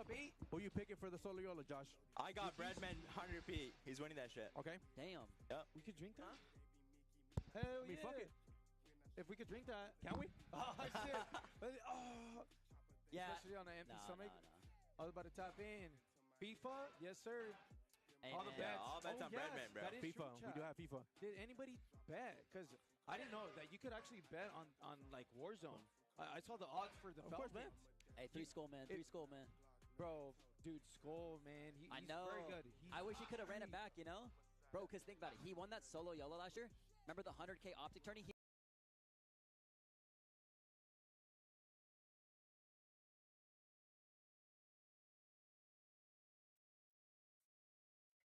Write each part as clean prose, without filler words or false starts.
up 8. Who you picking for the solo YOLO, Josh? I got Breadman 100p. He's winning that shit. Okay. Damn. Yep. We could drink that? Hell I mean, yeah. fuck it. If we could drink that. Can we? Oh, shit. Oh. Yeah. Especially on an empty Nah, stomach. nah. I was about to tap in. FIFA? Yes, sir. Hey, All the man. bets. all bets on Breadman, bro. That is FIFA. true, We do chat. have FIFA. Did anybody bet? Because I didn't know that you could actually bet on like Warzone. I saw the odds for the Of course, Falcons. man. Hey, three skull man. Three skull man. Bro, dude, Skull, man. I He's know. very good. I wish he could have ran it free. back, you know? Bro, because think about it. He won that solo YOLO last year. Remember the 100K optic tourney?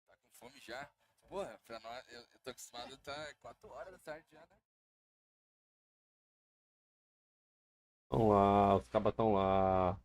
Tá com fome já? Porra, pra nós, eu tô acostumado a estar 4 horas da tarde já, né? Vamos lá, os cabas estão lá.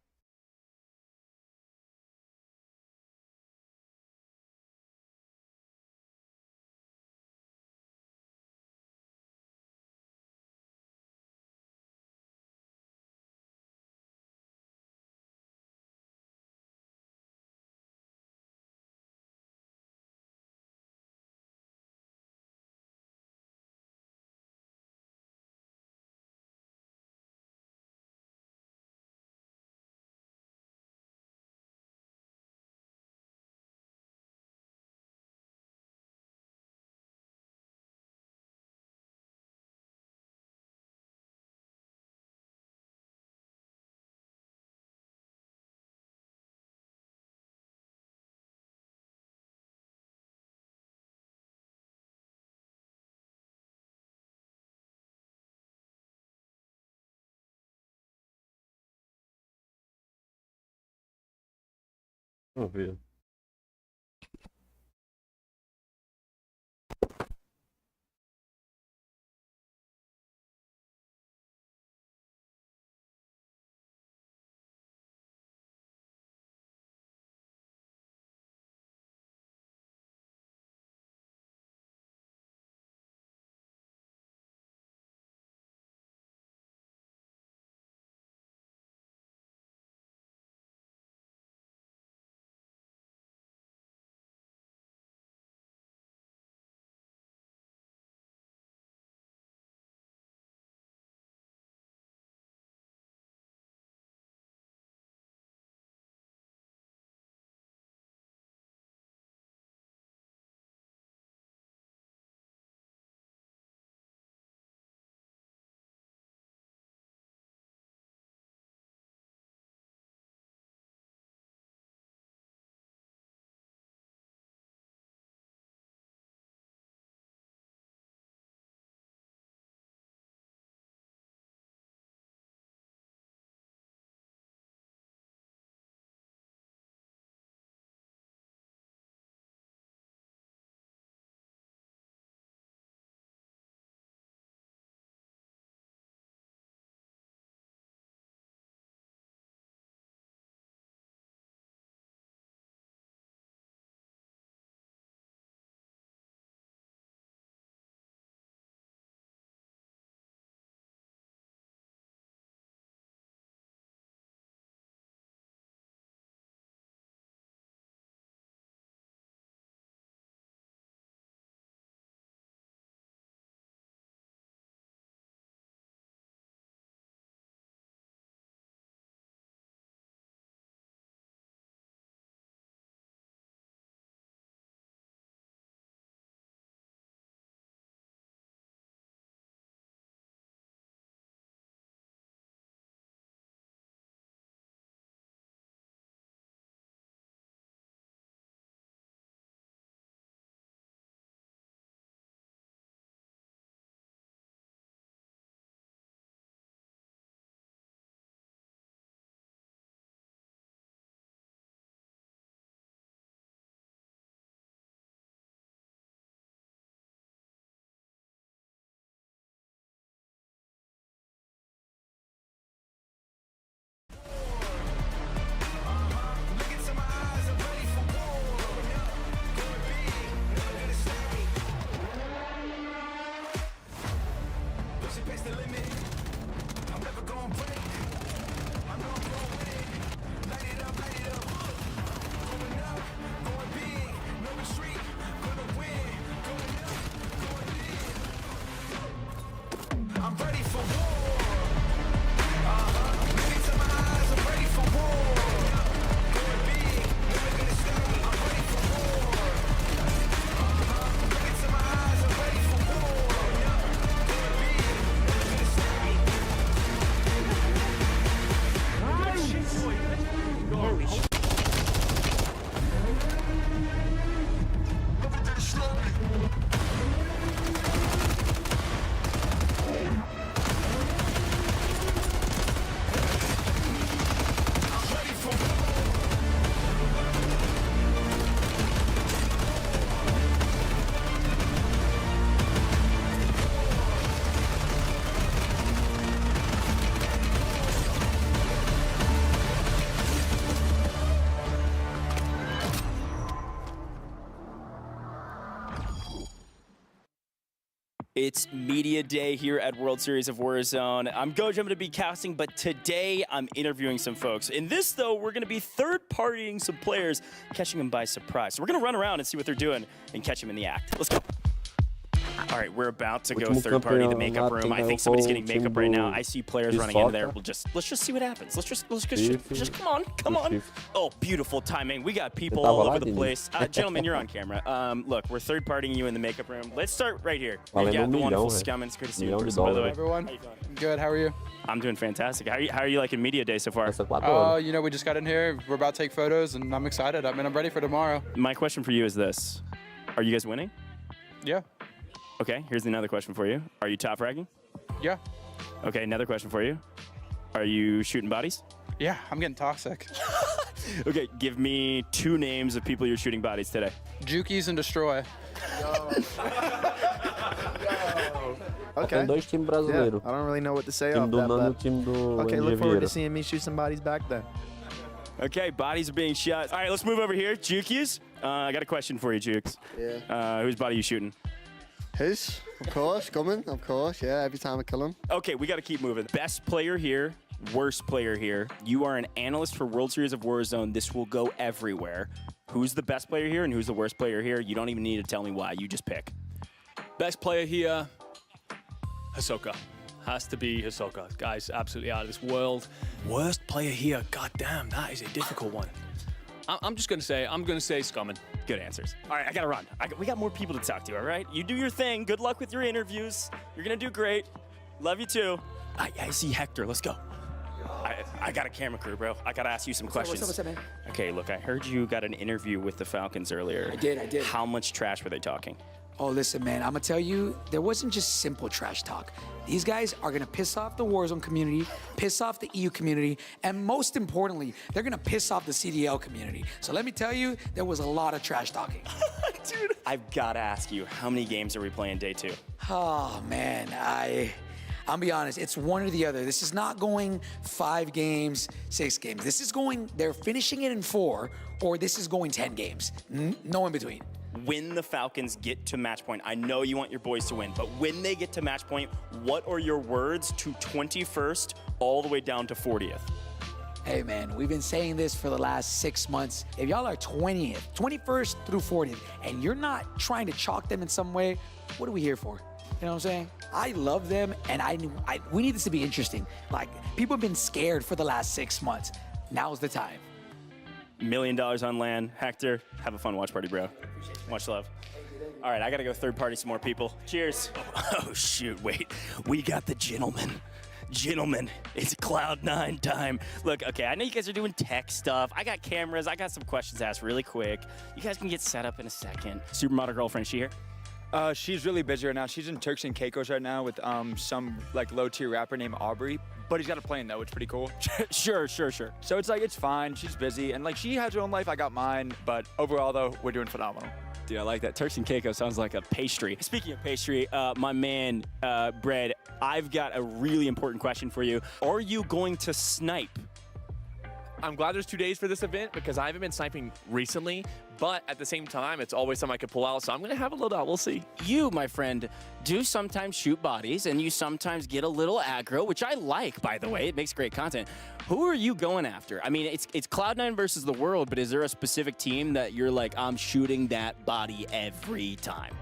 Vamos ver. It's media day here at World Series of Warzone. I'm Gojo, I'm going to be casting, but today I'm interviewing some folks. In this, though, we're going to be third-partying some players, catching them by surprise. So we're going to run around and see what they're doing and catch them in the act. Let's go. All right, we're about to go third-party the makeup room. I think somebody's getting makeup right now. I see players running into there. Let's just see what happens. Let's just come on. Oh, beautiful timing. We got people all over the place. Gentlemen, you're on camera. Look, we're third-partying you in the makeup room. Let's start right here. We got the wonderful Scum. It's great to see you in person, by the way. Everyone, good. How are you? I'm doing fantastic. How are you liking media day so far? You know, we just got in here. We're about to take photos, and I'm excited. I mean, I'm ready for tomorrow. My question for you is this: are you guys winning? Yeah. Okay, here's another question for you. Are you top fragging? Yeah. Okay, another question for you. Are you shooting bodies? Yeah, I'm getting toxic. Okay, give me 2 names of people you're shooting bodies today. Jukies and Destroy. Okay. Tem 2 times brasileiros. I don't really know what to say Time off do that, Nano, but time do okay, NG look forward to Vieira. seeing me shoot some bodies back then. Okay, bodies are being shot. All right, let's move over here. Jukies, I got a question for you, Jukes. Yeah. Whose body are you shooting? His, of course, coming, of course, yeah, every time I kill him. Okay, we got to keep moving. Best player here, worst player here. You are an analyst for World Series of Warzone. This will go everywhere. Who's the best player here and who's the worst player here? You don't even need to tell me why. You just pick. Best player here, Hisoka. Has to be Hisoka. Guy's absolutely out of this world. Worst player here, goddamn, that is a difficult one. I'm just gonna say Scummin. Good answers. All right, I gotta run. We got more people to talk to, all right? You do your thing. Good luck with your interviews. You're gonna do great. Love you too. I see Hector. Let's go. I got a camera crew, bro. I gotta ask you some questions. What's up, man? Okay, look, I heard you got an interview with the Falcons earlier. I did. How much trash were they talking? Oh, listen, man, I'm gonna tell you, there wasn't just simple trash talk. These guys are gonna piss off the Warzone community, piss off the EU community, and most importantly, they're gonna piss off the CDL community. So let me tell you, there was a lot of trash talking. Dude, I've gotta ask you, how many games are we playing day 2? Oh, man, I'll be honest, it's one or the other. This is not going 5 games, 6 games. This is going, they're finishing it in 4, or this is going 10 games. No in between. When the Falcons get to match point, I know you want your boys to win, but when they get to match point, what are your words to 21st all the way down to 40th? Hey, man, we've been saying this for the last 6 months. If y'all are 20th, 21st through 40th, and you're not trying to chalk them in some way, what are we here for? You know what I'm saying? I love them, and we need this to be interesting. Like, people have been scared for the last 6 months. Now's the time. $1 million on land. Hector, have a fun watch party, bro. Much love. All right, I got to go third party some more people. Cheers. Oh, shoot, wait. We got the gentleman. Gentlemen, it's Cloud9 time. Look, okay, I know you guys are doing tech stuff. I got cameras. I got some questions asked really quick. You guys can get set up in a second. Supermodel girlfriend, is she here? She's really busy right now. She's in Turks and Caicos right now with some like low-tier rapper named Aubrey. But he's got a plane though, which is pretty cool. Sure. So it's like, it's fine. She's busy. And like, she has her own life. I got mine. But overall though, we're doing phenomenal. Dude, I like that. Turks and Caicos sounds like a pastry. Speaking of pastry, my man, Bread, I've got a really important question for you. Are you going to snipe? I'm glad there's 2 days for this event because I haven't been sniping recently, but at the same time, it's always something I could pull out, so I'm going to have a little out. We'll see. You, my friend, do sometimes shoot bodies, and you sometimes get a little aggro, which I like, by the way. It makes great content. Who are you going after? I mean, it's Cloud9 versus the world, but is there a specific team that you're like, I'm shooting that body every time?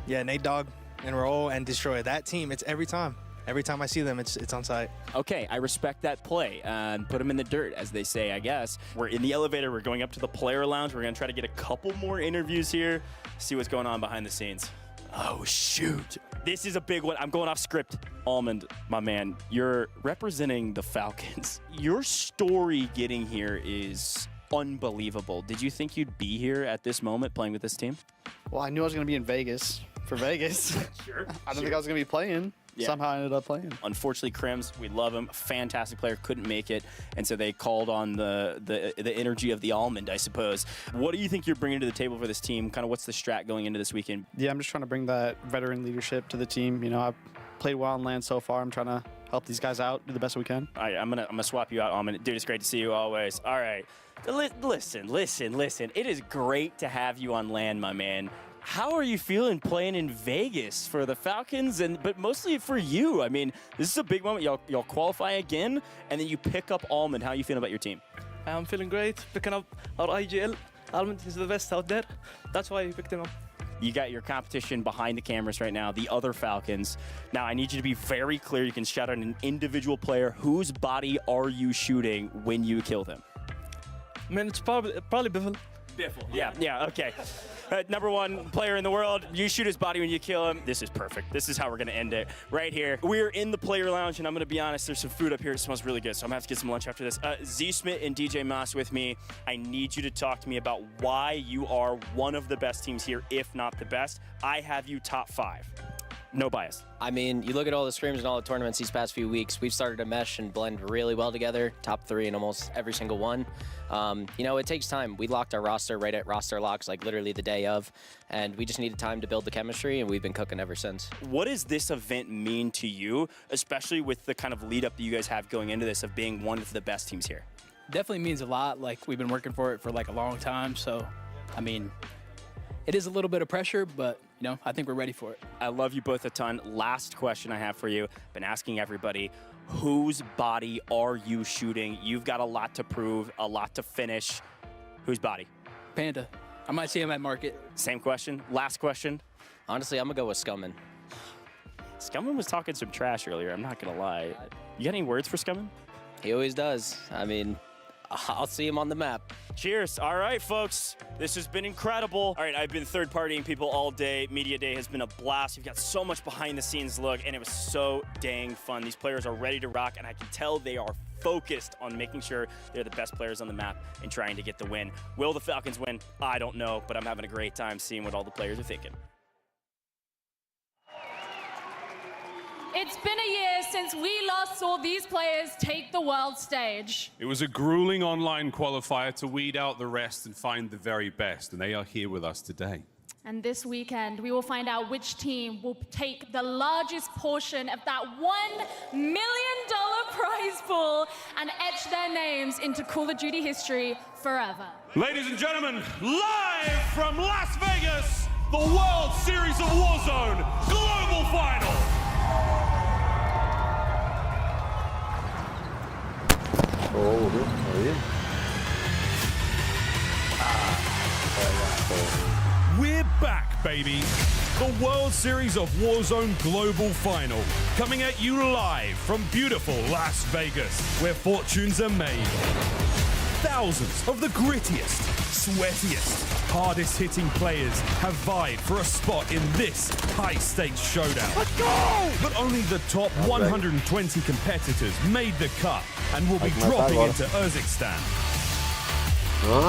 Yeah, Nate Dogg and Roll and Destroy. That team, it's every time. Every time I see them, it's on site. Okay, I respect that play. Put them in the dirt, as they say, I guess. We're in the elevator. We're going up to the player lounge. We're going to try to get a couple more interviews here, see what's going on behind the scenes. Oh, shoot. This is a big one. I'm going off script. Almond, my man, you're representing the Falcons. Your story getting here is unbelievable. Did you think you'd be here at this moment playing with this team? Well, I knew I was going to be in Vegas for Vegas. Sure. I didn't think I was going to be playing. Yeah. Somehow I ended up playing. Unfortunately, Crims, we love him. Fantastic player, couldn't make it. And so they called on the energy of the almond, I suppose. What do you think you're bringing to the table for this team? Kind of what's the strat going into this weekend? Yeah, I'm just trying to bring that veteran leadership to the team. You know, I've played well on land so far. I'm trying to help these guys out, do the best we can. All right, I'm gonna swap you out, Almond. Dude, it's great to see you always. All right. Listen. It is great to have you on land, my man. How are you feeling playing in Vegas for the Falcons, but mostly for you? I mean, this is a big moment. Y'all qualify again, and then you pick up Almond. How are you feeling about your team? I'm feeling great. Picking up our IGL. Almond is the best out there. That's why we picked him up. You got your competition behind the cameras right now, the other Falcons. Now, I need you to be very clear. You can shout out an individual player. Whose body are you shooting when you kill them? I mean, it's probably Biffle. Biffle. Yeah, okay. Number one player in the world, you shoot his body when you kill him. This is perfect. This is how we're gonna end it, right here. We're in the player lounge, and I'm gonna be honest, there's some food up here. It smells really good, so I'm gonna have to get some lunch after this. Z-Smith and DJ Moss with me. I need you to talk to me about why you are one of the best teams here, if not the best. I have you top 5. No bias. I mean, you look at all the scrims and all the tournaments these past few weeks, we've started to mesh and blend really well together, top 3 in almost every single one. You know, it takes time. We locked our roster right at roster locks, like literally the day of, and we just needed time to build the chemistry, and we've been cooking ever since. What does this event mean to you, especially with the kind of lead up that you guys have going into this of being one of the best teams here? Definitely means a lot. Like, we've been working for it for like a long time, so, I mean, it is a little bit of pressure, but you know, I think we're ready for it. I love you both a ton. Last question I have for you. Been asking everybody, whose body are you shooting? You've got a lot to prove, a lot to finish. Whose body? Panda. I might see him at market. Same question. Last question. Honestly, I'm gonna go with Scummin. Scummin was talking some trash earlier, I'm not gonna lie. You got any words for Scummin? He always does. I mean, I'll see him on the map. Cheers. All right, folks. This has been incredible. All right, I've been third-partying people all day. Media Day has been a blast. We've got so much behind-the-scenes look, and it was so dang fun. These players are ready to rock, and I can tell they are focused on making sure they're the best players on the map and trying to get the win. Will the Falcons win? I don't know, but I'm having a great time seeing what all the players are thinking. It's been a year since we last saw these players take the world stage. It was a grueling online qualifier to weed out the rest and find the very best, and they are here with us today. And this weekend, we will find out which team will take the largest portion of that $1 million prize pool and etch their names into Call of Duty history forever. Ladies and gentlemen, live from Las Vegas, the World Series of Warzone Global Final. We're back, baby. The World Series of Warzone Global Final, coming at you live from beautiful Las Vegas, where fortunes are made. Thousands of the grittiest, sweatiest, hardest-hitting players have vied for a spot in this high-stakes showdown. Let's go! But only the top 120 competitors made the cut and will be dropping into Urzikstan.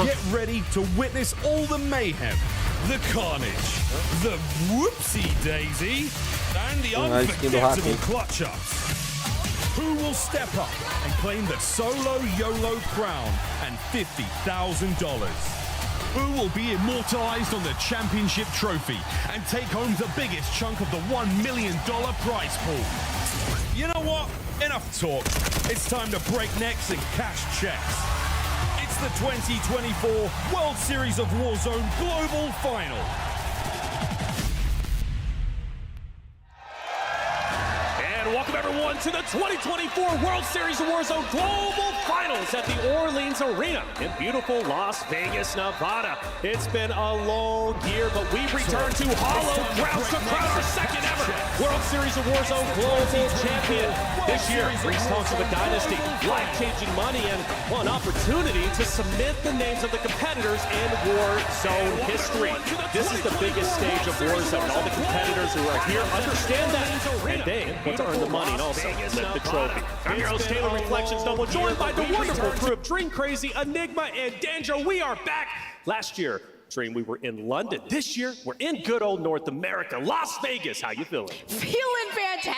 Get ready to witness all the mayhem, the carnage, the whoopsie-daisy, and the unforgettable clutch-ups. Who will step up and claim the solo YOLO crown and $50,000? Who will be immortalized on the championship trophy and take home the biggest chunk of the $1 million prize pool? You know what? Enough talk. It's time to break necks and cash checks. It's the 2024 World Series of Warzone Global Final. And welcome everyone to the 2024 World Series of Warzone Global Finals at the Orleans Arena in beautiful Las Vegas, Nevada. It's been a long year, but we return to Hollow Grounds to crown our second ever World Series of Warzone Global Champion. This year brings talks of a dynasty, life-changing money, and an opportunity to cement the names of the competitors in Warzone history. This is the biggest stage of Warzone. All the competitors who are here understand that, and they want to earn the money and also lift the trophy. I'm your host, Taylor Reflections Double, joined by the wonderful crew of Dream Crazy, Enigma, and Danger. We are back. Last year, Dream, we were in London. This year, we're in good old North America, Las Vegas. How you feeling? Feeling fantastic.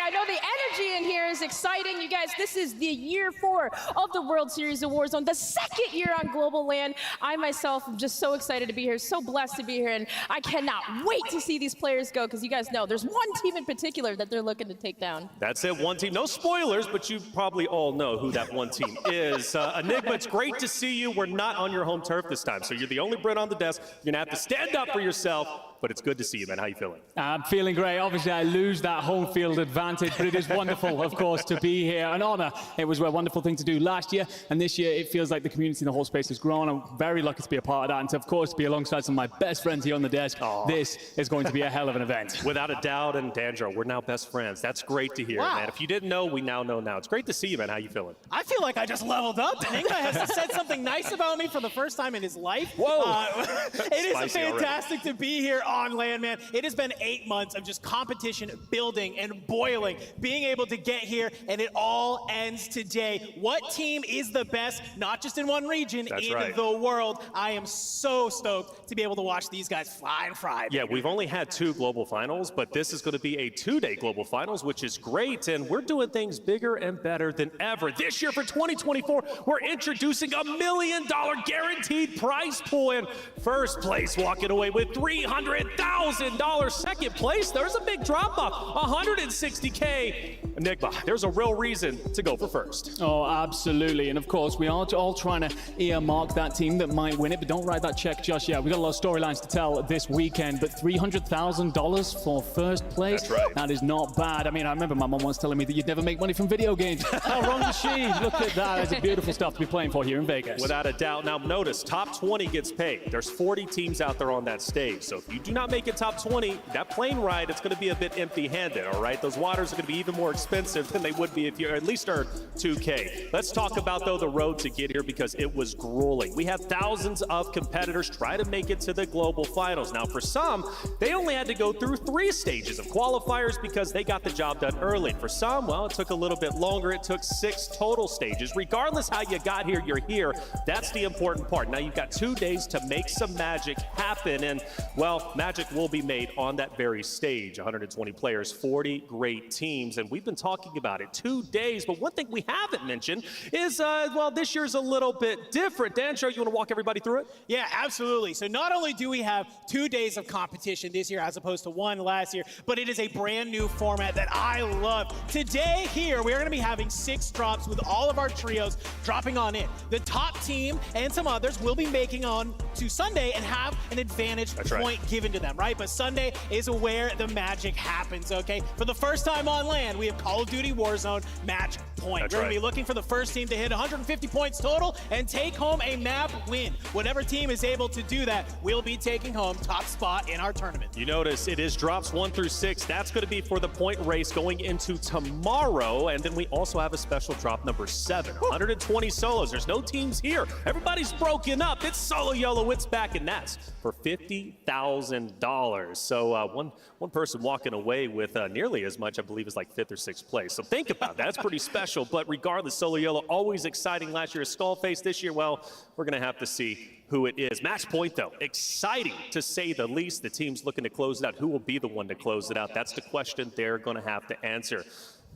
I know the energy in here is exciting. You guys, this is the year 4 of the World Series of Warzone, the second year on global land. I myself am just so excited to be here, so blessed to be here, and I cannot wait to see these players go, because you guys know there's one team in particular that they're looking to take down. That's it, one team. No spoilers, but you probably all know who that one team is. Enigma, it's great to see you. We're not on your home turf this time, so you're the only Brit on the desk. You're gonna have to stand up for yourself. but it's good to see you, man. How you feeling? I'm feeling great. Obviously, I lose that home field advantage, but it is wonderful, of course, to be here. An honor. It was a wonderful thing to do last year, and this year it feels like the community in the whole space has grown. I'm very lucky to be a part of that, and to, of course, be alongside some of my best friends here on the desk. This is going to be a hell of an event. Without a doubt, and Dandro, we're now best friends. That's great to hear, man. If you didn't know, we now know now. It's great to see you, man. How you feeling? I feel like I just leveled up. Ningba has said something nice about me for the first time in his life. Whoa! It is fantastic to be here on land, man. It has been 8 months of just competition building and boiling, being able to get here, and it all ends today. What team is the best, not just in one region, in the world? I am so stoked to be able to watch these guys fly and fry. Yeah, we've only had 2 global finals, but this is going to be a 2-day global finals, which is great, and we're doing things bigger and better than ever. This year for 2024, we're introducing $1 million guaranteed prize pool, and first place walking away with $300,000. Second place, there's a big drop off, $160K. Enigma, there's a real reason to go for first. Oh, absolutely. And of course, we are all trying to earmark that team that might win it, but don't write that check just yet. We've got a lot of storylines to tell this weekend, but $300,000 for first place? That's right. That is not bad. I mean, I remember my mom once telling me that you'd never make money from video games. How wrong is she? Look at that. It's beautiful stuff to be playing for here in Vegas. Without a doubt. Now, notice, top 20 gets paid. There's 40 teams out there on that stage. So if you do not make it top 20, that plane ride, it's going to be a bit empty-handed, all right? Those waters are going to be even more expensive than they would be if you at least earned $2K. Let's talk about, though, the road to get here because it was grueling. We had thousands of competitors try to make it to the global finals. Now, for some, they only had to go through 3 stages of qualifiers because they got the job done early. For some, well, it took a little bit longer. It took 6 total stages. Regardless how you got here, you're here. That's the important part. Now, you've got 2 days to make some magic happen, and, well, magic will be made on that very stage. 120 players, 40 great teams, and we've been talking about it. 2 days, but one thing we haven't mentioned is, well, this year's a little bit different. Dancho, you want to walk everybody through it? Yeah, absolutely. So not only do we have 2 days of competition this year as opposed to 1 last year, but it is a brand new format that I love. Today here, we're going to be having 6 drops with all of our trios dropping on in. The top team and some others will be making on to Sunday and have an advantage point given to them, right? But Sunday is where the magic happens, okay? For the first time on land, we have Call of Duty Warzone match point. We're going to be looking for the first team to hit 150 points total and take home a map win. Whatever team is able to do that will be taking home top spot in our tournament. You notice it is drops 1 through 6. That's going to be for the point race going into tomorrow. And then we also have a special drop number 7. 120 solos. There's no teams here. Everybody's broken up. It's solo yellow. It's back, and that's for $50,000. So one person walking away with nearly as much, I believe, is like 5th or 6th place. So think about that. That's pretty special. But regardless, solo yellow always exciting. Last year, Skullface. This year, well, we're going to have to see who it is. Match point, though, exciting to say the least. The team's looking to close it out. Who will be the one to close it out? That's the question they're going to have to answer.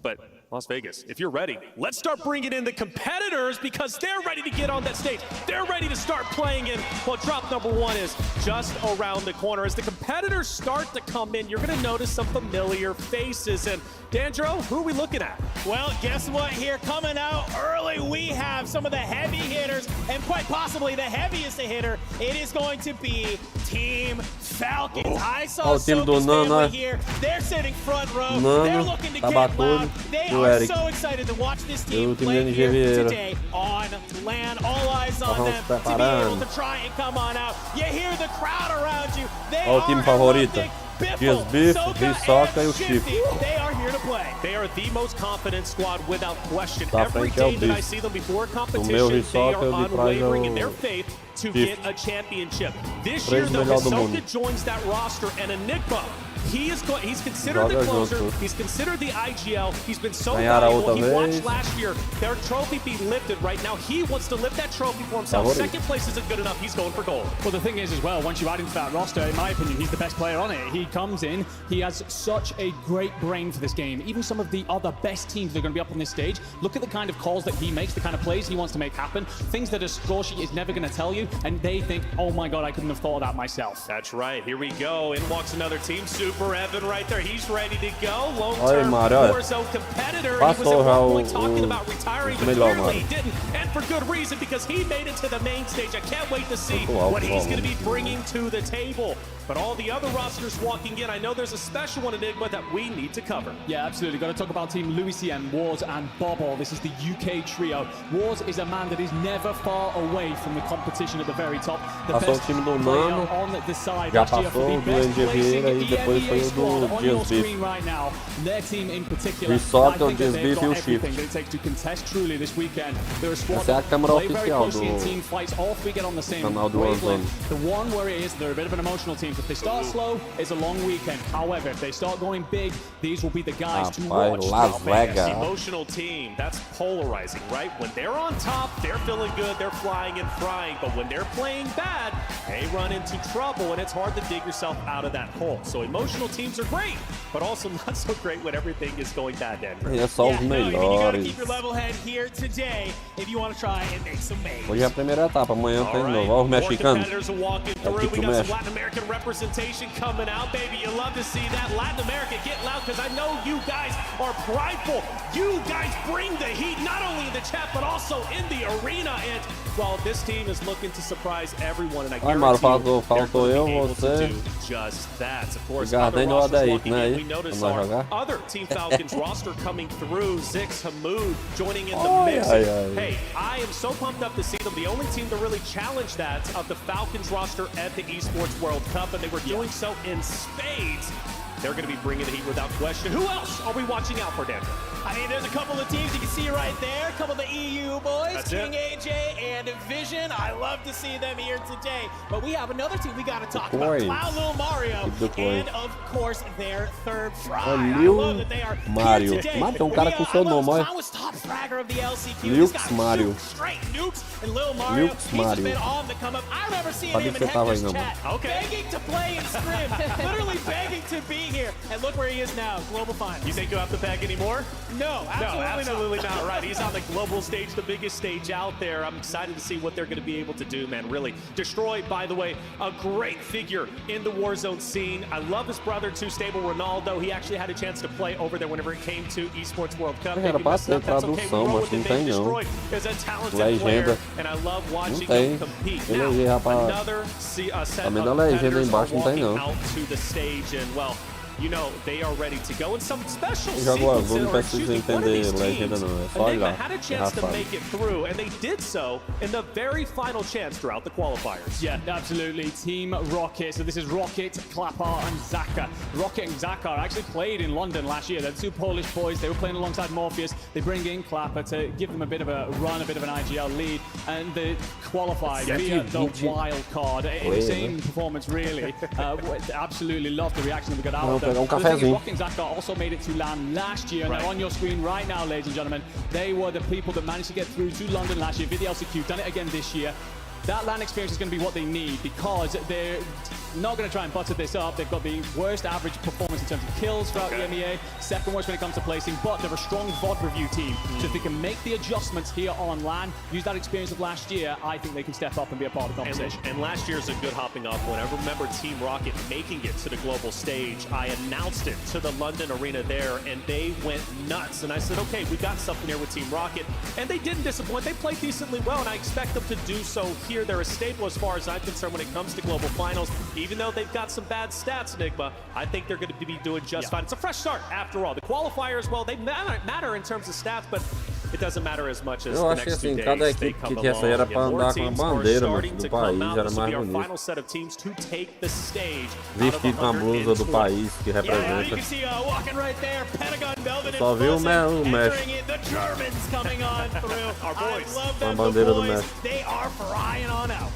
But Las Vegas, if you're ready, let's start bringing in the competitors because they're ready to get on that stage. They're ready to start playing in. Well, drop number 1 is just around the corner. As the competitors start to come in, you're going to notice some familiar faces. And Dandro, who are we looking at? Well, guess what? Here coming out early, we have some of the heavy hitters, and quite possibly the heaviest hitter. It is going to be Team Falcons. I saw Sophie's family here. They're sitting front row. They're looking to get loud. They are so excited to watch this team play here today on land. All eyes on them to be able to try and come on out. You hear the crowd around you. They are erupting. Biffle, Hisoka, and Shifty. They are here to play. They are the most confident squad without question. Every day that I see them before competition, they are unwavering in their faith to get a championship. This year, though, Hisoka joins that roster, and Enigma, he's considered the closer. He's considered the IGL. He's been so valuable. He watched last year their trophy be lifted right now. He wants to lift that trophy for himself. Second place isn't good enough. He's going for gold. Well, the thing is as well, once you add into that roster, in my opinion, he's the best player on it. He comes in, he has such a great brain for this game. Even some of the other best teams that are going to be up on this stage, look at the kind of calls that he makes, the kind of plays he wants to make happen, things that a score sheet is never going to tell you, and they think, oh my god, I couldn't have thought of that myself. That's right. Here we go. In walks another team. Super Evan right there. He's ready to go. Olha, Long-term Mário, olha. Warzone competitor. Passou he was já at one o point talking about retiring, but melhor, clearly Mário. he didn't. And for good reason, because he made it to the main stage. I can't wait to see Muito alto, what he's going to volume. be bringing to the table. But all the other rosters walking in, I know there's a special one, Enigma, that we need to cover. Yeah, absolutely. Got to talk about Team Louis CM, Wars, and Bobble. This is the UK trio. Wars is a man that is never far away from the competition at the very top. The Passou o best time do player Nano, on the side já last year for passou the o do best NG placing Vieira e in the depois foi NBA o squad. do On your Dias Biff. screen right now, their team in particular, Resort I é o think Dias that they've Biff e got o everything Shift. that it takes to contest truly this weekend. They're a squad Essa é a that câmera play very oficial closely in do team fights. All three get on the same canal do wavelength. Warzone. The one worry is they're a bit of an emotional team. If they start slow, it's a long weekend. However, if they start going big, these will be the guys to Rapaz, watch. Las Vegas. Emotional team, that's polarizing, right? When they're on top, they're feeling good, they're flying and frying. But when they're playing bad, they run into trouble, and it's hard to dig yourself out of that hole. So emotional teams are great, but also not so great when everything is going bad, Denver. E é só os You gotta melhores. keep your level head here today if you want to try and make some waves. Hoje é a primeira etapa, amanhã tem de novo. Olha os More mexicanos. competitors are walking A through. equipe We do got some México. Latin American representation coming out, baby. You love to see that. Latin America, get loud, because I know you guys are prideful. You guys bring the heat, not only in the chat, but also in the arena. And, well, this team is looking to surprise everyone, and I Ai, Mário, guarantee you they're faltou going to eu, be able to você. do just that. Of course, O other Garden ou a rosters Daí, walking né? in. Aí, We notice vamos our jogar. other Team Falcons roster coming through. Zix, Hamoud joining in the Ai, mix. ai, ai. Hey, I am so pumped up to see them. The only team to really challenge that of the Falcons roster at the Esports World Cup, and they were doing so in spades. They're going to be bringing the heat without question. Who else are we watching out for, Denver? I mean, there's a couple of teams you can see right there. A couple of the EU boys, That's King it. AJ and Vision. I love to see them here today. But we have another team we got to talk about. Coins. Cloud Little Mario. Keep the coins. And, of course, their third fry. É I Lil love that they are Mario. here today. Mas tem um cara com seu nome, olha. Cloud was top fragger of the LCQ. Lux This guy Mario. shoots straight nukes. And Lil Mario, Lux he's just Mario. been on the come up. I remember seeing Sabia him que in você tava aí, Hector's não, chat. Begging to play in Scrim. Literally begging to be here. And look where he is now, global finals. You think you'll have to beg anymore? No, absolutely not. Right, he's on the global stage, the biggest stage out there. I'm excited to see what they're going to be able to do, man. Really. Destroy, by the way, a great figure in the Warzone scene. I love his brother, too, Stable Ronaldo. He actually had a chance to play over there whenever it came to Esports World Cup. Era Maybe pra messed ter up, that's okay. We tradução, roll mas with não it. tem, não. Destroy is a talented Legenda. player, and I love Não watching tem. him compete. Eu Now, olhei, rapaz. another set Também of na legenda competitors embaixo não are tem, não. walking out to the stage, and, well, you know, they are ready to go. And some special Eu jogo Warzone, sequences, não or precisa excuse me, one of entender these legenda teams, não, é só Enigma olhar. had a É chance to raspado. make it through, and they did so in the very final chance throughout the qualifiers. Yeah, absolutely. Team Rocket. So this is Rocket, Klapar, and Zaka. Rocket and Zaka actually played in London last year. They're two Polish boys. They were playing alongside Morpheus. They bring in Klapper to give them a bit of a run, a bit of an IGL lead, and they qualified via the wild card. In the same performance, really. Absolutely loved the reaction that we got out of them. Pegar The thing is, cafezinho. Rocket and Zaka also made it to LAN last year. And they're on your screen right now, ladies and gentlemen. They were the people that managed to get through to London last year, video LCQ, done it again this year. That LAN experience is going to be what they need because they're not going to try and butter this up. They've got the worst average performance in terms of kills throughout the MEA, second worst when it comes to placing, but they're a strong VOD review team. So if they can make the adjustments here on LAN, use that experience of last year, I think they can step up and be a part of the conversation. And last year's a good hopping off point. I remember Team Rocket making it to the global stage. I announced it to the London arena there, and they went nuts. And I said, okay, we got something here with Team Rocket. And they didn't disappoint. They played decently well, and I expect them to do so here. They're a staple as far as I'm concerned when it comes to global finals. Even though they've got some bad stats, Enigma, I think they're going to be doing just fine. It's a fresh start, after all. The qualifiers, well, they matter in terms of stats, but it doesn't matter as much as Eu the achei next 2 assim, days. cada They equipe come que tinha essa era along, pra and more andar com a teams are bandeira, starting mas, to do come país, out. era This will mais be our bonito. final set of teams to take the stage. Vestir com a blusa do país que Yeah, you representa. can see walking right there, Pentagon Melvin Só viu o entering México. it. The Germans coming on through. Our boys. I love Com a them, bandeira the do boys. México. They are flying on out.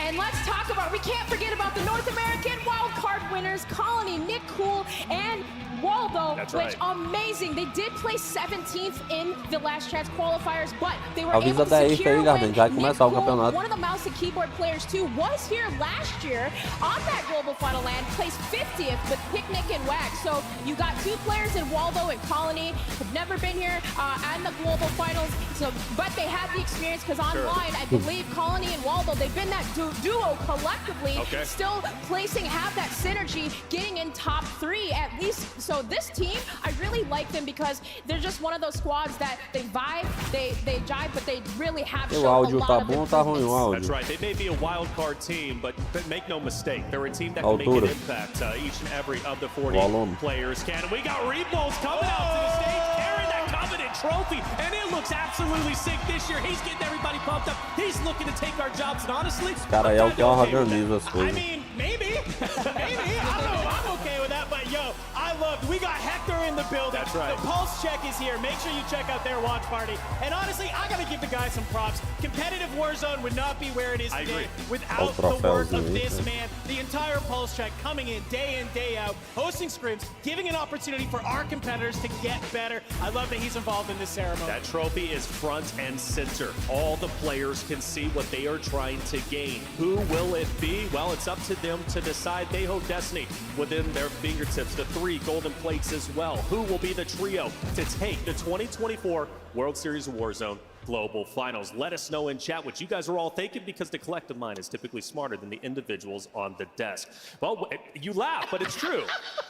And let's talk about, we can't forget about the North American wildcard winners, Colony, Nick Cool, and Waldo, which amazing. They did place 17th in the Last Chance qualifiers, but they were able to secure a win. Nick Cool, one of the mouse and keyboard players too, was here last year on that global final land, placed 50th with Picnic and Wax. So you got two players in Waldo and Colony, have never been here and the global finals. So, but they have the experience because online, I believe Colony and Waldo, they've been that duo collectively, still placing, have that synergy, getting in top 3 at least. So this team, I really like them because they're just one of those squads that they vibe, they jive, but they really have shown a lot of improvements. That's right. They may be a wild card team, but make no mistake, they're a team that can make an impact. Each and every of the 40 players can. And we got Repo's coming out to the stage, carrying that coveted trophy, and it looks absolutely sick this year. He's getting everybody pumped up. He's looking to take our jobs, and honestly, Cara, é o que organiza as coisas. I mean, maybe. I don't know. I'm okay with that, but yo, I loved. We got Hector in the building. That's right. The Pulse Check is here. Make sure you check out their watch party. And honestly, I gotta give the guys some props. Competitive Warzone would not be where it is today without the work of this man. The entire Pulse Check coming in, day out, hosting scrims, giving an opportunity for our competitors to get better. I love that he's involved in this ceremony. That trophy is front and center. All the players can see what they are trying to gain. Who will it be? Well, it's up to them to decide. They hold destiny within their fingertips. The 3 golden plates as well. Who will be the trio to take the 2024 World Series of Warzone Global Finals? Let us know in chat what you guys are all thinking, because the collective mind is typically smarter than the individuals on the desk. Well, you laugh, but it's true.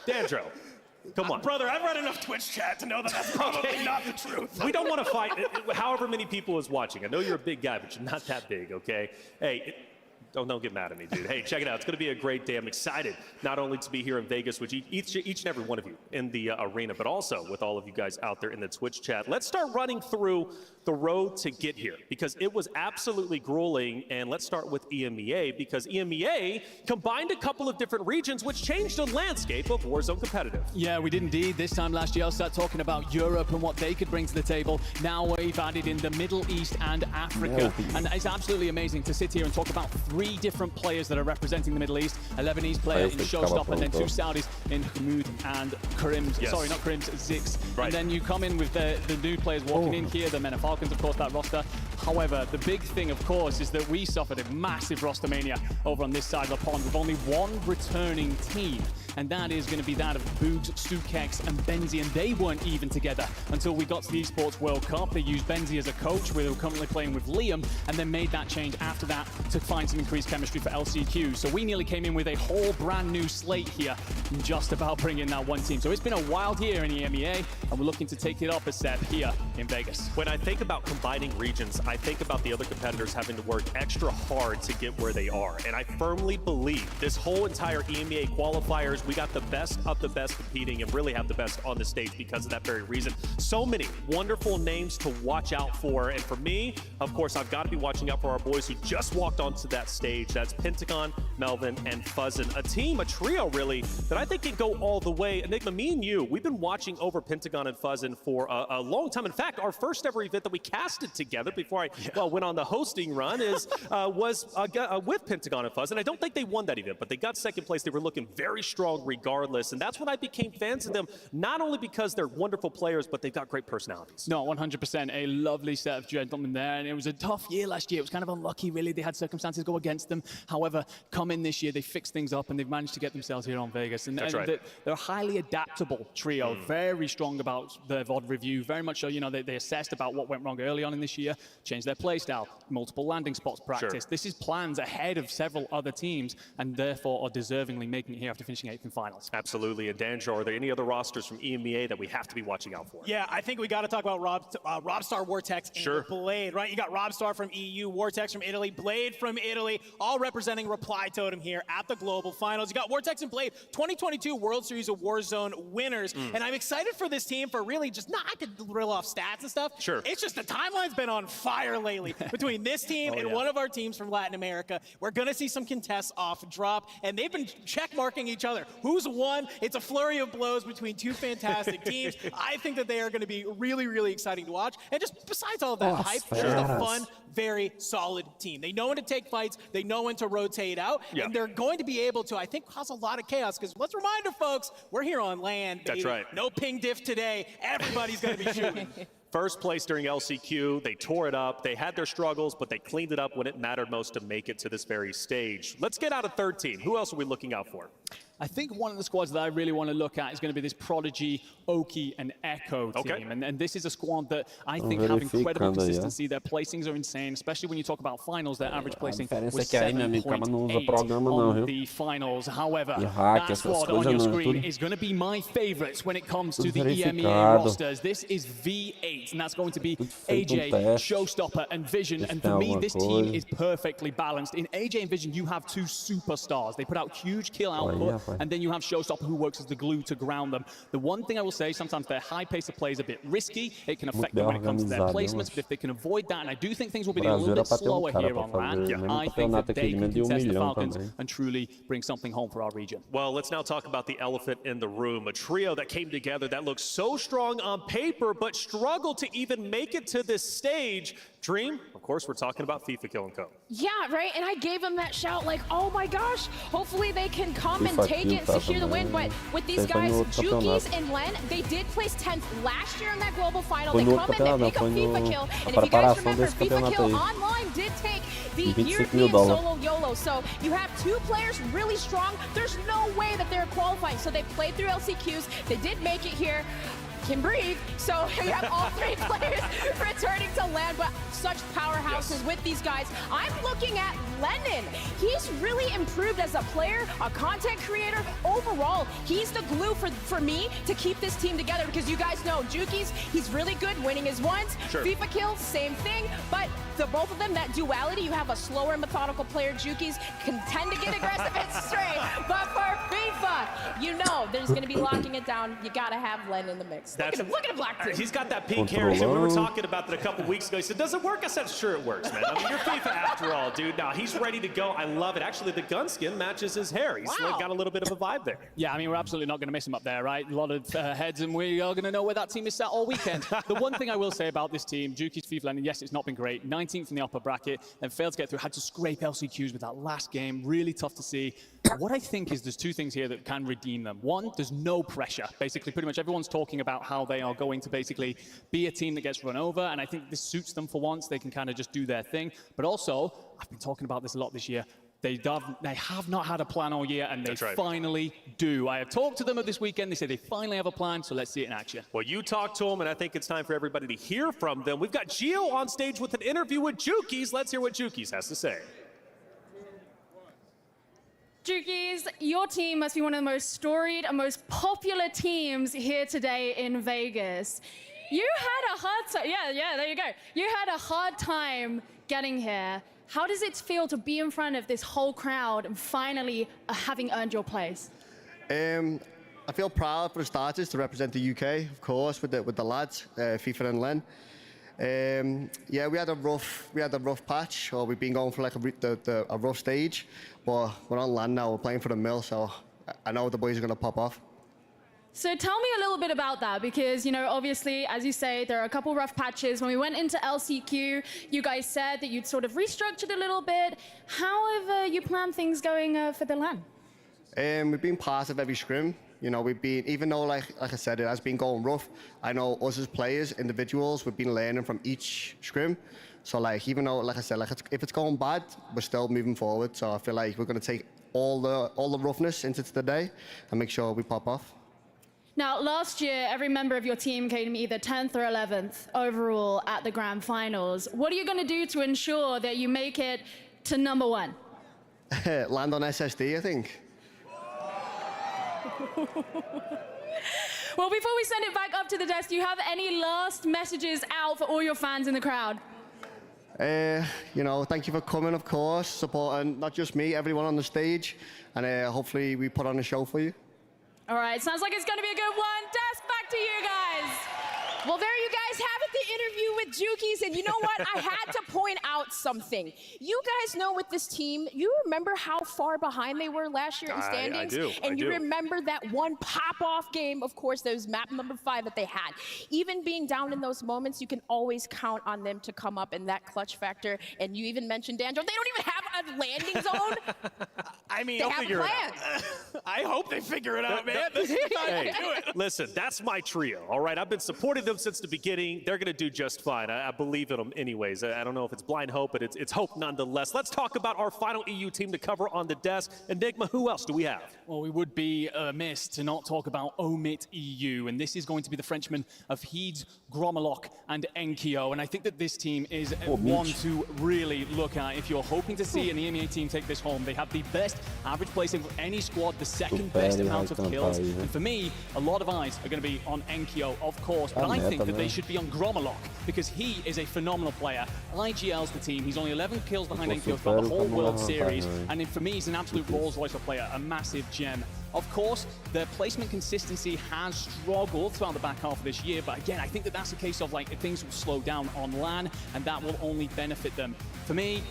Dandro. Come on. Brother, I've read enough Twitch chat to know that that's probably not the truth. We don't want to fight however many people is watching. I know you're a big guy, but you're not that big, okay? Hey, don't get mad at me, dude. Hey, check it out. It's going to be a great day. I'm excited not only to be here in Vegas with each and every one of you in the arena, but also with all of you guys out there in the Twitch chat. Let's start running through the road to get here, because it was absolutely grueling. And let's start with EMEA, because EMEA combined a couple of different regions, which changed the landscape of Warzone competitive. Yeah, we did indeed. This time last year, I'll start talking about Europe and what they could bring to the table. Now we've added in the Middle East and Africa. And it's absolutely amazing to sit here and talk about 3 different players that are representing the Middle East. A Lebanese player in Showstopper, and then 2 Saudis in Hamoud and Karims. Yes. Sorry, not Karims, Zix. Right. And then you come in with the new players walking in here, the Men of Falcons, of course, that roster. However, the big thing, of course, is that we suffered a massive roster mania over on this side of the pond with only 1 returning team. And that is going to be that of Boogs, Stukex, and Benzi. And they weren't even together until we got to the Esports World Cup. They used Benzi as a coach. We were currently playing with Liam, and then made that change after that to find some increased chemistry for LCQ. So we nearly came in with a whole brand new slate here, just about bringing that 1 team. So it's been a wild year in EMEA, and we're looking to take it up a step here in Vegas. When I think about combining regions, I think about the other competitors having to work extra hard to get where they are. And I firmly believe this whole entire EMEA qualifiers, we got the best of the best competing and really have the best on the stage because of that very reason. So many wonderful names to watch out for. And for me, of course, I've got to be watching out for our boys who just walked onto that stage. That's Pentagon, Melvin, and Fuzzin. A team, a trio really, that I think can go all the way. Enigma, me and you, we've been watching over Pentagon and Fuzzin for a long time. In fact, our first ever event that we casted together before I went on the hosting run was with Pentagon and Fuzzin. I don't think they won that event, but they got second place. They were looking very strong regardless. And that's when I became fans of them, not only because they're wonderful players, but they've got great personalities. No, 100%. A lovely set of gentlemen there. And it was a tough year last year. It was kind of unlucky, really. They had circumstances go against them. However, come in this year, they fixed things up and they've managed to get themselves here on Vegas. And that's right. They're a highly adaptable trio, very strong about their VOD review, very much so, you know, they assessed about what went wrong early on in this year, changed their play style, multiple landing spots practice. This is plans ahead of several other teams and therefore are deservingly making it here after finishing 8th in finals. Absolutely. And Danjo, are there any other rosters from EMEA that we have to be watching out for? Yeah, I think we got to talk about Robstar, Vortex, and Blade, right? You got Robstar from EU, Vortex from Italy, Blade from Italy, all representing Reply Totem here at the Global Finals. You got Vortex and Blade, 2022 World Series of Warzone winners. And I'm excited for this team for really just, I could reel off stats and stuff. Sure. It's just the timeline's been on fire fire lately between this team and one of our teams from Latin America. We're going to see some contests off drop, and they've been check-marking each other. Who's won? It's a flurry of blows between two fantastic teams. I think that they are going to be really, really exciting to watch. And just besides all of that hype, just a fun, very solid team. They know when to take fights. They know when to rotate out. And they're going to be able to, I think, cause a lot of chaos. Because let's remind our folks, we're here on land, baby. That's right. No ping diff today. Everybody's going to be shooting. First place during LCQ, they tore it up. They had their struggles, but they cleaned it up when it mattered most to make it to this very stage. Let's get out a third team. Who else are we looking out for? I think one of the squads that I really want to look at is going to be this Prodigy, Oki, and Echo team. And this is a squad that I think have incredible consistency. Their placings are insane, especially when you talk about finals. Their average placing was 7.8 on the finals. However, that squad on your screen is going to be my favorites when it comes to the EMEA rosters. This is V8, and that's going to be AJ, Showstopper, and Vision. And for me, this team is perfectly balanced. In AJ and Vision, you have two superstars. They put out huge kill output. And then you have Showstopper, who works as the glue to ground them. The one thing I will say, sometimes their high pace of play is a bit risky. It can affect them when it comes to their placements, but if they can avoid that, and I do think things will be a little bit slower here on land, I think that they can contest the Falcons and truly bring something home for our region. Well, let's now talk about the elephant in the room, a trio that came together that looks so strong on paper, but struggled to even make it to this stage. Dream, of course, we're talking about FIFA Kill & Co. Yeah, right, and I gave them that shout like, oh my gosh, hopefully they can come and take it and secure the win, but with these guys, Jukies and Len, they did place 10th last year in that global final. They come in, they pick up FIFA Kill, and if you guys remember, FIFA Kill Online did take the European Solo YOLO, so you have two players really strong. There's no way that they're qualifying, so they played through LCQs, they did make it here. Can breathe, so you have all three players returning to land, but such powerhouses with these guys. I'm looking at Lennon. He's really improved as a player, a content creator. Overall, he's the glue for me to keep this team together, because you guys know Juki's, he's really good winning his ones. FIFA Kill, same thing, but the both of them, that duality, you have a slower methodical player, Juki's, can tend to get aggressive and straight, but for FIFA, you know there's going to be locking it down. You got to have Len in the mix. Look at Black Team. He's got that pink hair. So we were talking about that a couple weeks ago. He said, does it work? I said, sure it works, man. I mean, you're FIFA after all, dude. Now, he's ready to go. I love it. Actually, the gun skin matches his hair. He's got a little bit of a vibe there. Yeah, I mean, we're absolutely not going to miss him up there, right? A lot of heads, and we are going to know where that team is sat all weekend. The one thing I will say about this team, Juki's FIFA landing, yes, it's not been great. 19th in the upper bracket, and failed to get through. Had to scrape LCQs with that last game. Really tough to see. What I think is there's two things here that can redeem them. One, there's no pressure. Basically, pretty much everyone's talking about how they are going to basically be a team that gets run over, and I think this suits them for once. They can kind of just do their thing. But also, I've been talking about this a lot this year, they have not had a plan all year, and they finally do. I have talked to them this weekend. They say they finally have a plan, so let's see it in action. Well, you talked to them, and I think it's time for everybody to hear from them. We've got Gio on stage with an interview with Juki's. Let's hear what Juki's has to say. Juki's, your team must be one of the most storied and most popular teams here today in Vegas. You had a hard time, yeah, there you go. You had a hard time getting here. How does it feel to be in front of this whole crowd and finally having earned your place? I feel proud for the starters to represent the UK, of course, with the lads, FIFA and Len. Yeah, we had a rough patch, or we've been going for like a rough stage, but we're on land now. We're playing for the mill, so I know the boys are gonna pop off. So tell me a little bit about that, because, you know, obviously, as you say, there are a couple rough patches. When we went into LCQ, you guys said that you'd sort of restructured a little bit. How have you planned things going for the LAN? We've been part of every scrim. You know, we've been, even though, like I said, it has been going rough, I know us as players, individuals, we've been learning from each scrim. So, like, even though, like I said, like if it's going bad, we're still moving forward. So I feel like we're going to take all the roughness into today and make sure we pop off. Now, last year, every member of your team came either 10th or 11th overall at the Grand Finals. What are you going to do to ensure that you make it to #1? Land on SSD, I think. Well, before we send it back up to the desk, do you have any last messages out for all your fans in the crowd? You know, thank you for coming, of course, supporting not just me, everyone on the stage, and hopefully we put on a show for you. All right, sounds like it's going to be a good one. Desk, back to you guys. Well, there you guys having the interview with Jukies, and you know what? I had to point out something. You guys know with this team, you remember how far behind they were last year in standings? I do. And you remember that one pop-off game, of course, that was map number 5 that they had. Even being down in those moments, you can always count on them to come up in that clutch factor. And you even mentioned, Dandro, they don't even have a landing zone. I mean, they they'll have figure a it plan. out. I hope they figure it out, man. This is the time to do it. Listen, that's my trio, all right? I've been supporting them since the beginning. They're going to do just fine. I believe in them anyways. I don't know if it's blind hope, but it's hope nonetheless. Let's talk about our final EU team to cover on the desk. Enigma, who else do we have? Well, we would be amiss to not talk about Omit EU, and this is going to be the Frenchmen of Heeds, Gromelok, and Enkyo. And I think that this team is one to really look at if you're hoping to see an EMEA team take this home. They have the best average placing of any squad, the second best amount of kills. And for me, a lot of eyes are going to be on Enkyo, of course, but I think that they should be on Gromelok because he is a phenomenal player. IGL's the team. He's only 11 kills behind Enkyo throughout the whole World Series. And for me, he's an absolute Rolls Royce player, a massive gem. Of course, their placement consistency has struggled throughout the back half of this year, but again, I think that that's a case of like things will slow down on LAN, and that will only benefit them. For me,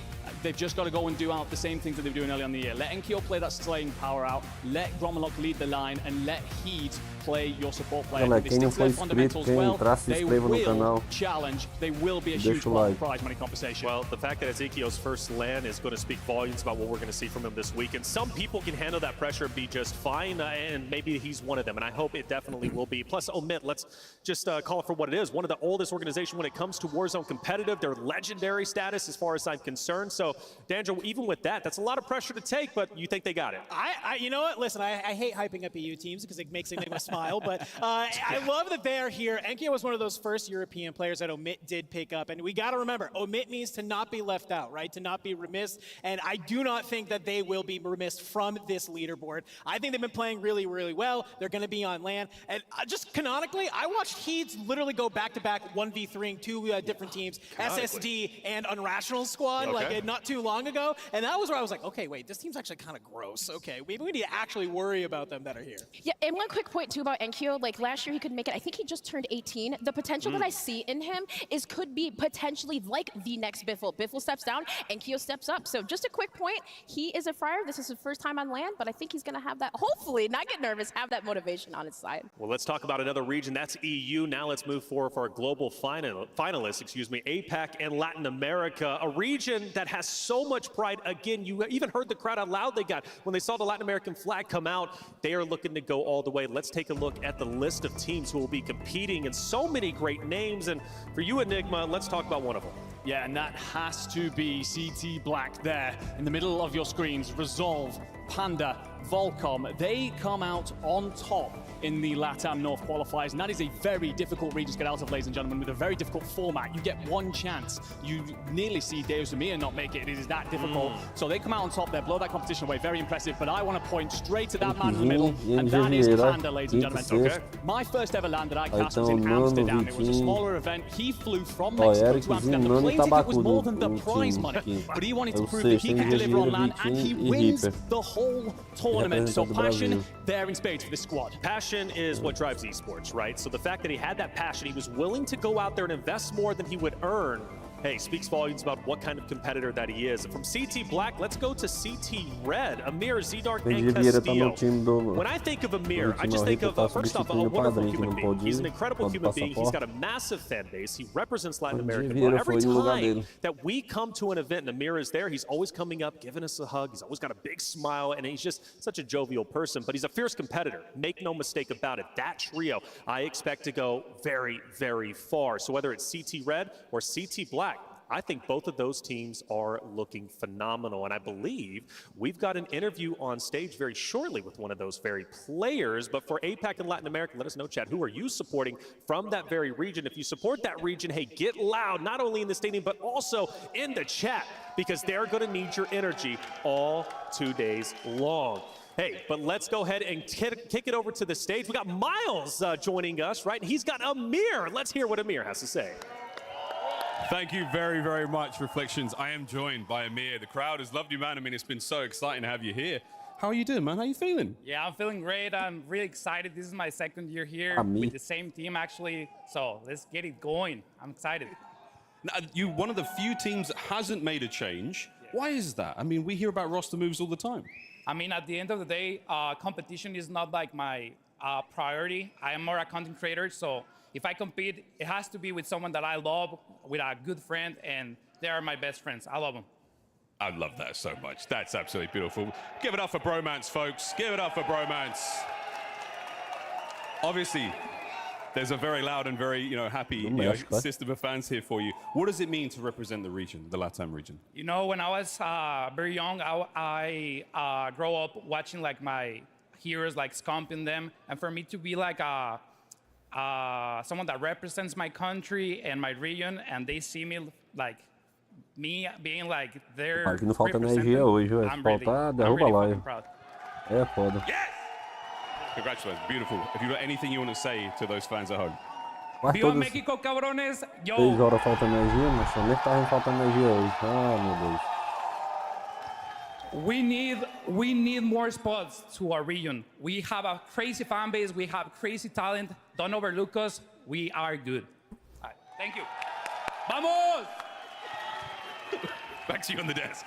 they've just got to go and do out the same things that they were doing earlier in the year. Let Enkyo play that slaying power out, let Gromelok lead the line, and let Heeds play your support player. Galera, They quem não stick to for their inscrito, fundamentals quem well, entrar, se they inscreva no will canal. challenge. They will be a Deixa huge o part of like. the prize money conversation. Well, the fact that Ezekiel's first LAN is going to speak volumes about what we're going to see from him this week. And some people can handle that pressure and be just fine, and maybe he's one of them. And I hope it definitely will be. Plus, Omit, let's just call it for what it is. One of the oldest organizations when it comes to Warzone competitive. They're legendary status as far as I'm concerned. So, Dandro, even with that, that's a lot of pressure to take, but you think they got it? You know what? Listen, I hate hyping up EU teams because it makes me smile, but I love that they're here. Enkyo was one of those first European players that Omit did pick up, and we got to remember, Omit means to not be left out, right? To not be remiss, and I do not think that they will be remiss from this leaderboard. I think they've been playing really, really well. They're going to be on LAN, and just canonically, I watched Heeds literally go back-to-back 1v3ing two different teams, SSD and Unrational Squad, like not too long ago, and that was where I was like, okay, wait, this team's actually kind of gross. Okay, maybe we need to actually worry about them that are here. Yeah, and one quick point too about Enkyo, like last year he could make it, I think he just turned 18. The potential that I see in him could be potentially like the next Biffle. Biffle steps down, Enkyo steps up. So just a quick point, he is a Friar. This is his first time on LAN, but I think he's gonna have that, hopefully, not get nervous, have that motivation on his side. Well, let's talk about another region. That's EU. Now let's move forward for our global finalists, APAC and Latin America, a region that has so much pride. Again, you even heard the crowd how loud they got when they saw the Latin American flag come out. They are looking to go all the way. Let's take a look at the list of teams who will be competing, and so many great names. And for you, Enigma, let's talk about one of them. Yeah, and that has to be CT Black there in the middle of your screens. Resolve, Panda, Volcom, they come out on top in the LATAM North qualifiers, and that is a very difficult region to get out of, ladies and gentlemen, with a very difficult format. You get one chance. You nearly see Deus Amir not make it. It is that difficult. So they come out on top there, blow that competition away. Very impressive, but I want to point straight to that man in the middle, and that is Panda, ladies and gentlemen. Okay. My first ever LAN that I cast was in Amsterdam. It was a smaller event. He flew from Mexico to Amsterdam. The plane ticket was more than the prize money, but he wanted to prove that he could deliver on LAN, and he wins the whole tournament. So passion there in spades for this squad. Passion is what drives esports, right? So the fact that he had that passion, he was willing to go out there and invest more than he would earn, hey, speaks volumes about what kind of competitor that he is. From CT Black, let's go to CT Red, Amir, Z-Dark, and Castillo. When I think of Amir, I just think of, first off, a wonderful human being. He's an incredible human being. He's got a massive fan base. He represents Latin America. Every time that we come to an event and Amir is there, he's always coming up, giving us a hug. He's always got a big smile, and he's just such a jovial person. But he's a fierce competitor. Make no mistake about it. That trio, I expect to go very, very far. So whether it's CT Red or CT Black, I think both of those teams are looking phenomenal, and I believe we've got an interview on stage very shortly with one of those very players. But for APAC and Latin America, let us know, chat, who are you supporting from that very region? If you support that region, hey, get loud, not only in the stadium, but also in the chat, because they're going to need your energy all 2 days long. Hey, but let's go ahead and kick it over to the stage. We got Miles joining us, right? He's got Amir. Let's hear what Amir has to say. Thank you very, very much, Reflections. I am joined by Amir. The crowd has loved you, man. I mean, it's been so exciting to have you here. How are you doing, man? How you feeling? Yeah, I'm feeling great. I'm really excited. This is my second year here me. with the same team, actually. So let's get it going. I'm excited. Now, you one of the few teams that hasn't made a change. Why is that? I mean, we hear about roster moves all the time. I mean, at the end of the day, competition is not like my priority. I am more a content creator, so if I compete, it has to be with someone that I love, with a good friend, and they are my best friends. I love them. I love that so much. That's absolutely beautiful. Give it up for bromance, folks. Give it up for bromance. Obviously, there's a very loud and very, happy system of fans here for you. What does it mean to represent the region, the LATAM region? You know, when I was very young, I grew up watching like my heroes, like scumping them, and for me to be like someone that represents my country and my region, and they see me like me being like their Aqui não falta energia hoje, ué. Se faltar, derruba a live. É foda. Congratulations, beautiful. Have you got anything you want to say to those fans at home? Mas Viva todos México, cabrones! Yo! 3 horas falta energia, mas só nem tá falta energia hoje. Ah, meu Deus. We need more spots to our region. We have a crazy fan base. We have crazy talent. Don't overlook us. We are good. All right, thank you. Vamos! Back to you on the desk.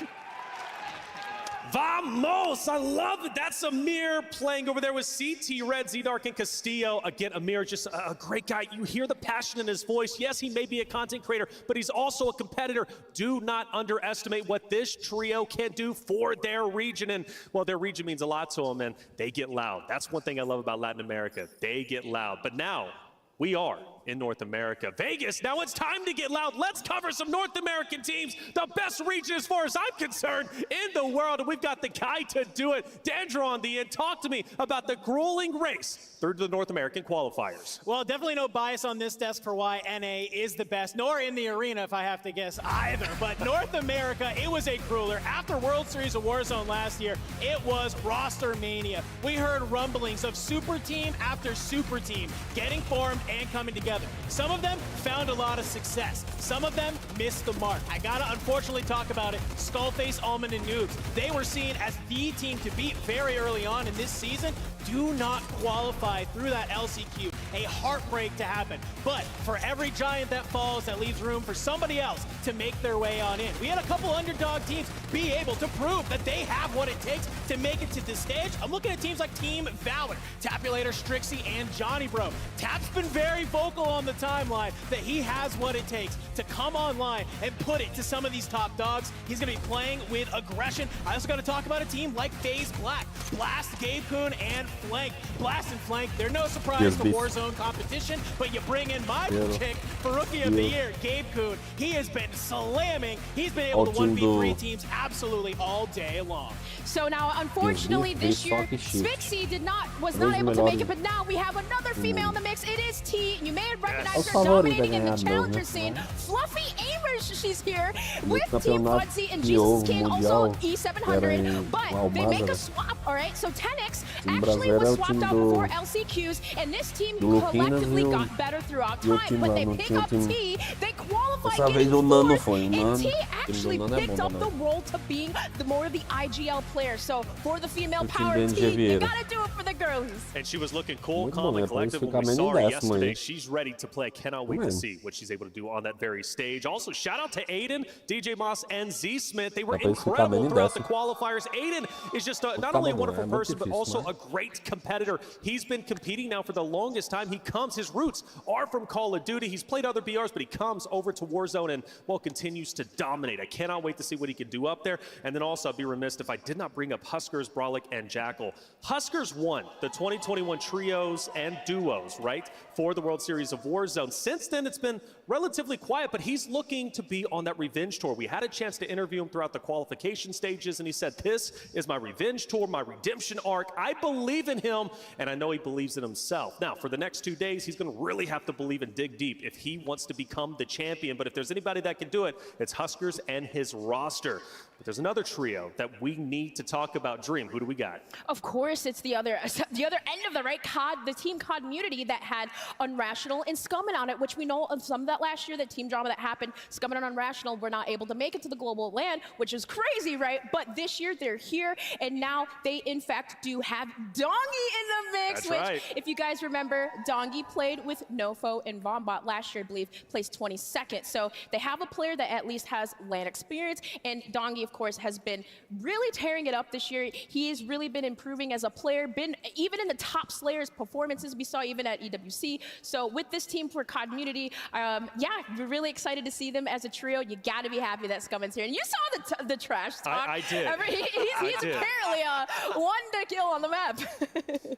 Vamos! I love it. That's Amir playing over there with CT Red, Z-Dark, and Castillo. Again, Amir, just a great guy. You hear the passion in his voice. Yes, he may be a content creator, but he's also a competitor. Do not underestimate what this trio can do for their region. And, well, their region means a lot to them, and they get loud. That's one thing I love about Latin America. They get loud. But now, we are in North America. Vegas, now it's time to get loud. Let's cover some North American teams. The best region as far as I'm concerned in the world. And we've got the guy to do it. Dandra on the end. Talk to me about the grueling race through to the North American qualifiers. Well, definitely no bias on this desk for why NA is the best, nor in the arena if I have to guess either. But North America, it was a grueler. After World Series of Warzone last year, it was roster mania. We heard rumblings of super team after super team getting formed and coming together. Some of them found a lot of success. Some of them missed the mark. I gotta unfortunately talk about it. Skullface, Almond, and Noobs. They were seen as the team to beat very early on in this season. Do not qualify through that LCQ. A heartbreak to happen. But for every giant that falls, that leaves room for somebody else to make their way on in. We had a couple underdog teams be able to prove that they have what it takes to make it to this stage. I'm looking at teams like Team Valor, Tapulator, Strixie, and Johnny Bro. Tap's been very vocal on the timeline that he has what it takes to come online and put it to some of these top dogs. He's going to be playing with aggression. I also got to talk about a team like FaZe Black, Blast, Gabe Kuhn, and Flank. Blast and Flank, they're no surprise to Warzone competition, but you bring in my pick for Rookie of the Year, Gabe Kuhn. He has been slamming. He's been able to 1v3 teams absolutely all day long. So now, unfortunately, this year, Spixie was not able to make it, but now we have another female in the mix. It is T. You may have recognized her dominating in the challenger scene. Fluffy Amers, she's here with Team Fudzy and Jesus King, also E700. But they make a swap, all right? So 10X actually was swapped out before LCQs, and this team collectively got better throughout time. But they pick up T, they qualify getting fourth, and T actually picked up the role to being more of the IGL player. So for the female power team, you gotta do it for the girlies. And she was looking cool, calm, and collected when we saw her yesterday. She's ready to play. Cannot wait to see what she's able to do on that very stage. Also, shout out to Aiden, DJ Moss, and Z Smith. They were incredible throughout the qualifiers. Aiden is just not only a wonderful person, but also a great competitor. He's been competing now for the longest time. His roots are from Call of Duty. He's played other BRs, but he comes over to Warzone and, well, continues to dominate. I cannot wait to see what he can do up there. And then also, I'd be remiss if I did not bring up Huskers, Brolic, and Jackal. Huskers won the 2021 trios and duos, right, for the World Series of Warzone. Since then, it's been relatively quiet, but he's looking to be on that revenge tour. We had a chance to interview him throughout the qualification stages, and he said, this is my revenge tour, my redemption arc. I believe in him, and I know he believes in himself. Now, for the next 2 days, he's going to really have to believe and dig deep if he wants to become the champion. But if there's anybody that can do it, it's Huskers and his roster. But there's another trio that we need to talk about. Dream, who do we got? Of course, it's the other end of the right COD, the team COD community that had Unrational and Scummin on it, which we know of some of that last year, that team drama that happened. Scummin and Unrational were not able to make it to the global LAN, which is crazy, right? But this year they're here, and now they in fact do have Dongi in the mix. That's which, right. if you guys remember, Dongi played with Nofo and Vombot last year, I believe, placed 22nd. So they have a player that at least has LAN experience, and Dongi, of course, has been really tearing it up this year. He has really been improving as a player, been even in the top Slayers performances we saw even at EWC. So with this team for COD community, yeah, we're really excited to see them as a trio. You got to be happy that Scummin's here. And you saw the trash talk. I did. He's apparently one to kill on the map.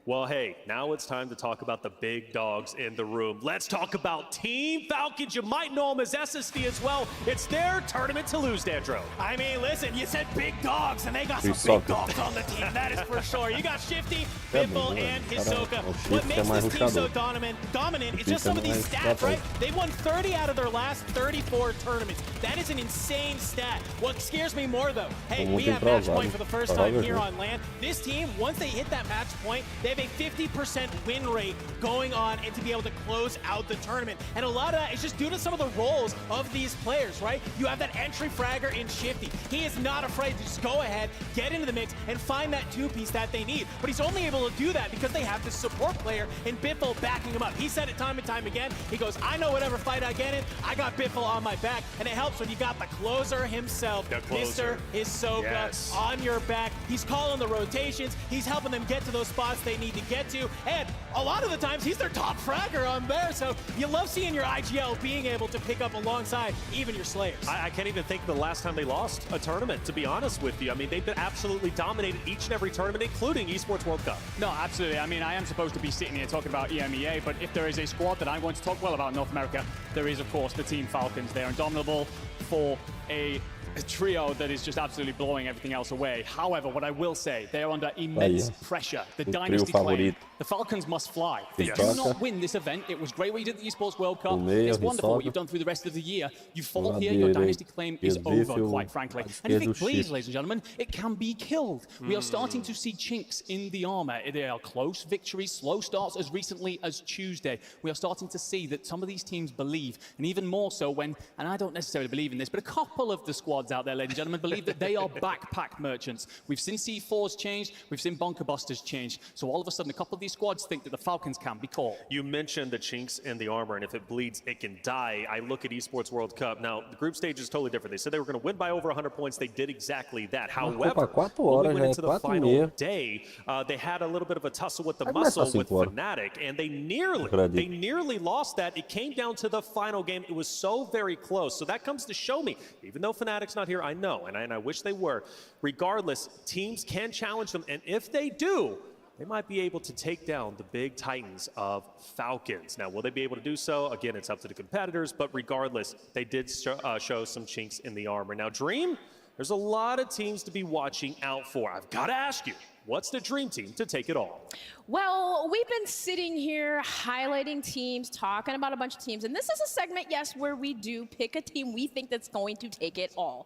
Well, hey, now it's time to talk about the big dogs in the room. Let's talk about Team Falcons. You might know them as SSD as well. It's their tournament to lose, Dandro. I mean, listen, you said big dogs, and they got some big dogs on the team. That is for sure. You got Shifty, Biffle, and Hisoka. What makes this team so dominant is just some of these stats, right? They've won 30 out of their last 34 tournaments. That is an insane stat. What scares me more, though, hey, we have match point for the first time here on LAN. This team, once they hit that match point, they have a 50% win rate going on and to be able to close out the tournament. And a lot of that is just due to some of the roles of these players, right? You have that entry fragger in Shifty. He is not afraid to just go ahead, get into the mix, and find that two-piece that they need. But he's only able to do that because they have this support player in Biffle backing him up. He said it time and time again. He goes, I know whatever fight I get in, I got Biffle on my back. And it helps when you got the closer himself, Mr. Hisoka, on your back. He's calling the rotations. He's helping them get to those spots they need to get to. And a lot of the times, he's their top fragger on there. So you love seeing your IGL being able to pick up alongside even your Slayers. I can't even think the last time they lost a tournament, to be honest with you. I mean, they've been absolutely dominated each and every tournament, including Esports World Cup. No, absolutely. I mean, I am supposed to be sitting here talking about EMEA, but if there is a squad that I'm going to talk well about in North America, there is, of course, the Team Falcons. They are indomitable for a trio that is just absolutely blowing everything else away. However, what I will say, they are under immense pressure. The dynasty claim. The Falcons must fly. They do not win this event. It was great what you did at the Esports World Cup. It's wonderful what you've done through the rest of the year. You fall here, your dynasty claim is over, quite frankly. And if it bleeds, ladies and gentlemen, it can be killed. We are starting to see chinks in the armor. They are close victories, slow starts as recently as Tuesday. We are starting to see that some of these teams believe, and even more so when, and I don't necessarily believe in this, but a couple of the squads out there, ladies and gentlemen, believe that they are backpack merchants. We've seen C4s change, we've seen Bunker Busters change. So all of a sudden, a couple of these squads think that the Falcons can be called. You mentioned the chinks in the armor, and if it bleeds, it can die. I look at Esports World Cup. Now, the group stage is totally different. They said they were going to win by over 100 points. They did exactly that. However, when we went into the final day, they had a little bit of a tussle with the muscle with Fnatic, and they nearly lost that. It came down to the final game. It was so very close. So that comes to show me, even though Fnatic's not here, I know, and I wish they were. Regardless, teams can challenge them, and if they do, they might be able to take down the big titans of Falcons. Now, will they be able to do so? Again, it's up to the competitors, but regardless, they did show some chinks in the armor. Now, Dream, there's a lot of teams to be watching out for. I've got to ask you, what's the Dream team to take it all? Well, we've been sitting here highlighting teams, talking about a bunch of teams, and this is a segment, yes, where we do pick a team we think that's going to take it all.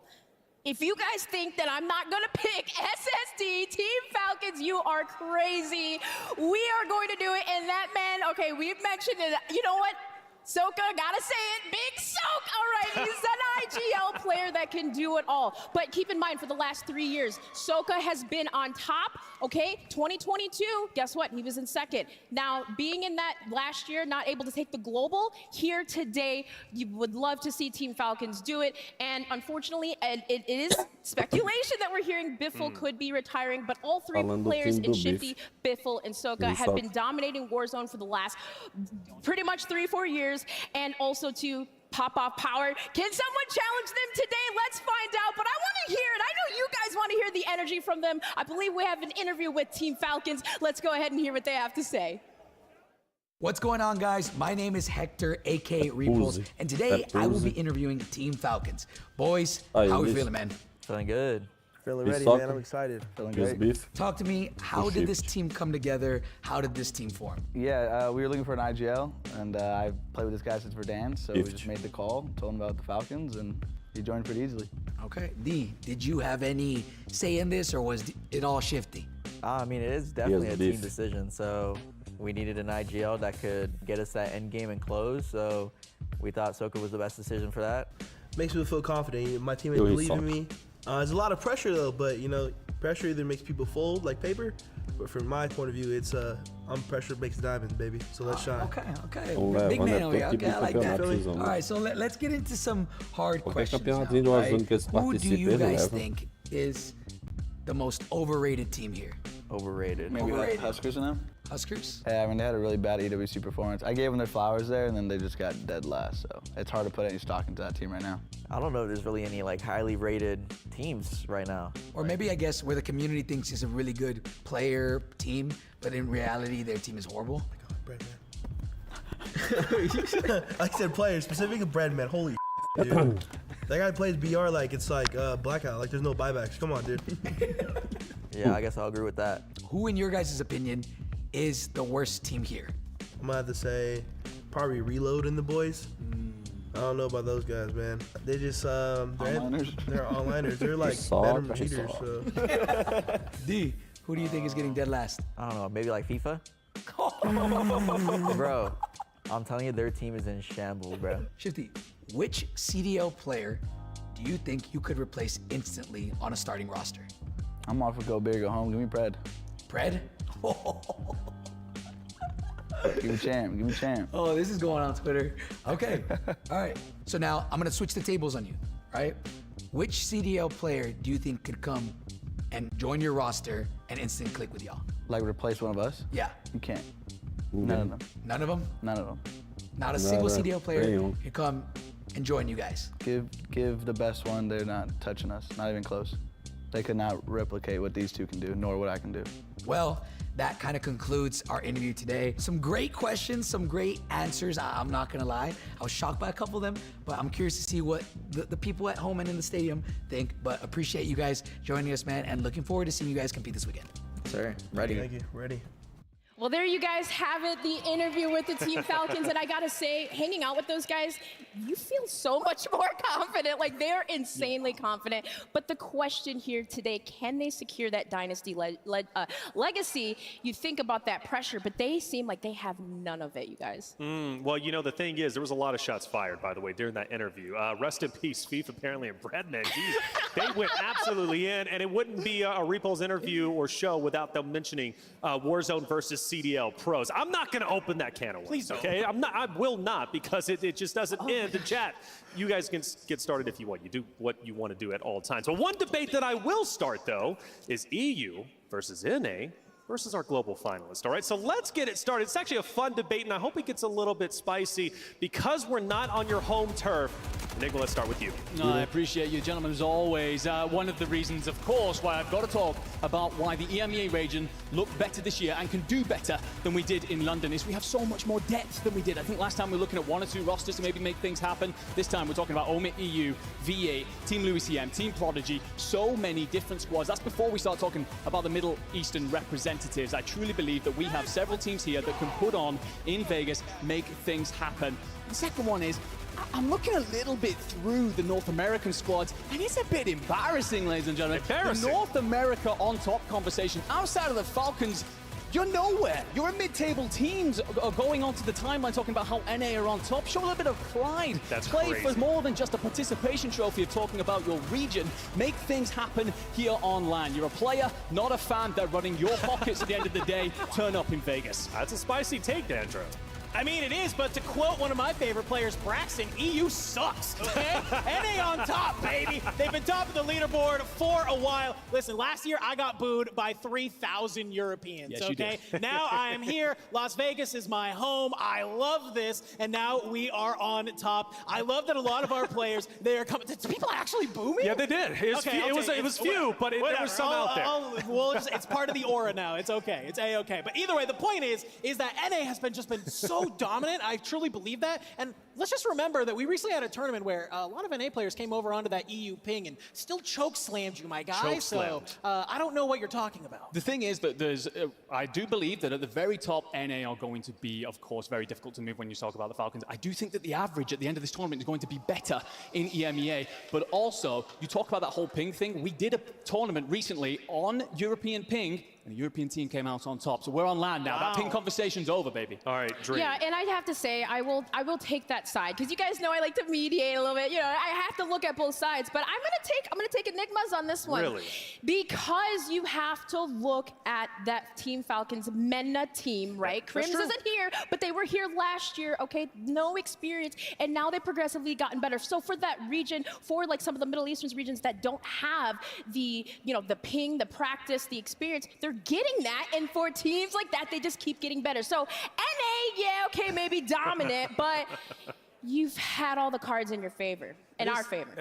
If you guys think that I'm not going to pick SSD, Team Falcons, you are crazy. We are going to do it, and that man, okay, we've mentioned it. You know what? Soka, gotta say it, Big Soak, all right, he's an IGL player that can do it all. But keep in mind, for the last 3 years, Soka has been on top, okay? 2022, guess what? He was in second. Now, being in that last year, not able to take the global, here today, you would love to see Team Falcons do it. And unfortunately, it is speculation that we're hearing Biffle could be retiring, but all three players in Shifty, Biffle, and Soka have been dominating Warzone for the last pretty much 3-4 years. And also to pop off power. Can someone challenge them today? Let's find out. But I want to hear it. I know you guys want to hear the energy from them. I believe we have an interview with Team Falcons. Let's go ahead and hear what they have to say. What's going on, guys? My name is Hector, aka Repulse, and today I will be interviewing Team Falcons. Boys, how are we feeling, man? Feeling good. Feeling ready, man. I'm excited. Feeling great. Talk to me. How did this team come together? How did this team form? Yeah, we were looking for an IGL, and I've played with this guy since Verdansk, so we just made the call, told him about the Falcons, and He joined pretty easily. Okay. D, did you have any say in this, or was it all Shifty? I mean, it is definitely a team decision. So we needed an IGL that could get us that end game and close. So we thought Soka was the best decision for that. Makes me feel confident. My teammates believe in me. There's a lot of pressure though, but you know, pressure either makes people fold like paper, but from my point of view, it's pressure makes diamonds, baby. So let's shine. Okay. Big man over here. Okay, I like that. All right, so let's get into some hard questions now, right? Who do you guys think is the most overrated team here? Overrated. Maybe like Huskers now? Huskers? Yeah, I mean, they had a really bad EWC performance. I gave them their flowers there, and then they just got dead last, so it's hard to put any stock into that team right now. I don't know if there's really any like highly rated teams right now. Or maybe I guess where the community thinks is a really good player team, but in reality their team is horrible. I said players, specifically Breadman. Holy dude. That guy plays BR like it's like blackout, like there's no buybacks. Come on, dude. Yeah, I guess I'll agree with that. Who, in your guys' opinion, is the worst team here? I'm gonna have to say probably Reload and the boys. I don't know about those guys, man. They just they're onliners. They're like veteran cheaters. So. D, who do you think is getting dead last? I don't know, maybe like FIFA? Bro, I'm telling you, their team is in shambles, bro. Shifty, which CDL player do you think you could replace instantly on a starting roster? I'm off for go big or go home. Give me Pred. Pred? Give me champ. Give me champ. Oh, this is going on Twitter. Okay. All right. So now I'm going to switch the tables on you, right? Which CDL player do you think could come and join your roster and instant click with y'all? Like replace one of us? Yeah. You can't. None of them. None of them? None of them. Not a single CDL player could come and join you guys. Give the best one. They're not touching us. Not even close. They could not replicate what these two can do, nor what I can do. Well, that kind of concludes our interview today. Some great questions, some great answers. I'm not gonna lie, I was shocked by a couple of them, but I'm curious to see what the people at home and in the stadium think. But appreciate you guys joining us, man, and looking forward to seeing you guys compete this weekend. Sir, ready. Thank you, ready. Well, there you guys have it, the interview with the Team Falcons. And I gotta say, hanging out with those guys, you feel so much more confident. Like, they're insanely confident. But the question here today, can they secure that dynasty legacy? You think about that pressure, but they seem like they have none of it, you guys. Well, you know, the thing is, there was a lot of shots fired, by the way, during that interview. Rest in peace, FIFA, apparently, and Breadman. Geez, they went absolutely in, and it wouldn't be a Repulse interview or show without them mentioning Warzone versus CDL pros. I'm not going to open that can of worms. Please, okay? I will not, because it just doesn't end the chat. You guys can get started if you want. You do what you want to do at all times. But one debate that I will start, though, is EU versus NA versus our global finalist, all right? So let's get it started. It's actually a fun debate, and I hope it gets a little bit spicy because we're not on your home turf. Enigma, let's start with you. No, I appreciate you, gentlemen, as always. One of the reasons, of course, why I've got to talk about why the EMEA region looked better this year and can do better than we did in London is we have so much more depth than we did. I think last time we were looking at 1 or 2 rosters to maybe make things happen. This time we're talking about OMIT EU, V8, Team Louis CM, Team Prodigy, so many different squads. That's before we start talking about the Middle Eastern representatives. I truly believe that we have several teams here that can put on in Vegas, make things happen. The second one is, I'm looking a little bit through the North American squads, and it's a bit embarrassing, ladies and gentlemen. Embarrassing. The North America on top conversation, outside of the Falcons, you're nowhere. You're a mid-table teams are going onto the timeline talking about how NA are on top. Show a little bit of pride. That's Play crazy. for more than just a participation trophy of talking about your region. Make things happen here on LAN. You're a player, not a fan. They're running your pockets at the end of the day. Turn up in Vegas. That's a spicy take, Dandro. I mean, it is, but to quote one of my favorite players, Braxton, EU sucks, okay? NA on top, baby. They've been top of the leaderboard for a while. Listen, last year I got booed by 3,000 Europeans, yes, okay? Now I am here. Las Vegas is my home. I love this, and now we are on top. I love that a lot of our players, they are coming. Did people actually boo me? Yeah, they did. It was few, but there was some out there. Well, it's part of the aura now. It's okay. It's A-okay. But either way, the point is that NA has been so dominant. I truly believe that. And let's just remember that we recently had a tournament where a lot of NA players came over onto that EU ping and still choke slammed you, my guy. So I don't know what you're talking about. The thing is that there's, I do believe that at the very top, NA are going to be, of course, very difficult to move when you talk about the Falcons. I do think that the average at the end of this tournament is going to be better in EMEA, but also, you talk about that whole ping thing. We did a tournament recently on European ping, and the European team came out on top. So we're on land now. Wow. That ping conversation's over, baby. All right, Dream. Yeah, and I have to say, I will take that side, because you guys know I like to mediate a little bit. You know, I have to look at both sides, but I'm gonna take Enigma's on this one. Really? Because you have to look at that Team Falcons MENA team, right? Crims isn't here, but they were here last year, okay? No experience, and now they've progressively gotten better. So for that region, for like some of the Middle Eastern regions that don't have the, you know, the ping, the practice, the experience, they're getting that, and for teams like that, they just keep getting better. So NA, yeah, okay, maybe dominant, but you've had all the cards in your favor. In our favor.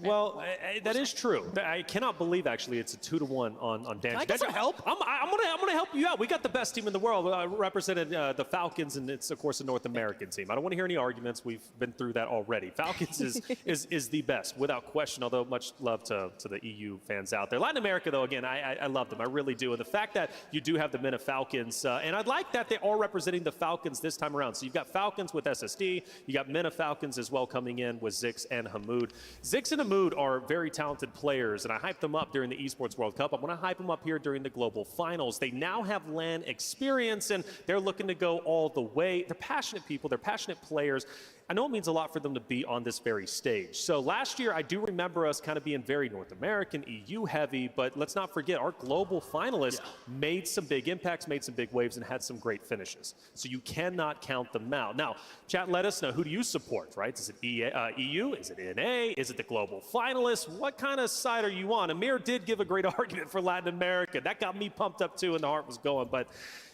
Well, that is true. I cannot believe, actually, it's a 2-1 on Dan. Can I get some help? I'm gonna help you out. We got the best team in the world. Represented the Falcons, and it's, of course, a North American team. I don't want to hear any arguments. We've been through that already. Falcons is the best, without question, although much love to the EU fans out there. Latin America, though, again, I love them. I really do. And the fact that you do have the MENA Falcons, and I like that they are representing the Falcons this time around. So you've got Falcons with SSD. You got MENA Falcons as well coming in with Zix and Hamoud. Zix and Hamoud are very talented players, and I hyped them up during the Esports World Cup. I'm going to hype them up here during the Global Finals. They now have LAN experience, and they're looking to go all the way. They're passionate people. They're passionate players. I know it means a lot for them to be on this very stage. So last year, I do remember us kind of being very North American, EU heavy, but let's not forget our global finalists made some big impacts, made some big waves, and had some great finishes. So you cannot count them out. Now, chat, let us know, who do you support, right? Is it EU? Is it NA? Is it the global finalists? What kind of side are you on? Amir did give a great argument for Latin America. That got me pumped up too, and the heart was going, but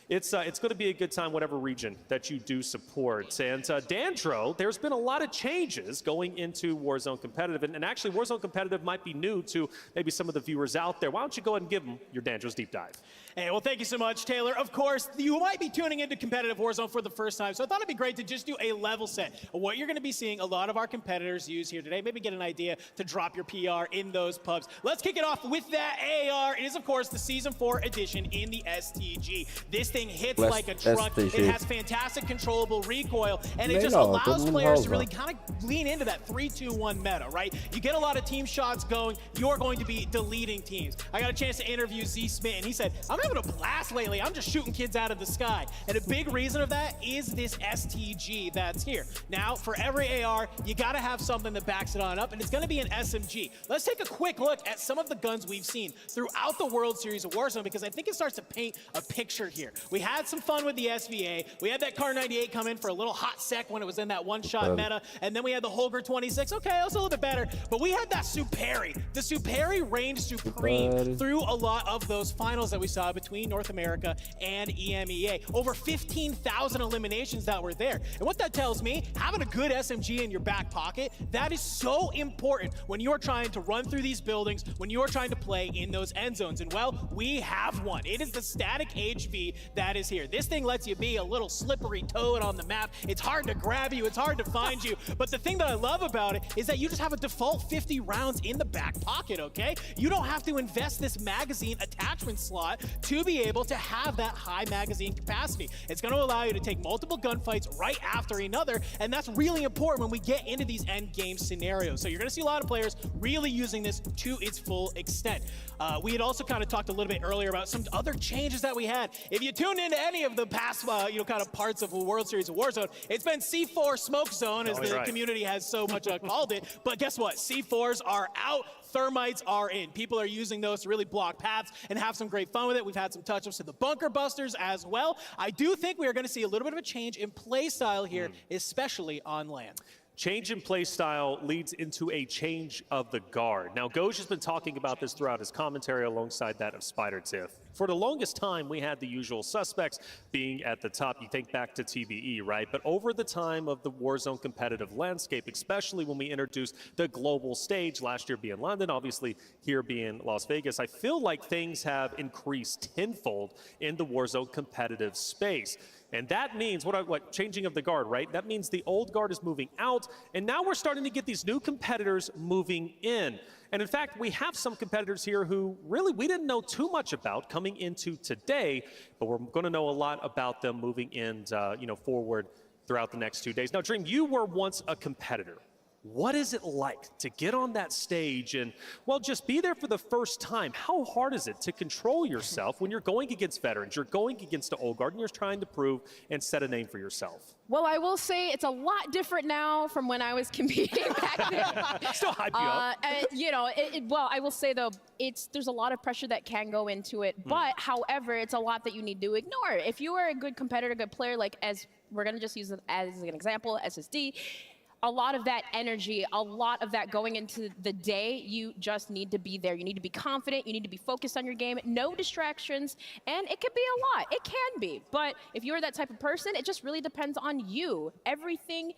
it's going to be a good time, whatever region that you do support. And Dandro, there's been a lot of changes going into Warzone Competitive. And actually, Warzone Competitive might be new to maybe some of the viewers out there. Why don't you go ahead and give them your Dandro's Deep Dive? Hey, well, thank you so much, Taylor. Of course, you might be tuning into competitive Warzone for the first time, so I thought it'd be great to just do a level set of what you're going to be seeing a lot of our competitors use here today. Maybe get an idea to drop your PR in those pubs. Let's kick it off with that AR. It is, of course, the Season 4 edition in the STG. This thing hits like a truck. It has fantastic controllable recoil, and it just allows players to really kind of lean into that 3-2-1 meta, right? You get a lot of team shots going, you're going to be deleting teams. I got a chance to interview Z Smith, and he said, I'm having a blast lately. I'm just shooting kids out of the sky. And a big reason of that is this STG that's here. Now, for every AR, you got to have something that backs it on up, and it's going to be an SMG. Let's take a quick look at some of the guns we've seen throughout the World Series of Warzone, because I think it starts to paint a picture here. We had some fun with the SVA. We had that Car 98 come in for a little hot sec when it was in that one-shot meta, and then we had the Holger 26. Okay, that was a little bit better, but we had that Superi. The Superi reigned supreme through a lot of those finals that we saw between North America and EMEA. Over 15,000 eliminations that were there. And what that tells me, having a good SMG in your back pocket, that is so important when you're trying to run through these buildings, when you're trying to play in those end zones. And well, we have one. It is the static HV that is here. This thing lets you be a little slippery toad on the map. It's hard to grab you, it's hard to find you. But the thing that I love about it is that you just have a default 50 rounds in the back pocket, okay? You don't have to invest this magazine attachment slot to be able to have that high magazine capacity. It's going to allow you to take multiple gunfights right after another, and that's really important when we get into these end game scenarios. So you're going to see a lot of players really using this to its full extent. We had also kind of talked a little bit earlier about some other changes that we had. If you tuned into any of the past, kind of parts of the World Series of Warzone, it's been C4 Smoke Zone, as the community has so much called it. But guess what? C4s are out. Thermites are in. People are using those to really block paths and have some great fun with it. We've had some touch-ups to the bunker busters as well. I do think we are going to see a little bit of a change in play style here, especially on land. Change in play style leads into a change of the guard. Now, Goj has been talking about this throughout his commentary alongside that of Spider Tiff. For the longest time, we had the usual suspects being at the top. You think back to TBE, right? But over the time of the Warzone competitive landscape, especially when we introduced the global stage, last year being London, obviously here being Las Vegas, I feel like things have increased tenfold in the Warzone competitive space. And that means, what changing of the guard, right? That means the old guard is moving out, and now we're starting to get these new competitors moving in. And in fact, we have some competitors here who really we didn't know too much about coming into today, but we're going to know a lot about them moving in, forward throughout the next 2 days. Now, Dream, you were once a competitor. What is it like to get on that stage and, well, just be there for the first time? How hard is it to control yourself when you're going against veterans, you're going against the old guard, and you're trying to prove and set a name for yourself? Well, I will say it's a lot different now from when I was competing back then. Still hype you up. Well, I will say, though, there's a lot of pressure that can go into it. But, however, it's a lot that you need to ignore. If you are a good competitor, good player, like as we're going to just use it as an example, SSD, a lot of that energy, a lot of that going into the day, you just need to be there. You need to be confident. You need to be focused on your game. No distractions. And it could be a lot. It can be. But if you're that type of person, it just really depends on you. Everything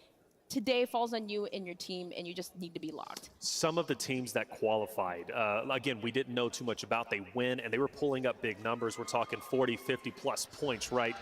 today falls on you and your team, and you just need to be locked. Some of the teams that qualified, again, we didn't know too much about. They win, and they were pulling up big numbers. We're talking 40, 50-plus points, right?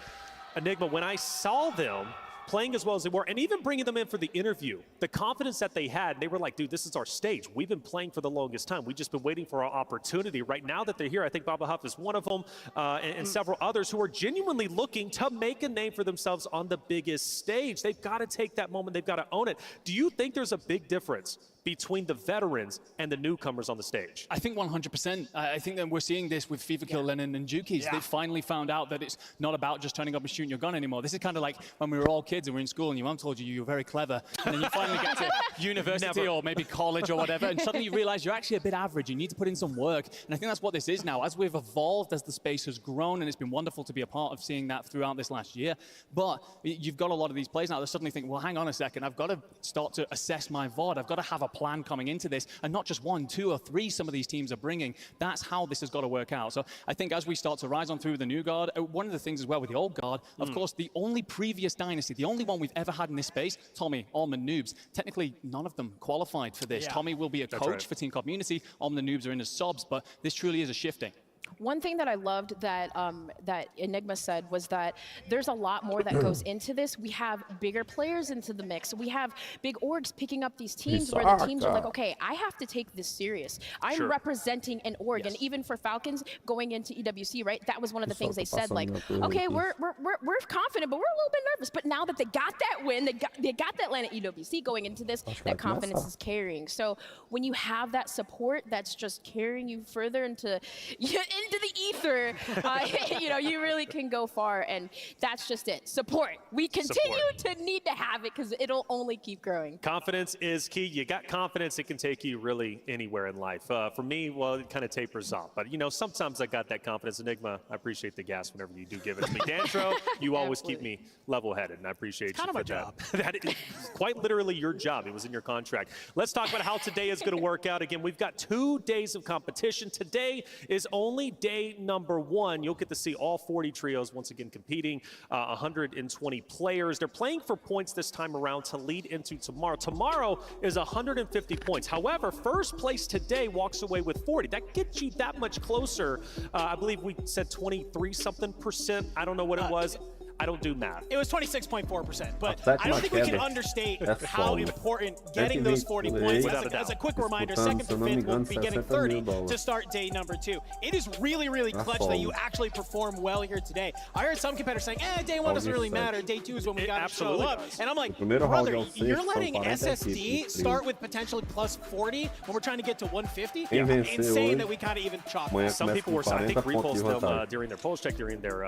Enigma, when I saw them playing as well as they were, and even bringing them in for the interview, the confidence that they had, they were like, dude, this is our stage. We've been playing for the longest time. We've just been waiting for our opportunity. Right now that they're here, I think Baba Huff is one of them, and several others who are genuinely looking to make a name for themselves on the biggest stage. They've got to take that moment. They've got to own it. Do you think there's a big difference between the veterans and the newcomers on the stage? I think 100%. I think that we're seeing this with FIFA Kill Lennon and Juki's. They finally found out that it's not about just turning up and shooting your gun anymore. This is kind of like when we were all kids and we were in school and your mom told you you were very clever, and then you finally get to university or maybe college or whatever, and suddenly you realize you're actually a bit average. You need to put in some work. And I think that's what this is now. As we've evolved, as the space has grown, and it's been wonderful to be a part of seeing that throughout this last year. But you've got a lot of these players now that suddenly think, well, hang on a second, I've got to start to assess my VOD. I've got to have a plan coming into this, and not just 1, 2, or 3 some of these teams are bringing. That's how this has got to work out. So I think as we start to rise on through the new guard, one of the things as well with the old guard, of course, the only previous dynasty, the only one we've ever had in this space, Tommy, Alm, and Noobs, technically none of them qualified for this. Tommy will be a coach for Team Community. Alm and Noobs are in as subs, but this truly is a shifting. One thing that I loved that that Enigma said was that there's a lot more that goes into this. We have bigger players into the mix. We have big orgs picking up these teams where the teams are like, okay, I have to take this serious. I'm representing an org, and even for Falcons going into EWC, right? That was one of the things they said, like, okay, we're confident, but we're a little bit nervous. But now that they got that win, they got that land at EWC going into this, that confidence is carrying. So when you have that support, that's just carrying you further into the ether, you really can go far, and that's just it. Support. We continue to need to have it because it'll only keep growing. Confidence is key. You got confidence, it can take you really anywhere in life. For me, well, it kind of tapers off. But, sometimes I got that confidence. Enigma, I appreciate the gas whenever you do give it to me. Dantro, you always keep me level-headed, and I appreciate you for that. Job. That is quite literally your job. It was in your contract. Let's talk about how today is going to work out. Again, we've got 2 days of competition. Today is only day number 1. You'll get to see all 40 trios once again competing, 120 players. They're playing for points this time around to lead into tomorrow. Tomorrow is 150 points. However, first place today walks away with 40. That gets you that much closer. I believe we said 23-something%. I don't know what it was. I don't do math. It was 26.4%, but I don't think we can understate how important getting those 40 points. As a quick reminder, second to fifth will be getting 30 to start day number 2. It is really, really clutch that you actually perform well here today. I heard some competitors saying, day 1 doesn't really matter. Day 2 is when we got to show up. And I'm like, brother, you're letting SSD start with potentially plus 40 when we're trying to get to 150? Insane that we kind of even chalk that. Some people were, I think, reposted them during their post check, during their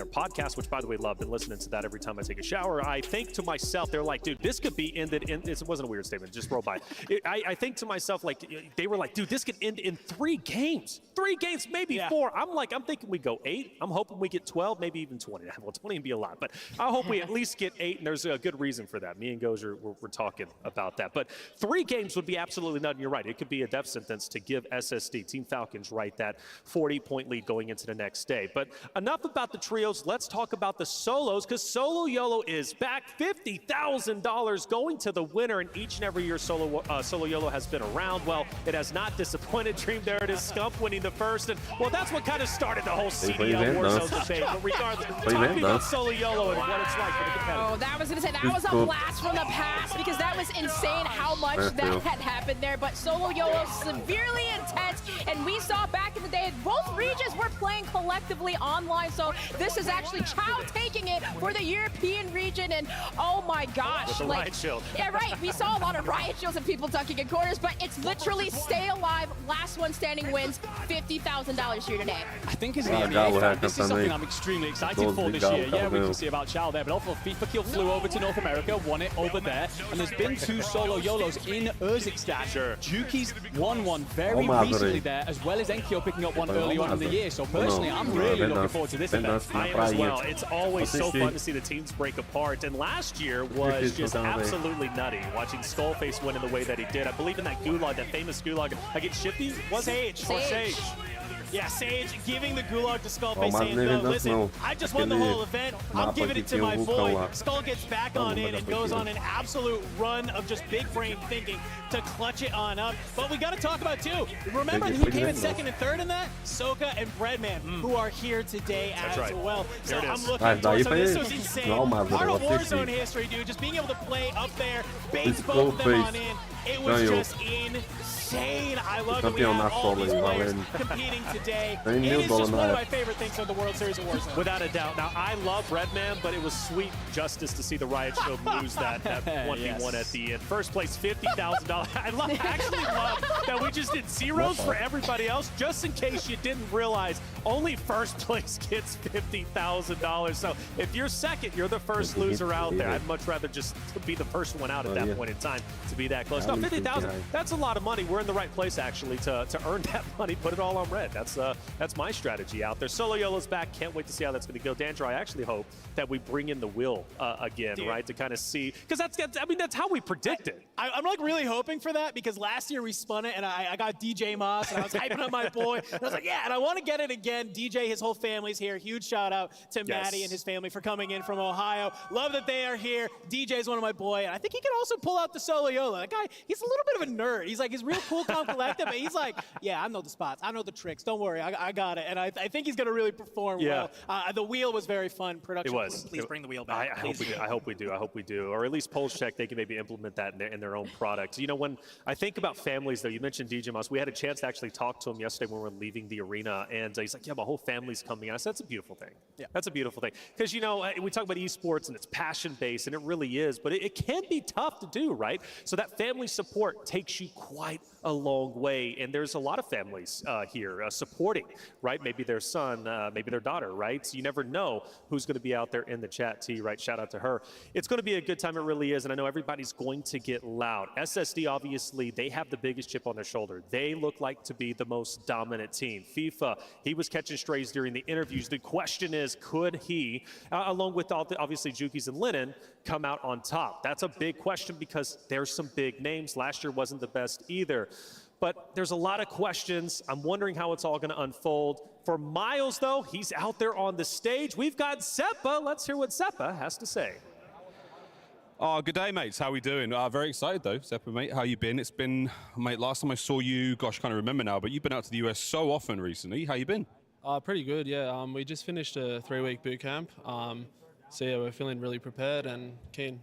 podcast, which, by the way, love. Been listening to that every time I take a shower. I think to myself, they're like, dude, this could be ended in, it wasn't a weird statement, just roll by. I think to myself, like, they were like, dude, this could end in 3 games. 3 games, maybe 4. I'm thinking we go 8. I'm hoping we get 12, maybe even 20. Well, 20 would be a lot, but I hope we at least get 8, and there's a good reason for that. Me and Gozer, we're talking about that. But 3 games would be absolutely nothing. You're right. It could be a death sentence to give SSD, Team Falcons, right, that 40-point lead going into the next day. But enough about the trios. Let's talk about the solos, because Solo YOLO is back. $50,000 going to the winner, and each and every year Solo YOLO has been around. Well, it has not disappointed. Dream, there it is, Scump winning the first, and well, that's what kind of started the whole CDL Warzone debate. But regardless, talking about Solo YOLO and what it's like for the competitor. Oh, that was a blast from the past, because that was insane how much that had happened there. But Solo YOLO severely intense, and we saw back in the day both regions were playing collectively online. So this is actually Chow taking it for the European region, and oh my gosh, with the riot shield. Yeah, right. We saw a lot of riot shields and people ducking in corners, but it's literally stay alive, last one standing wins, $50,000 here today. I think as an EMEA fan, this is something I'm extremely excited for this year. Yeah, we can see about Chow there, but also FIFA Kill flew over to North America, won it over there, and there's been 2 Solo YOLOs in Urzikstan. Sure. Juki's won one very recently there, as well as Enkyo picking up one early on in the year. So personally, I'm really looking forward to this event. I am as well. It's always so fun to see the teams break apart. And last year was just absolutely nutty, watching Skullface win in the way that he did. I believe in that gulag, that famous gulag against Shifty. Was Sage. Yeah, Sage giving the gulag to Skullface, saying, no, listen, I just won the whole event. I'm giving it to my boy. Skull gets back on in and goes on an absolute run of just big brain thinking to clutch it on up. But we got to talk about, too, remember who came in second and third in that? Soka and Breadman, who are here today as well. So I'm looking towards this was insane. Part of Warzone history, dude, just being able to play up there, base both of them on in. It was just insane. I love that we have all these players competing today. It is just one of my favorite things of the World Series of Warzone. Without a doubt. Now, I love Redman, but it was sweet justice to see the Riot Shield lose that 1v1 at the end. First place, $50,000. I actually love that we just did zeros for everybody else, just in case you didn't realize only first place gets $50,000. So if you're second, you're the first loser out there. I'd much rather just be the first one out at that point in time to be that close. No, $50,000, that's a lot of money. We're in the right place, actually, to earn that money, put it all on red. That's my strategy out there. Solo YOLO's back. Can't wait to see how that's going to go. Dandro, I actually hope that we bring in the wheel again, right, to kind of see, because that's how we predicted. I'm like really hoping for that, because last year we spun it and I got DJ Moss and I was hyping up my boy. And I was like, yeah, and I want to get it again. DJ, his whole family's here. Huge shout out to Maddie and his family for coming in from Ohio. Love that they are here. DJ's one of my boy, and I think he can also pull out the Solo YOLO. That guy, he's a little bit of a nerd. He's like, he's real cool, calm, collected, but he's like, yeah, I know the spots. I know the tricks. Don't worry, I got it. And I think he's going to really perform well. The wheel was very fun. Production, it was. Please bring the wheel back. I hope we do. Or at least Polls Check, they can maybe implement that in their own product. You know, when I think about families, though, you mentioned DJ Moss. We had a chance to actually talk to him yesterday when we were leaving the arena, and he's like, yeah, my whole family's coming. I said, that's a beautiful thing. Yeah. That's a beautiful thing. Because, you know, we talk about esports, and it's passion-based, and it really is, but it can be tough to do, right? So that family support takes you quite a long way, and there's a lot of families here supporting, right? Maybe their son, maybe their daughter, right? So you never know who's going to be out there in the chat, T, right? Shout out to her. It's going to be a good time, it really is, and I know everybody's going to get loud. SSD, obviously, they have the biggest chip on their shoulder. They look like to be the most dominant team. FIFA, he was catching strays during the interviews. The question is, could he, along with obviously Juki's and Lennon, come out on top? That's a big question, because there's some big names. Last year wasn't the best either. But there's a lot of questions. I'm wondering how it's all going to unfold. For Miles, though, he's out there on the stage. We've got Seppa. Let's hear what Seppa has to say. Oh, good day, mates. How we doing? Very excited, though. Seppa, mate, how you been? It's been, mate, last time I saw you, gosh, I can't remember now, but you've been out to the US so often recently. How you been? Pretty good, yeah. We just finished a 3-week boot camp. So, yeah, we're feeling really prepared and keen.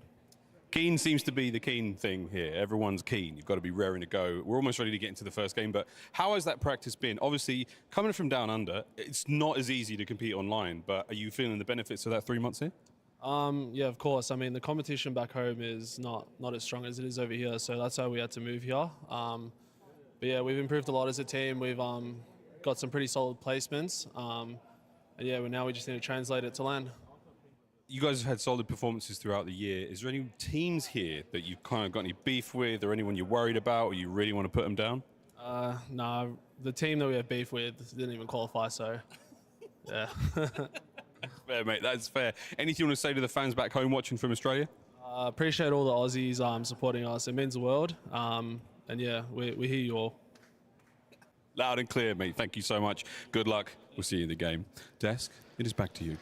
Keen seems to be the keen thing here. Everyone's keen. You've got to be raring to go. We're almost ready to get into the first game, but how has that practice been? Obviously, coming from down under, it's not as easy to compete online, but are you feeling the benefits of that 3 months here? Yeah, of course. I mean, the competition back home is not as strong as it is over here, so that's why we had to move here. But yeah, we've improved a lot as a team. We've got some pretty solid placements. And yeah, now we just need to translate it to LAN. You guys have had solid performances throughout the year. Is there any teams here that you've kind of got any beef with, or anyone you're worried about, or you really want to put them down? No, the team that we have beef with didn't even qualify, so yeah. Fair, mate, that's fair. Anything you want to say to the fans back home watching from Australia? Appreciate all the Aussies supporting us. It means the world. And yeah, we hear you all. Loud and clear, mate. Thank you so much. Good luck. We'll see you in the game. Desk, it is back to you.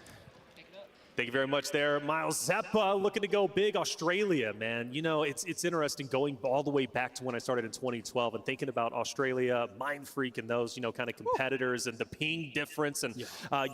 Thank you very much there, Miles Zeppa, looking to go big. Australia, man. You know, it's interesting going all the way back to when I started in 2012 and thinking about Australia, Mind Freak, and those, you know, kind of competitors and the ping difference. And you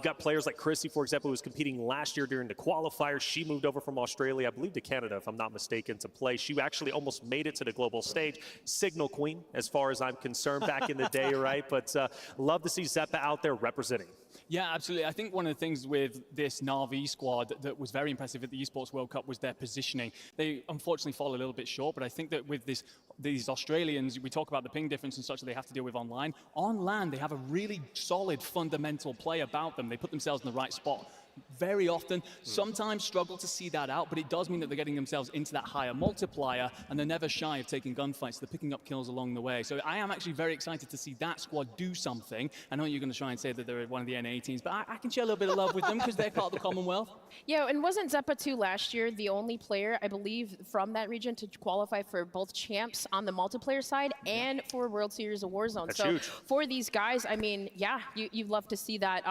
got players like Chrissy, for example, who was competing last year during the qualifiers. She moved over from Australia, I believe, to Canada, if I'm not mistaken, to play. She actually almost made it to the global stage. Signal queen, as far as I'm concerned, back in the day, right? But love to see Zeppa out there representing. Yeah, absolutely. I think one of the things with this Na'Vi squad that was very impressive at the Esports World Cup was their positioning. They unfortunately fall a little bit short, but I think that with these Australians, we talk about the ping difference and such that they have to deal with online. On land, they have a really solid fundamental play about them. They put themselves in the right spot very often, sometimes struggle to see that out, but it does mean that they're getting themselves into that higher multiplier, and they're never shy of taking gunfights. They're picking up kills along the way. So I am actually very excited to see that squad do something. I know you're going to try and say that they're one of the NA teams, but I can share a little bit of love with them because they're part of the Commonwealth. Yeah, and wasn't Zeppa 2 last year the only player, I believe, from that region to qualify for both champs on the multiplayer side and for World Series of Warzone? That's so huge. For these guys, I mean, yeah, you'd love to see that.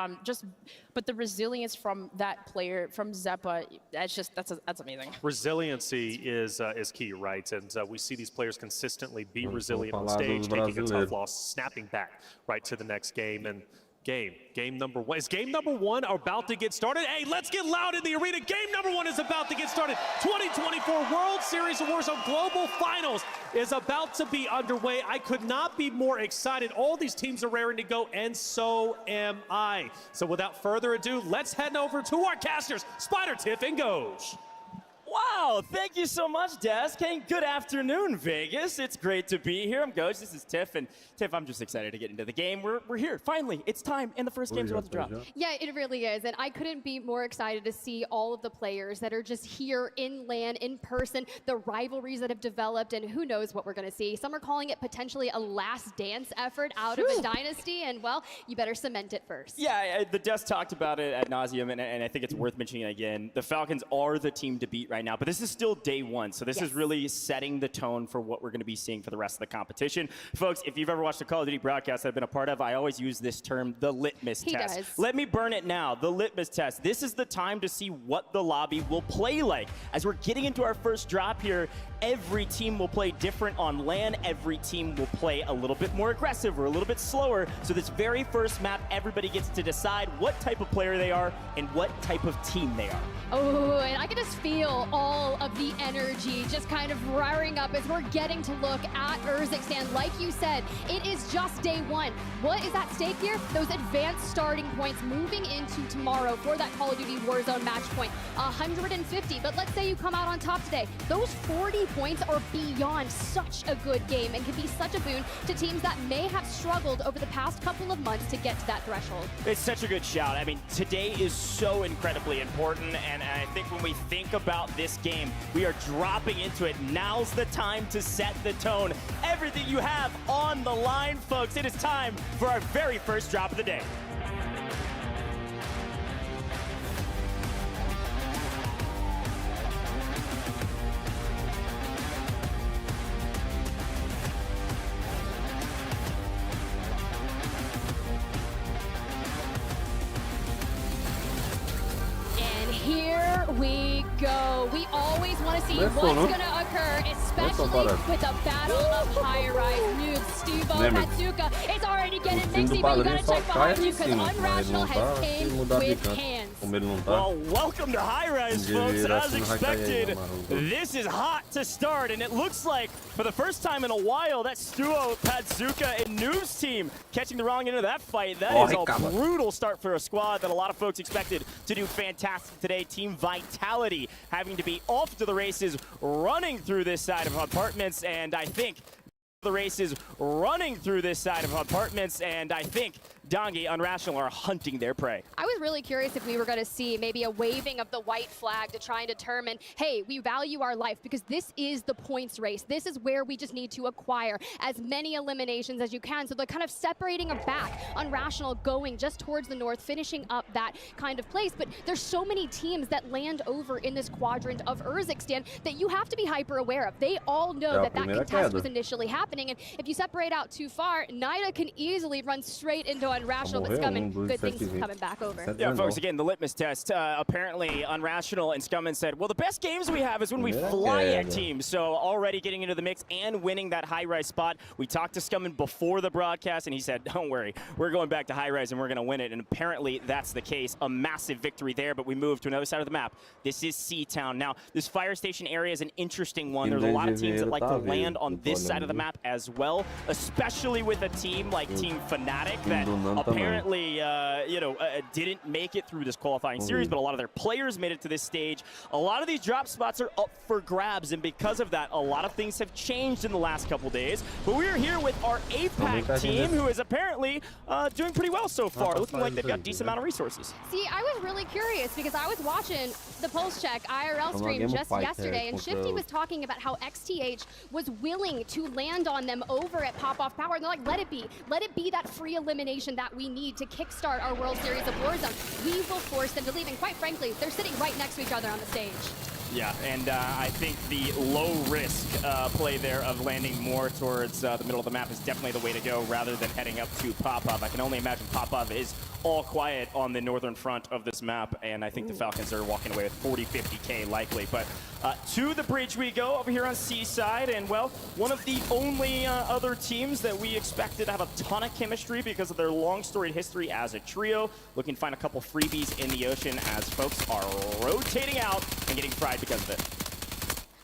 But the resilience from that player, from Zeppa, that's amazing. Resiliency is key, right? And we see these players consistently be resilient on stage, taking a tough loss, snapping back right to the next game. And game number one. Is game number one about to get started? Hey, let's get loud in the arena. Game number one is about to get started. 2024 World Series of Warzone Global Finals is about to be underway. I could not be more excited. All these teams are raring to go, and so am I. So without further ado, let's head over to our casters, Spider, Tiff, and Goj. Wow, thank you so much, Des. Hey, good afternoon, Vegas. It's great to be here. I'm Goj, this is Tiff, and Tiff, I'm just excited to get into the game. We're here, finally. It's time, and the first game's about to drop. Yeah, it really is, and I couldn't be more excited to see all of the players that are just here in LAN, in person, the rivalries that have developed, and who knows what we're going to see. Some are calling it potentially a last dance effort out of a dynasty, and well, you better cement it first. Yeah, the Des talked about it at nauseum, and I think it's worth mentioning again. The Falcons are the team to beat right now, but this is still day one, so this is really setting the tone for what we're going to be seeing for the rest of the competition. Folks, if you've ever watched a Call of Duty broadcast I've been a part of, I always use this term, the litmus test. Does. Let me burn it now, the litmus test. This is the time to see what the lobby will play like. As we're getting into our first drop here, every team will play different on LAN. Every team will play a little bit more aggressive or a little bit slower. So this very first map, everybody gets to decide what type of player they are and what type of team they are. Oh, and I can just feel all of the energy just kind of roaring up as we're getting to look at Urzikstan. Like you said, it is just day one. What is at stake here? Those advanced starting points moving into tomorrow for that Call of Duty Warzone match point. 150, but let's say you come out on top today. Those 40 points are beyond such a good game and can be such a boon to teams that may have struggled over the past couple of months to get to that threshold. It's such a good shout. I mean, today is so incredibly important, and I think when we think about this game, we are dropping into it. Now's the time to set the tone. Everything you have on the line, folks. It is time for our very first drop of the day. Here we go. We always want to see what's going to occur, especially with the battle of high-rise noobs. Stuvo, Hatsuka, it's already getting mixy, but you got to check behind you because Unrational has came with hands. Well, welcome to High Rise, folks. As expected, this is hot to start, and it looks like for the first time in a while, that Stuo, Patsuka, and Noobs team catching the wrong end of that fight. That is a brutal start for a squad that a lot of folks expected to do fantastic today. Team Vitality having to be off to the races, running through this side of apartments, and I think Dongi, Unrational are hunting their prey. I was really curious if we were going to see maybe a waving of the white flag to try and determine, hey, we value our life because this is the points race. This is where we just need to acquire as many eliminations as you can. So they're kind of separating them back. Unrational going just towards the north, finishing up that kind of place. But there's so many teams that land over in this quadrant of Urzikstan that you have to be hyper aware of. They all know that contest was initially happening. And if you separate out too far, Nida can easily run straight into Unrational, but Scummin, good things coming back over. Yeah, folks, again, the litmus test. Apparently, Unrational and Scummin said, well, the best games we have is when we fly at teams. So already getting into the mix and winning that high-rise spot. We talked to Scummin before the broadcast, and he said, don't worry, we're going back to high-rise and we're going to win it. And apparently, that's the case. A massive victory there, but we move to another side of the map. This is C-Town. Now, this fire station area is an interesting one. There's a lot of teams that like to land on this side of the map as well, especially with a team like Team Fnatic that apparently, didn't make it through this qualifying series, but a lot of their players made it to this stage. A lot of these drop spots are up for grabs, and because of that, a lot of things have changed in the last couple days. But we're here with our APAC team, who is apparently doing pretty well so far, looking like they've got a decent amount of resources. See, I was really curious because I was watching the Pulse Check IRL stream just yesterday, and Shifty was talking about how XTH was willing to land on them over at Pop-Off Power, and they're like, let it be. Let it be that free elimination that we need to kickstart our World Series of Warzone. We will force them to leave, and quite frankly, they're sitting right next to each other on the stage. Yeah, and I think the low-risk play there of landing more towards the middle of the map is definitely the way to go rather than heading up to Popov. I can only imagine Popov is all quiet on the northern front of this map, and I think the Falcons are walking away with 40, 50K likely. But to the bridge we go over here on Seaside, and well, one of the only other teams that we expected to have a ton of chemistry because of their long storied history as a trio. Looking to find a couple freebies in the ocean as folks are rotating out and getting fried because of it.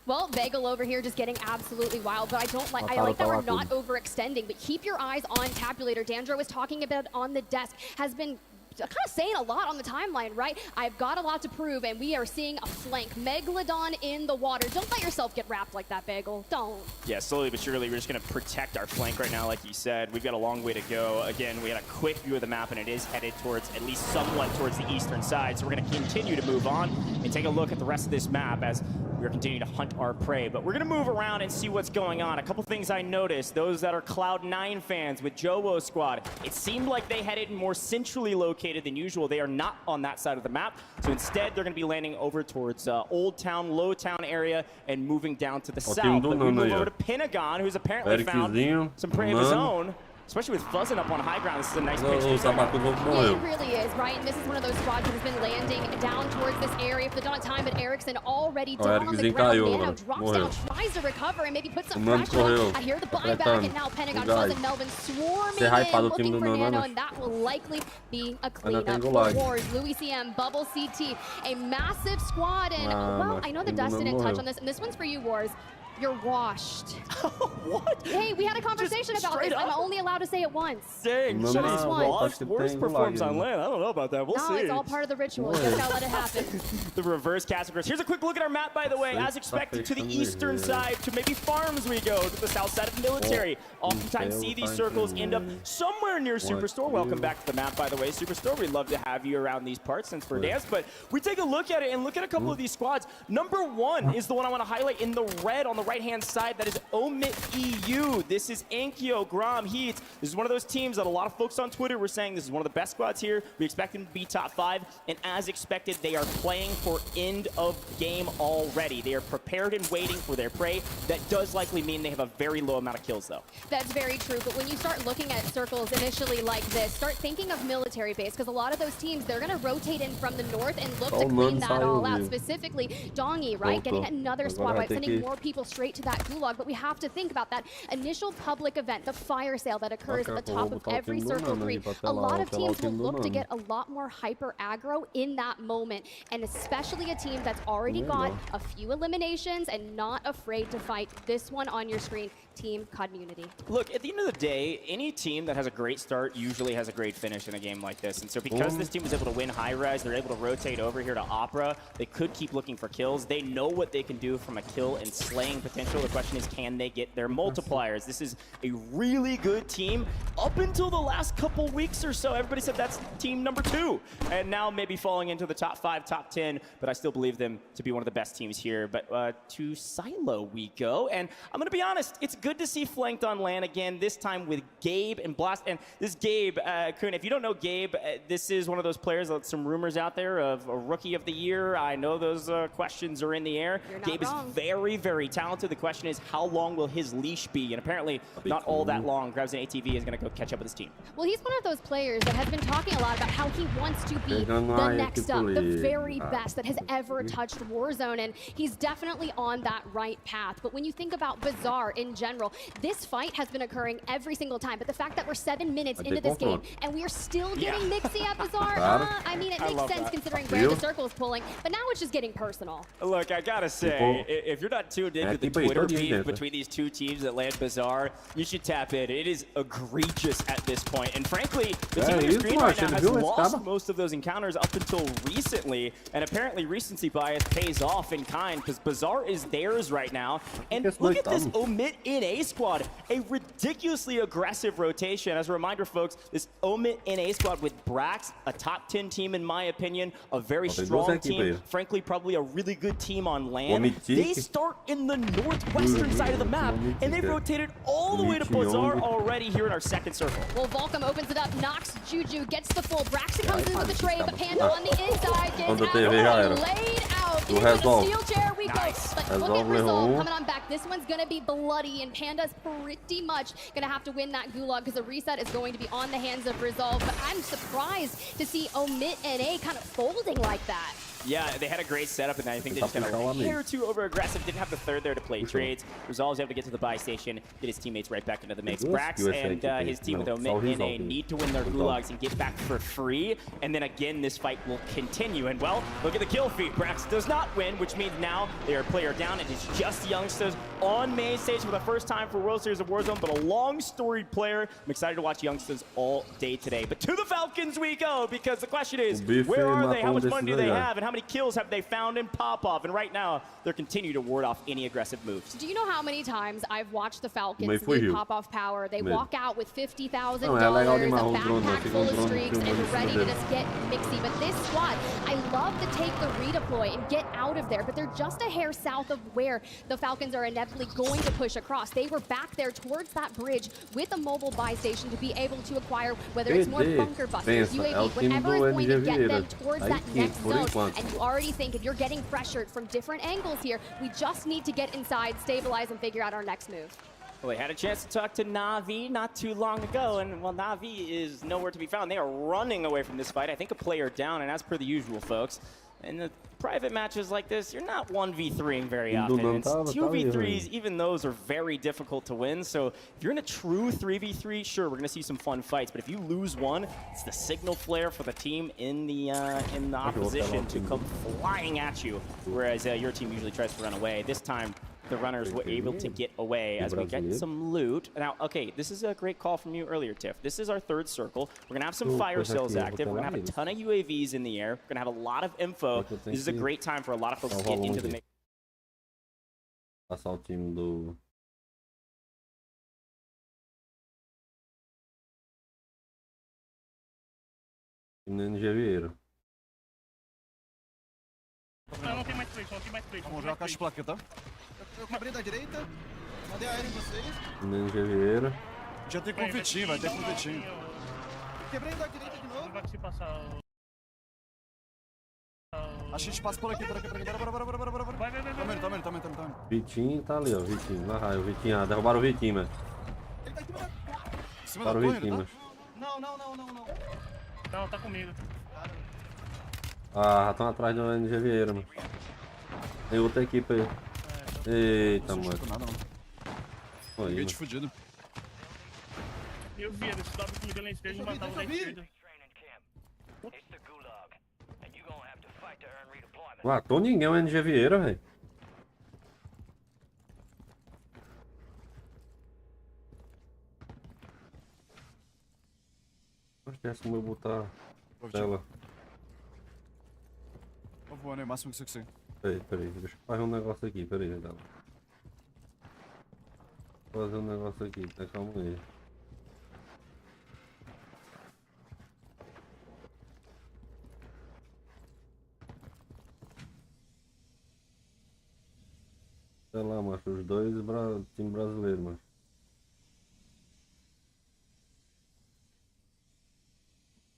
Well, Bagel over here just getting absolutely wild, but I like that we're not overextending, but keep your eyes on Tabulator. Dandro was talking about on the desk, has been kind of saying a lot on the timeline, right? I've got a lot to prove, and we are seeing a flank. Megalodon in the water. Don't let yourself get wrapped like that, Bagel. Don't. Yeah, slowly but surely, we're just going to protect our flank right now, like you said. We've got a long way to go. Again, we had a quick view of the map, and it is headed towards, at least somewhat towards the eastern side. So we're going to continue to move on and take a look at the rest of this map as we're continuing to hunt our prey. But we're going to move around and see what's going on. A couple things I noticed. Those that are Cloud9 fans with Jowo Squad, it seemed like they headed more centrally located than usual. They are not on that side of the map. So instead, they're going to be landing over towards Old Town, Low Town area and moving down to the south. But we move over to Pentagon, who's apparently found some prey of his own. Especially with Fuzzing up on high ground, this is a nice pitch. Yeah, it really is, right? And this is one of those squads that has been landing down towards this area for the dawn of time, but Erickson already down on the ground. Nano drops down, tries to recover, and maybe put some pressure on. I hear the buyback, and now Pentagon, Fuzz, and Melvin swarming in, looking for Nano, and that will likely be a cleanup for Wars. Louis CM, Bubble CT, a massive squad, and well, I know the Dust didn't touch on this, and this one's for you, Wars. You're washed. What? Hey, we had a conversation about this. I'm only allowed to say it once. Dang, just once. Worst performs on land. I don't know about that. We'll see. No, it's all part of the ritual. Just gotta let it happen. The reverse Castle. Here's a quick look at our map, by the way. As expected, to the eastern side, to maybe farms we go, to the south side of military. Oftentimes see these circles end up somewhere near Superstore. Welcome back to the map, by the way. Superstore, we'd love to have you around these parts since we're dance. But we take a look at it and look at a couple of these squads. Number one is the one I want to highlight in the red on the right-hand side. That is Omit EU. This is Ankyo, Grom, Heat. This is one of those teams that a lot of folks on Twitter were saying this is one of the best squads here. We expect them to be top 5. And as expected, they are playing for end of game already. They are prepared and waiting for their prey. That does likely mean they have a very low amount of kills, though. That's very true. But when you start looking at circles initially like this, start thinking of military base, because a lot of those teams, they're going to rotate in from the north and look to clean that all out. Specifically, Dongi, right? Getting another squad wipe, sending more people straight to that gulag. But we have to think about that initial public event, the fire sale that occurs at the top of every Circle 3. A lot of teams will look to get a lot more hyper aggro in that moment, and especially a team that's already got a few eliminations and not afraid to fight. This one on your screen, Team Community. Look, at the end of the day, any team that has a great start usually has a great finish in a game like this. And so because this team was able to win high rise, they're able to rotate over here to Opera. They could keep looking for kills. They know what they can do from a kill and slaying potential. The question is, can they get their multipliers? This is a really good team. Up until the last couple weeks or so, everybody said that's team number 2. And now maybe falling into the top 5, top 10, but I still believe them to be one of the best teams here. But to Silo we go. And I'm going to be honest, it's good to see flanked on LAN again, this time with Gabe and Blast. And this Gabe, Kuhn, if you don't know Gabe, this is one of those players, some rumors out there of a Rookie of the Year. I know those questions are in the air. Gabe is very, very talented. talented. The question is, how long will his leash be? And apparently, not all that long. Grabs an ATV, is going to go catch up with his team. Well, he's one of those players that has been talking a lot about how he wants to be the next up, the very best that has ever touched Warzone, and he's definitely on that right path. But when you think about Bazaar in general, this fight has been occurring every single time, but the fact that we're 7 minutes into this game and we are still getting Mixy at Bazaar, I mean, it makes sense considering where the circle is pulling, but now it's just getting personal. Look, I gotta say, if you're not tuned in to the Twitter beef between these two teams that land Bazaar, you should tap in. It is egregious at this point, and frankly, the team on your screen right now has lost most of those encounters up until recently, and apparently recency bias pays off in kind, because Bazaar is theirs right now. And look at this Omit NA squad, a ridiculously aggressive rotation. As a reminder, folks, this Omit NA squad with Brax, a top 10 team in my opinion, a very strong team, frankly probably a really good team on land. They start in the northwestern side of the map, and they've rotated all the way to Bazaar already here in our second circle. Well, Volcom opens it up, knocks Juju, gets the full. Braxton comes in with the trade, but Panda on the inside gets laid out. Into the steel chair we go. But look at Resolve coming on back. This one's going to be bloody, and Panda's pretty much going to have to win that gulag because the reset is going to be on the hands of Resolve. But I'm surprised to see Omit NA kind of folding like that. Yeah, they had a great setup, and I think they just got a hair too over-aggressive. Didn't have the third there to play trades. Resolve's able to get to the buy station, get his teammates right back into the mix. Brax and his team with Omit NA need to win their gulags and get back for free. And then again, this fight will continue. And well, look at the kill feed. Brax does not win, which means now they are player down. It is just Youngsters on main stage for the first time for World Series of Warzone, but a long-storied player. I'm excited to watch Youngsters all day today. But to the Falcons we go, because the question is, where are they? How much money do they have? And how many kills have they found in Popov? And right now, they're continuing to ward off any aggressive moves. Do you know how many times I've watched the Falcons lead Popov power? They walk out with $50,000, a backpack full of streaks, and ready to just get Mixy. But this squad, I love to take the redeploy and get out of there, but they're just a hair south of where the Falcons are inevitably going to push across. They were back there towards that bridge with a mobile buy station to be able to acquire, whether it's more bunker busters, UAV, whatever is going to get them towards that next zone. And you already think if you're getting pressured from different angles here, we just need to get inside, stabilize, and figure out our next move. Well, they had a chance to talk to Na'Vi not too long ago, and well, Na'Vi is nowhere to be found. They are running away from this fight. I think a player down, and as per the usual, folks, in the private matches like this, you're not 1v3ing very often. It's 2v3s, even those are very difficult to win. So if you're in a true 3v3, sure, we're going to see some fun fights. But if you lose one, it's the signal flare for the team in the opposition to come flying at you, whereas your team usually tries to run away. This time, the runners were able to get away as we get some loot. Now, okay, this is a great call from you earlier, Tiff. This is our third circle. We're going to have some fire cells active. We're going to have a ton of UAVs in the air. We're going to have a lot of info. This is a great time for a lot of folks to get into the mix. Passar o time do... NG Vieira. Não tem mais trade, não tem mais trade. Vamos jogar a caixa de placa, tá? Eu quebrei da direita, mandei aéreo em vocês. NG Vieira. Já tem convitinho, vai ter convitinho. Quebrei da direita de novo. Não vai conseguir passar o... A gente passa por aqui, bora. Vai. Tá vendo. Vitinho tá ali, ó, Vitinho. Na raio, Vitinho. Ah, derrubaram o Vitinho, mano. Ele tá aqui em cima da torre, Vitinho, tá? Não, tá comigo. Ah, já estão atrás do NG Vieira, mano. Tem outra equipe aí. Eita, mano. Peguei de fudido. Eu vi, ele estudava comigo na esquerda e matava na esquerda. Matou ninguém o NG Vieira, velho. Acho que é como eu botar tela. Tô voando aí, o máximo que você consegue. Peraí, deixa eu fazer um negócio aqui, peraí, Redala. Vou fazer um negócio aqui, tá, calma aí. Sei lá, macho, os dois time brasileiro, macho.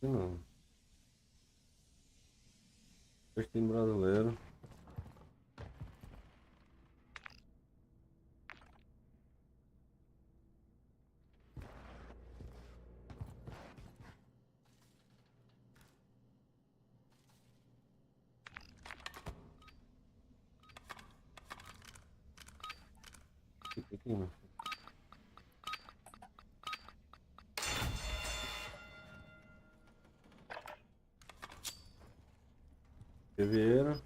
Não. Dois time brasileiro. mano. Vieram.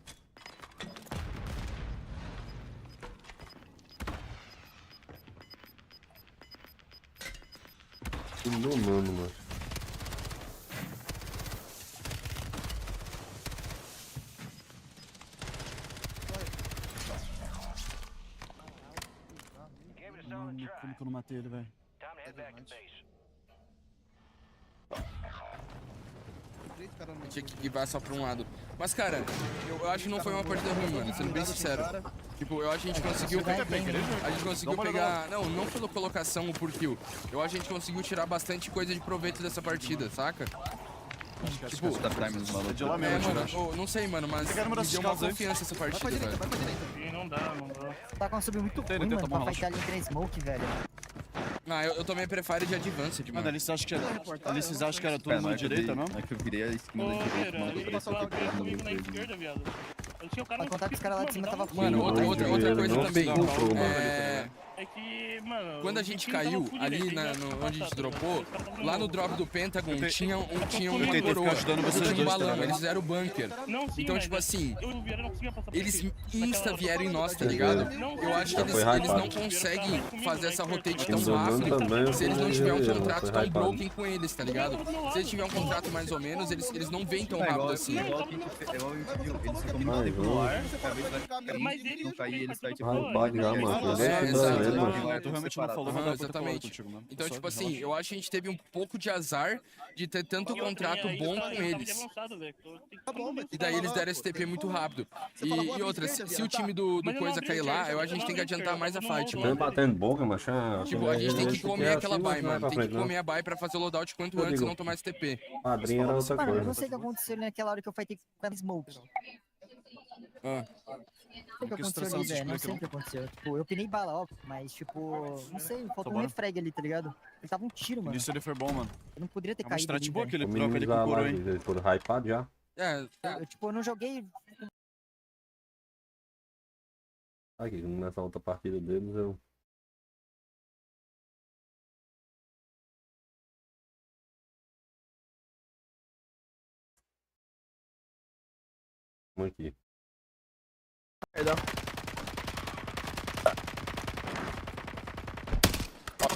Iluminando, mano. Como que eu não matei ele, velho? Tinha que vai só pra um lado. Mas, cara, eu acho que não foi uma partida ruim, mano, sendo bem sincero. Tipo, eu acho que a gente conseguiu... A gente conseguiu pegar... Não pela colocação ou por kill. Eu acho que a gente conseguiu tirar bastante coisa de proveito dessa partida, saca? Tipo, não sei, mano, mas me deu uma confiança essa partida, velho. Não dá. Tá com uma sub muito ruim, mano, pra fightar ali em smoke, velho. Ah, eu tomei prefire de advanced, mano. Mano, ali vocês acham que era tudo na direita, não? É que eu virei a esquina da direita, mano, eu passou aqui perto do na esquerda, viado. Eu tinha o cara no contar que os caras lá de cima tava Mano, outra coisa também. É que, mano... Quando a gente caiu ali onde a gente dropou, lá no drop do Pentagon tinha uma coroa, tinha um balão, eles fizeram o bunker. Então, tipo assim, eles insta vieram em nós, tá ligado? Eu acho que eles não conseguem fazer essa rotate tão rápido se eles não tiverem um contrato tão broken com eles, tá ligado? Se eles tiverem um contrato mais ou menos, eles não vêm tão rápido assim. Mas eles não caem, eles caem tipo... Tu realmente não falou, exatamente. Então, tipo assim, eu acho que a gente teve um pouco de azar de ter tanto contrato bom com eles. E daí eles deram STP muito rápido. E outra, se o time do Coisa cair lá, eu acho que a gente tem que adiantar mais a fight, mano. Batendo boca, macho. Tipo, a gente tem que comer aquela buy, mano. Tem que comer a buy pra fazer o loadout quanto antes e não tomar STP. Padrinho era outra coisa. Mano, eu não sei o que aconteceu naquela hora que eu fightei com a smoke. O que aconteceu ali, velho? Não sei o que aconteceu. Tipo, eu pinei bala, óbvio, mas, tipo, não sei, faltou um refrag ali, tá ligado? Ele tava um tiro, mano. Isso ele foi bom, mano. Eu não poderia ter caído ali, boa velho. que ele troca ele com o coro, hein? Eles foram hypados já. Tipo, eu não joguei... Aqui, nessa outra partida deles, eu... Vamos aqui.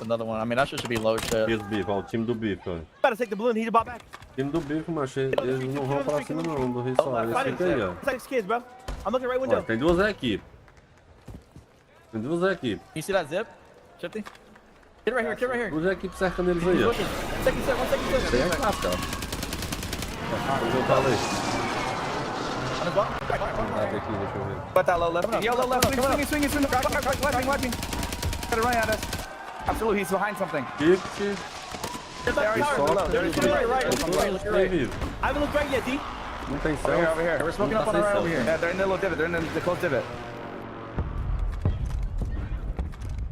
Another one. I mean, that should be low shit. Here's beef, ó, o time do beef, ó. Gotta take the balloon, he bought back. Time do beef, macho, eles não vão pra cima não, do Rissol, eles ficam aí, ó. It's kids, bro. I'm looking right window. Ó, tem duas equipes. Tem duas equipes. You see that zip? Shifty? Get right here, get right here. Duas equipes cercando eles aí, ó. Tem a casca, ó. Eu falei. Nada aqui, deixa eu ver. Put that low left. Yo, low left. Swing. Watching. Gotta run at us. Absolutely, he's behind something. There's right. I haven't looked right yet, D. Não tem céu. Over here. We're smoking up on the right over here. Yeah, they're in the little divot. They're in the close divot.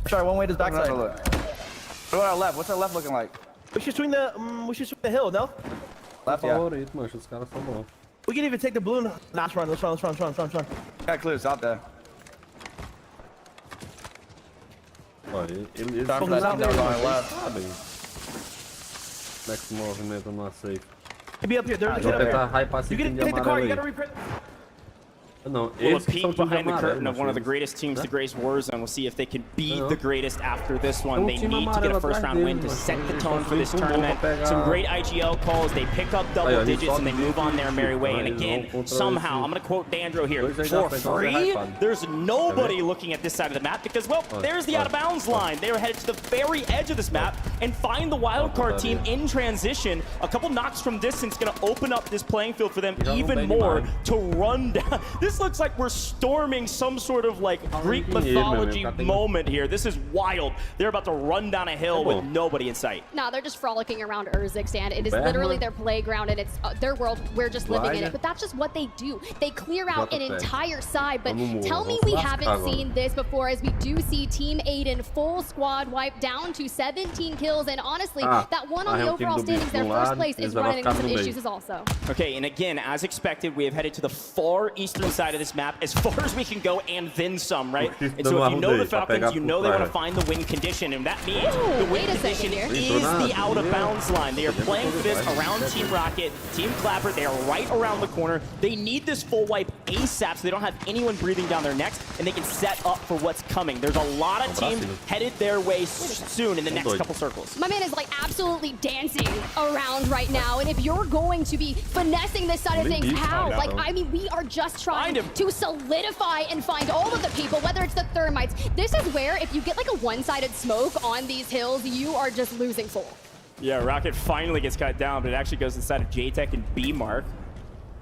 Try one way to the backside. What about our left? What's our left looking like? We should swing the hill, no? Left, yeah. Favorito, macho, os caras são bons. We can even take the balloon. Let's run. Got clues out there. Olha, eles sabem. Next movimento não aceita. Be up here. There's a kid up here. You gotta take the car. You gotta reprint. No, well, a peek behind the curtain of one of the greatest teams to grace Warzone. We'll see if they can be the greatest after this one. They need to get a first-round win to set the tone for this tournament. Some great IGL calls. They pick up double digits and they move on their merry way. And again, somehow, I'm going to quote Dandro here, for free, there's nobody looking at this side of the map because, well, there's the out-of-bounds line. They're headed to the very edge of this map and find the wildcard team in transition. A couple knocks from distance going to open up this playing field for them even more to run down. This looks like we're storming some sort of like Greek mythology moment here. This is wild. They're about to run down a hill with nobody in sight. No, they're just frolicking around Urzikstan. It is literally their playground and it's their world. We're just living in it. But that's just what they do. They clear out an entire side. But tell me we haven't seen this before, as we do see Team Aiden full squad wipe down to 17 kills. And honestly, that one on the overall standings, their first place, is running into some issues as also. Okay, and again, as expected, we have headed to the far eastern side side of this map as far as we can go and then some, right? And so if you know the Falcons, you know they want to find the win condition, and that means the win condition is the out of bounds line. They are playing for this around Team Rocket, Team Clapper. They are right around the corner. They need this full wipe ASAP so they don't have anyone breathing down their necks, and they can set up for what's coming. There's a lot of teams headed their way soon in the next couple circles. My man is like absolutely dancing around right now, and if you're going to be finessing this side of things, how? Like, I mean, we are just trying to solidify and find all of the people, whether it's the thermites. This is where if you get like a one-sided smoke on these hills, you are just losing full. Yeah, Rocket finally gets cut down, but it actually goes inside of JTech and B-Mark.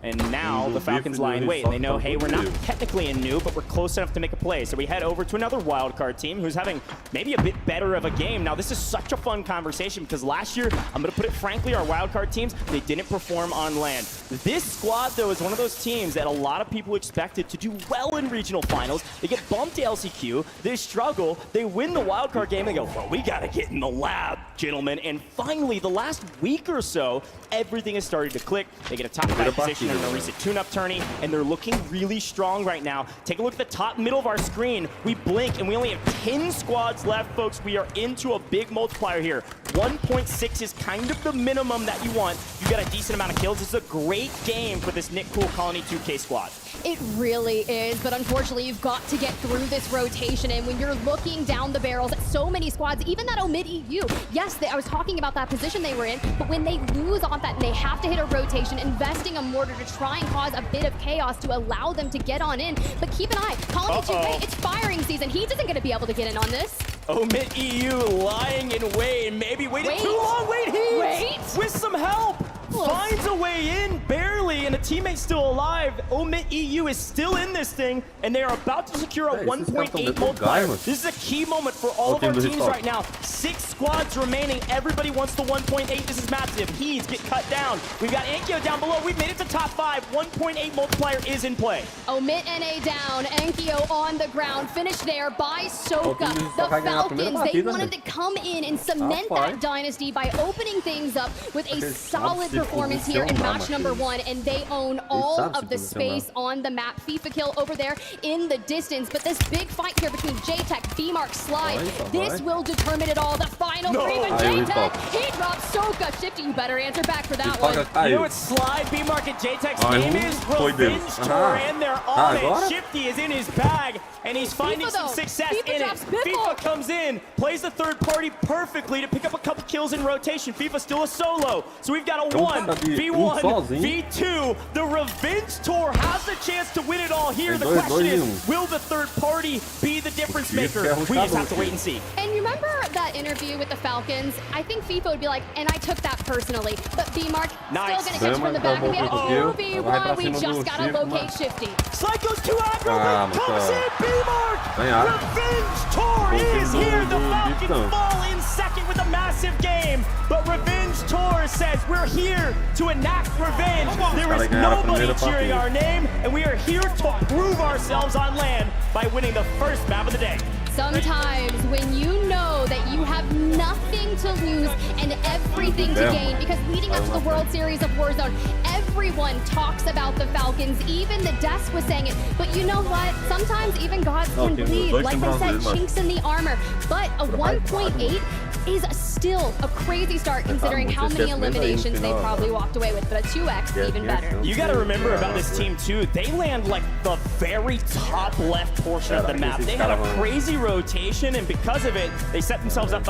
And now the Falcons lie in wait, and they know, hey, we're not technically in new, but we're close enough to make a play. So we head over to another wildcard team who's having maybe a bit better of a game. Now, this is such a fun conversation because last year, I'm going to put it frankly, our wildcard teams, they didn't perform on land. This squad, though, is one of those teams that a lot of people expected to do well in regional finals. They get bumped to LCQ, they struggle, they win the wildcard game, they go, well, we got to get in the lab, gentlemen. And finally, the last week or so, everything has started to click. They get a top 5 position in the recent tune-up tourney, and they're looking really strong right now. Take a look at the top middle of our screen. We blink, and we only have 10 squads left, folks. We are into a big multiplier here. 1.6 is kind of the minimum that you want. You got a decent amount of kills. This is a great game for this Nick Cool Colony 2K squad. It really is, but unfortunately, you've got to get through this rotation, and when you're looking down the barrels at so many squads, even that Omid EU, yes, I was talking about that position they were in, but when they lose on that and they have to hit a rotation, investing a mortar to try and cause a bit of chaos to allow them to get on in. But keep an eye, Colony 2K, it's firing season. He isn't going to be able to get in on this. Omid EU lying in wait, and maybe waiting too long. Wait, with some help. Finds a way in, barely, and a teammate's still alive. Omid EU is still in this thing, and they are about to secure a 1.8 multiplier. This is a key moment for all of our teams right now. 6 squads remaining. Everybody wants the 1.8. This is massive. He's get cut down. We've got Enkyo down below. We've made it to top 5. 1.8 multiplier is in play. Omid NA down. Enkyo on the ground. Finished there by Soka. The Falcons, they wanted to come in and cement that dynasty by opening things up with a solid performance here in match number 1, and they own all of the space on the map. FIFA kill over there in the distance, but this big fight here between JTech, B-Mark, Slide, this will determine it all. The final three, but JTech, he drops Soka. Shifty, you better answer back for that one. You know what Slide, B-Mark, and JTech's name is? Revenge Tour, and they're on it. Shifty is in his bag, and he's finding some success in it. FIFA comes in, plays the third party perfectly to pick up a couple kills in rotation. FIFA still a solo, so we've got a 1, V1, V2. The Revenge Tour has the chance to win it all here. The question is, will the third party be the difference maker? We just have to wait and see. And you remember that interview with the Falcons? I think FIFA would be like, and I took that personally, but B-Mark still going to catch from the back. We have 2v1. We just got to locate Shifty. Slide goes too aggro, but comes in B-Mark. Revenge Tour is here. The Falcons fall in second with a massive game, but Revenge Tour says we're here to enact revenge. There is nobody cheering our name, and we are here to prove ourselves on land by winning the first map of the day. Sometimes when you know that you have nothing to lose and everything to gain, because leading up to the World Series of Warzone, everyone talks about the Falcons. Even the desk was saying it. But you know what? Sometimes even gods can bleed. Like I said, chinks in the armor. But a 1.8 is still a crazy start considering how many eliminations they probably walked away with, but a 2x even better. You got to remember about this team too, they land like the very top left portion of the map. They had a crazy rotation, and because of it, they set themselves up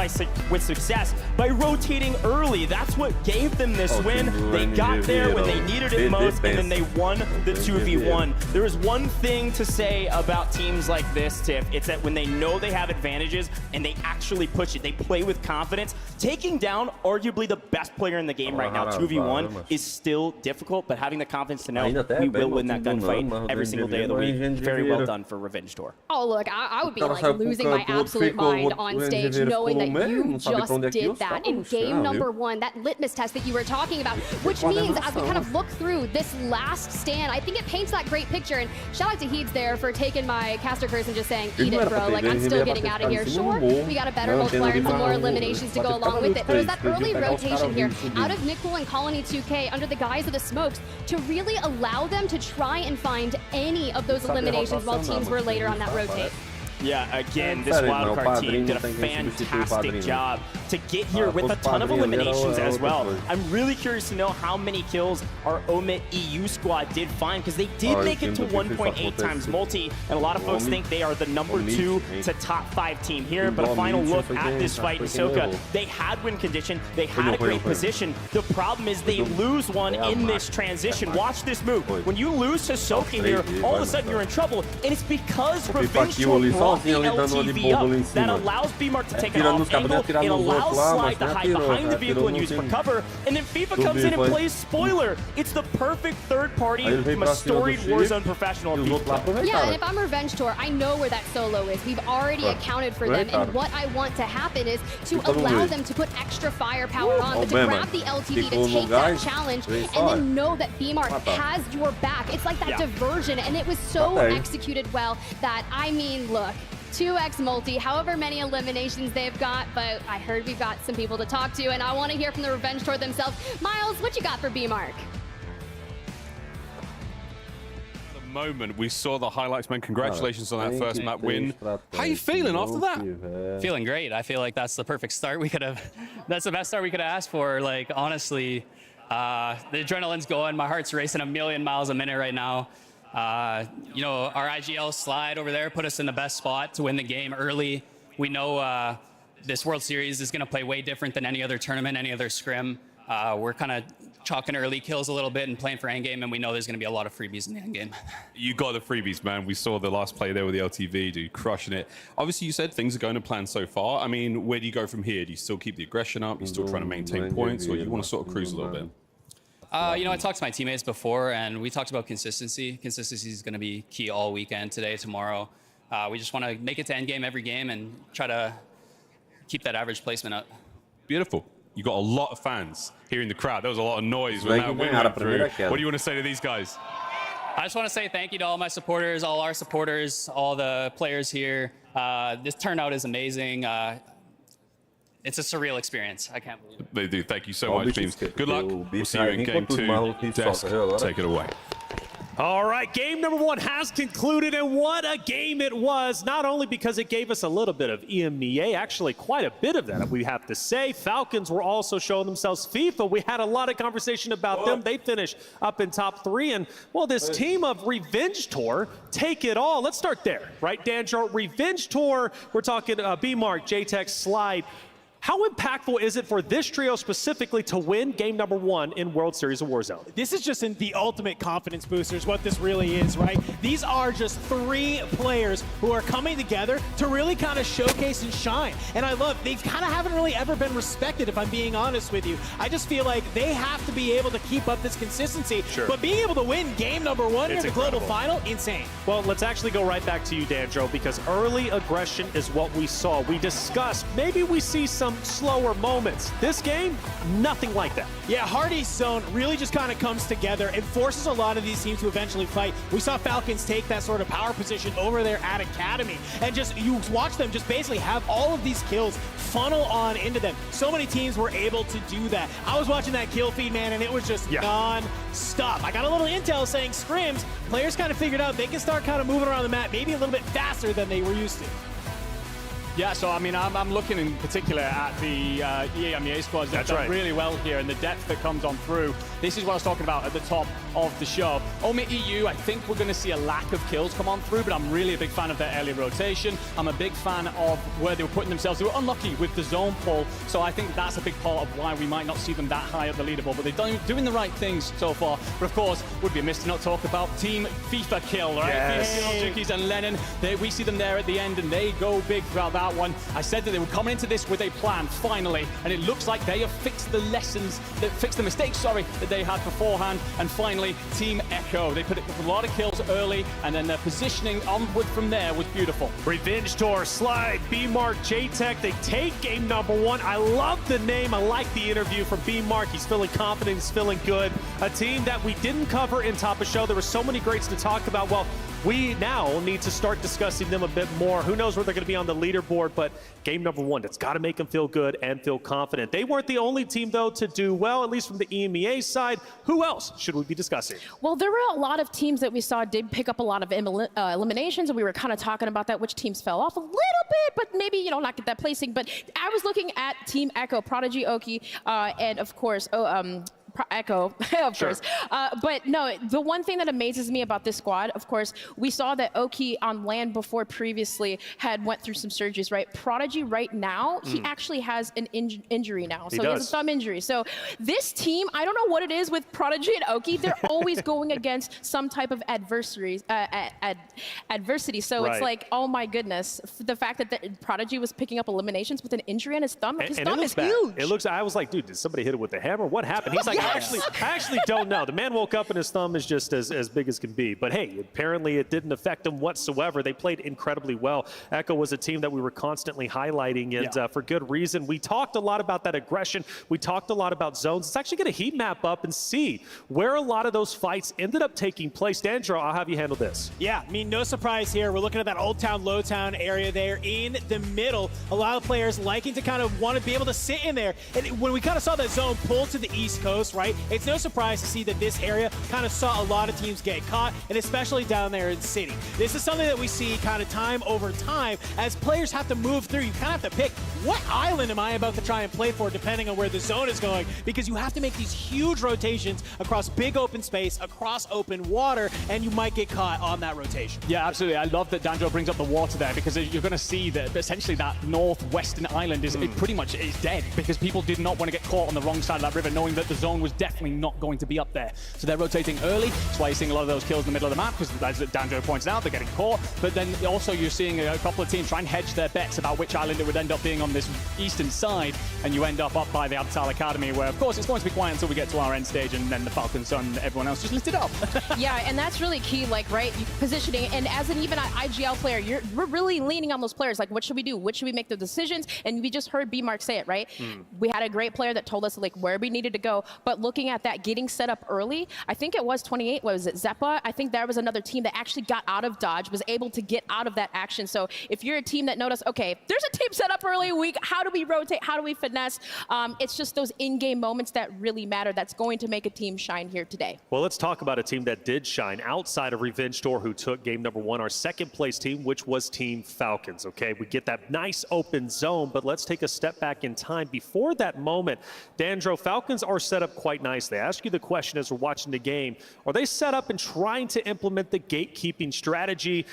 with success by rotating early. That's what gave them this win. They got there when they needed it most, and then they won the 2v1. There is one thing to say about teams like this, Tiff. It's that when they know they have advantages and they actually push it, they play with confidence. Taking down arguably the best player in the game right now, 2v1, is still difficult, but having the confidence to know we will win that gunfight every single day of the week. Very well done for Revenge Tour. Oh, look, I would be like losing my absolute mind on stage knowing that you just did that in game number 1, that litmus test that you were talking about, which means as we kind of look through this last stand, I think it paints that great picture. And shout out to Heeds there for taking my caster curse and just saying, eat it, bro. Like, I'm still getting out of here. Sure, we got a better multiplier and some more eliminations. eliminations to go along with it. But it was that early rotation here out of Nickel and Colony 2K under the guise of the smokes to really allow them to try and find any of those eliminations while teams were later on that rotate. Yeah, again, this wildcard team did a fantastic job to get here with a ton of eliminations as well. I'm really curious to know how many kills our Omit EU squad did find, because they did make it to 1.8 times multi, and a lot of folks think they are the #2 to top 5 team here. But a final look at this fight in Soka, they had win condition, they had a great position. The problem is they lose one in this transition. Watch this move. When you lose to Soka here, all of a sudden you're in trouble, and it's because Presencial brought the LTV up. That allows B-Mark to take an off angle, it allows Slide to hide behind the vehicle and use for cover, and then FIFA comes in and plays spoiler. It's the perfect third party from a storied Warzone professional. Yeah, and if I'm Revenge Tour, I know where that solo is. We've already accounted for them, and what I want to happen is to allow them to put extra firepower on, but to grab the LTV to take that challenge, and then know that B-Mark has your back. It's like that diversion, and it was so executed well that, I mean, look, 2x multi, however many eliminations they've got, but I heard we've got some people to talk to, and I want to hear from the Revenge Tour themselves. Miles, what you got for B-Mark? The moment we saw the highlights, man, congratulations on that first map win. How you feeling after that? Feeling great. I feel like that's the perfect start we could have. That's the best start we could have asked for. Like, honestly, the adrenaline's going. My heart's racing a million miles a minute right now. You know, our IGL slide over there put us in the best spot to win the game early. We know this World Series is going to play way different than any other tournament, any other scrim. We're kind of chalking early kills a little bit and playing for endgame, and we know there's going to be a lot of freebies in the endgame. You got the freebies, man. We saw the last play there with the LTV, dude, crushing it. Obviously, you said things are going to plan so far. I mean, where do you go from here? Do you still keep the aggression up? You still trying to maintain points, or you want to sort of cruise a little bit? You know, I talked to my teammates before, and we talked about consistency. Consistency is going to be key all weekend, today, tomorrow. We just want to make it to endgame every game and try to keep that average placement up. Beautiful. You got a lot of fans here in the crowd. There was a lot of noise when that win went through. What do you want to say to these guys? I just want to say thank you to all my supporters, all our supporters, all the players here. This turnout is amazing. It's a surreal experience. I can't believe it. They do. Thank you so much, teams. Good luck. We'll see you in game 2. Desk, take it away. All right, game number 1 has concluded, and what a game it was. Not only because it gave us a little bit of EMEA, actually quite a bit of that, we have to say. Falcons were also showing themselves. FIFA, we had a lot of conversation about them. They finished up in top 3, and, well, this team of Revenge Tour, take it all. Let's start there, right, Danjo? Revenge Tour, we're talking B-Mark, JTech, Slide. How impactful is it for this trio specifically to win game number 1 in World Series of Warzone? This is just the ultimate confidence boosters, what this really is, right? These are just 3 players who are coming together to really kind of showcase and shine. And I love, they kind of haven't really ever been respected, if I'm being honest with you. I just feel like they have to be able to keep up this consistency. Sure. But being able to win game number 1 in the global final, insane. Well, let's actually go right back to you, Danjo, because early aggression is what we saw. We discussed maybe we see some slower moments. This game, nothing like that. Yeah, Hardy's zone really just kind of comes together and forces a lot of these teams to eventually fight. We saw Falcons take that sort of power position over there at Academy, and just you watch them just basically have all of these kills funnel on into them. So many teams were able to do that. I was watching that kill feed, man, and it was just non-stop. I got a little intel saying scrims, players kind of figured out they can start kind of moving around the map maybe a little bit faster than they were used to. Yeah, so I mean, I'm looking in particular at the EMEA squads that have done really well here, and the depth that comes on through. This is what I was talking about at the top of the show. Omit EU, I think we're going to see a lack of kills come on through, but I'm really a big fan of their early rotation. I'm a big fan of where they were putting themselves. They were unlucky with the zone pull, so I think that's a big part of why we might not see them that high up the leaderboard, but they're doing the right things so far. But of course, would be amiss to not talk about Team FIFA Kill, right? Yes. Jukis and Lennon, we see them there at the end, and they go big throughout that one. I said that they were coming into this with a plan, finally, and it looks like they have fixed the mistakes, that they had beforehand, and finally, Team Echo. They put up a lot of kills early, and then their positioning onward from there was beautiful. Revenge Tour, Slide, B-Mark, JTech, they take game number 1. I love the name. I like the interview from B-Mark. He's feeling confident. He's feeling good. A team that we didn't cover in Top of Show. There were so many greats to talk about. Well, we now need to start discussing them a bit more. Who knows where they're going to be on the leaderboard board, but game number one, that's got to make them feel good and feel confident. They weren't the only team, though, to do well, at least from the EMEA side. Who else should we be discussing? Well, there were a lot of teams that we saw did pick up a lot of eliminations, and we were kind of talking about that, which teams fell off a little bit, but maybe, you know, not get that placing. But I was looking at Team Echo, Prodigy, Oki, and of course, Echo, of course. But no, the one thing that amazes me about this squad, of course, we saw that Oki on land before previously had went through some surgeries, right? Prodigy right now, he actually has an injury now. So he has a thumb injury. So this team, I don't know what it is with Prodigy and Oki. They're always going against some type of adversity. So it's like, oh my goodness, the fact that Prodigy was picking up eliminations with an injury on his thumb, his thumb is huge. It looks, I was like, dude, did somebody hit it with a hammer? What happened? He's like, I actually don't know. The man woke up and his thumb is just as big as can be. But hey, apparently it didn't affect him whatsoever. They played incredibly well. Echo was a team that we were constantly highlighting, and for good reason. We talked a lot about that aggression. We talked a lot about zones. It's actually going to heat map up and see where a lot of those fights ended up taking place. Dandro, I'll have you handle this. Yeah, I mean, no surprise here. We're looking at that Old Town, Low Town area there in the middle. A lot of players liking to kind of want to be able to sit in there. And when we kind of saw that zone pull to the East Coast, right, it's no surprise to see that this area kind of saw a lot of teams get caught, and especially down there in City. This is something that we see kind of time over time as players have to move through. You kind of have to pick, what island am I about to try and play for depending on where the zone is going, because you have to make these huge rotations across big open space, across open water, and you might get caught on that rotation. Yeah, absolutely. I love that Dandro brings up the water there, because you're going to see that essentially that northwestern island is it pretty much is dead, because people did not want to get caught on the wrong side of that river, knowing that the zone was definitely not going to be up there. So they're rotating early. That's why you're seeing a lot of those kills in the middle of the map, because as Dandro points out, they're getting caught. But then also you're seeing a couple of teams try and hedge their bets about which island it would end up being on this eastern side, and you end up by the Abtal Academy, where of course it's going to be quiet until we get to our end stage, and then the Falcon Sun, everyone else just lit it up. Yeah, and that's really key, like, right, positioning. And as an even IGL player, we're really leaning on those players. Like, what should we do? What should we make the decisions? And we just heard B-Mark say it, right? We had a great player that told us, like, where we needed to go. But looking at that, getting set up early, I think it was 28, what was it, Zeppa? I think there was another team that actually got out of dodge, was able to get out of that action. So if you're a team that noticed, okay, there's a team set up early, how do we rotate? How do we finesse? It's just those in-game moments that really matter. That's going to make a team shine here today. Well, let's talk about a team that did shine outside of Revenge Tour, who took game number one, our second place team, which was Team Falcons. Okay, we get that nice open zone, but let's take a step back in time. Before that moment, Dandro, Falcons are set up quite nicely. I ask you the question as we're watching the game, are they set up and trying to implement the gatekeeping strategy?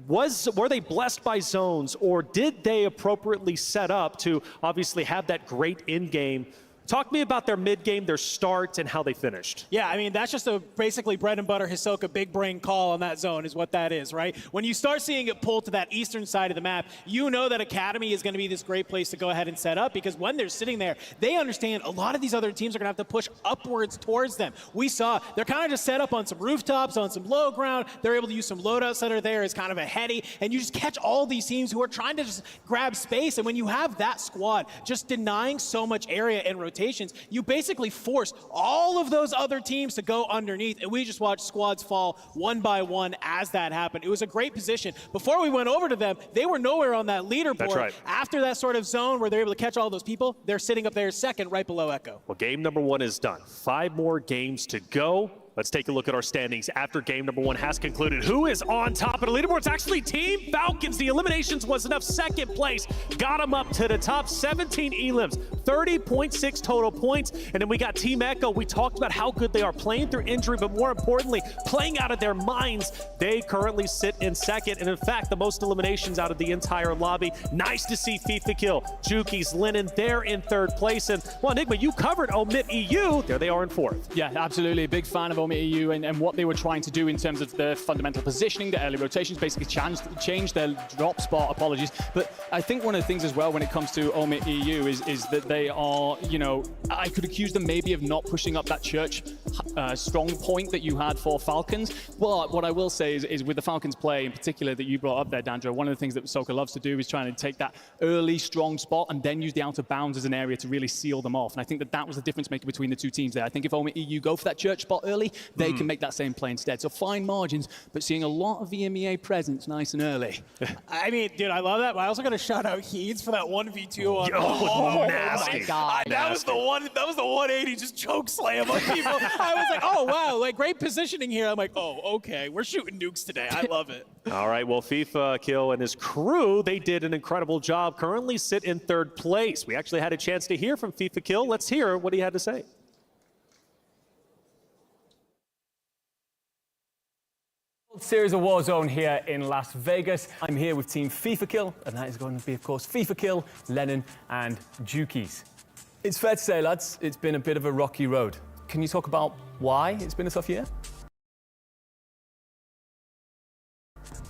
Were they blessed by zones, or did they appropriately set up to obviously have that great in-game? Talk to me about their mid-game, their start, and how they finished. Yeah, I mean, that's just a basically bread and butter Hisoka big brain call on that zone is what that is, right? When you start seeing it pull to that eastern side of the map, you know that Academy is going to be this great place to go ahead and set up, because when they're sitting there, they understand a lot of these other teams are going to have to push upwards towards them. We saw they're kind of just set up on some rooftops, on some low ground. They're able to use some loadouts that are there as kind of a heady, and you just catch all these teams who are trying to just grab space. And when you have that squad just denying so much area and rotations, you basically force all of those other teams to go underneath, and we just watched squads fall one by one as that happened. It was a great position. Before we went over to them, they were nowhere on that leaderboard. That's right. After that sort of zone where they're able to catch all those people, they're sitting up there second, right below Echo. Well, game number one is done. 5 more games to go. Let's take a look at our standings after game number one has concluded. Who is on top of the leaderboard? It's actually Team Falcons. The eliminations was enough. Second place got them up to the top. 17 elims, 30.6 total points. And then we got Team Echo. We talked about how good they are playing through injury, but more importantly, playing out of their minds. They currently sit in second. And in fact, the most eliminations out of the entire lobby. Nice to see FIFA Kill, Juki's, Lennon, they're in third place. And well, Enigma, you covered Omit EU. There they are in fourth. Yeah, absolutely. Big fan of EU and what they were trying to do in terms of the fundamental positioning, the early rotations, basically change their drop spot, apologies. But I think one of the things as well when it comes to Omit EU is that they are, you know, I could accuse them maybe of not pushing up that church strong point that you had for Falcons. But what I will say is with the Falcons play in particular that you brought up there, Dandro, one of the things that Soka loves to do is trying to take that early strong spot and then use the out of bounds as an area to really seal them off. And I think that was the difference maker between the two teams there. I think if EU go for that church spot early, they can make that same play instead. So fine margins, but seeing a lot of EMEA presence nice and early. I mean, dude, I love that. But I also got to shout out Heeds for that 1v2 on. Nasty. My God, that was the one. That was the 180 just choke slam on people. I was like, oh wow, like great positioning here. I'm like, oh okay, we're shooting nukes today. I love it. All right, well, FIFA Kill and his crew, they did an incredible job. Currently sit in 3rd place. We actually had a chance to hear from FIFA Kill. Let's hear what he had to say. Series of Warzone here in Las Vegas. I'm here with Team FIFA Kill, and that is going to be, of course, FIFA Kill, Lennon, and Jukies. It's fair to say, lads, it's been a bit of a rocky road. Can you talk about why it's been a tough year?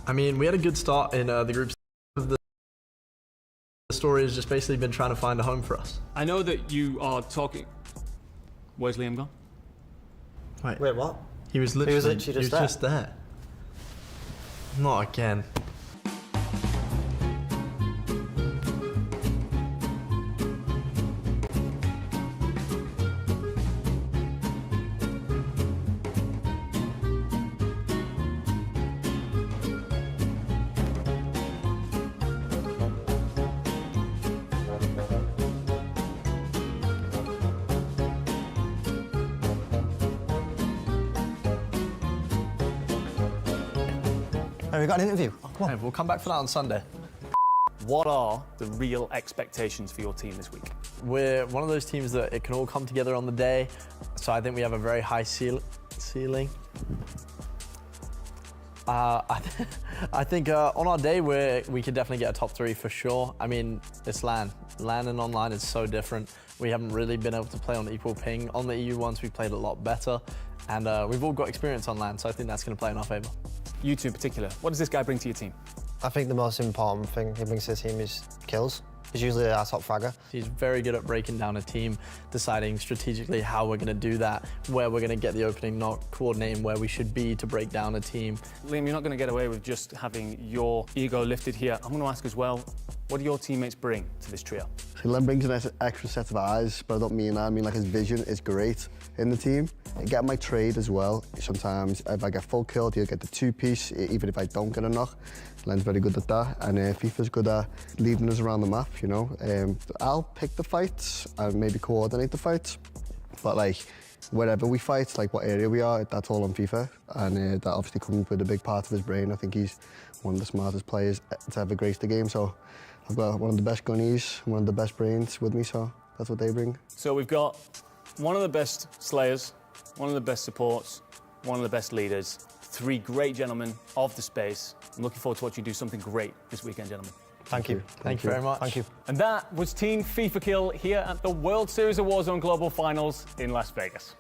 I mean, we had a good start in the group. The story has just basically been trying to find a home for us. I know that you are talking. Where's Liam gone? Wait, what? He was literally just there. Not again. We got an interview. Oh, come on. We'll come back for that on Sunday. What are the real expectations for your team this week? We're one of those teams that it can all come together on the day, so I think we have a very high ceiling. I think on our day we could definitely get a top 3 for sure. I mean, it's LAN. LAN and online is so different. We haven't really been able to play on equal ping. On the EU ones, we played a lot better, and we've all got experience on LAN, so I think that's going to play in our favor. You two in particular, what does this guy bring to your team? I think the most important thing he brings to the team is kills. He's usually our top fragger. He's very good at breaking down a team, deciding strategically how we're going to do that, where we're going to get the opening knock, coordinating where we should be to break down a team. Liam, you're not going to get away with just having your ego lifted here. I'm going to ask as well, what do your teammates bring to this trio? So Liam brings an extra set of eyes, but I don't mean that. I mean, like, his vision is great in the team. I get my trade as well. Sometimes if I get full killed, he'll get the 2-piece, even if I don't get a knock. Len's very good at that, and FIFA's good at leading us around the map, you know. I'll pick the fights and maybe coordinate the fights, but like wherever we fight, like what area we are, that's all on FIFA, and that obviously comes with a big part of his brain. I think he's one of the smartest players to ever grace the game, so I've got one of the best gunnies, one of the best brains with me, so that's what they bring. So we've got one of the best slayers, one of the best supports, one of the best leaders, 3 great gentlemen of the space. I'm looking forward to watching you do something great this weekend, gentlemen. Thank you. Thank you very much. Thank you. And that was Team FIFA Kill here at the World Series of Warzone Global Finals in Las Vegas.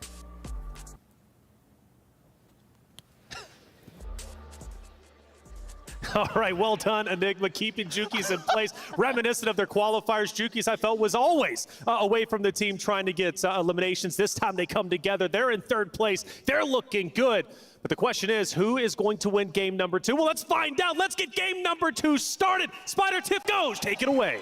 All right, well done, Enigma, keeping Jukies in place. Reminiscent of their qualifiers, Jukies, I felt, was always away from the team trying to get eliminations. This time they come together. They're in 3rd place. They're looking good. But the question is, who is going to win game number 2? Well, let's find out. Let's get game number 2 started. Spider Tip goes. Take it away.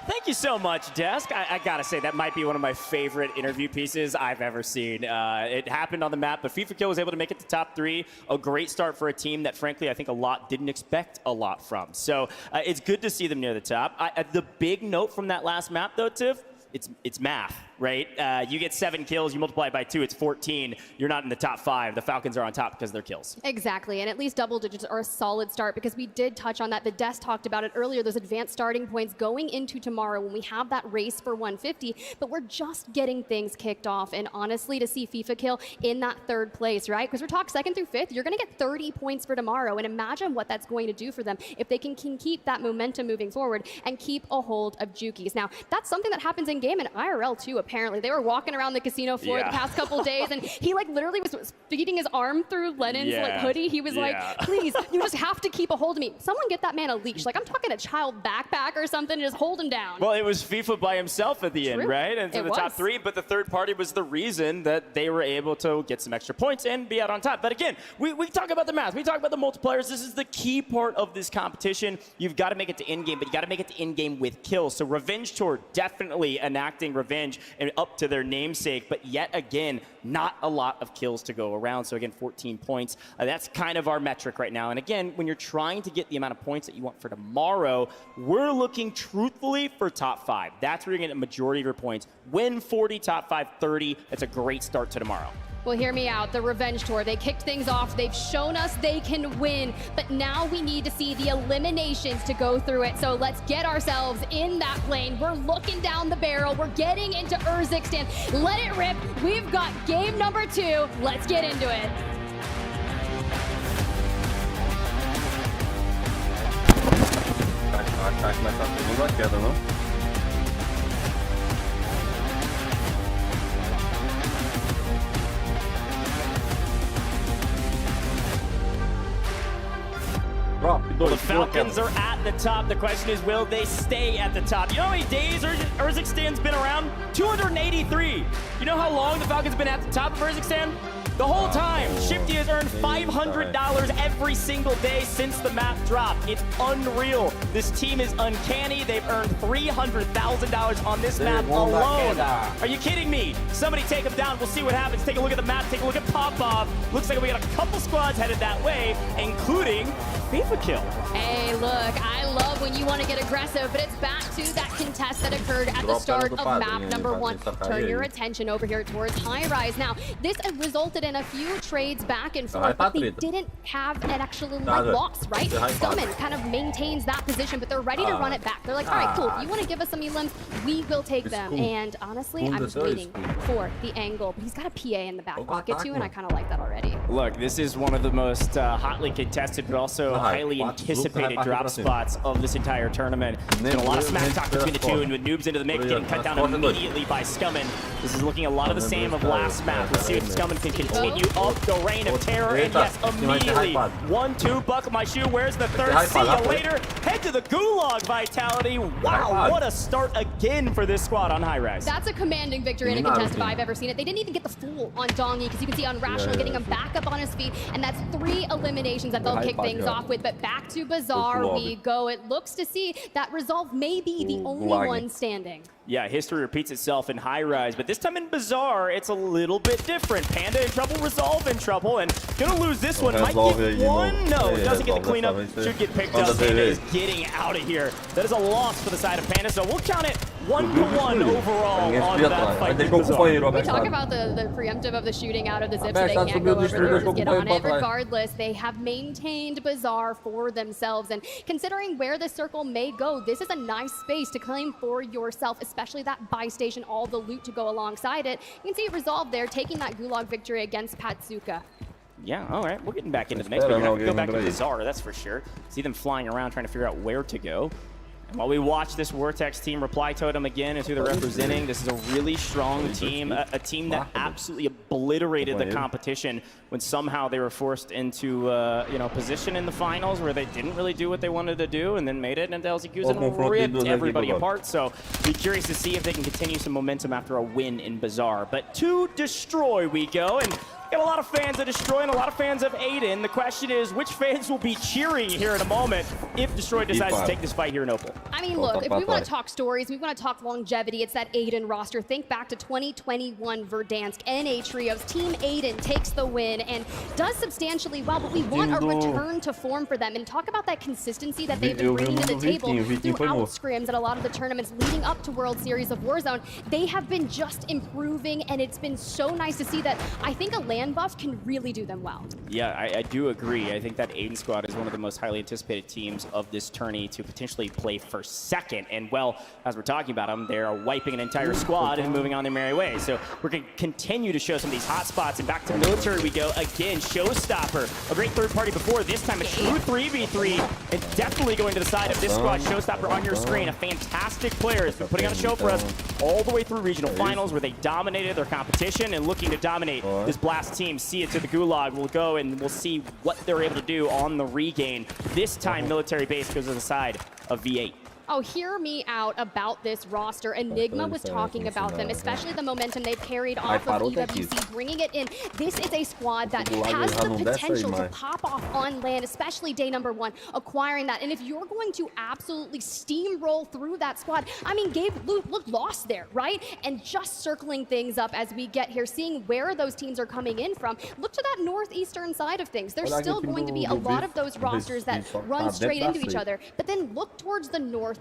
Thank you so much, Desk. I gotta say, that might be one of my favorite interview pieces I've ever seen. It happened on the map, but FIFA Kill was able to make it to top 3. A great start for a team that, frankly, I think a lot didn't expect a lot from. So it's good to see them near the top. The big note from that last map, though, Tiff, it's math, right? You get 7 kills, you multiply it by 2, it's 14. You're not in the top 5. The Falcons are on top because of their kills. Exactly, and at least double digits are a solid start because we did touch on that. The Des talked about it earlier, those advanced starting points going into tomorrow when we have that race for 150, but we're just getting things kicked off. And honestly, to see FIFA Kill in that 3rd place, right? Because we're talking 2nd through 5th, you're gonna get 30 points for tomorrow, and imagine what that's going to do for them if they can keep that momentum moving forward and keep a hold of Jukies. Now, that's something that happens in game and IRL too. apparently. They were walking around the casino floor the past couple days, and he like literally was feeding his arm through Lennon's like hoodie. He was like, please, you just have to keep a hold of me. Someone get that man a leash. Like, I'm talking a child backpack or something, and just hold him down. Well, it was FIFA by himself at the end, right? And to the top 3, but the third party was the reason that they were able to get some extra points and be out on top. But again, we talk about the math. We talk about the multipliers. This is the key part of this competition. You've got to make it to in-game, but you got to make it to in-game with kills. So Revenge Tour definitely enacting revenge and up to their namesake, but yet again, not a lot of kills to go around. So again, 14 points. That's kind of our metric right now. And again, when you're trying to get the amount of points that you want for tomorrow, we're looking truthfully for top 5. That's where you're going to get a majority of your points. Win 40, top 5, 30. It's a great start to tomorrow. Well, hear me out. The Revenge Tour, they kicked things off. They've shown us they can win, but now we need to see the eliminations to go through it. So let's get ourselves in that plane. We're looking down the barrel. We're getting into Urzikstan. Let it rip. We've got game number 2. Let's get into it. Well, the Falcons are at the top. The question is, will they stay at the top? You know how many days Urzikstan's been around? 283. You know how long the Falcons been at the top of Urzikstan? The whole time. Shifty has earned $500 every single day since the map dropped. It's unreal. This team is uncanny. They've earned $300,000 on this map alone. Are you kidding me? Somebody take them down. We'll see what happens. Take a look at the map. Take a look at Popov. Looks like we got a couple squads headed that way, including FIFA kill. Hey, look, I love when you want to get aggressive, but it's back to that contest that occurred at the start of map number 1. Turn your attention over here towards High Rise. Now, this resulted in a few trades back and forth, but they didn't have an actual loss, right? Scummon kind of maintains that position, but they're ready to run it back. They're like, all right, cool. If you want to give us some elims, we will take them. And honestly, I'm just waiting for the angle. But he's got a PA in the back pocket too, and I kind of like that already. Look, this is one of the most hotly contested, but also highly anticipated drop spots of this entire tournament. There's been a lot of smack talk between the two, and with Noobs into the mix, getting cut down immediately by Scummon. This is looking a lot of the same of last map. Let's see if Scummon can continue up the reign of terror, and yes, immediately 1-2, buckle my shoe. Where's the third? See you later. Head to the Gulag, Vitality. Wow, what a start again for this squad on High Rise. That's a commanding victory in a contest if I've ever seen it. They didn't even get the fool on Dongy, because you can see on Rational getting him back up on his feet, and that's 3 eliminations that they'll kick things off with. But back to Bazaar we go. It looks to see that Resolve may be the only one standing. Yeah, history repeats itself in High Rise, but this time in Bazaar, it's a little bit different. Panda in trouble, Resolve in trouble, and gonna lose this one. Might get one. No, doesn't get the cleanup. Should get picked up. Panda is getting out of here. That is a loss for the side of Panda, so we'll count it 1-1 overall on that fight in Bazaar. We talk about the preemptive of the shooting out of the zip, so they can't go over there and just get on it. Regardless, they have maintained Bazaar for themselves, and considering where the circle may go, this is a nice space to claim for yourself, especially that buy station, all the loot to go alongside it. You can see Resolve there taking that Gulag victory against Patsuka. Yeah, all right, we're getting back into the mix. We're gonna have to go back to Bazaar, that's for sure. See them flying around trying to figure out where to go. And while we watch this Vortex team reply totem again and who they're representing, this is a really strong team, a team that absolutely obliterated the competition when somehow they were forced into position in the finals where they didn't really do what they wanted to do, and then made it into LCQs and ripped everybody apart. So be curious to see if they can continue some momentum after a win in Bazaar. But to Destroy we go, and got a lot of fans of Destroy and a lot of fans of Aiden. The question is, which fans will be cheering here in a moment if Destroy decides to take this fight here in Opal? I mean, look, if we want to talk stories, we want to talk longevity, it's that Aiden roster. Think back to 2021 Verdansk NA Trios. Team Aiden takes the win and does substantially well, but we want a return to form for them. And talk about that consistency that they've been bringing to the table throughout scrims at a lot of the tournaments leading up to World Series of Warzone. They have been just improving, and it's been so nice to see that. I think a land command buff can really do them well. Yeah, I do agree. I think that Aiden squad is one of the most highly anticipated teams of this tourney to potentially play for second. And well, as we're talking about them, they're wiping an entire squad and moving on their merry way. So we're going to continue to show some of these hot spots. And back to military we go again. Showstopper, a great third party before. This time a true 3v3, and definitely going to the side of this squad. Showstopper on your screen, a fantastic player, has been putting on a show for us all the way through regional finals where they dominated their competition and looking to dominate this Blast team. See it to the Gulag. We'll go and we'll see what they're able to do on the regain. This time military base goes to the side of V8. Oh, hear me out about this roster. Enigma was talking about them, especially the momentum they've carried off of EWC, bringing it in. This is a squad that has the potential to pop off on LAN, especially day number 1, acquiring that. And if you're going to absolutely steamroll through that squad, I mean, Gabe looked lost there, right? And just circling things up as we get here, seeing where those teams are coming in from. Look to that northeastern side of things. There's still going to be a lot of those rosters that run straight into each other, but then look towards the northwest,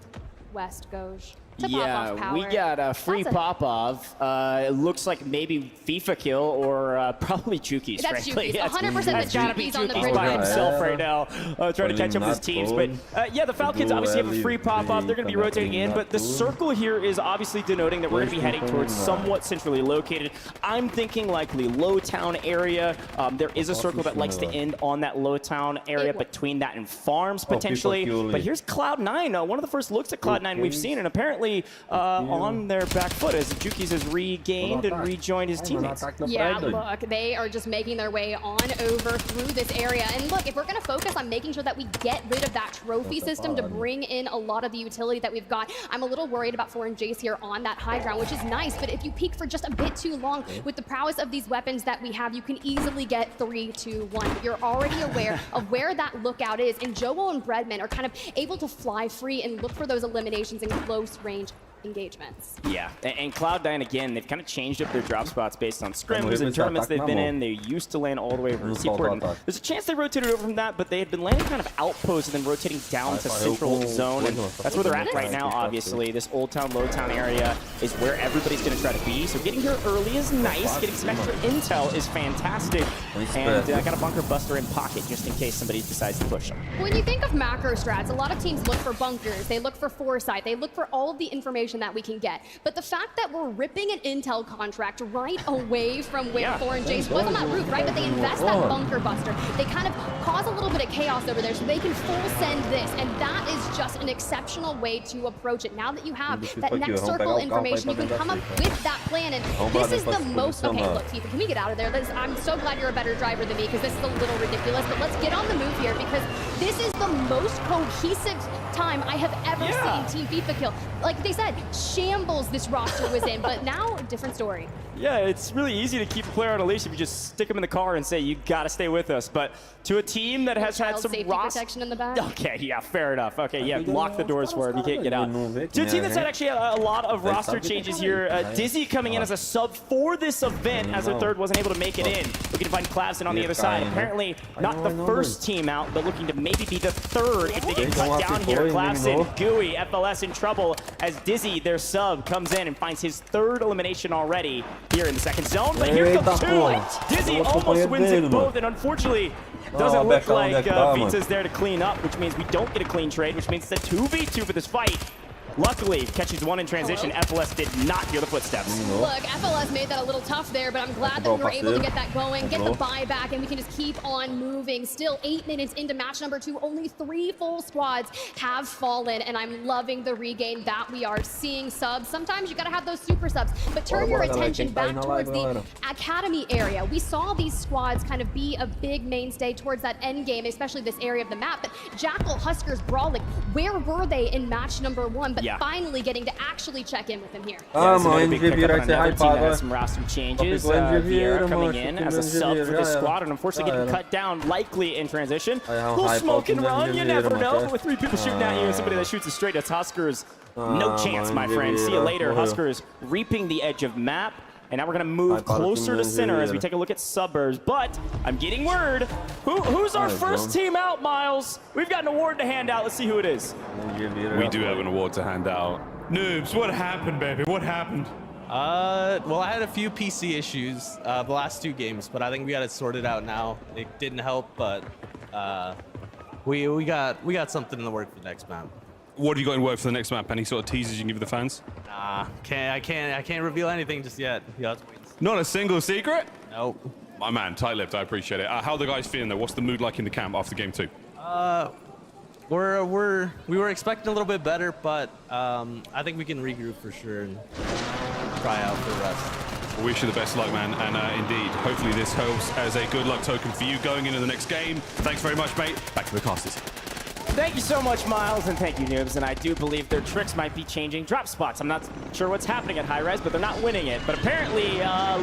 Goj. Yeah, we got a free Popov. It looks like maybe FIFA kill or probably Juki's, That's frankly. Juki's. 100% That's gotta be Juki's on the Juki's by bridge. himself right now, trying to catch up with his teams. But yeah, the Falcons obviously have a free Popov. They're going to be rotating in, but the circle here is obviously denoting that we're going to be heading towards somewhat centrally located. I'm thinking likely Lowtown area. There is a circle that likes to end on that Lowtown area between that and Farms potentially. But here's Cloud9, one of the first looks at Cloud9 we've seen, and apparently on their back foot as Juki's has regained and rejoined his teammates. Yeah, look, they are just making their way on over through this area. And look, if we're going to focus on making sure that we get rid of that trophy system to bring in a lot of the utility that we've got, I'm a little worried about Foreign Jace here on that high ground, which is nice. But if you peek for just a bit too long with the prowess of these weapons that we have, you can easily get 3, 2, 1. You're already aware of where that lookout is. And Joel and Breadman are kind of able to fly free and look for those eliminations in close range engagements. Yeah, and Cloud9, again, they've kind of changed up their drop spots based on scrims and tournaments they've been in. They used to land all the way over to Seaport. And there's a chance they rotated over from that, but they had been landing kind of outposts and then rotating down to Central Zone. And that's where they're at right now, obviously. This Old Town, Low Town area is where everybody's going to try to be. So getting here early is nice. Getting some extra intel is fantastic. And I got a bunker buster in pocket just in case somebody decides to push them. When you think of macro strats, a lot of teams look for bunkers. They look for foresight. They look for all of the information that we can get. But the fact that we're ripping an intel contract right away from where Foreign Jace was on that roof, right? But they invest that bunker buster. They kind of cause a little bit of chaos over there so they can full send this. And that is just an exceptional way to approach it. Now that you have that next circle information, you can come up with that plan. And this is the most... Okay, look, FIFA, can we get out of there? I'm so glad you're a better driver than me because this is a little ridiculous. But let's get on the move here because this is the most cohesive time I have ever seen Team FIFA kill. Like they said, shambles this roster was in, but now a different story. Yeah, it's really easy to keep a player on a leash if you just stick them in the car and say, you gotta stay with us. But to a team that has had some protection in the back. Okay, yeah, fair enough. Okay, yeah, lock the doors for him. You can't get out. To a team that's had actually a lot of roster changes here. Dizzy coming in as a sub for this event as their third wasn't able to make it in. Looking to find Clavson on the other side. Apparently not the first team out, but looking to maybe be the third if they get cut down here. Clavson, Gooey, FLS in trouble as Dizzy, their sub, comes in and finds his third elimination already here in the second zone. But here comes two. Dizzy almost wins it both, and unfortunately doesn't look like Vita's there to clean up, which means we don't get a clean trade, which means it's a 2v2 for this fight. Luckily, catches one in transition. FLS did not hear the footsteps. Look, FLS made that a little tough there, but I'm glad that we were able to get that going, get the buyback, and we can just keep on moving. Still 8 minutes into match number 2. Only 3 full squads have fallen, and I'm loving the regain that we are seeing. Subs, sometimes you gotta have those super subs, but turn your attention back towards the academy area. We saw these squads kind of be a big mainstay towards that end game, especially this area of the map, but Jackal, Huskers, Brawling, where were they in match number 1? But finally getting to actually check in with him here. Yeah, this is a big pickup on another team that has some roster changes. Vieira coming in as a sub for this squad, and unfortunately getting cut down likely in transition. Little smoke and run, you never know. But with 3 people shooting at you and somebody that shoots it straight, it's Huskers. No chance, my friend. See you later. Huskers reaping the edge of map. And now we're going to move closer to center as we take a look at suburbs. But I'm getting word. Who's our first team out, Miles? We've got an award to hand out. Let's see who it is. We do have an award to hand out. Noobs, what happened, baby? What happened? Well, I had a few PC issues the last 2 games, but I think we got it sorted out now. It didn't help, but we got something in the work for the next map. What have you got in work for the next map? Any sort of teasers you can give the fans? Nah, I can't reveal anything just yet. Not a single secret? Nope. My man, tight-lipped. I appreciate it. How are the guys feeling though? What's the mood like in the camp after game 2? We were expecting a little bit better, but I think we can regroup for sure and try out for the rest. Wish you the best luck, man, and indeed, hopefully this helps as a good luck token for you going into the next game. Thanks very much, mate. Back to the casters. Thank you so much, Miles, and thank you, Noobs. And I do believe their tricks might be changing drop spots. I'm not sure what's happening at high res, but they're not winning it. But apparently,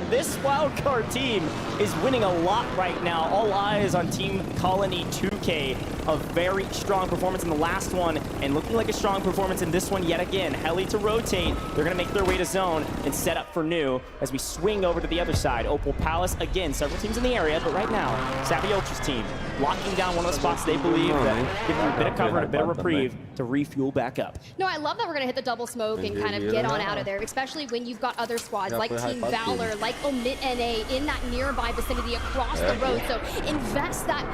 this wildcard team is winning a lot right now. All eyes on Team Colony 2K. A very strong performance in the last one, and looking like a strong performance in this one yet again. Heli to rotate. They're going to make their way to zone and set up for new as we swing over to the other side. Opal Palace, again, several teams in the area, but right now, Savvy Ultra's team locking down one of the spots they believe that give them a bit of cover and a bit of reprieve to refuel back up. No, I love that we're going to hit the double smoke and kind of get on out of there, especially when you've got other squads like Team Valor, like Omit NA in that nearby vicinity across the road. So invest that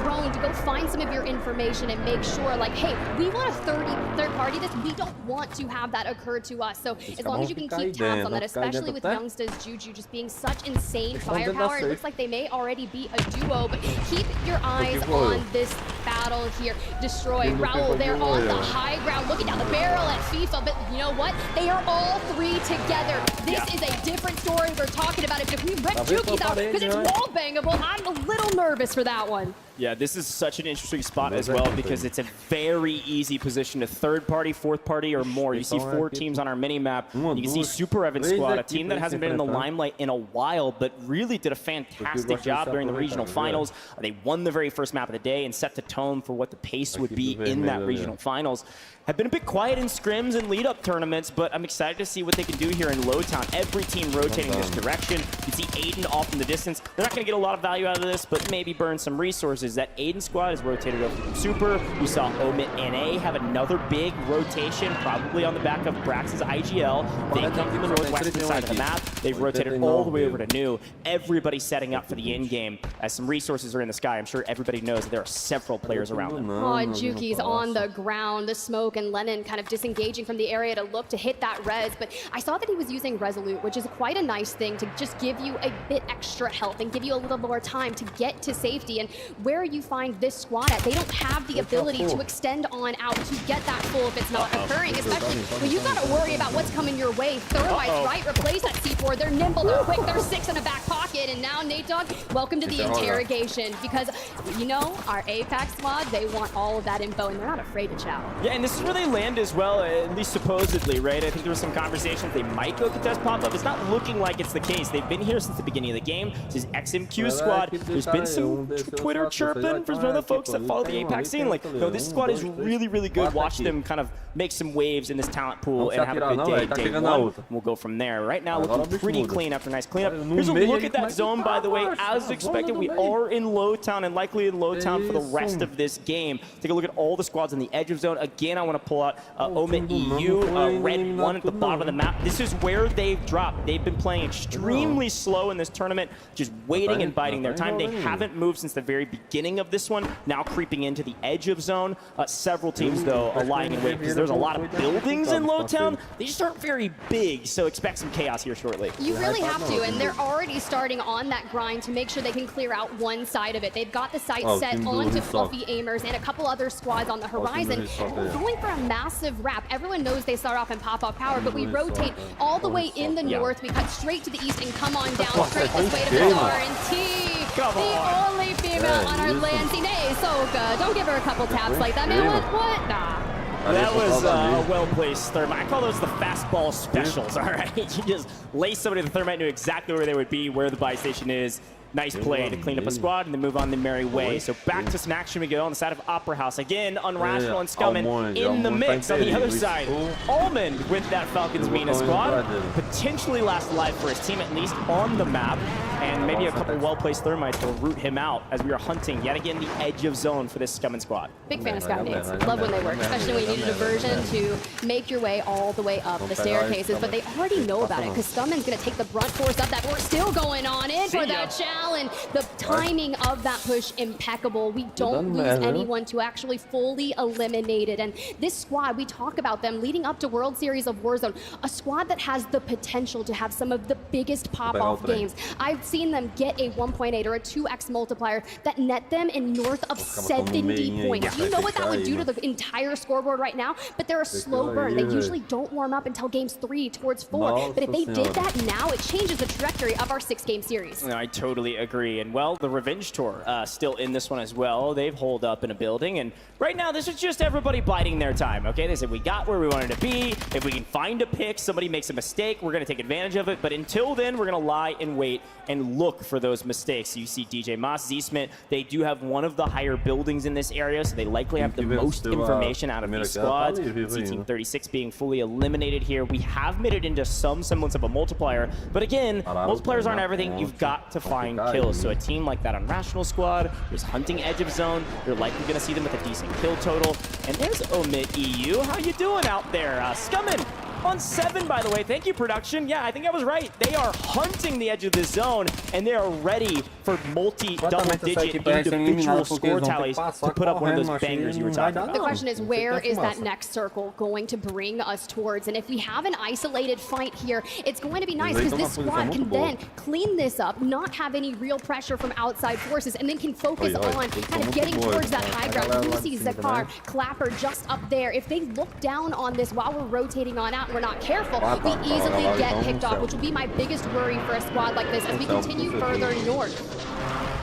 drone to go find some of your information and make sure, like, hey, we want a third party this. We don't want to have that occur to us. So as long as you can keep tabs on that, especially with Youngsta's Juju just being such insane firepower, it looks like they may already be a duo, but keep your eyes on this battle here. Destroy Raul there on the high ground, looking down the barrel at FIFA, but you know what? They are all 3 together. This is a different story we're talking about. If we rip Juki's out because it's wall bangable, I'm a little nervous for that one. Yeah, this is such an interesting spot as well because it's a very easy position to third party, fourth party, or more. You see 4 teams on our mini map. You can see Super Evan squad, a team that hasn't been in the limelight in a while, but really did a fantastic job during the regional finals. They won the very first map of the day and set the tone for what the pace would be in that regional finals. Have been a bit quiet in scrims and lead-up tournaments, but I'm excited to see what they can do here in Lowtown. Every team rotating this direction. You see Aiden off in the distance. They're not going to get a lot of value out of this, but maybe burn some resources. That Aiden squad is rotated over from Super. We saw Omit NA have another big rotation, probably on the back of Brax's IGL. They come from the northwestern side of the map. They've rotated all the way over to New. Everybody's setting up for the end game. As some resources are in the sky, I'm sure everybody knows that there are several players around them. Oh, and Juki's on the ground. The smoke and Lennon kind of disengaging from the area to look to hit that res, but I saw that he was using Resolute, which is quite a nice thing to just give you a bit extra health and give you a little more time to get to safety. And where you find this squad at, they don't have the ability to extend on out to get that full if it's not occurring, especially when you've got to worry about what's coming your way. Thermites, right? Replace that C4. They're nimble, they're quick, they're 6 in a back pocket, and now Nate Dogg, welcome to the interrogation, because you know, our Apex squad, they want all of that info and they're not afraid to chow. Yeah, and this is where they land as well, at least supposedly, right? I think there was some conversations they might go contest pop-up. It's not looking like it's the case. They've been here since the beginning of the game. This is XMQ squad. There's been some Twitter chirping from some of the folks that follow the Apex scene. Like, no, this squad is really, really good. Watch them kind of make some waves in this talent pool and have a good day. Day one, we'll go from there. Right now, looking pretty clean after a nice cleanup. Here's a look at that zone, by the way. As expected, we are in Lowtown and likely in Lowtown for the rest of this game. Take a look at all the squads on the edge of zone. Again, I want to pull out Omit EU, red 1 at the bottom of the map. This is where they've dropped. They've been playing extremely slow in this tournament, just waiting and biding their time. They haven't moved since the very beginning of this one, now creeping into the edge of zone. Several teams, though, are lying in wait because there's a lot of buildings in Lowtown. They just aren't very big, so expect some chaos here shortly. You really have to, and they're already starting on that grind to make sure they can clear out one side of it. They've got the sight set onto Fluffy Aimers and a couple other squads on the horizon. We're going for a massive wrap. Everyone knows they start off in pop-up power, but we rotate all the way in the north. We cut straight to the east and come on down straight this way to the RNT. The only female on our land scene. Hey, Soka, don't give her a couple taps like that, man. What? Nah. That was a well-placed thermite. I call those the fastball specials, all right? You just lay somebody the thermite, knew exactly where they would be, where the buy station is. Nice play to clean up a squad and then move on the merry way. So back to some action we go on the side of Opera House. Again, Unrational and Scummin in the mix on the other side. Almond with that Falcons Mina squad. Potentially last alive for his team, at least on the map. and maybe a couple well-placed thermites will root him out as we are hunting yet again the edge of zone for this Scum squad. Big fan of Scum nades. Love when they work, especially when you need a diversion to make your way all the way up the staircases. But they already know about it because Scumman's going to take the brunt force of that. We're still going on in for that challenge. The timing of that push impeccable. We don't lose anyone to actually fully eliminate it. And this squad, we talk about them leading up to World Series of Warzone, a squad that has the potential to have some of the biggest pop-off games. I've seen them get a 1.8 or a 2x multiplier that net them in north of 70 points. You know what that would do to the entire scoreboard right now? But they're a slow burn. They usually don't warm up until games 3 towards 4. But if they did that now, it changes the trajectory of our 6-game series. I totally agree. And well, the Revenge Tour still in this one as well. They've holed up in a building. And right now, this is just everybody biding their time, okay? They said, we got where we wanted to be. If we can find a pick, somebody makes a mistake, we're going to take advantage of it. But until then, we're going to lie and wait and look for those mistakes. You see DJ Moss, Z-Smith, they do have one of the higher buildings in this area, so they likely have the most information out of these squads. See Team 36 being fully eliminated here. We have made it into some semblance of a multiplier, but again, multipliers aren't everything. You've got to find kills. So a team like that on Rational Squad who's hunting edge of zone, you're likely going to see them with a decent kill total. And there's Omit EU. How you doing out there? Scummin on 7, by the way. Thank you, production. Yeah, I think I was right. They are hunting the edge of this zone, and they are ready for multi-double-digit individual score tallies to put up one of those bangers you were talking about. The question is, where is that next circle going to bring us towards? And if we have an isolated fight here, it's going to be nice because this squad can then clean this up, not have any real pressure from outside forces, and then can focus on kind of getting towards that high ground. You see Zakar, Clapper just up there. If they look down on this while we're rotating on out, we're not careful, we easily get picked off, which will be my biggest worry for a squad like this as we continue further north.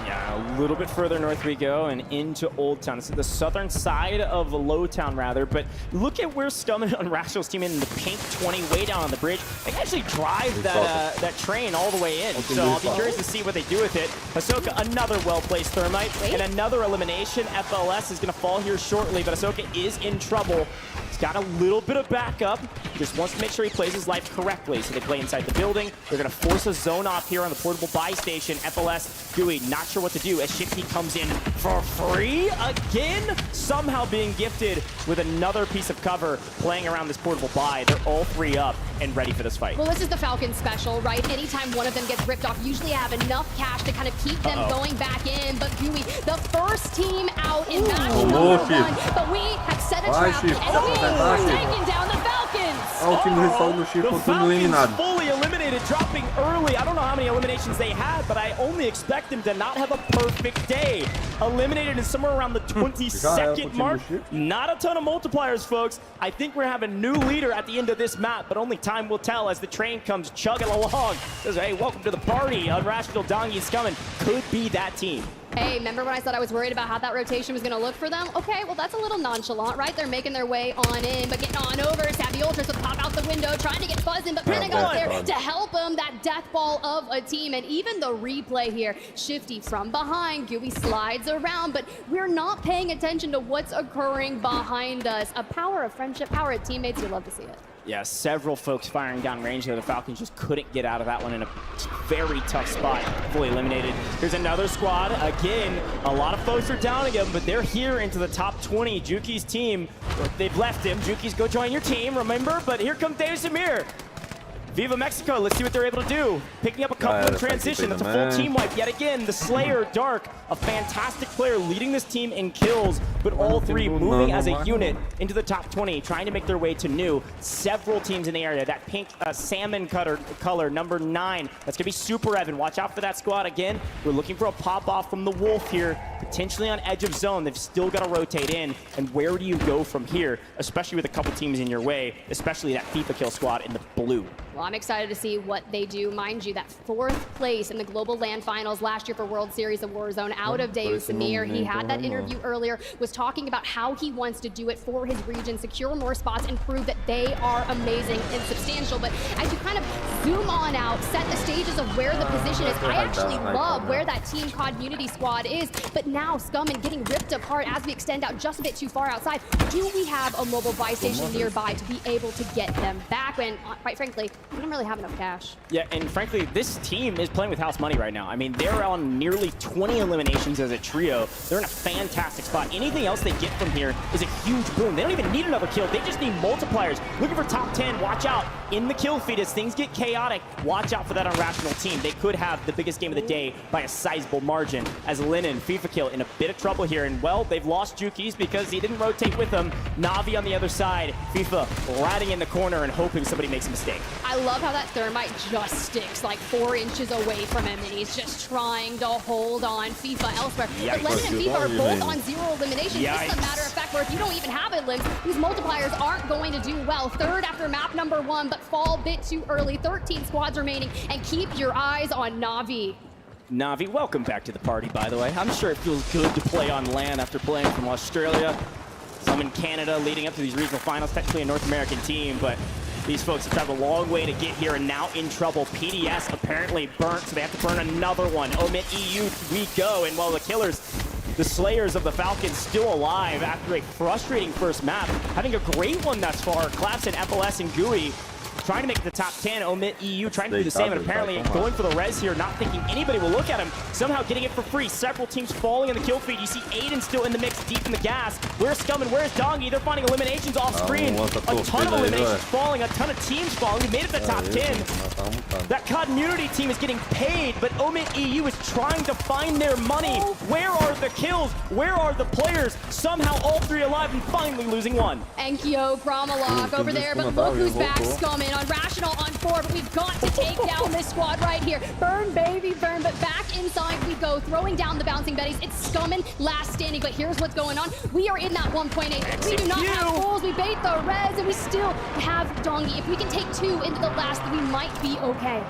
Yeah, a little bit further north we go and into Old Town. This is the southern side of Low Town, rather, but look at where Scum and Rational's team in the pink 20 way down on the bridge. They can actually drive that train all the way in, so I'll be curious to see what they do with it. Ahsoka, another well-placed thermite, and another elimination. FLS is going to fall here shortly, but Ahsoka is in trouble. He's got a little bit of backup. He just wants to make sure he plays his life correctly. So they play inside the building. They're going to force a zone off here on the portable buy station. FLS, Dewey, not sure what to do as Shifty comes in for free again. Somehow being gifted with another piece of cover playing around this portable buy. They're all 3 up and ready for this fight. Well, this is the Falcon special, right? Anytime one of them gets ripped off, usually I have enough cash to kind of keep them going back in. But Dewey, the first team out in match number 1. But we have set a trap and we taking down the Falcons. The Falcons fully eliminated, dropping early. I don't know how many eliminations they had, but I only expect them to not have a perfect day. Eliminated in somewhere around the 22nd mark. Not a ton of multipliers, folks. I think we're having a new leader at the end of this map, but only time will tell as the train comes chugging along. Says, hey, welcome to the party. Unrational Dongi is coming. Could be that team. Hey, remember when I said I was worried about how that rotation was going to look for them? Okay, well, that's a little nonchalant, right? They're making their way on in, but getting on over. Savvy Ultras would pop out the window, trying to get buzzing, but Pentagon's there to help him. That death ball of a team, and even the replay here. Shifty from behind. Gooey slides around, but we're not paying attention to what's occurring behind us. A power of friendship, power of teammates. You love to see it. Yeah, several folks firing down range there. The Falcons just couldn't get out of that one in a very tough spot. Fully eliminated. Here's another squad. Again, a lot of folks are down again, but they're here into the top 20. Juki's team, they've left him. Juki's go join your team, remember? But here comes Dave Samir. Viva Mexico, let's see what they're able to do. Picking up a couple in transition. That's a full team wipe yet again. The Slayer, Dark, a fantastic player leading this team in kills, but all 3 moving as a unit into the top 20, trying to make their way to new. Several teams in the area. That pink salmon color, number 9. That's going to be Super Evan. Watch out for that squad again. We're looking for a pop-off from the Wolf here, potentially on edge of zone. They've still got to rotate in. And where do you go from here, especially with a couple teams in your way, especially that FIFA kill squad in the blue? Well, I'm excited to see what they do. Mind you, that 4th place in the Global LAN Finals last year for World Series of Warzone out of Deus Samir. He had that interview earlier, was talking about how he wants to do it for his region, secure more spots, and prove that they are amazing and substantial. But as you kind of zoom on out, set the stages of where the position is, I actually love where that Team COD Unity squad is. But now Scumman getting ripped apart as we extend out just a bit too far outside. Do we have a mobile buy station nearby to be able to get them back? And quite frankly, We don't really have enough cash. Yeah, and frankly, this team is playing with house money right now. I mean, they're on nearly 20 eliminations as a trio. They're in a fantastic spot. Anything else they get from here is a huge boom. They don't even need another kill. They just need multipliers. Looking for top 10. Watch out in the kill feed as things get chaotic. Watch out for that Unrational team. They could have the biggest game of the day by a sizable margin as Lennon, FIFA Kill in a bit of trouble here. And, well, they've lost Jukies because he didn't rotate with them. Na'Vi on the other side. FIFA riding in the corner and hoping somebody makes a mistake. I love how that thermite just sticks like 4 inches away from him, and he's just trying to hold on. FIFA elsewhere. But Lennon and FIFA are both on 0 eliminations. This is a matter of fact where if you don't even have elims, these multipliers aren't going to do well. Third after map number 1, but fall a bit too early. 13 squads remaining, and keep your eyes on Na'Vi. Na'Vi, welcome back to the party, by the way. I'm sure it feels good to play on LAN after playing from Australia. Some in Canada leading up to these regional finals, technically a North American team, but these folks have traveled a long way to get here and now in trouble. PDS apparently burnt, so they have to burn another one. Omit EU, we go. And while the killers, the Slayers of the Falcons, still alive after a frustrating first map, having a great one thus far. Collapse and FLS and GUI trying to make the top 10. Omit EU trying to do the same, and apparently going for the res here, not thinking anybody will look at him. Somehow getting it for free. Several teams falling in the kill feed. You see Aiden still in the mix, deep in the gas. Where's Scum and where's Dongi? They're finding eliminations off screen. A ton of eliminations falling, a ton of teams falling. We made it to the top 10. That community team is getting paid, but Omit EU is trying to find their money. Where are the kills? Where are the players? Somehow all 3 alive and finally losing one. Enkyo, Gromalog over there, but look who's back. Scum in on Rational on 4, but we've got to take down this squad right here. Burn, baby, burn, but back inside we go, throwing down the bouncing betties. It's Scummin, last standing, but here's what's going on. We are in that 1.8. We do not have fools. We bait the res, and we still have Dongi. If we can take 2 into the last, we might be okay.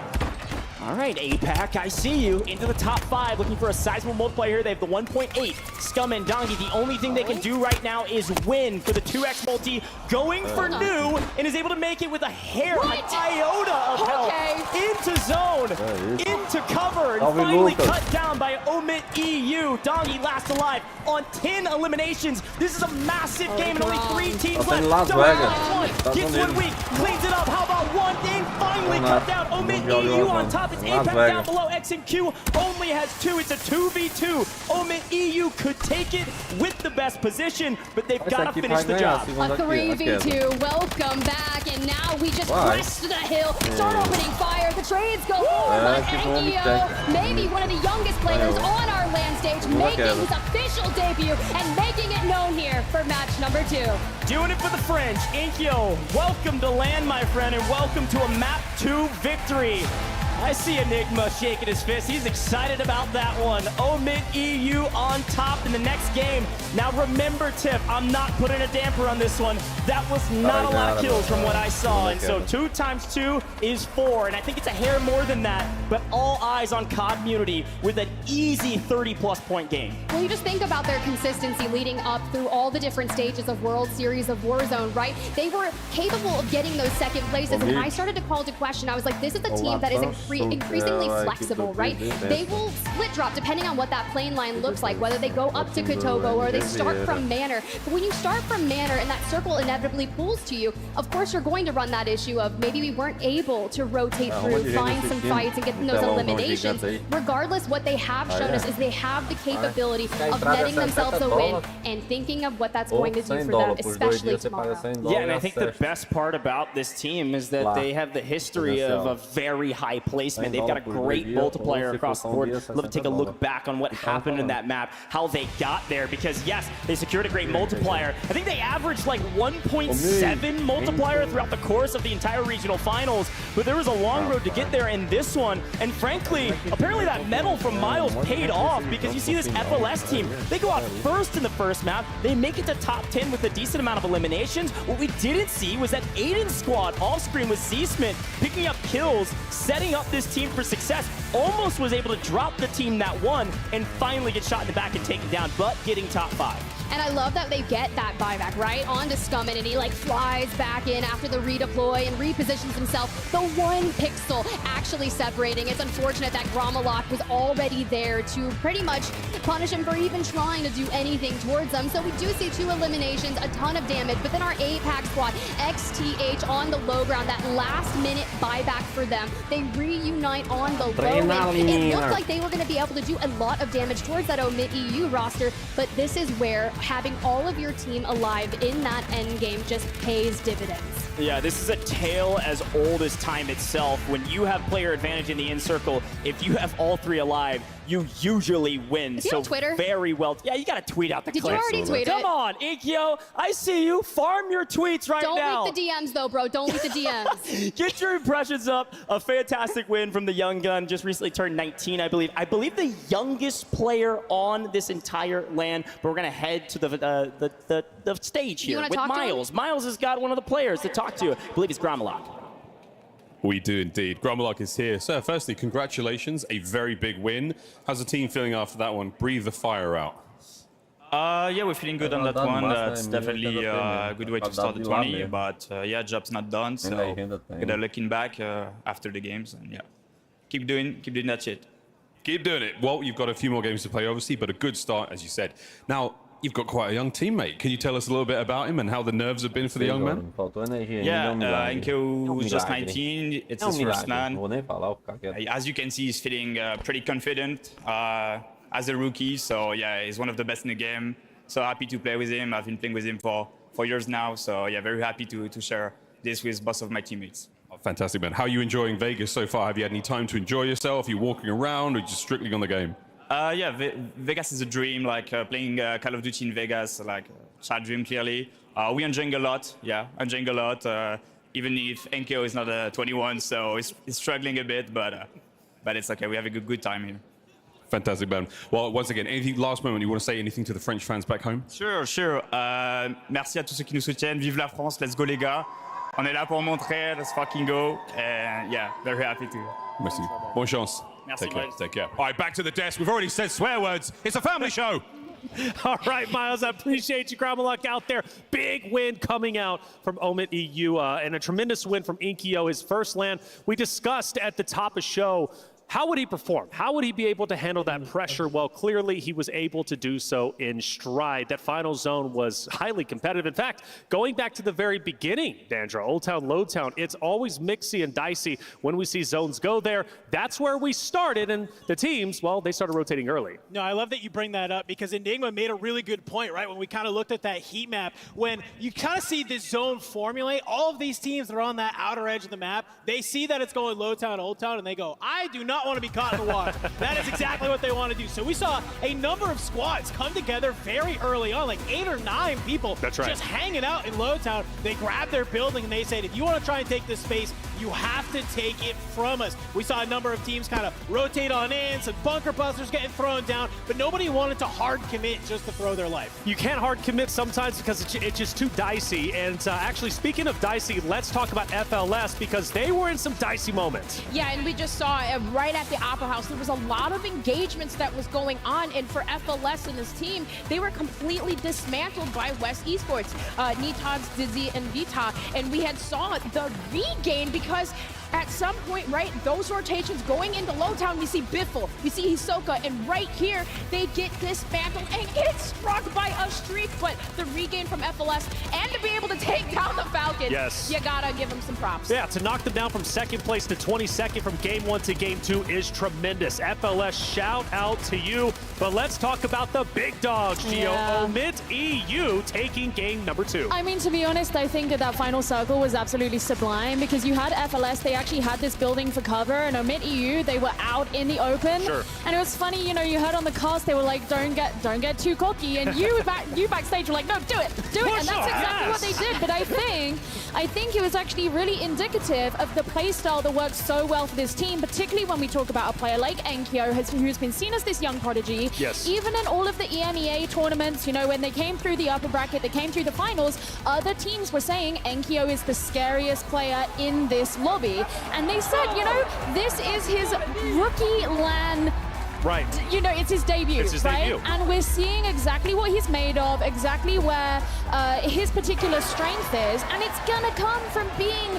All right, APAC, I see you. Into the top 5, looking for a sizable multiplier here. They have the 1.8. Scum and Dongi, the only thing they can do right now is win for the 2x multi. Going for new, and is able to make it with a hair, an iota of health. Into zone, into cover, and finally cut down by Omit EU. Dongi last alive on 10 eliminations. This is a massive game, and only 3 teams left. Dongi gets one weak, cleans it up. How about one? And finally cut down Omit EU on top. It's APAC down below. X and Q only has 2. It's a 2v2. Omit EU could take it with the best position, but they've got to finish the job. A 3v2. Welcome back, and now we just crest the hill, start opening fire. The trades go forward on Enkyo, maybe one of the youngest players on our LAN stage, making his official debut and making it known here for match number 2. Doing it for the French. Enkyo, welcome to LAN, my friend, and welcome to a map 2 victory. I see Enigma shaking his fist. He's excited about that one. Omit EU on top in the next game. Now remember, Tiff, I'm not putting a damper on this one. That was not a lot of kills from what I saw. And so 2 times 2 is 4. And I think it's a hair more than that. But all eyes on COD Community with an easy 30-plus point game. Well, you just think about their consistency leading up through all the different stages of World Series of Warzone, right? They were capable of getting those second places. And I started to call to question. I was like, this is a team that is increasingly flexible, right? They will split drop depending on what that plane line looks like, whether they go up to Kotogo or they start from Manor. But when you start from Manor and that circle inevitably pulls to you, of course you're going to run that issue of maybe we weren't able to rotate through, find some fights and get those eliminations. Regardless, what they have shown us is they have the capability of netting themselves a win and thinking of what that's going to do for them, especially tomorrow. Yeah, and I think the best part about this team is that they have the history of a very high placement. They've got a great multiplier across the board. Love to take a look back on what happened in that map, how they got there, because yes, they secured a great multiplier. I think they averaged like 1.7 multiplier throughout the course of the entire regional finals, but there was a long road to get there in this one. And frankly, apparently that medal from Miles paid off, because you see this FLS team, they go out first in the first map, they make it to top 10 with a decent amount of eliminations. What we didn't see was that Aiden's squad off screen with Z-Smith picking up kills, setting up this team for success, almost was able to drop the team that won and finally get shot in the back and take it down, but getting top 5. And I love that they get that buyback, right? Onto Scummin, and he like flies back in after the redeploy and repositions himself. The 1 pixel actually separating. It's unfortunate that Gromalok was already there to pretty much punish him for even trying to do anything towards them. So we do see 2 eliminations, a ton of damage, but then our APAC squad, XTH on the low ground, that last minute buyback for them. They reunite on the low end. It looked like they were going to be able to do a lot of damage towards that Omid EU roster, but this is where having all of your team alive in that end game just pays dividends. Yeah, this is a tale as old as time itself. When you have player advantage in the in circle, if you have all 3 alive, you usually win. Is he on Twitter? Very well. Yeah, you got to tweet out the clip. Did you already tweet it? Come on, Ikyo. I see you. Farm your tweets right now. Don't leak the DMs, though, bro. Don't leak the DMs. Get your impressions up. A fantastic win from the young gun. Just recently turned 19, I believe. I believe the youngest player on this entire LAN. But we're going to head to the stage here with Miles. Miles has got one of the players to talk to. I believe it's Gromalok. We do indeed. Gromalok is here. Sir, firstly, congratulations. A very big win. How's the team feeling after that one? Breathe the fire out. Yeah, we're feeling good on that one. That's definitely a good way to start the 20. But yeah, job's not done. So gotta looking back after the games, and yeah, keep doing that shit. Keep doing it. Well, you've got a few more games to play, obviously, but a good start, as you said. Now, you've got quite a young teammate. Can you tell us a little bit about him and how the nerves have been for the young man? Yeah, Enko was just 19. It's his first LAN. As you can see, he's feeling pretty confident as a rookie. So yeah, he's one of the best in the game. So happy to play with him. I've been playing with him for years now. So yeah, very happy to share this with both of my teammates. Oh, fantastic, man. How are you enjoying Vegas so far? Have you had any time to enjoy yourself? Are you walking around or just strictly on the game? Yeah, Vegas is a dream, like playing Call of Duty in Vegas, like chat dream clearly. We're enjoying a lot, enjoying a lot. Even if Enko is not 21, so he's struggling a bit, but it's okay. We have a good time here. Fantastic, man. Well, once again, anything last moment you want to say anything to the French fans back home? Sure. Merci à tous ceux qui nous soutiennent. Vive la France, let's go les gars. On est là pour montrer, let's fucking go. And yeah, very happy to. Merci. Bonne chance. Merci, Take care. All right, back to the desk. We've already said swear words. It's a family show. All right, Miles, I appreciate you, Gromalok, out there. Big win coming out from Omid EU and a tremendous win from Inkyo, his first LAN. We discussed at the top of show, how would he perform? How would he be able to handle that pressure? Well, clearly he was able to do so in stride. That final zone was highly competitive. In fact, going back to the very beginning, Dandra, Old Town, Low Town, it's always mixy and dicey when we see zones go there. That's where we started, and the teams, well, they started rotating early. No, I love that you bring that up because Enigma made a really good point, right? When we kind of looked at that heat map, when you kind of see this zone formulate, all of these teams that are on that outer edge of the map, they see that it's going Low Town, Old Town, and they go, I do not want to be caught in the water. That is exactly what they want to do. So we saw a number of squads come together very early on, like 8 or 9 people. That's right. Just hanging out in Low Town. They grabbed their building and they said, if you want to try and take this space, you have to take it from us. We saw a number of teams kind of rotate on in, some bunker busters getting thrown down, but nobody wanted to hard commit just to throw their life. You can't hard commit sometimes because it's just too dicey. And actually, speaking of dicey, let's talk about FLS because they were in some dicey moments. Yeah, and we just saw right at the Opera House, there was a lot of engagements that was going on, and for FLS and his team, they were completely dismantled by West Esports, Nitons, Dizzy, and Vita, and we had saw the regain because at some point, right, those rotations going into Low Town, we see Biffle, we see Hisoka, and right here, they get dismantled and get struck by a streak, but the regain from FLS, and to be able to take down the Falcons, yes, you gotta give them some props. Yeah, to knock them down from second place to 22nd from game 1 to game 2 is tremendous. FLS, shout out to you, but let's talk about the big dogs, Gio. Yeah. Omid EU taking game number 2. I mean, to be honest, I think that final circle was absolutely sublime because you had FLS, they actually had this building for cover, and Omid EU, they were out in the open. Sure. And it was funny, you know, you heard on the cast, they were like, don't get too cocky, and you backstage were like, no, do it, and that's exactly what they did. But I think it was actually really indicative of the play style that works so well for this team, particularly when we talk about a player like Enkyo, who's been seen as this young prodigy. Yes. Even in all of the EMEA tournaments, you know, when they came through the upper bracket, they came through the finals, other teams were saying Enkyo is the scariest player in this lobby. And they said, you know, this is his rookie LAN Right. You know, it's his debut, It's his right? debut. And we're seeing exactly what he's made of, exactly where his particular strength is, and it's gonna come from being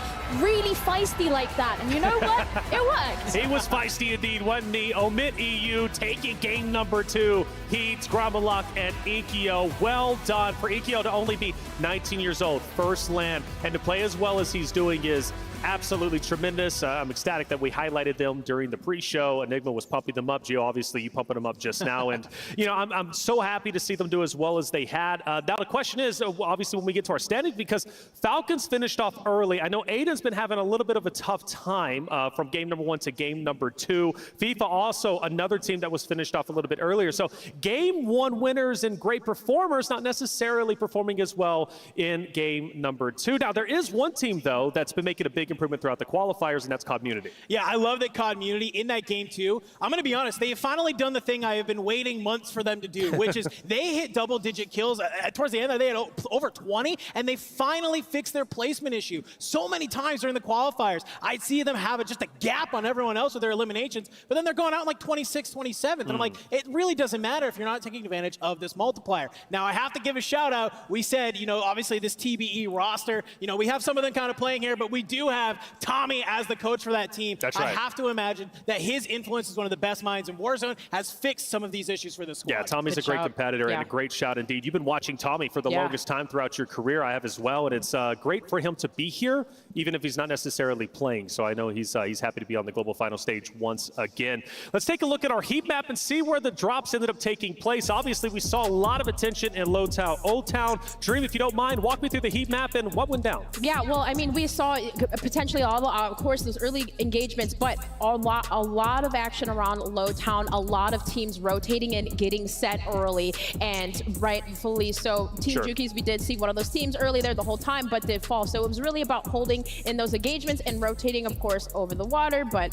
really feisty like that. And you know what? It worked. He was feisty indeed, wasn't he? Omit EU taking game number 2. Heat, Gramalak, and Ikeo. Well done for Ikeo to only be 19 years old, first LAN, and to play as well as he's doing is absolutely tremendous. I'm ecstatic that we highlighted them during the pre-show. Enigma was pumping them up. Gio, obviously, you pumping them up just now. And, you know, I'm so happy to see them do as well as they had. Now, the question is, obviously, when we get to our standings, because Falcons finished off early. I know Aiden's been having a little bit of a tough time from game number 1 to game number 2. FIFA also another team that was finished off a little bit earlier. So game 1 winners and great performers not necessarily performing as well in game number 2. Now, there is one team, though, that's been making a big improvement throughout the qualifiers, and that's Community. Yeah, I love that Community in that game too. I'm going to be honest, they have finally done the thing I have been waiting months for them to do, which is they hit double-digit kills. Towards the end, they had over 20, and they finally fixed their placement issue. So many times during the qualifiers, I'd see them have just a gap on everyone else with their eliminations, but then they're going out in like 26th, 27th, and I'm like, it really doesn't matter if you're not taking advantage of this multiplier. Now, I have to give a shout out. We said, you know, obviously this TBE roster, you know, we have some of them kind of playing here, but we do have Tommy as the coach for that team. That's right. I have to imagine that his influence is one of the best minds in Warzone, has fixed some of these issues for the squad. Yeah, Tommy's a great competitor and a great shot indeed. You've been watching Tommy for the longest time throughout your career. I have as well, and it's great for him to be here, even if he's not necessarily playing. So I know he's happy to be on the global final stage once again. Let's take a look at our heat map and see where the drops ended up taking place. Obviously, we saw a lot of attention in Low Town, Old Town. Dream, if you don't mind, walk me through the heat map and what went down. Yeah, well, I mean, we saw potentially all, of course, those early engagements, but a lot of action around Low Town, a lot of teams rotating and getting set early, and rightfully so. Team Jukies, we did see one of those teams early there the whole time, but did fall. So it was really about holding in those engagements and rotating, of course, over the water, but,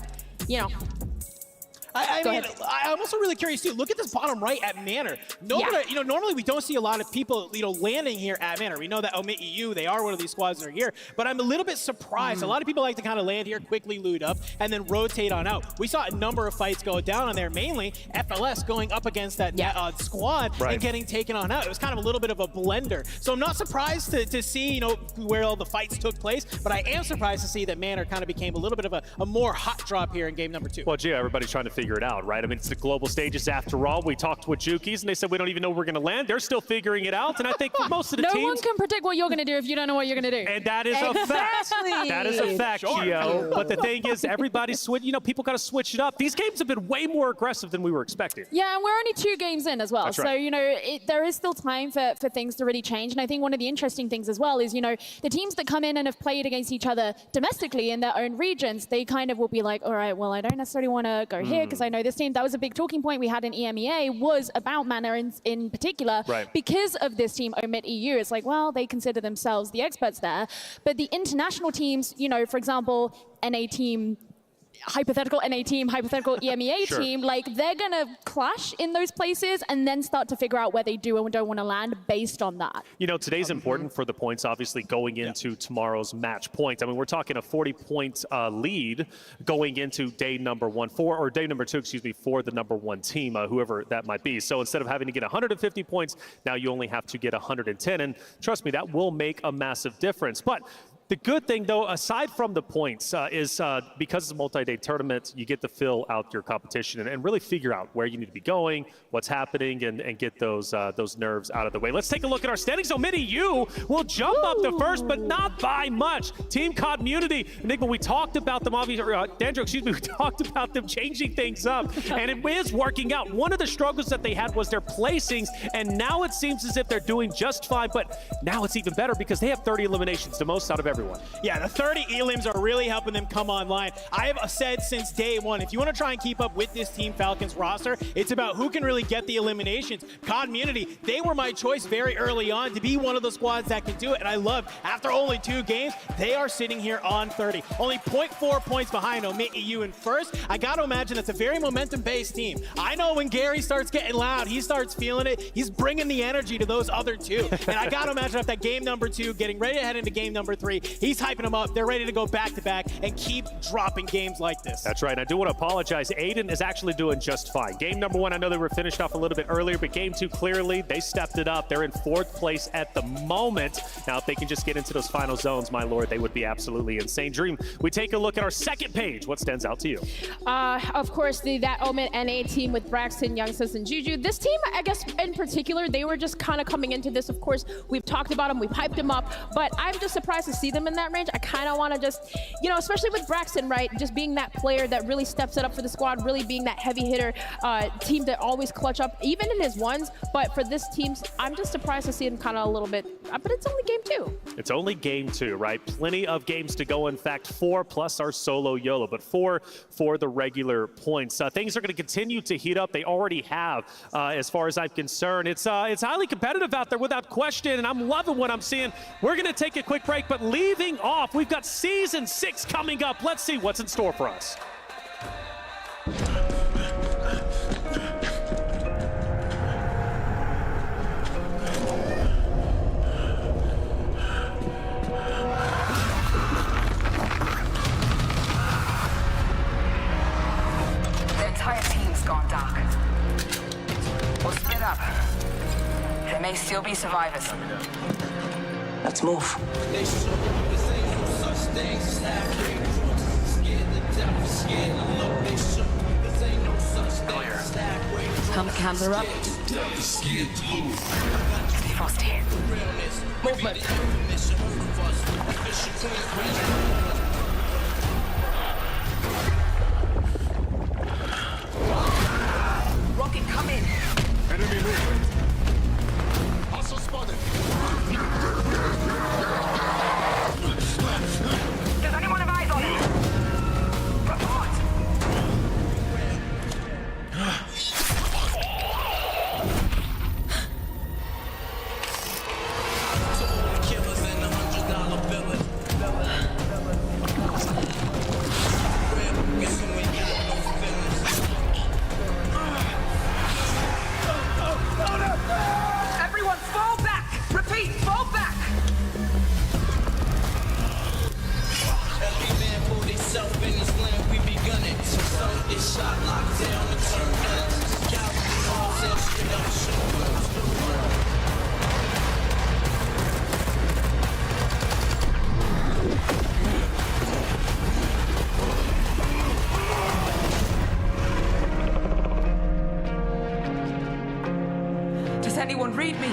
you know. I mean, I'm also really curious too. Look at this bottom right at Manor. You know, normally we don't see a lot of people, you know, landing here at Manor. We know that Omit EU, they are one of these squads that are here, but I'm a little bit surprised. A lot of people like to kind of land here, quickly loot up, and then rotate on out. We saw a number of fights go down on there, mainly FLS going up against that squad and getting taken on out. It was kind of a little bit of a blender. So I'm not surprised to see, you know, where all the fights took place, but I am surprised to see that Manor kind of became a little bit of a more hot drop here in game number 2. Well, Gio, everybody's trying to figure it out, right? I mean, it's the global stages after all. We talked with Jukies, and they said we don't even know where we're going to land. They're still figuring it out, and I think for most of the teams... No one can predict what you're going to do if you don't know what you're going to do. And that is a fact. That is a fact, Gio. But the thing is, everybody's you know, people got to switch it up. These games have been way more aggressive than we were expecting. Yeah, and we're only 2 games in as well. That's so, right. you know, there is still time for things to really change. And I think one of the interesting things as well is, you know, the teams that come in and have played against each other domestically in their own regions, they kind of will be like, all right, well, I don't necessarily want to go here because I know this team. That was a big talking point we had in EMEA was about Manor in particular because of this team, Omit EU. It's like, well, they consider themselves the experts there. But the international teams, you know, for example, NA team, hypothetical NA team, hypothetical EMEA team, like they're going to clash in those places and then start to figure out where they do and don't want to land based on that. You know, today's important for the points, obviously, going into tomorrow's match point. I mean, we're talking a 40-point lead going into day number 1, or day number 2, excuse me, for the number 1 team, whoever that might be. So instead of having to get 150 points, now you only have to get 110. And trust me, that will make a massive difference. But the good thing, though, aside from the points, is because it's a multi-day tournament, you get to fill out your competition and really figure out where you need to be going, what's happening, and get those nerves out of the way. Let's take a look at our standings. Omit EU will jump up to first, but not by much. Team Community, Enigma, we talked about them, obviously, Dandro, excuse me, we talked about them changing things up, and it is working out. One of the struggles that they had was their placings, and now it seems as if they're doing just fine, but now it's even better because they have 30 eliminations, the most out of everyone. Yeah, the 30 elims are really helping them come online. I have said since day one, if you want to try and keep up with this Team Falcons roster, it's about who can really get the eliminations. Community, they were my choice very early on to be one of the squads that can do it, and I love, after only 2 games, they are sitting here on 30. Only 0.4 points behind Omit EU in first. I got to imagine it's a very momentum-based team. I know when Gary starts getting loud, he starts feeling it. He's bringing the energy to those other 2. And I got to imagine after that game number 2, getting ready to head into game number 3, He's hyping them up. They're ready to go back-to-back and keep dropping games like this. That's right. And I do want to apologize. Aiden is actually doing just fine. Game number 1, I know they were finished off a little bit earlier, but game 2, clearly, they stepped it up. They're in 4th place at the moment. Now, if they can just get into those final zones, my lord, they would be absolutely insane. Dream, we take a look at our second page. What stands out to you? Of course, that Omen NA team with Braxton, Youngsters, and Juju. This team, I guess, in particular, they were just kind of coming into this. Of course, we've talked about them, we've hyped them up, but I'm just surprised to see them in that range. I kind of want to just, you know, especially with Braxton, right, just being that player that really steps it up for the squad, really being that heavy hitter team that always clutch up, even in his ones. But for this team, I'm just surprised to see him kind of a little bit, but it's only game 2. It's only game 2, right? Plenty of games to go. In fact, 4 plus our solo YOLO, but 4 for the regular points. Things are going to continue to heat up. They already have, as far as I'm concerned. It's highly competitive out there without question, and I'm loving what I'm seeing. We're going to take a quick break, but leaving off, we've got Season 6 coming up. Let's see what's in store for us. The entire team's gone dark. We'll split up. There may still be survivors. Let's move. Camera up. Frost here. Movement. Rocket, come in. Enemy movement. Also spotted. Does anyone have eyes on him? Report. Everyone fall back! Repeat, fall back! Every man for himself in this land, we begun it. Some is shot, locked down, and turned guns. Cavalry calls and straight up Does anyone read me?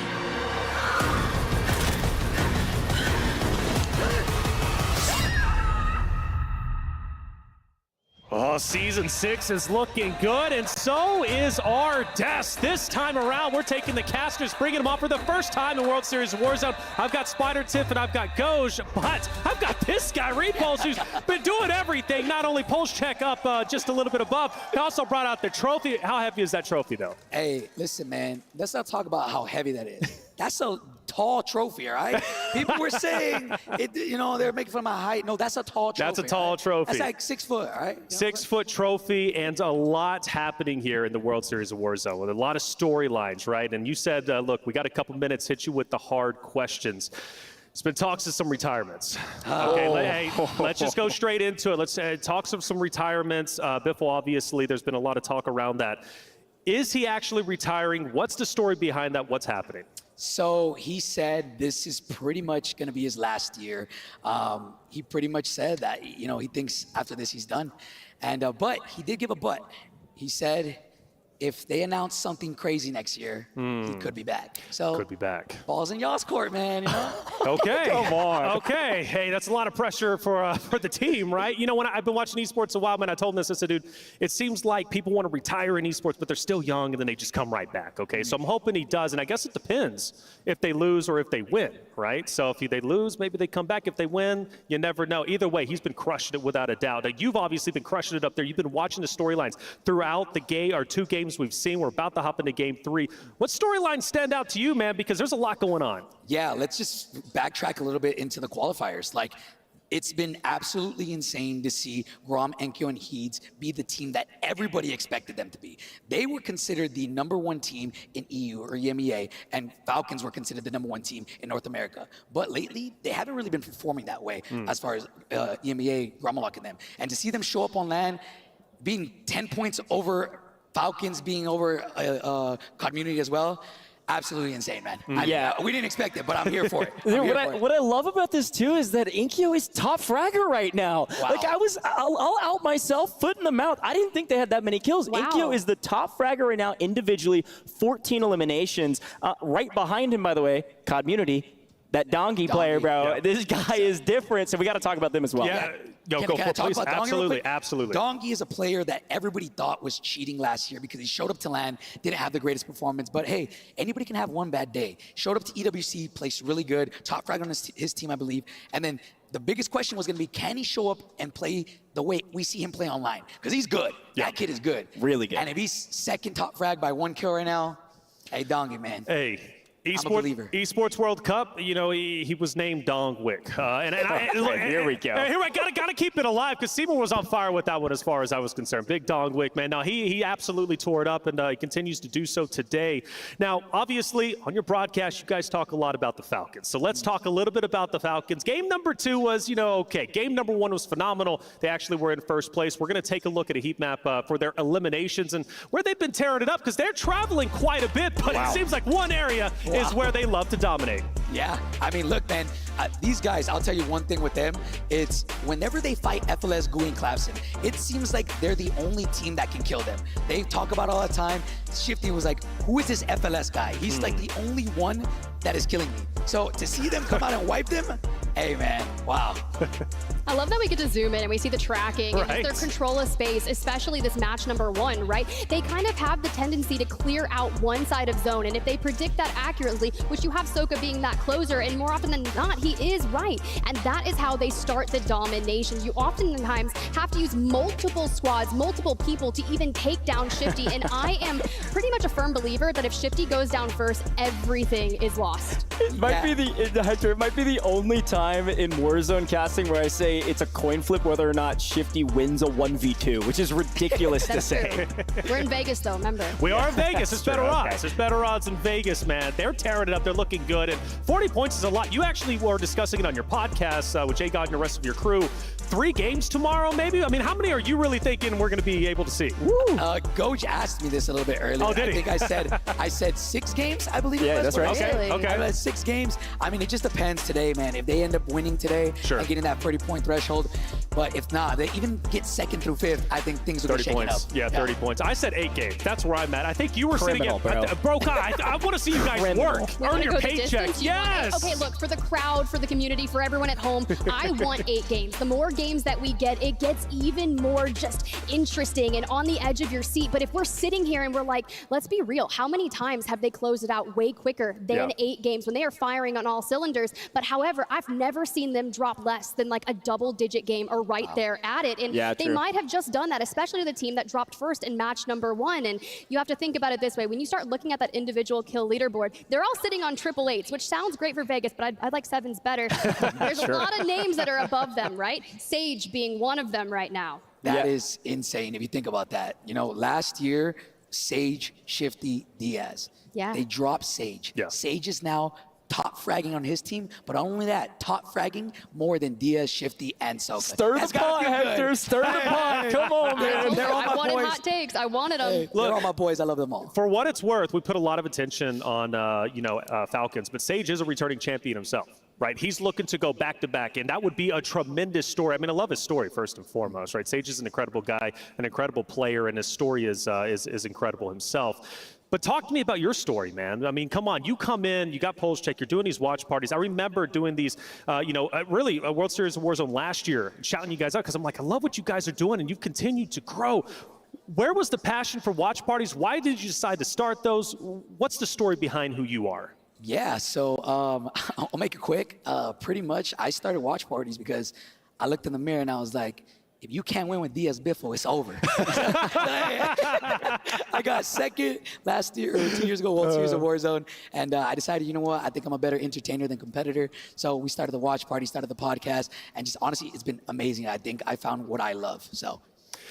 Oh, Season 6 is looking good, and so is our desk. This time around, we're taking the casters, bringing them up for the first time in World Series of Warzone. I've got Spider Tiff and I've got Goj, but I've got this guy, Repulse, who's been doing everything. Not only pulse check up just a little bit above, he also brought out the trophy. How heavy is that trophy, though? Hey, listen, man, let's not talk about how heavy that is. That's a tall trophy, all right? People were saying, you know, they're making fun of my height. No, that's a tall trophy. That's a tall trophy. That's like 6 foot, all right? 6 foot trophy, and a lot happening here in the World Series of Warzone with a lot of storylines, right? And you said, look, we got a couple minutes, hit you with the hard questions. There's been talks of some retirements. Okay, let's just go straight into it. Let's talk some retirements. Biffle, obviously, there's been a lot of talk around that. Is he actually retiring? What's the story behind that? What's happening? So he said this is pretty much going to be his last year. He pretty much said that, you know, he thinks after this he's done. And but he did give a but. He said if they announce something crazy next year, he could be back. So could be back. Ball's in y'all's court, man. You know? Okay. Come on. Okay. Hey, that's a lot of pressure for the team, right? You know, when I've been watching esports a while, man, I told him this. I said, dude, it seems like people want to retire in esports, but they're still young, and then they just come right back. Okay. So I'm hoping he does, and I guess it depends if they lose or if they win, right? So if they lose, maybe they come back. If they win, you never know. Either way, he's been crushing it without a doubt. Now, you've obviously been crushing it up there. You've been watching the storylines throughout the two games we've seen. We're about to hop into game 3. What storylines stand out to you, man? Because there's a lot going on. Yeah, let's just backtrack a little bit into the qualifiers. Like, it's been absolutely insane to see Grom, Enkyo, and Heeds be the team that everybody expected them to be. They were considered the #1 team in EU or EMEA, and Falcons were considered the #1 team in North America. But lately, they haven't really been performing that way as far as EMEA, Gromalock and them. And to see them show up on LAN, being 10 points over Falcons, being over Community as well, absolutely insane, man. We didn't expect it, but I'm here for it. What I love about this too is that Inkyo is top fragger right now. Wow. Like I'll out myself, foot in the mouth. I didn't think they had that many kills. Wow. Inkyo is the top fragger right now individually, 14 eliminations. Right behind him, by the way, Community. That Dongi player, bro. Yeah. This guy is different, so we got to talk about them as well. Yeah, go Can I talk please. about Dongi real Absolutely, quick? absolutely. Dongi is a player that everybody thought was cheating last year because he showed up to LAN, didn't have the greatest performance. But hey, anybody can have one bad day. Showed up to EWC, placed really good, top frag on his team, I believe. And then the biggest question was going to be, can he show up and play the way we see him play online? Because he's good. Yeah. That kid is good. Really good. And if he's second top frag by 1 kill right now, hey, Dongi, man. Hey. Esports World Cup, you know, he was named Dongwick. Here we go. Here I gotta keep it alive because Seymour was on fire with that one as far as I was concerned. Big Dongwick, man. Now, he absolutely tore it up, and he continues to do so today. Now, obviously, on your broadcast, you guys talk a lot about the Falcons. So let's talk a little bit about the Falcons. Game number 2 was, okay. Game number 1 was phenomenal. They actually were in first place. We're going to take a look at a heat map for their eliminations and where they've been tearing it up because they're traveling quite a bit, but it seems like one area is where they love to dominate. Yeah, I mean, look, man, these guys, I'll tell you one thing with them, it's whenever they fight FLS, GUI, and Clavson, it seems like they're the only team that can kill them. They talk about it all the time. Shifty was like, who is this FLS guy? He's like the only one that is killing me. So to see them come out and wipe them, hey, man, wow. I love that we get to zoom in and we see the tracking and their control of space, especially this match number 1, right? They kind of have the tendency to clear out one side of zone, and if they predict that accurately, which you have Soka being that closer, and more often than not, he is right. And that is how they start the domination. You oftentimes have to use multiple squads, multiple people to even take down Shifty, and I am pretty much a firm believer that if Shifty goes down first, everything is lost. It might be the only time in Warzone casting where I say it's a coin flip whether or not Shifty wins a 1v2, which is ridiculous to say. We're in Vegas, though, remember? We are in Vegas. It's better odds. It's better odds in Vegas, man. They're tearing it up. They're looking good. And 40 points is a lot. You actually were discussing it on your podcast with Jay God and the rest of your crew. 3 games tomorrow, maybe? I mean, how many are you really thinking we're going to be able to see? Goj asked me this a little bit earlier. Oh, did he? I think I said 6 games, I believe. Yeah, that's right. Okay. I 6 games. I mean, it just depends today, man. If they end up winning today and getting that 30-point threshold, but if not, they even get 2nd through 5th, I think things will get shaken up. Yeah, 30 points. I said 8 games. That's where I'm at. I think you were sitting at, bro, I want to see you guys work. Earn your paycheck. Yes. Okay, look, for the crowd, for the community, for everyone at home, I want 8 games. The more games that we get, it gets even more just interesting and on the edge of your seat. But if we're sitting here and we're like, let's be real, how many times have they closed it out way quicker than 8 games when they are firing on all cylinders? But however, I've never seen them drop less than like a double-digit game or right there at it. And they might have just done that, especially the team that dropped first in match number 1. And you have to think about it this way. When you start looking at that individual kill leaderboard, they're all sitting on 888s, which sounds great for Vegas, but I'd like 7s better. There's a lot of names that are above them, right? Sage being one of them right now. That is insane if you think about that. You know, last year, Sage, Shifty, Diaz. Yeah. They dropped Sage. Sage is now top fragging on his team, but not only that, top fragging more than Diaz, Shifty, and Soka. Stir the pot, Hector. Stir the pot. Come on, man. I wanted hot takes. I wanted them. Look, they're all my boys. I love them all. For what it's worth, we put a lot of attention on, Falcons, but Sage is a returning champion himself. Right, he's looking to go back-to-back, and that would be a tremendous story. I mean, I love his story first and foremost, right? Sage is an incredible guy, an incredible player, and his story is incredible himself. But talk to me about your story, man. I mean, come on, you come in, you got polls check, you're doing these watch parties. I remember doing these, really a World Series of Warzone last year, shouting you guys out because I'm like, I love what you guys are doing, and you've continued to grow. Where was the passion for watch parties? Why did you decide to start those? What's the story behind who you are? Yeah, so I'll make it quick. Pretty much, I started watch parties because I looked in the mirror and I was like, if you can't win with Diaz Biffle, it's over. I got second last year, or 2 years ago, World Series of Warzone, and I decided, you know what, I think I'm a better entertainer than competitor. So we started the watch party, started the podcast, and just honestly, it's been amazing. I think I found what I love. So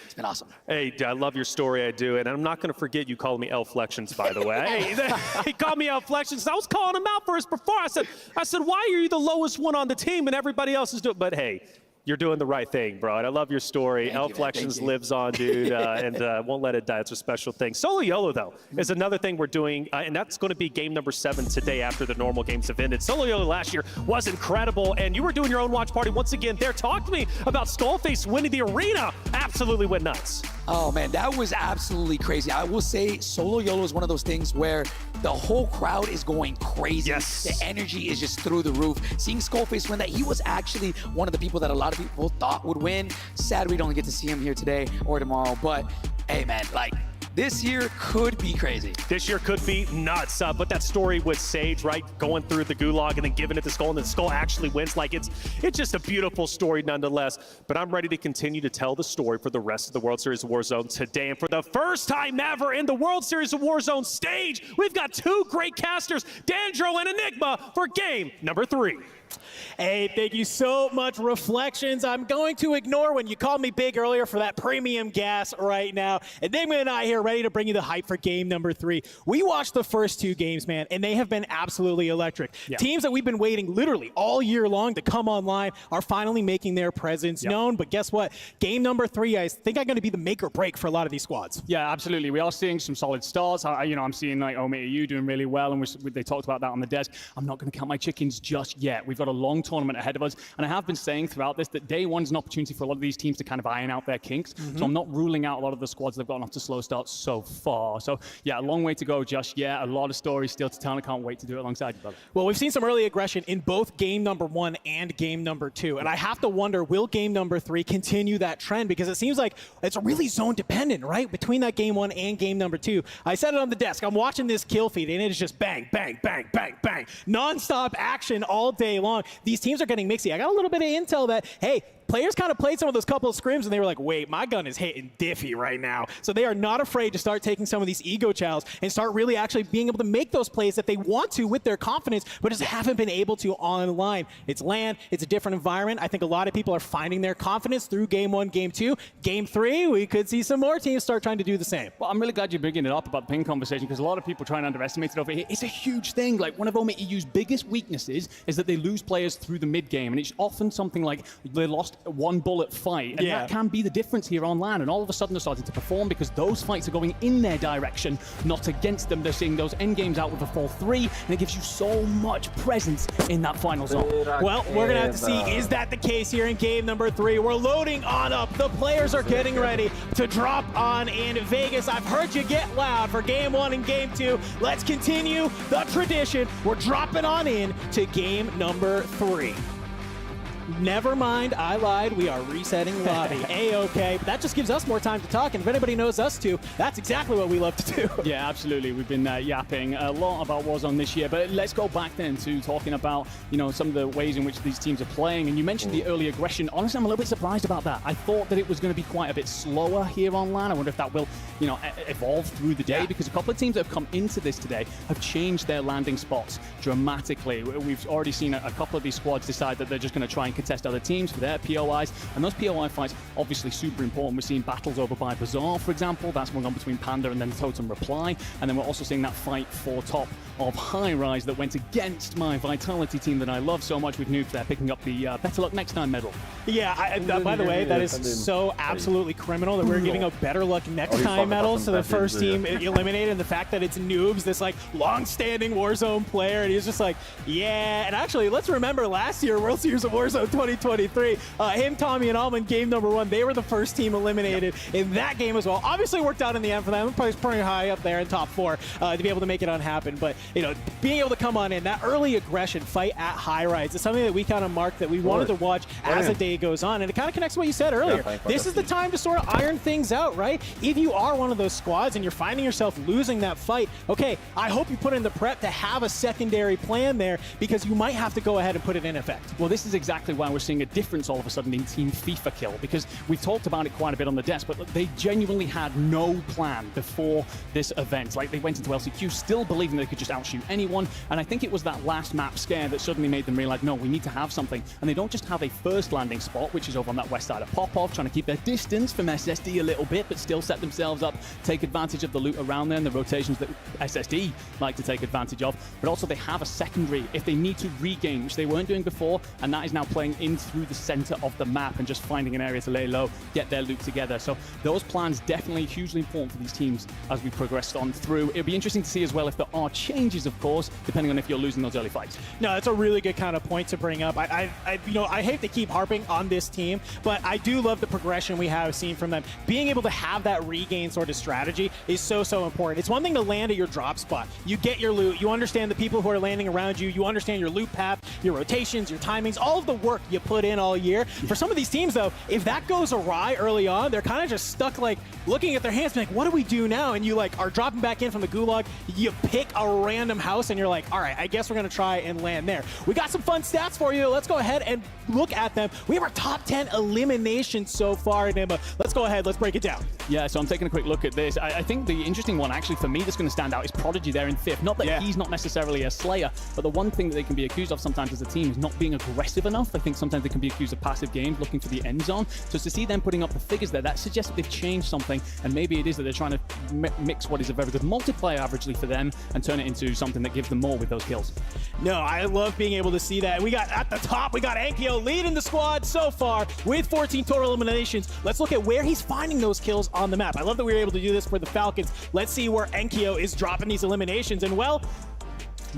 it's been awesome. Hey, I love your story, I do. And I'm not going to forget you called me L-Flections, by the way. He called me L-Flections. I was calling him out for his performance. I said, why are you the lowest one on the team and everybody else is doing? But hey, you're doing the right thing, bro. And I love your story. L-Flections lives on, dude, and won't let it die. It's a special thing. Solo YOLO, though, is another thing we're doing, and that's going to be game number 7 today after the normal games have ended. Solo YOLO last year was incredible, and you were doing your own watch party once again there. Talk to me about Skullface winning the arena. Absolutely went nuts. Oh, man, that was absolutely crazy. I will say Solo YOLO is one of those things where the whole crowd is going crazy. Yes. The energy is just through the roof. Seeing Skullface win that, he was actually one of the people that a lot of people thought would win. Sad we don't get to see him here today or tomorrow, but hey, man, like, this year could be crazy. This year could be nuts. But that story with Sage, right, going through the gulag and then giving it to Skull, and then Skull actually wins. Like, it's just a beautiful story nonetheless. But I'm ready to continue to tell the story for the rest of the World Series of Warzone today. And for the first time ever in the World Series of Warzone stage, we've got 2 great casters, Dandro and Enigma, for game number 3. Hey, thank you so much, Reflections. I'm going to ignore when you called me big earlier for that premium gas right now. Enigma and I here ready to bring you the hype for game number 3. We watched the first 2 games, man, and they have been absolutely electric. Yeah. Teams that we've been waiting literally all year long to come online are finally making their presence known. But guess what? Game number 3, I think, I'm going to be the make or break for a lot of these squads. Yeah, absolutely. We are seeing some solid starts. I'm seeing like 1MILHAO doing really well, and they talked about that on the desk. I'm not going to count my chickens just yet. We've got a long tournament ahead of us, and I have been saying throughout this that day 1's an opportunity for a lot of these teams to kind of iron out their kinks. So I'm not ruling out a lot of the squads that have gotten off to slow starts so far. So yeah, a long way to go just yet. A lot of stories still to tell, and I can't wait to do it alongside you, brother. Well, we've seen some early aggression in both game number 1 and game number 2, and I have to wonder, will game number 3 continue that trend? Because it seems like it's really zone dependent, right? Between that game 1 and game number 2. I said it on the desk. I'm watching this kill feed, and it is just bang, bang, bang, bang, bang. Non-stop action all day long. These teams are getting mixy. I got a little bit of intel that, hey, players kind of played some of those couple of scrims and they were like, wait, my gun is hitting diffy right now. So they are not afraid to start taking some of these ego chows and start really actually being able to make those plays that they want to with their confidence, but just haven't been able to online. It's LAN, it's a different environment. I think a lot of people are finding their confidence through game 1, game 2. Game 3, we could see some more teams start trying to do the same. Well, I'm really glad you're bringing it up about the ping conversation, because a lot of people try and underestimate it over here. It's a huge thing. Like, one of 1MILHAO's biggest weaknesses is that they lose players through the mid game, and it's often something like they lost 1 bullet fight, and that can be the difference here on LAN, and all of a sudden they're starting to perform because those fights are going in their direction, not against them. They're seeing those end games out with a full 3, and it gives you so much presence in that final zone. Well, we're gonna have to see, is that the case here in game number 3? We're loading on up. The players are getting ready to drop on in Vegas. I've heard you get loud for game 1 and game 2. Let's continue the tradition. We're dropping on in to game number 3. Never mind, I lied. We are resetting lobby. A-okay. But that just gives us more time to talk, and if anybody knows us too, that's exactly what we love to do. Yeah, absolutely. We've been yapping a lot about Warzone this year, but let's go back then to talking about, some of the ways in which these teams are playing. And you mentioned the early aggression. Honestly, I'm a little bit surprised about that. I thought that it was going to be quite a bit slower here on LAN. I wonder if that will, evolve through the day, because a couple of teams that have come into this today have changed their landing spots dramatically. We've already seen a couple of these squads decide that they're just going to try and contest other teams for their POIs, and those POI fights obviously super important. We're seeing battles over by Bazaar, for example. That's one on between Panda and then Totem Reply, and then we're also seeing that fight for top of High Rise that went against my Vitality team that I love so much with Noobs there, picking up the Better Luck Next Time medal. Yeah, by the way, that is so absolutely criminal that we're giving a Better Luck Next Time medal to the first team eliminated, and the fact that it's Noobs, this long-standing Warzone player, and he's just like, yeah. And actually, let's remember last year, World Series of Warzone 2023, him, Tommy, and Alman, game number 1, they were the first team eliminated in that game as well. Obviously worked out in the end for them. Probably pretty high up there in top 4 to be able to make it happen. But, being able to come on in, that early aggression fight at High Rise is something that we kind of marked that we wanted to watch as the day goes on. And it kind of connects to what you said earlier. This is the time to sort of iron things out, right? If you are one of those squads and you're finding yourself losing that fight, okay, I hope you put in the prep to have a secondary plan there, because you might have to go ahead and put it in effect. Well, this is exactly of why we're seeing a difference all of a sudden in Team FIFA Kill, because we've talked about it quite a bit on the desk, but they genuinely had no plan before this event. Like, they went into LCQ still believing they could just outshoot anyone, and I think it was that last map scare that suddenly made them realize, no, we need to have something. And they don't just have a first landing spot, which is over on that west side of Popov, trying to keep their distance from SSD a little bit, but still set themselves up, take advantage of the loot around there and the rotations that SSD like to take advantage of, but also they have a secondary if they need to regain, which they weren't doing before, and that is now playing in through the center of the map and just finding an area to lay low, get their loot together. So those plans definitely hugely important for these teams as we progressed on through. It'll be interesting to see as well if there are changes, of course, depending on if you're losing those early fights. No, that's a really good kind of point to bring up. I hate to keep harping on this team, but I do love the progression we have seen from them. Being able to have that regain sort of strategy is so important. It's one thing to land at your drop spot. You get your loot, you understand the people who are landing around you, you understand your loot path, your rotations, your timings, all of the work you put in all year. For some of these teams, though, if that goes awry early on, they're kind of just stuck, like, looking at their hands, like, what do we do now? And you, like, are dropping back in from the gulag, you pick a random house, and you're like, all right, I guess we're going to try and land there. We got some fun stats for you. Let's go ahead and look at them. We have our top 10 eliminations so far, Nimba. Let's go ahead. Let's break it down. Yeah, so I'm taking a quick look at this. I think the interesting one, actually, for me, that's going to stand out is Prodigy there in 5th. Not that he's not necessarily a slayer, but the one thing that they can be accused of sometimes as a team is not being aggressive enough. I think sometimes they can be accused of passive games, looking for the end zone. So to see them putting up the figures there, that suggests that they've changed something, and maybe it is that they're trying to mix what is a very good multiplier averagely for them and turn it into something that gives them more with those kills. No, I love being able to see that. We got at the top, we got Enkyo leading the squad so far with 14 total eliminations. Let's look at where he's finding those kills on the map. I love that we were able to do this for the Falcons. Let's see where Enkyo is dropping these eliminations. And well,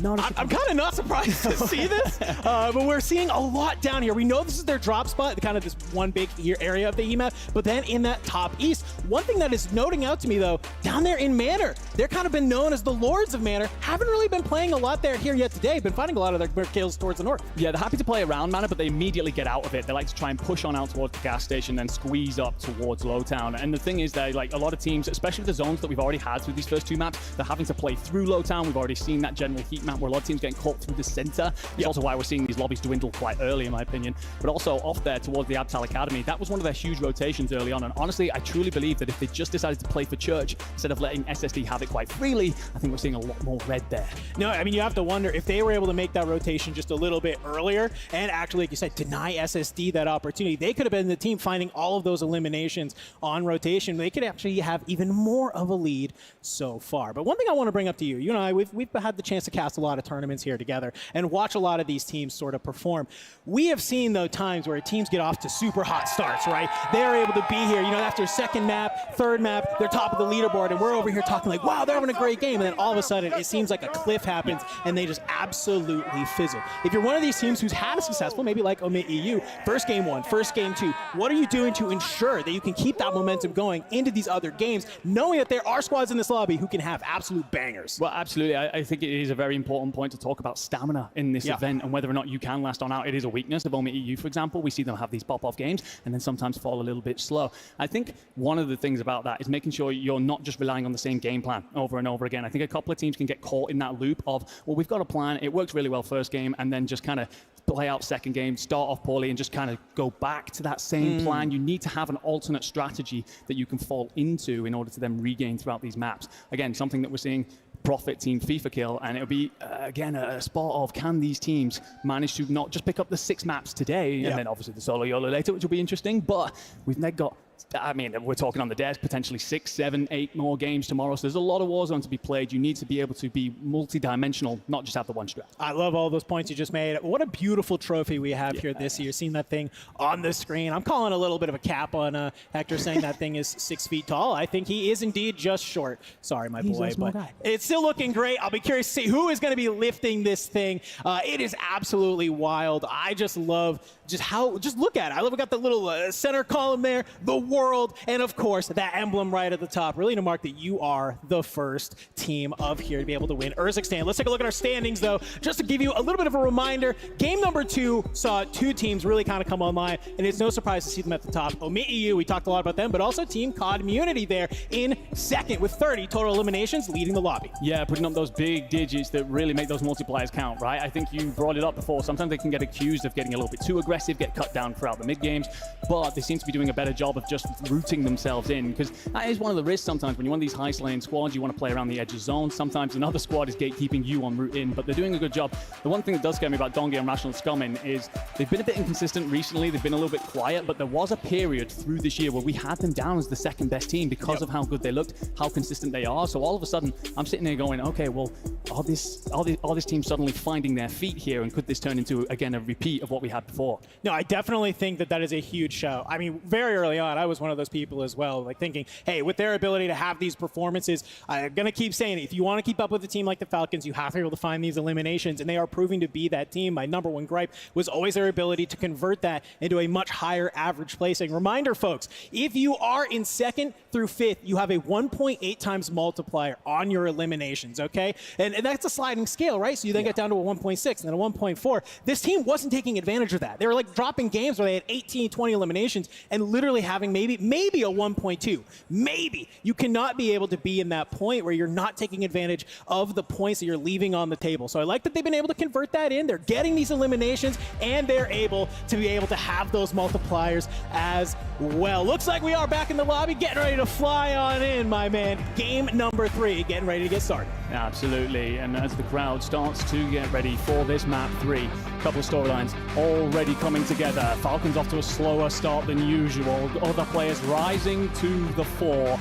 I'm kind of not surprised to see this, but we're seeing a lot down here. We know this is their drop spot, kind of this one big area of the E-map, but then in that top east, one thing that is noting out to me, though, down there in Manor, they're kind of been known as the Lords of Manor. Haven't really been playing a lot there here yet today. Been finding a lot of their kills towards the north. Yeah, they're happy to play around Manor, but they immediately get out of it. They like to try and push on out towards the gas station, then squeeze up towards Lowtown. And the thing is that, like, a lot of teams, especially the zones that we've already had through these first two maps, they're having to play through Lowtown. We've already seen that general heat map where a lot of teams getting caught through the center. It's also why we're seeing these lobbies dwindle quite early, in my opinion. But also off there towards the Abtal Academy, that was one of their huge rotations early on. And honestly, I truly believe that if they just decided to play for Church instead of letting SSD have it quite freely, I think we're seeing a lot more red there. No, I mean, you have to wonder if they were able to make that rotation just a little bit earlier and actually, like you said, deny SSD that opportunity. They could have been the team finding all of those eliminations on rotation. They could actually have even more of a lead so far. But one thing I want to bring up to you, you and I, we've had the chance to cast a lot of tournaments here together and watch a lot of these teams sort of perform. We have seen, though, times where teams get off to super hot starts, right? They're able to be here, you know, after second map, third map, they're top of the leaderboard, and we're over here talking like, wow, they're having a great game. And then all of a sudden, it seems like a cliff happens, and they just absolutely fizzle. If you're one of these teams who's had a successful, maybe like 1MILHAO, first game 1, first game 2, what are you doing to ensure that you can keep that momentum going into these other games, knowing that there are squads in this lobby who can have absolute bangers? Well, absolutely. I think it is a very important point to talk about stamina in this event and whether or not you can last on out. It is a weakness of 1MILHAO, for example. We see them have these pop-off games and then sometimes fall a little bit slow. I think one of the things about that is making sure you're not just relying on the same game plan over and over again. I think a couple of teams can get caught in that loop of, well, we've got a plan, it worked really well first game, and then just kind of play out second game, start off poorly, and just kind of go back to that same plan. You need to have an alternate strategy that you can fall into in order to then regain throughout these maps. Again, something that we're seeing Profit Team FIFA Kill, and it'll be, again, a spot of can these teams manage to not just pick up the 6 maps today, and then obviously the solo YOLO later, which will be interesting, but we've now got, I mean, we're talking on the desk, potentially 6, 7, 8 more games tomorrow, so there's a lot of Warzone to be played. You need to be able to be multi-dimensional, not just have the one strat. I love all those points you just made. What a beautiful trophy we have here this year. Seeing that thing on the screen. I'm calling a little bit of a cap on Hector saying that thing is 6 feet tall. I think he is indeed just short. Sorry, my boy, but it's still looking great. I'll be curious to see who is going to be lifting this thing. It is absolutely wild. I just love just how, just look at it. I love we got the little center column there. The world, and of course, that emblem right at the top, really to mark that you are the first team of here to be able to win Urzikstan. Let's take a look at our standings, though, just to give you a little bit of a reminder. Game number 2 saw 2 teams really kind of come online, and it's no surprise to see them at the top. 1MILHAO, we talked a lot about them, but also Team Community there in second with 30 total eliminations, leading the lobby. Yeah, putting up those big digits that really make those multipliers count, right? I think you brought it up before. Sometimes they can get accused of getting a little bit too aggressive, get cut down throughout the mid games, but they seem to be doing a better job of just rooting themselves in, because that is one of the risks sometimes when you're one of these high-slaying squads. You want to play around the edge of zone. Sometimes another squad is gatekeeping you on route in, but they're doing a good job. The one thing that does scare me about Dongi and Rational Scumming is they've been a bit inconsistent recently. They've been a little bit quiet, but there was a period through this year where we had them down as the second best team because of how good they looked, how consistent they are. So all of a sudden, I'm sitting there going, okay, well, are this team suddenly finding their feet here, and could this turn into, again, a repeat of what we had before? No, I definitely think that that is a huge show. I mean, very early on, I was one of those people as well, like thinking, hey, with their ability to have these performances, I'm going to keep saying it. If you want to keep up with a team like the Falcons, you have to be able to find these eliminations, and they are proving to be that team. My number one gripe was always their ability to convert that into a much higher average placing. Reminder, folks, if you are in 2nd through 5th, you have a 1.8 times multiplier on your eliminations, okay? And that's a sliding scale, right? So you then get down to a 1.6 and then a 1.4. This team wasn't taking advantage of that. They were like dropping games where they had 18, 20 eliminations and literally having maybe a 1.2. Maybe. You cannot be able to be in that point where you're not taking advantage of the points that you're leaving on the table. So I like that they've been able to convert that in. They're getting these eliminations, and they're able to have those multipliers as well. Looks like we are back in the lobby, getting ready to fly on in, my man. Game number 3, getting ready to get started. Absolutely, and as the crowd starts to get ready for this map 3, a couple of storylines already coming together. Falcons off to a slower start than usual. Other players rising to the fore.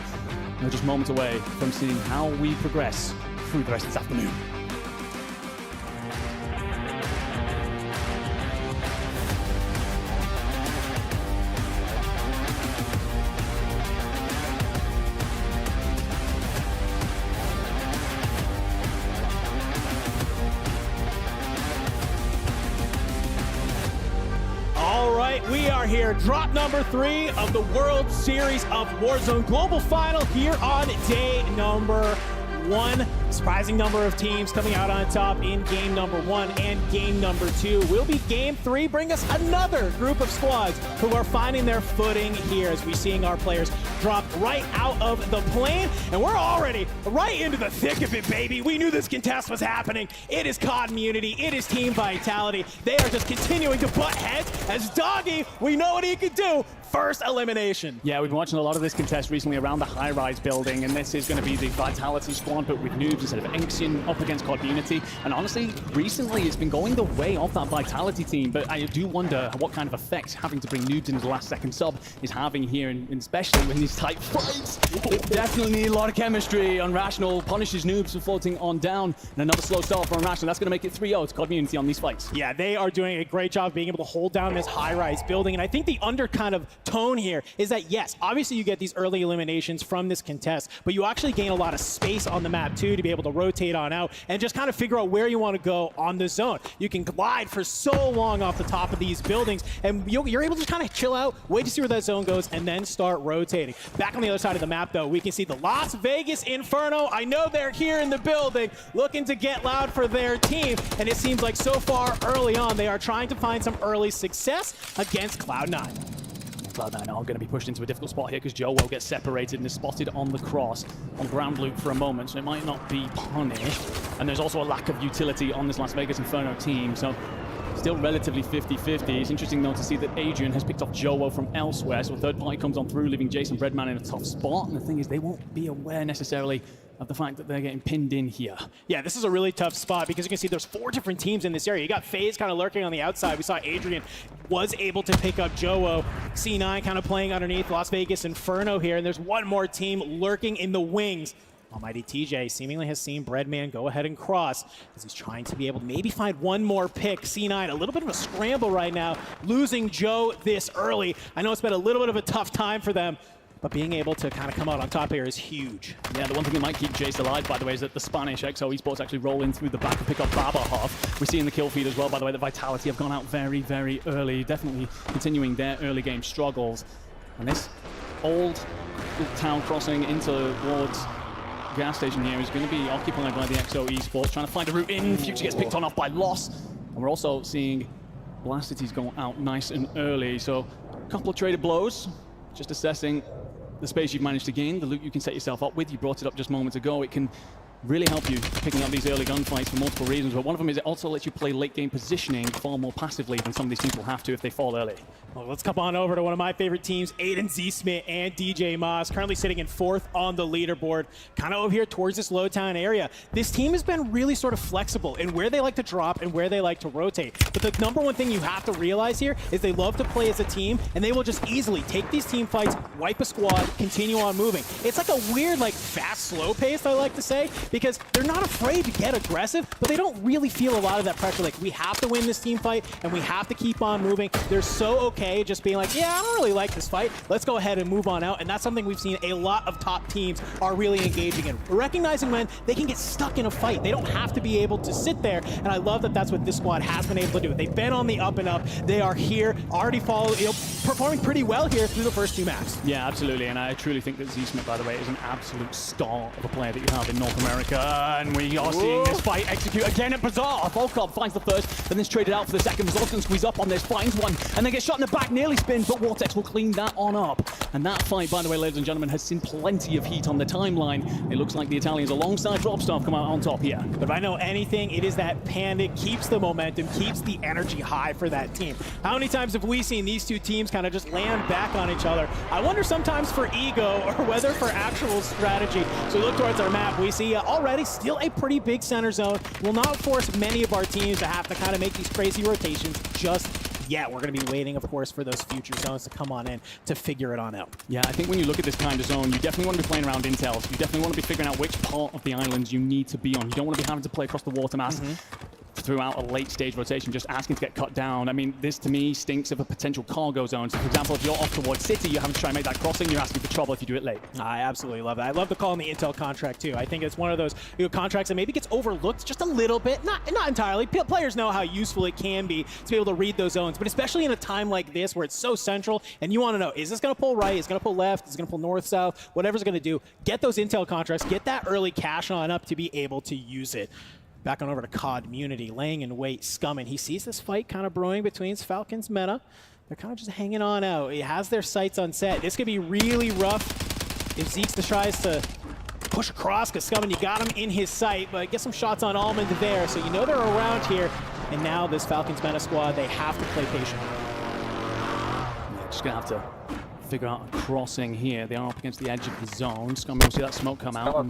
We're just moments away from seeing how we progress through the rest of this afternoon. We are here, drop number 3 of the World Series of Warzone Global Final here on day number 1. Surprising number of teams coming out on top in game number 1 and game number 2. Will be game 3. Bring us another group of squads who are finding their footing here as we're seeing our players drop right out of the plane. And we're already right into the thick of it, baby. We knew this contest was happening. It is Community. It is Team Vitality. They are just continuing to butt heads as Doggy, we know what he can do. First elimination. Yeah, we've been watching a lot of this contest recently around the high-rise building, and this is going to be the Vitality squad, but with noobs instead of Enxian up against Community. And honestly, recently it's been going the way of that Vitality team, but I do wonder what kind of effect having to bring noobs into the last-second sub is having here, and especially when these tight fights. It definitely need a lot of chemistry. Unrational punishes noobs for floating on down, and another slow start for Unrational. That's going to make it 3-0 to Community on these fights. Yeah, they are doing a great job being able to hold down this high-rise building, and I think the under kind of tone here is that, yes, obviously you get these early eliminations from this contest, but you actually gain a lot of space on the map too to be able to rotate on out and just kind of figure out where you want to go on the zone. You can glide for so long off the top of these buildings, and you're able to kind of chill out, wait to see where that zone goes, and then start rotating. Back on the other side of the map, though, we can see the Las Vegas Inferno. I know they're here in the building looking to get loud for their team, and it seems like so far early on they are trying to find some early success against Cloud9. Cloud9 are going to be pushed into a difficult spot here because Joe will get separated and is spotted on the cross on ground loop for a moment, so it might not be punished. And there's also a lack of utility on this Las Vegas Inferno team, so still relatively 50-50. It's interesting, though, to see that Adrian has picked off Joe from elsewhere, so a third party comes on through, leaving Jason Breadman in a tough spot. And the thing is, they won't be aware necessarily of the fact that they're getting pinned in here. Yeah, this is a really tough spot because you can see there's 4 different teams in this area. You got FaZe kind of lurking on the outside. We saw Adrian was able to pick up Joe. C9 kind of playing underneath Las Vegas Inferno here, and there's one more team lurking in the wings. Almighty TJ seemingly has seen Breadman go ahead and cross as he's trying to be able to maybe find one more pick. C9, a little bit of a scramble right now, losing Joe this early. I know it's been a little bit of a tough time for them, but being able to kind of come out on top here is huge. Yeah, the one thing that might keep Jace alive, by the way, is that the Spanish XO Esports actually roll in through the back and pick up Babahoff. We see in the kill feed as well, by the way, that Vitality have gone out very, very early, definitely continuing their early game struggles. And this old town crossing into towards gas station here is going to be occupied by the XO Esports, trying to find a route in. Future gets picked on off by Loss. And we're also seeing Blastity's going out nice and early. So a couple of traded blows, just assessing the space you've managed to gain, the loot you can set yourself up with. You brought it up just moments ago. It can really help you picking up these early gunfights for multiple reasons, but one of them is it also lets you play late game positioning far more passively than some of these teams will have to if they fall early. Well, let's come on over to one of my favorite teams, Aiden Z-Smith and DJ Moss, currently sitting in 4th on the leaderboard, kind of over here towards this low town area. This team has been really sort of flexible in where they like to drop and where they like to rotate. But the number one thing you have to realize here is they love to play as a team, and they will just easily take these team fights, wipe a squad, continue on moving. It's like a weird, like fast, slow pace, I like to say, because they're not afraid to get aggressive, but they don't really feel a lot of that pressure. Like, we have to win this team fight, and we have to keep on moving. They're so okay just being like, yeah, I don't really like this fight. Let's go ahead and move on out. And that's something we've seen a lot of top teams are really engaging in. Recognizing when they can get stuck in a fight. They don't have to be able to sit there. And I love that that's what this squad has been able to do. They've been on the up and up. They are here, already performing pretty well here through the first 2 maps. Yeah, absolutely. And I truly think that Z-Smith, by the way, is an absolute star of a player that you have in North America. And we are seeing this fight execute again at Bazaar. Volkov finds the first, then it's traded out for the second. Bazaar's going to squeeze up on this, finds one, and then gets shot in the back, nearly spin, but Vortex will clean that on up. And that fight, by the way, ladies and gentlemen, has seen plenty of heat on the timeline. It looks like the Italians alongside Dropstaff come out on top here. But if I know anything, it is that Panda keeps the momentum, keeps the energy high for that team. How many times have we seen these two teams kind of just land back on each other? I wonder sometimes for ego or whether for actual strategy. So we look towards our map, we see already still a pretty big center zone. Will not force many of our teams to have to kind of make these crazy rotations just yet. We're going to be waiting, of course, for those future zones to come on in to figure it on out. Yeah, I think when you look at this kind of zone, you definitely want to be playing around intels. You definitely want to be figuring out which part of the islands you need to be on. You don't want to be having to play across the water mass throughout a late stage rotation, just asking to get cut down. I mean, this to me stinks of a potential cargo zone. So for example, if you're off towards city, you're having to try and make that crossing, you're asking for trouble if you do it late. I absolutely love that. I love the call in the intel contract too. I think it's one of those contracts that maybe gets overlooked just a little bit, not entirely. Players know how useful it can be to be able to read those zones, but especially in a time like this where it's so central and you want to know, is this going to pull right, is it going to pull left, is it going to pull north, south, whatever's going to do, get those intel contracts, get that early cash on up to be able to use it. Back on over to COD Immunity, laying in wait, scumming. He sees this fight kind of brewing between Falcons meta. They're kind of just hanging on out. He has their sights on set. This could be really rough if Zeeks tries to push across, because Scumming, you got him in his sight, but get some shots on Almond there, so you know they're around here. And now this Falcons meta squad, they have to play patient. Yeah, just going to have to figure out a crossing here. They are up against the edge of the zone. Scummy will see that smoke come out.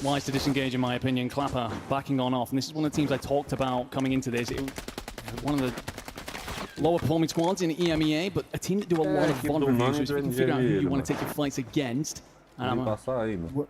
Wise to disengage, in my opinion. Clapper backing on off. And this is one of the teams I talked about coming into this. One of the lower performing squads in EMEA, but a team that do a lot of VOD reviews. So if you can figure out who you want to take your fights against. And I'm a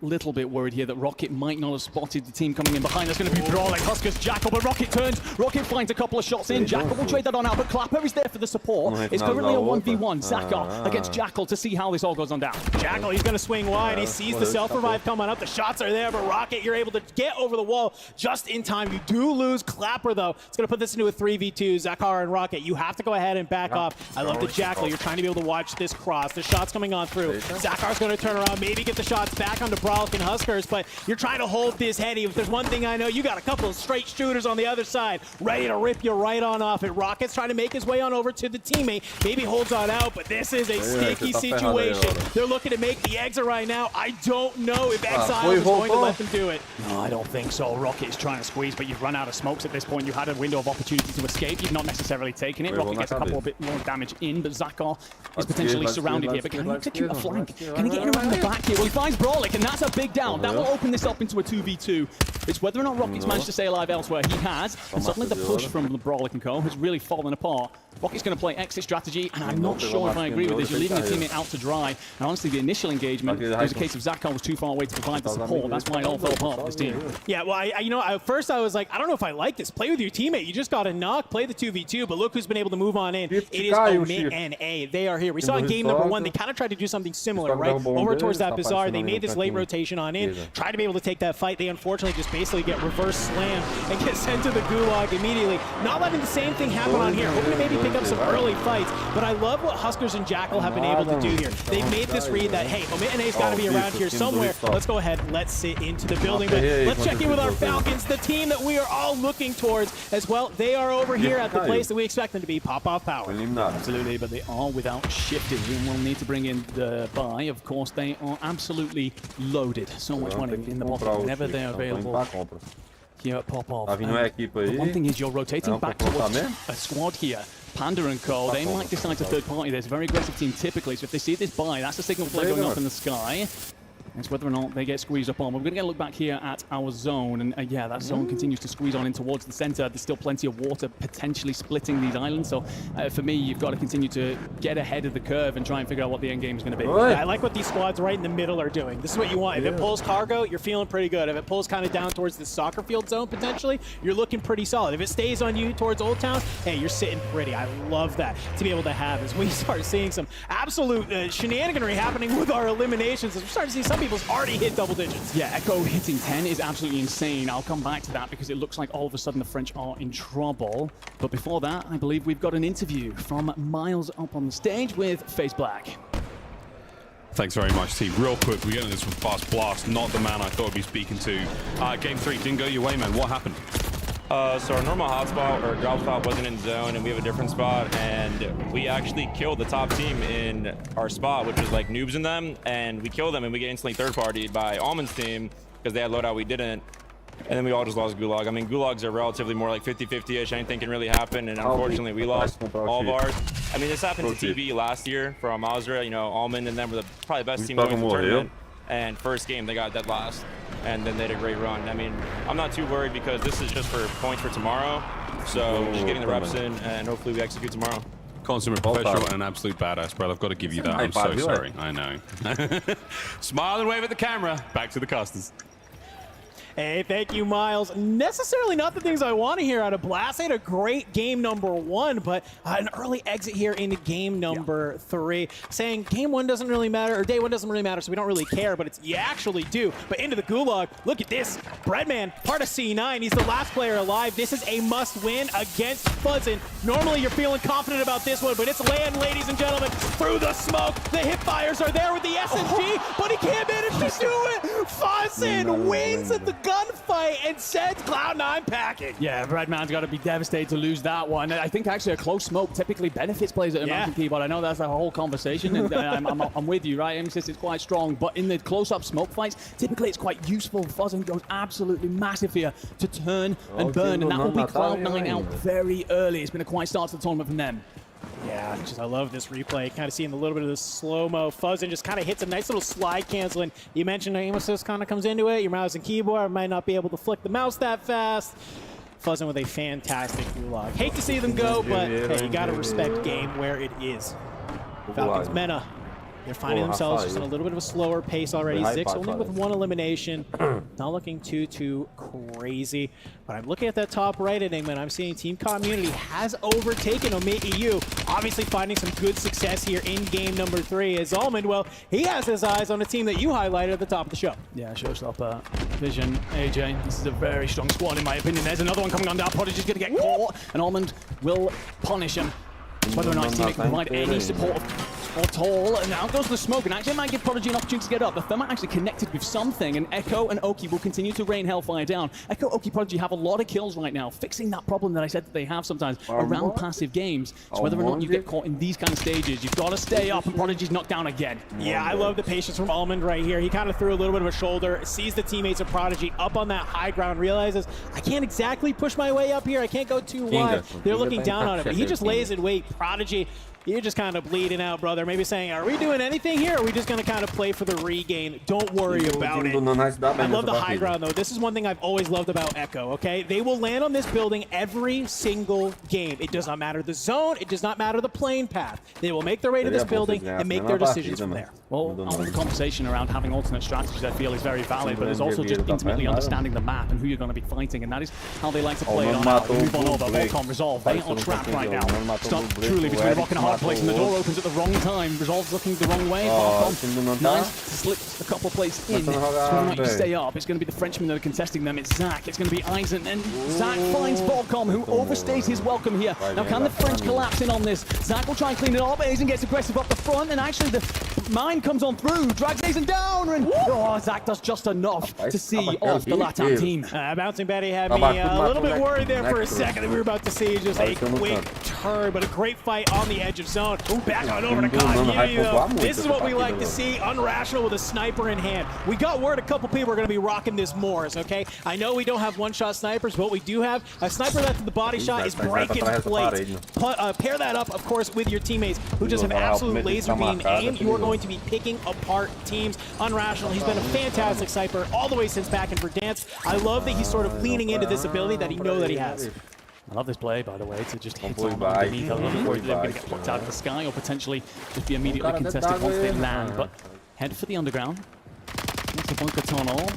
little bit worried here that Rocket might not have spotted the team coming in behind. That's going to be brawling. Huskers, Jackal, but Rocket turns. Rocket finds a couple of shots in. Jackal will trade that on out, but Clapper is there for the support. It's currently a 1v1. Zakar against Jackal to see how this all goes on down. Jackal, he's going to swing wide. He sees the self-revive coming up. The shots are there, but Rocket, you're able to get over the wall just in time. You do lose Clapper, though. It's going to put this into a 3v2. Zakar and Rocket, you have to go ahead and back off. I love the Jackal. You're trying to be able to watch this cross. The shots coming on through. Zakar's going to turn around, maybe get the shots back onto Brawlick and Huskers, but you're trying to hold this heady. If there's one thing I know, you got a couple of straight shooters on the other side, ready to rip you right on off it. Rocket's trying to make his way on over to the teammate. Maybe holds on out, but this is a sticky situation. They're looking to make the exit right now. I don't know if Exile is going to let them do it. No, I don't think so. Rocket is trying to squeeze, but you've run out of smokes at this point. You had a window of opportunity to escape. You've not necessarily taken it. Rocket gets a couple of bit more damage in, but Zakar is potentially surrounded here. But can he execute a flank? Can he get in around the back here? Well, he finds Brawlick, and that's a big down. That will open this up into a 2v2. It's whether or not Rocket's managed to stay alive elsewhere. He has, and suddenly the push from the Brawlick and co has really fallen apart. Rocket's going to play exit strategy, and I'm not sure if I agree with this. You're leaving the teammate out to dry, and honestly, the initial engagement, it was a case of Zakar was too far away to provide the support. That's why it all fell apart for this team. Yeah, well, at first I was like, I don't know if I like this. Play with your teammate. You just got to knock, play the 2v2, but look who's been able to move on in. It is Omit and A. They are here. We saw in game number 1, they kind of tried to do something similar, right? Over towards that Bazaar. They made this late rotation on in, tried to be able to take that fight. They unfortunately just basically get reverse slammed and get sent to the gulag immediately. Not letting the same thing happen on here. Hoping to maybe pick pick up some early fights, but I love what Huskers and Jackal have been able to do here. They've made this read that, hey, Omitene's got to be around here somewhere. Let's go ahead, let's sit into the building. But let's check in with our Falcons, the team that we are all looking towards as well. They are over here at the place that we expect them to be, Pop-Off Power. Absolutely, but they are without shifting. We will need to bring in the buy. Of course, they are absolutely loaded. So much money in the pocket whenever they're available. Here at Pop-Off. One thing is you're rotating back towards a squad here. Panda and Co, they might decide to third party this. Very aggressive team typically, so if they see this buy, that's a signal flag going off in the sky. It's whether or not they get squeezed up on. We're going to get a look back here at our zone, and yeah, that zone continues to squeeze on in towards the center. There's still plenty of water potentially splitting these islands, so for me, you've got to continue to get ahead of the curve and try and figure out what the end game is going to be. Yeah, I like what these squads right in the middle are doing. This is what you want. If it pulls cargo, you're feeling pretty good. If it pulls kind of down towards the soccer field zone, potentially, you're looking pretty solid. If it stays on you towards Old Town, hey, you're sitting pretty. I love that to be able to have as we start seeing some absolute shenaniganry happening with our eliminations. As we're starting to see some people's already hit double digits. Yeah, Echo hitting 10 is absolutely insane. I'll come back to that because it looks like all of a sudden the French are in trouble. But before that, I believe we've got an interview from Miles up on the stage with Face Black. Thanks very much, team. Real quick, we get into this with Fast Blast, not the man I thought I'd be speaking to. Game 3 didn't go your way, man. What happened? So our normal hotspot or drop spot wasn't in zone, and we have a different spot, and we actually killed the top team in our spot, which was like noobs in them, and we killed them, and we get instantly third-partied by Almond's team because they had loadout, we didn't, and then we all just lost Gulag. I mean, Gulags are relatively more like 50-50-ish. Anything can really happen, and unfortunately, we lost all of ours. I mean, this happened to TV last year from Mazra. You know, Almond and them were probably the best team going to the tournament. And first game, they got dead last. And then they had a great run. I mean, I'm not too worried because this is just for points for tomorrow. So just getting the reps in, and hopefully we execute tomorrow. Consummate professional and an absolute badass, brother. I've got to give you that. I'm so sorry. I know. Smile and wave at the camera. Back to the casters. Hey, thank you, Miles. Necessarily not the things I want to hear out of Blast. They had a great game number 1, but an early exit here into game number 3, saying game 1 doesn't really matter, or day 1 doesn't really matter, so we don't really care, but it's you actually do. But into the Gulag, look at this. Breadman, part of C9. He's the last player alive. This is a must-win against Fuzzin. Normally, you're feeling confident about this one, but it's land, ladies and gentlemen, through the smoke. The hip fires are there with the SMG, but he can't manage to do it. Fuzzin wins at the gunfight and sends Cloud9 packing. Yeah, Breadman's got to be devastated to lose that one. I think actually a close smoke typically benefits players at a mountain keyboard. I know that's a whole conversation, and I'm with you, right? Emphasis is quite strong, but in the close-up smoke fights, typically it's quite useful. Fuzzin goes absolutely massive here to turn and burn, and that will be Cloud9 out very early. It's been a quiet start to the tournament from them. Yeah, I love this replay. Kind of seeing a little bit of the slow-mo. Fuzzin just kind of hits a nice little slide canceling. You mentioned aim assist kind of comes into it. Your mouse and keyboard might not be able to flick the mouse that fast. Fuzzin with a fantastic Gulag. Hate to see them go, but hey, you got to respect game where it is. Falcons Mena. They're finding themselves just in a little bit of a slower pace already. Zix only with 1 elimination. Not looking too crazy. But I'm looking at that top right Enigma, and I'm seeing Team Community has overtaken Omit EU. Obviously finding some good success here in game number 3 as Almond, well, he has his eyes on a team that you highlighted at the top of the show. Yeah, showstopper, Vision, AJ. This is a very strong squad in my opinion. There's another one coming on down. Prodigy's going to get caught, and Almond will punish him. Whether or not his teammate can provide any support at all. And now goes the smoke, and actually it might give Prodigy an opportunity to get up. The Thermite actually connected with something, and Echo and Oki will continue to rain Hellfire down. Echo, Oki, Prodigy have a lot of kills right now, fixing that problem that I said that they have sometimes around passive games. So whether or not you get caught in these kind of stages, you've got to stay up, and Prodigy's knocked down again. Yeah, I love the patience from Almond right here. He kind of threw a little bit of a shoulder, sees the teammates of Prodigy up on that high ground, realizes, I can't exactly push my way up here. I can't go too wide. They're looking down on it, but he just lays in wait. Prodigy, you're just kind of bleeding out, brother. Maybe saying, are we doing anything here, or are we just going to kind of play for the regain? Don't worry about it. I love the high ground, though. This is one thing I've always loved about Echo, okay? They will land on this building every single game. It does not matter the zone. It does not matter the plane path. They will make their way to this building and make their decisions from there. Well, the conversation around having alternate strategies, I feel, is very valid, but there's also just intimately understanding the map and who you're going to be fighting, and that is how they like to play it on. Move on over, Volcom resolve. They are trapped right now. Stuck truly between rock and a hard hard place, and the door opens at the wrong time. Resolve's looking the wrong way. Nice, slips a couple plays in. So we might stay up. It's going to be the Frenchmen that are contesting them. It's Zach. It's going to be Eisen, and Zach finds Bobcom, who overstays his welcome here. Now, can the French collapse in on this? Zach will try and clean it up. Eisen gets aggressive up the front, and actually the mine comes on through, drags Eisen down, and Zach does just enough to see off the Latam team. Bouncing Betty had me a little bit worried there for a second that we were about to see just a quick turn, but a great fight on the edge of zone. Back on over to God. This is what we like to see. Unrational with a sniper in hand. We got word a couple people are going to be rocking this Morris, okay? I know we don't have one-shot snipers, but we do have a sniper that the body shot is breaking plates. Pair that up, of course, with your teammates who just have absolute laser beam aim. You are going to be picking apart teams. Unrational, he's been a fantastic sniper all the way since back in Verdansk. I love that he's sort of leaning into this ability that he knows that he has. I love this play, by the way, to just hit on underneath. I'm looking forward to them going to get plucked out of the sky or potentially just be immediately contested once they land. But head for the underground. That's the bunker tunnel.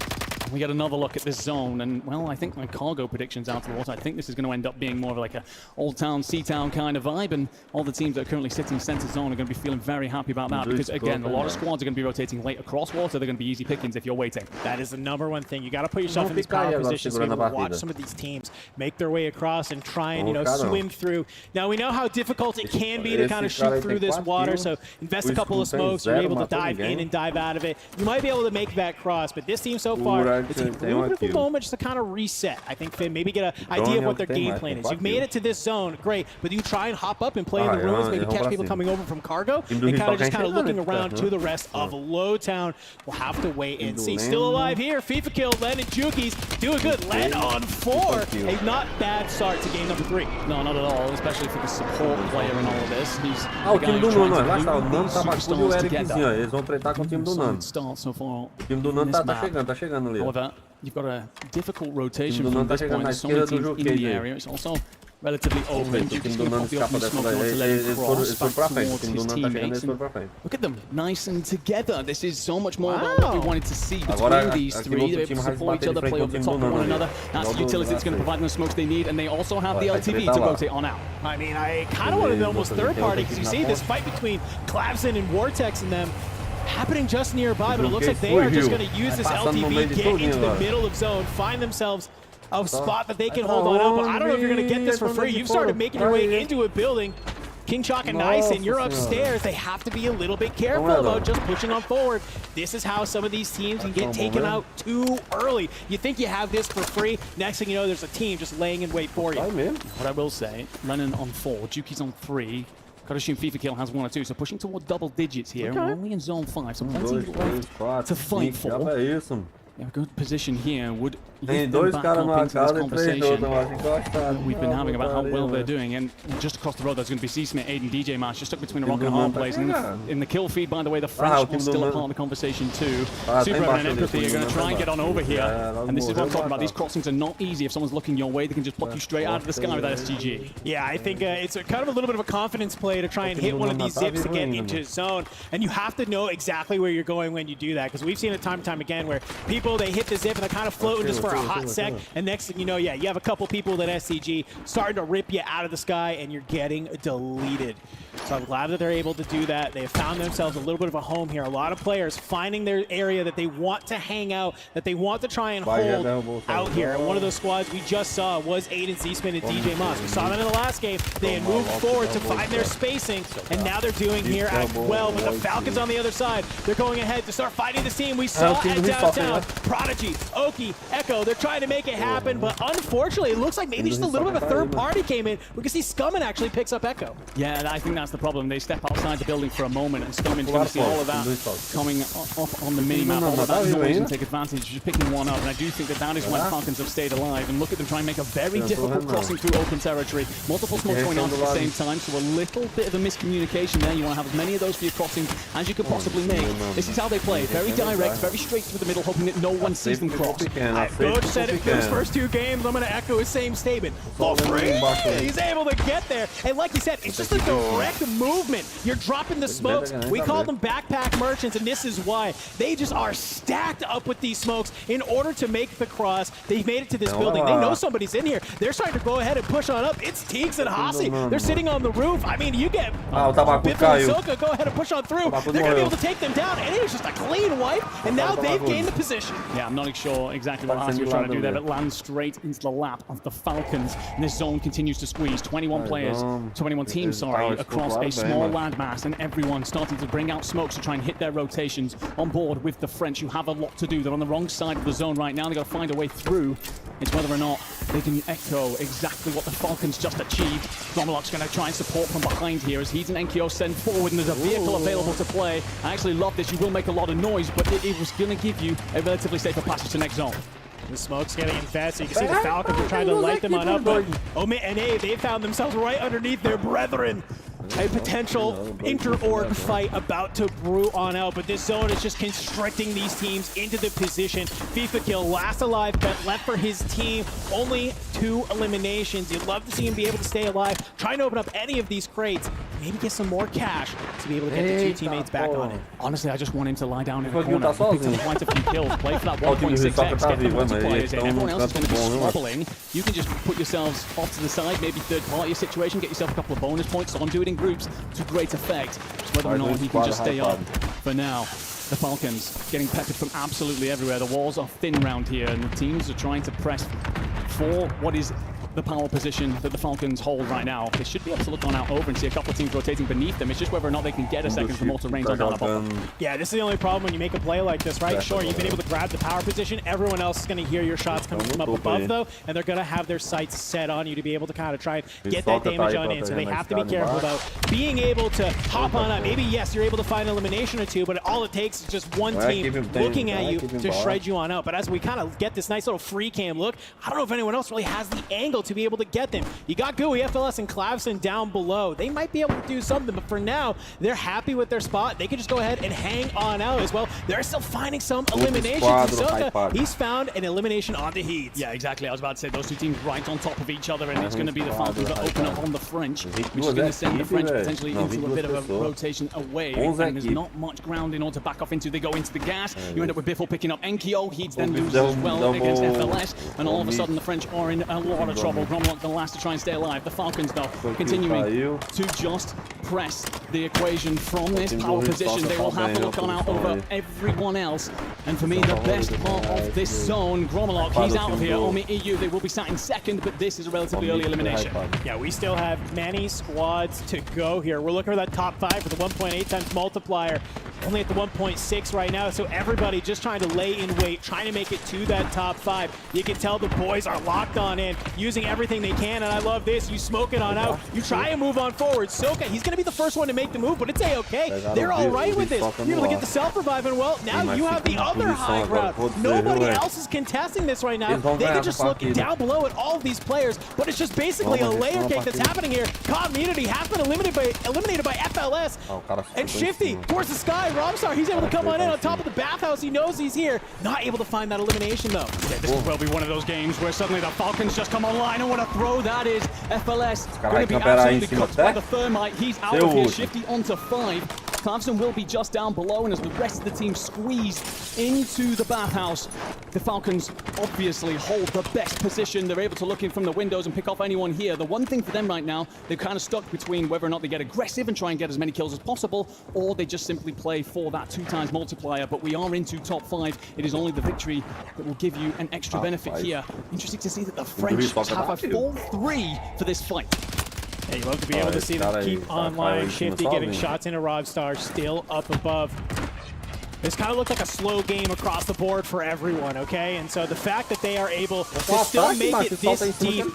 We get another look at this zone, and well, I think my cargo prediction's out of the water. I think this is going to end up being more of like a Old Town, Sea Town kind of vibe, and all the teams that are currently sitting center zone are going to be feeling very happy about that because, again, a lot of squads are going to be rotating late across water. They're going to be easy pickings if you're waiting. That is the #1 thing. You got to put yourself in these power positions to be able to watch some of these teams make their way across and try and, you know, swim through. Now, we know how difficult it can be to kind of shoot through this water, so invest a couple of smokes. You're able to dive in and dive out of it. You might be able to make that cross, but this team so far, it's a little bit of a moment just to kind of reset. I think Finn, maybe get an idea of what their game plan is. You've made it to this zone, great, but you try and hop up and play in the ruins, maybe catch people coming over from cargo, and kind of looking around to the rest of Lowtown. We'll have to wait and see. Still alive here, FIFA kill, Len and Jukies doing good. Len on 4, a not bad start to game number 3. No, not at all, especially for the support player in all of this. He's o time do Nano, lá está, o Nano tá com o Ericzinho, eles vão tretar com o time do Nano. O time do Nano tá chegando ali. However, you've got a difficult rotation from this point. There's so many teams in the area. It's also relatively open. You can pop the open smoke to let him cross back towards his teammates. Look at them, nice and together. This is so much more about what we wanted to see between these three. They're able to support each other, play over the top of one another. That's the utility that's going to provide them the smokes they need, and they also have the LTV to rotate on out. I mean, I kind of wanted to almost third party because you see this fight between Clavson and Vortex and them happening just nearby, but it looks like they are just going to use this LTV, get into the middle of zone, find themselves a spot that they can hold on up. But I don't know if you're going to get this for free. You've started making your way into a building. King Chalk and Nyson, you're upstairs. They have to be a little bit careful about just pushing on forward. This is how some of these teams can get taken out too early. You think you have this for free, next thing you know, there's a team just laying in wait for you. What I will say, Lennon on 4, Juki's on 3. Got to assume FIFA Kill has 1 or 2, so pushing toward double digits here. We're only in zone 5, so plenty left to fight for. A good position here would lift them back up into this conversation we've been having about how well they're doing. And just across the road, there's going to be C-Smith, Aiden, DJ Mash, just stuck between a rock and a hard place. And in the kill feed, by the way, the French are still a part of the conversation too. Super and Empathy are going to try and get on over here. And this is what I'm talking about. These crossings are not easy. If someone's looking your way, they can just pluck you straight out of the sky with that STG. Yeah, I think it's a kind of a little bit of a confidence play to try and hit one of these zips to get into zone. And you have to know exactly where you're going when you do that, because we've seen it time and time again where people, they hit the zip and they're kind of floating just for a hot sec, and next thing you know, yeah, you have a couple people with that SCG starting to rip you out of the sky and you're getting deleted. So I'm glad that they're able to do that. They have found themselves a little bit of a home here. A lot of players finding their area that they want to hang out, that they want to try and hold out here. And one of those squads we just saw was Aiden Seasman and DJ Moss. We saw them in the last game. They had moved forward to find their spacing, and now they're doing here as well. But the Falcons on the other side, they're going ahead to start fighting this team. We saw at downtown, Prodigy, Oki, Echo, they're trying to make it happen, but unfortunately, it looks like maybe just a little bit of a third party came in. We can see Scummin actually picks up Echo. Yeah, I think that's the problem. They step outside the building for a moment, and Scummin's going to see all of that coming up on the mini-map, all of that noise, and take advantage, just picking one up. And I do think that that is when Falcons have stayed alive. And look at them try and make a very difficult crossing through open territory. Multiple smokes going on at the same time, so a little bit of a miscommunication there. You want to have as many of those for your crossings as you could possibly make. This is how they play. Very direct, very straight to the middle, hoping that no one sees them cross. Coach said it those first 2 games. I'm going to echo his same statement. For free! He's able to get there. And like you said, it's just a direct movement. You're dropping the smokes. We call them backpack merchants, and this is why. They just are stacked up with these smokes in order to make the cross. They've made it to this building. They know somebody's in here. They're starting to go ahead and push on up. It's Teeks and Hasi. They're sitting on the roof. I mean, you get Biffle and Soka go ahead and push on through. They're going to be able to take them down, and it was just a clean wipe, and now they've gained the position. Yeah, I'm not sure exactly what Hasi was trying to do there, but lands straight into the lap of the Falcons, and this zone continues to squeeze. 21 players, 21 teams, sorry, across a small landmass, and everyone starting to bring out smokes to try and hit their rotations on board with the French, who have a lot to do. They're on the wrong side of the zone right now. They've got to find a way through. It's whether or not they can echo exactly what the Falcons just achieved. Gromelok's going to try and support from behind here as he's an Enkyo send forward, and there's a vehicle available to play. I actually love this. You will make a lot of noise, but it was going to give you a relatively safer passage to next zone. The smoke's getting infested. You can see the Falcons are trying to light them on up, but Omit and A, they found themselves right underneath their brethren. A potential inter-org fight about to brew on out, but this zone is just constricting these teams into the position. FIFA Kill, last alive bet left for his team. Only 2 eliminations. You'd love to see him be able to stay alive, trying to open up any of these crates, maybe get some more cash to be able to get the 2 teammates back on it. Honestly, I just want him to lie down in the corner. He picked up quite a few kills, play for that 1.6x, get the multipliers in. Everyone else is going to be struggling. You can just put yourselves off to the side, maybe third-party situation, get yourself a couple of bonus points on, do it in groups to great effect. Whether or not he can just stay up for now. The Falcons getting peppered from absolutely everywhere. The walls are thin around here, and the teams are trying to press for what is the power position that the Falcons hold right now. They should be able to look on out over and see a couple of teams rotating beneath them. It's just whether or not they can get a second for mortar range on down above them. Yeah, this is the only problem when you make a play like this, right? Sure, you've been able to grab the power position. Everyone else is going to hear your shots coming from up above, though, and they're going to have their sights set on you to be able to kind of try and get that damage on in. So they have to be careful about being able to hop on up. Maybe, yes, you're able to find an elimination or 2, but all it takes is just one team looking at you to shred you on out. But as we kind of get this nice little free cam look, I don't know if anyone else really has the angle to be able to get them. You got Gooey, FLS, and Clavson down below. They might be able to do something, but for now, they're happy with their spot. They can just go ahead and hang on out as well. They're still finding some eliminations. Soka, he's found an elimination on the Heat. Yeah, exactly. I was about to say those 2 teams right on top of each other, and it's going to be the Falcons that open up on the French, which is going to send the French potentially into a bit of a rotation away. And there's not much ground in order to back off into. They go into the gas. You end up with Biffle picking up Enkyo. Heat then loses as well against FLS, and all of a sudden the French are in a lot of trouble. Gromelok the last to try and stay alive. The Falcons, though, continuing to just press the equation from this power position. They will have to look on out over everyone else. And for me, the best part of this zone, Gromelok, he's out of here. Omi EU, they will be sat in second, but this is a relatively early elimination. Yeah, we still have many squads to go here. We're looking for that top 5 for the 1.8 times multiplier. Only at the 1.6 right now, so everybody just trying to lay in wait, trying to make it to that top 5. You can tell the boys are locked on in, using everything they can, and I love this. You smoke it on out. You try and move on forward. Soka, he's going to be the first one to make the move, but it's A-okay. They're all right with this. You're able to get the self-revive, and well, now you have the other high ground. Nobody else is contesting this right now. They can just look down below at all of these players, but it's just basically a layer cake that's happening here. Community has been eliminated by FLS, and Shifty towards the sky. Robstar, he's able to come on top of the bathhouse. He knows he's here. Not able to find that elimination, though. Yeah, this will be one of those games where suddenly the Falcons just come online, and what a throw that is. FLS going to be absolutely cooked by the Thermite. He's out of here. Shifty onto 5. Clavson will be just down below, and as the rest of the team squeeze into the bathhouse, the Falcons obviously hold the best position. They're able to look in from the windows and pick off anyone here. The one thing for them right now, they're kind of stuck between whether or not they get aggressive and try and get as many kills as possible, or they just simply play for that 2 times multiplier. But we are into top 5. It is only the victory that will give you an extra benefit here. Interesting to see that the French have a full 3 for this fight. Yeah, you love to be able to see them keep online. Shifty getting shots into Robstar, still up above. This kind of looked like a slow game across the board for everyone, okay? And so the fact that they are able to still make it this deep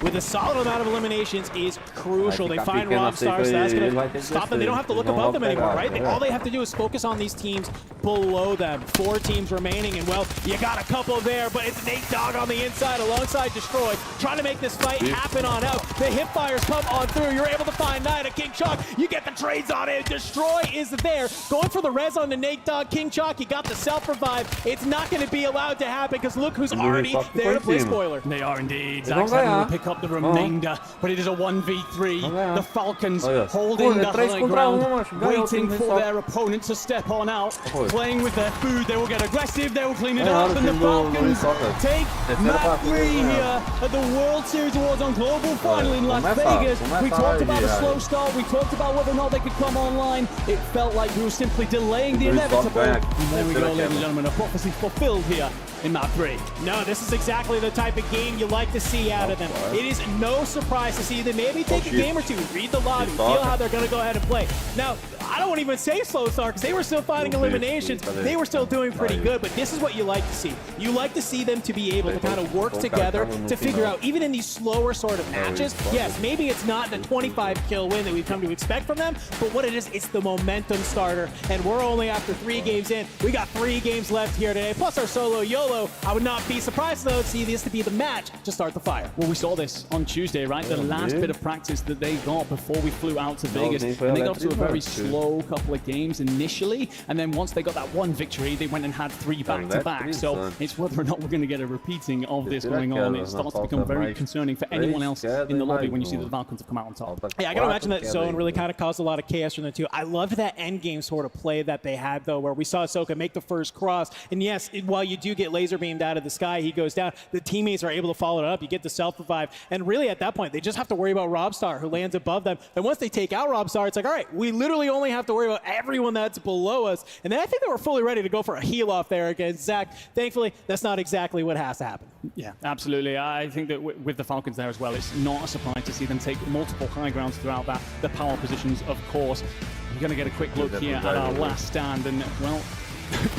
with a solid amount of eliminations is crucial. They find Robstar, so that's going to stop them. They don't have to look above them anymore, right? All they have to do is focus on these teams below them. 4 teams remaining, and well, you got a couple there, but it's Nate Dogg on the inside alongside Destroy, trying to make this fight happen on out. The hipfires come on through. You're able to find Nida, King Chalk. You get the trades on it. Destroy is there. Going for the res on the Nate Dogg. King Chalk, you got the self-revive. It's not going to be allowed to happen because look who's already there to play spoiler. They are indeed. Zack's having to pick up the remainder, but it is a 1v3. The Falcons holding the high ground, waiting for their opponent to step on out, playing with their food. They will get aggressive, they will clean it up, and the Falcons take map 3 here at the World Series of Warzone Global Final in Las Vegas. We talked about a slow start, we talked about whether or not they could come online. It felt like we were simply delaying the inevitable. And there we go, ladies and gentlemen, a prophecy fulfilled here in map 3. No, this is exactly the type of game you like to see out of them. It is no surprise to see them maybe take a game or two, read the lobby, feel how they're going to go ahead and play. Now, I don't want to even say slow start because they were still finding eliminations. They were still doing pretty good, but this is what you like to see. You like to see them to be able to kind of work together to figure out, even in these slower sort of matches, yes, maybe it's not the 25 kill win that we've come to expect from them, but what it is, it's the momentum starter, and we're only after 3 games in. We got 3 games left here today, plus our solo YOLO. I would not be surprised, though, to see this to be the match to start the fire. Well, we saw this on Tuesday, right? The last bit of practice that they got before we flew out to Vegas, and they got to a very slow couple of games initially, and then once they got that 1 victory, they went and had 3 back-to-back. So it's whether or not we're going to get a repeating of this going on. It starts to become very concerning for anyone else in the lobby when you see that the Falcons have come out on top. Yeah, I can imagine that zone really kind of caused a lot of chaos from them too. I loved that end game sort of play that they had though, where we saw Ahsoka make the first cross, and yes, while you do get laser beamed out of the sky, he goes down. The teammates are able to follow it up. You get the self-revive, and really at that point, they just have to worry about Robstar, who lands above them. And once they take out Robstar, it's like, all right, we literally only have to worry about everyone that's below us. And then I think they were fully ready to go for a heal off there against Zack. Thankfully, that's not exactly what has to happen. Yeah, absolutely. I think that with the Falcons there as well, it's not a surprise to see them take multiple high grounds throughout that. The power positions, of course. You're going to get a quick look here at our last stand, and, well,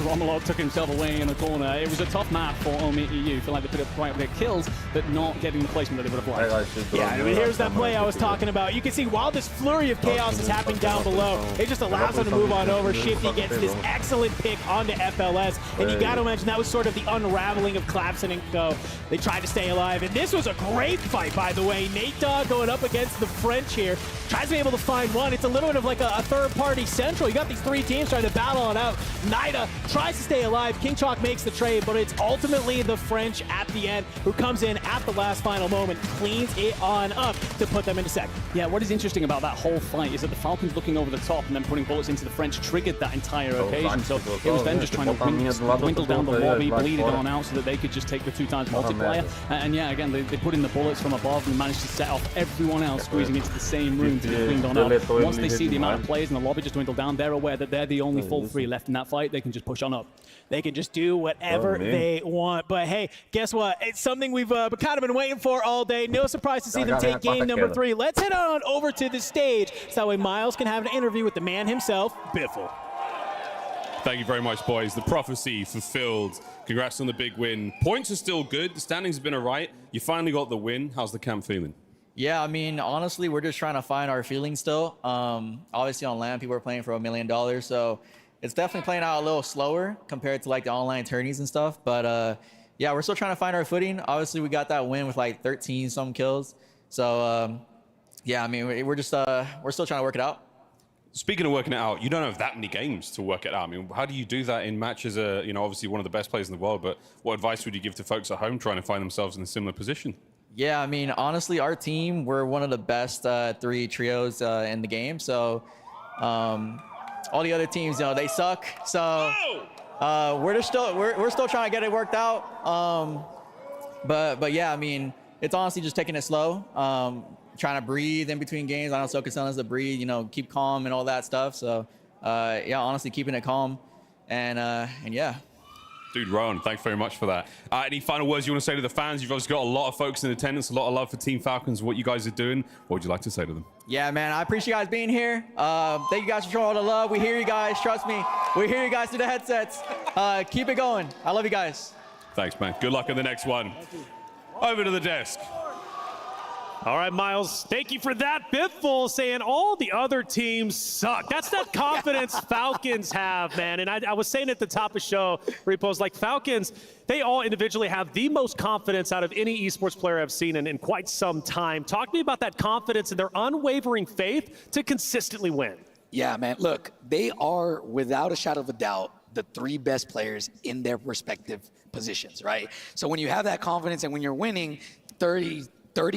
Romalog took himself away in a corner. It was a tough map for EU. Feel like they put up quite a bit of kills, but not getting the placement that they would have liked. Yeah, I mean, here's that play I was talking about. You can see while this flurry of chaos is happening down below, it just allows them to move on over. Shifty gets this excellent pick onto FLS, and you got to imagine that was sort of the unraveling of Clapson and Co. They tried to stay alive, and this was a great fight, by the way. Nate Dogg going up against the French here. Tries to be able to find one. It's a little bit of like a third-party central. You got these 3 teams trying to battle it out. Nida tries to stay alive. King Chalk makes the trade, but it's ultimately the French at the end who comes in at the last final moment, cleans it on up to put them into second. Yeah, what is interesting about that whole fight is that the Falcons looking over the top and then putting bullets into the French triggered that entire occasion. So it was them just trying to dwindle down the lobby, bleed it on out so that they could just take the 2 times multiplier. And yeah, again, they put in the bullets from above and managed to set off everyone else squeezing into the same room to be cleaned on out. Once they see the amount of players in the lobby just dwindle down, they're aware that they're the only full 3 left in that fight. They can just push on up. They can just do whatever they want. But hey, guess what? It's something we've kind of been waiting for all day. No surprise to see them take game number 3. Let's head on over to the stage so that way Miles can have an interview with the man himself, Biffle. Thank you very much, boys. The prophecy fulfilled. Congrats on the big win. Points are still good. The standings have been all right. You finally got the win. How's the camp feeling? Yeah, I mean, honestly, we're just trying to find our feeling still. Obviously on LAN, people are playing for $1 million, so it's definitely playing out a little slower compared to like the online tourneys and stuff. But yeah, we're still trying to find our footing. Obviously, we got that win with like 13 some kills. So yeah, I mean, we're just we're still trying to work it out. Speaking of working it out, you don't have that many games to work it out. I mean, how do you do that in matches? You know, obviously one of the best players in the world, but what advice would you give to folks at home trying to find themselves in a similar position? Yeah, I mean, honestly, our team, we're one of the best 3 trios in the game. So all the other teams, you know, they suck. So we're still trying to get it worked out. But yeah, I mean, it's honestly just taking it slow. Trying to breathe in between games. I know Soka's telling us to breathe, you know, keep calm and all that stuff. So yeah, honestly, keeping it calm and yeah. Dude, Rowan, thanks very much for that. Any final words you want to say to the fans? You've obviously got a lot of folks in attendance, a lot of love for Team Falcons, what you guys are doing. What would you like to say to them? Yeah, man, I appreciate you guys being here. Thank you guys for showing all the love. We hear you guys. Trust me. We hear you guys through the headsets. Keep it going. I love you guys. Thanks, man. Good luck in the next one. Over to the desk. All right, Miles, thank you for that. Bitful saying all the other teams suck. That's that confidence Falcons have, man. And I was saying at the top of the show, Repo's like, Falcons, they all individually have the most confidence out of any esports player I've seen in quite some time. Talk to me about that confidence and their unwavering faith to consistently win. Yeah, man. Look, they are, without a shadow of a doubt, the 3 best players in their respective positions, right? So when you have that confidence and when you're winning 30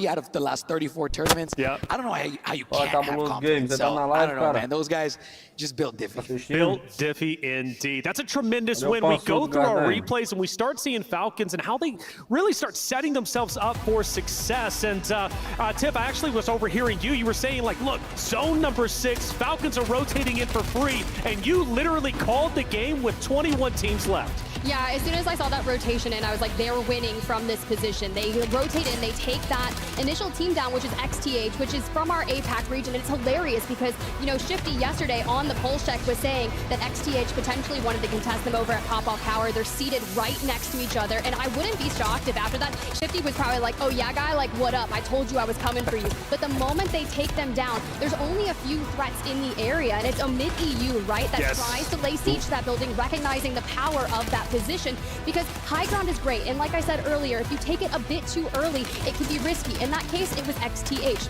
out of the last 34 tournaments. Yeah. I don't know how you can't have confidence. So, I don't know, man. Those guys just built Diffie. Built Diffie indeed. That's a tremendous win. We go through our replays and we start seeing Falcons and how they really start setting themselves up for success. And Tiff, I actually was overhearing you. You were saying, like, look, zone number 6, Falcons are rotating in for free. And you literally called the game with 21 teams left. Yeah, as soon as I saw that rotation in, I was like, they're winning from this position. They rotate in, they take that initial team down, which is XTH, which is from our APAC region. And it's hilarious because, you know, Shifty yesterday on the pulse check was saying that XTH potentially wanted to contest them over at Pop-Off Tower. They're seated right next to each other. And I wouldn't be shocked if after that, Shifty was probably like, oh yeah, guy, like, what up? I told you I was coming for you. But the moment they take them down, there's only a few threats in the area. And it's a mid-EU, right, that tries to lay siege to that building, recognizing the power of that position, because high ground is great. And like I said earlier, if you take it a bit too early, it can be risky. In that case, it was XTH.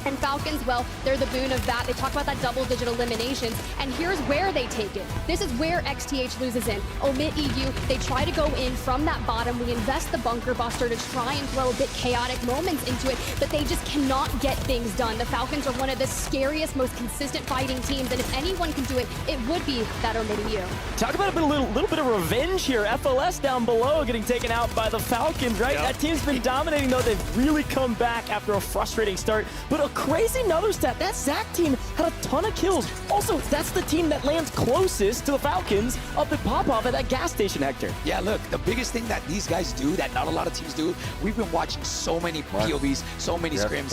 And Falcons, well, they're the boon of that. They talk about that double-digit eliminations, and here's where they take it. This is where XTH loses in. Omit EU, they try to go in from that bottom. We invest the bunker buster to try and throw a bit chaotic moments into it, but they just cannot get things done. The Falcons are one of the scariest, most consistent fighting teams, and if anyone can do it, it would be that Omit EU. Talk about a little bit of revenge here. FLS down below getting taken out by the Falcons, right? That team's been dominating, though. They've really come back after a frustrating start, but a crazy numbers stat. That Zac team had a ton of kills. Also, that's the team that lands closest to the Falcons up at Pop-Off at that gas station, Hector. Yeah, look, the biggest thing that these guys do that not a lot of teams do, we've been watching so many POVs, so many scrims.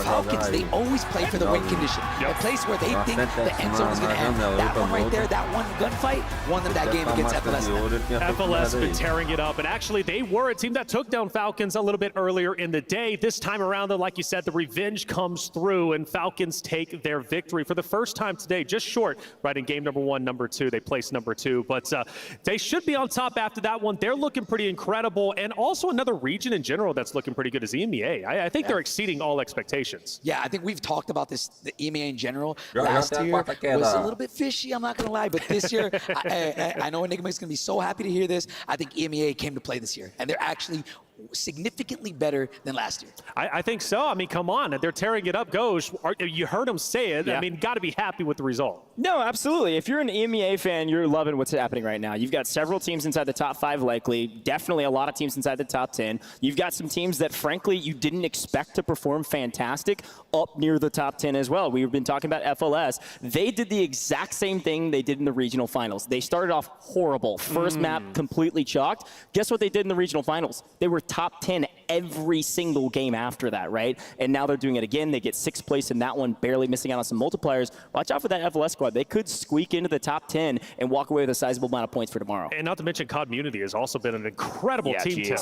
Falcons, they always play for the win condition. A place where they think the end zone is going to end. That one right there, that one gunfight, won them that game against FLS. FLS been tearing it up, and actually they were a team that took down Falcons a little bit earlier in the day. This time around, though, like you said, the revenge comes through, and Falcons take their victory for the first time today, just short, right, in game number 1, number 2. They placed number 2, but they should be on top after that one. They're looking pretty incredible, and also another region in general that's looking pretty good is EMEA. I think they're exceeding all expectations. Yeah, I think we've talked about this, the EMEA in general. Last year was a little bit fishy, I'm not going to lie, but this year, I know Enigma is going to be so happy to hear this. I think EMEA came to play this year, and they're actually significantly better than last year. I think so. I mean, come on. They're tearing it up. Gosh, you heard them say it. Yeah. I mean, got to be happy with the result. No, absolutely. If you're an EMEA fan, you're loving what's happening right now. You've got several teams inside the top 5 likely, definitely a lot of teams inside the top 10. You've got some teams that, frankly, you didn't expect to perform fantastic up near the top 10 as well. We've been talking about FLS. They did the exact same thing they did in the regional finals. They started off horrible. First map completely chalked. Guess what they did in the regional finals? They were top 10 every single game after that, right? And now they're doing it again. They get 6th place in that one, barely missing out on some multipliers. Watch out for that FLS squad. They could squeak into the top 10 and walk away with a sizable amount of points for tomorrow. And not to mention Community has also been an incredible team too.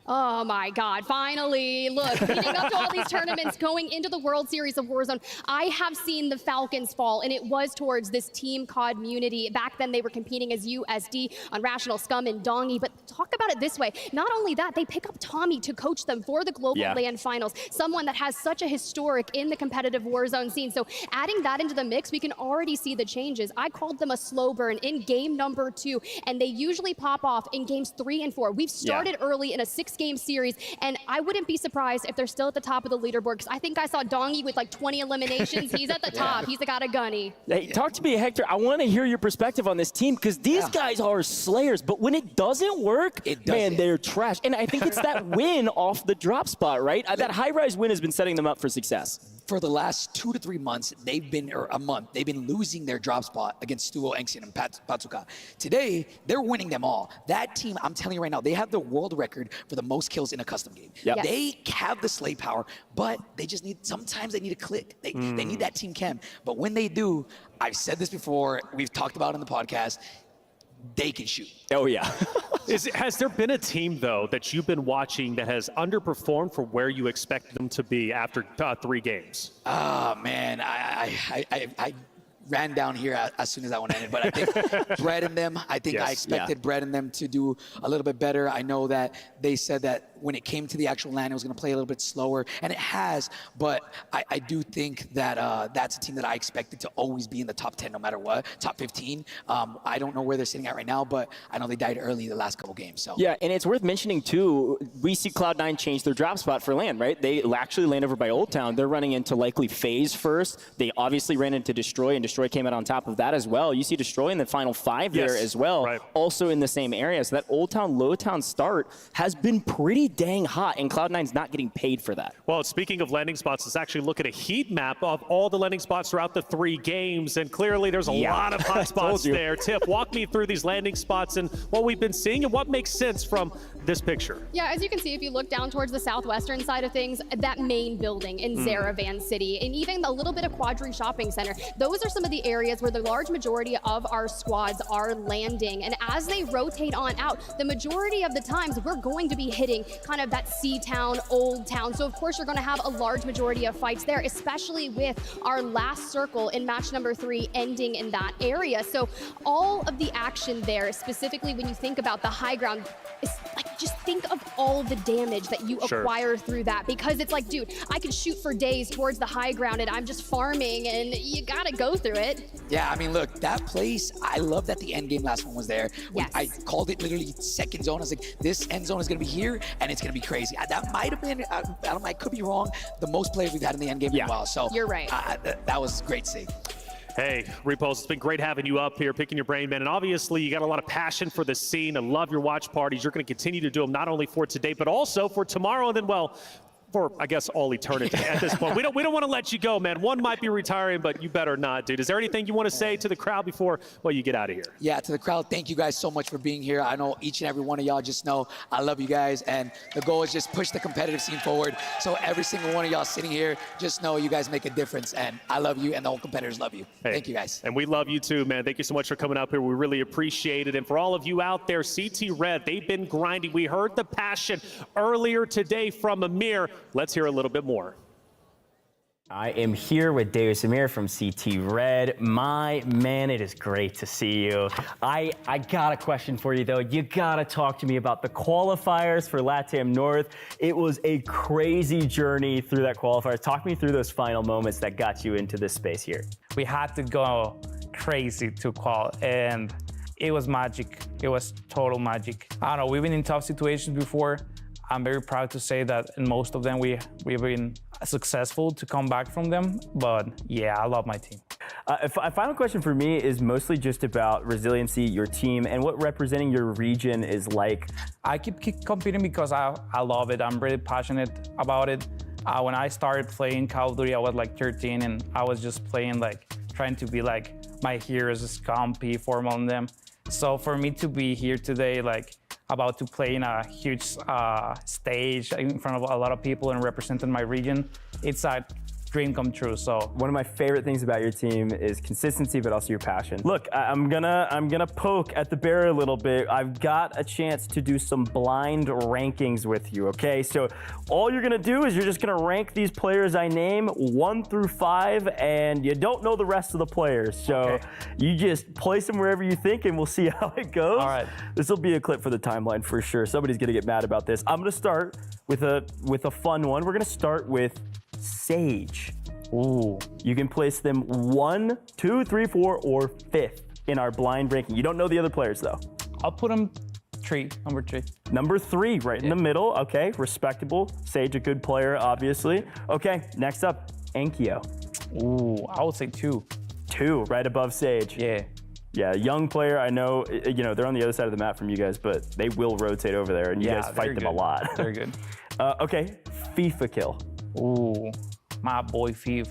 Oh my God, finally. Look, leading up to all these tournaments, going into the World Series of Warzone, I have seen the Falcons fall, and it was towards this team Community. Back then, they were competing as USD on Rational, Scum, and Dongy, but talk about it this way. Not only that, they pick up Tommy to coach them for the Global LAN Finals, someone that has such a historic in the competitive Warzone scene. So adding that into the mix, we can already see the changes. I called them a slow burn in game number 2, and they usually pop off in games 3 and 4. We've started early in a 6-game series, and I wouldn't be surprised if they're still at the top of the leaderboard, because I think I saw Dongy with like 20 eliminations. He's at the top. He's got a gunny. Hey, talk to me, Hector. I want to hear your perspective on this team, because these guys are slayers, but when it doesn't work, man, they're trash. And I think it's that win off the drop spot, right? That high-rise win has been setting them up for success. For the last 2 to 3 months, or a month, they've been losing their drop spot against Stuo, Enxian, and Patsuka. Today, they're winning them all. That team, I'm telling you right now, they have the world record for the most kills in a custom game. They have the slay power, but they just need, sometimes they need a click. They need that team chem. But when they do, I've said this before, we've talked about it in the podcast, they can shoot. Oh, yeah. Has there been a team, though, that you've been watching that has underperformed for where you expected them to be after 3 games? Oh, man, I ran down here as soon as that one ended, but I think Brett and them, I think I expected Brett and them to do a little bit better. I know that they said that when it came to the actual land, it was going to play a little bit slower, and it has, but I do think that that's a team that I expected to always be in the top 10 no matter what, top 15. I don't know where they're sitting at right now, but I know they died early the last couple games. So yeah, and it's worth mentioning too, we see Cloud9 change their drop spot for land, right? They actually land over by Old Town. They're running into likely FaZe first. They obviously ran into Destroy, and Destroy came out on top of that as well. You see Destroy in the final 5 there as well, also in the same area. So that Old Town, Low Town start has been pretty dang hot, and Cloud9's not getting paid for that. Well, speaking of landing spots, let's actually look at a heat map of all the landing spots throughout the 3 games, and clearly there's a lot of hot spots there. Tip, walk me through these landing spots and what we've been seeing and what makes sense from this picture. Yeah, as you can see, if you look down towards the southwestern side of things, that main building in Zaravan City, and even a little bit of Quadri Shopping Center, those are some of the areas where the large majority of our squads are landing. And as they rotate on out, the majority of the times we're going to be hitting kind of that C-Town, Old Town. So of course you're going to have a large majority of fights there, especially with our last circle in match number 3 ending in that area. So all of the action there, specifically when you think about the high ground, is like, just think of all the damage that you acquire through that, because it's like, dude, I could shoot for days towards the high ground and I'm just farming, and you gotta go through it. Yeah, I mean, look, that place, I love that the end game last one was there. Yes. I called it literally second zone. I was like, this end zone is going to be here, and it's going to be crazy. That might have been, I could be wrong, the most players we've had in the end game in a while. So you're right. That was great to see. Hey, Repulse, it's been great having you up here, picking your brain, man. And obviously, you got a lot of passion for the scene. I love your watch parties. You're going to continue to do them not only for today, but also for tomorrow, and then, well, for, I guess, all eternity at this point. We don't want to let you go, man. One might be retiring, but you better not, dude. Is there anything you want to say to the crowd before, well, you get out of here? Yeah, to the crowd, thank you guys so much for being here. I know each and every one of y'all just know I love you guys, and the goal is just push the competitive scene forward. So every single one of y'all sitting here, just know you guys make a difference, and I love you, and the whole competitors love you. Hey, thank you, guys. And we love you too, man. Thank you so much for coming up here. We really appreciate it. And for all of you out there, CT Red, they've been grinding. We heard the passion earlier today from Amir. Let's hear a little bit more. I am here with Deus Amir from CT Red. My man, it is great to see you. I got a question for you though. You gotta talk to me about the qualifiers for LATAM North. It was a crazy journey through that qualifier. Talk me through those final moments that got you into this space here. We had to go crazy to qual, and it was magic. It was total magic. I don't know, we've been in tough situations before. I'm very proud to say that in most of them we've been successful to come back from them, but yeah, I love my team. A final question for me is mostly just about resiliency, your team, and what representing your region is like. I keep competing because I love it. I'm really passionate about it. When I started playing Call of Duty, I was like 13, and I was just playing, like, trying to be like my heroes, Scampy, Formal, and them. So for me to be here today, like, about to play in a huge stage in front of a lot of people and representing my region, it's a dream come true. So one of my favorite things about your team is consistency, but also your passion. Look, I'm gonna poke at the bear a little bit. I've got a chance to do some blind rankings with you, okay? So all you're gonna do is you're just gonna rank these players I name 1 through 5, and you don't know the rest of the players. So you just place them wherever you think, and we'll see how it goes. All right. This will be a clip for the timeline for sure. Somebody's gonna get mad about this. I'm gonna start with a fun one. We're gonna start with Sage. Ooh. You can place them 1, 2, 3, 4, or 5th in our blind ranking. You don't know the other players though. I'll put them 3, number 3. Number 3, right in the middle. Okay, respectable. Sage, a good player, obviously. Okay, next up, Enkyo. Ooh, I would say 2. 2, right above Sage. Yeah. Yeah, young player. I know, you know, they're on the other side of the map from you guys, but they will rotate over there, and you guys fight them a lot. They're good. Okay, FIFA kill. Ooh, my boy Fiv.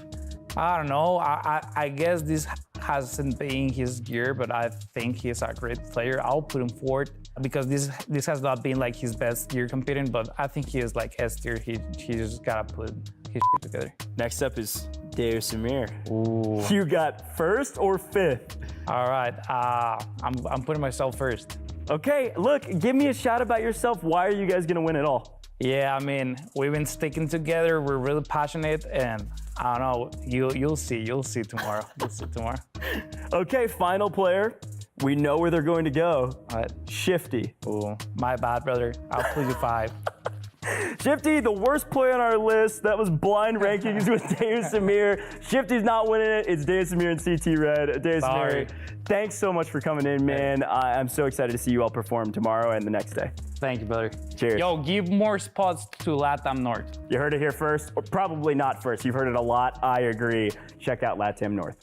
I don't know. I guess this hasn't been his year, but I think he's a great player. I'll put him 4th because this has not been like his best year competing, but I think he is like S tier. He just gotta put his shit together. Next up is Deus Amir. Ooh. You got 1st or 5th? All right. I'm putting myself 1st. Okay, look, give me a shout about yourself. Why are you guys gonna win it all? Yeah, I mean, we've been sticking together. We're really passionate, and I don't know. You'll see. You'll see tomorrow. You'll see tomorrow. Okay, final player. We know where they're going to go. What? Shifty. Ooh, my bad, brother. I'll put you 5. Shifty, the worst player on our list. That was blind rankings with Deus Samir. Shifty's not winning it. It's Deus Samir and CT Red. Deus Samir, thanks so much for coming in, man. I'm so excited to see you all perform tomorrow and the next day. Thank you, brother. Cheers. Yo, give more spots to LATAM North. You heard it here first, or probably not first. You've heard it a lot. I agree. Check out LATAM North.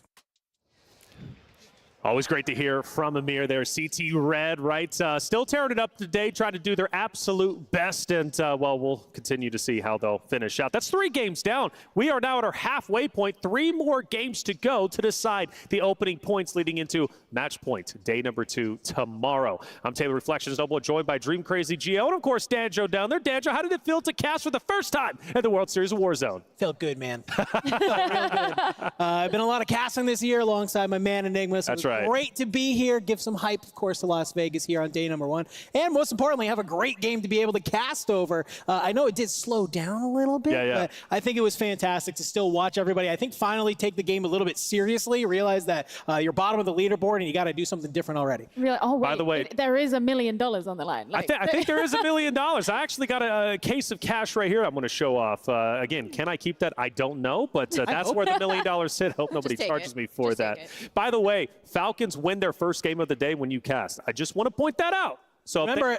Always great to hear from Amir there. CT Red, right? Still tearing it up today, trying to do their absolute best. And, well, we'll continue to see how they'll finish out. That's 3 games down. We are now at our halfway point. 3 more games to go to decide the opening points leading into match point, day number 2 tomorrow. I'm Taylor Reflections Noble, joined by Dream Crazy Gio, and, of course, Danjo down there. Danjo, how did it feel to cast for the first time at the World Series of Warzone? Felt good, man. Felt real good. I've been a lot of casting this year alongside my man Enigma. So That's right. Great to be here. Give some hype, of course, to Las Vegas here on day number 1. And most importantly, have a great game to be able to cast over. I know it did slow down a little bit, but I think it was fantastic to still watch everybody. I think finally take the game a little bit seriously, realize that you're bottom of the leaderboard and you got to do something different already. Really? Oh, wait. By the way, there is $1 million on the line. I think there is $1 million. I actually got a case of cash right here I'm going to show off. Again, can I keep that? I don't know, but that's where the $1 million sit. Hope nobody charges me for that. By the way, Falcons win their first game of the day when you cast. I just want to point that out. So remember,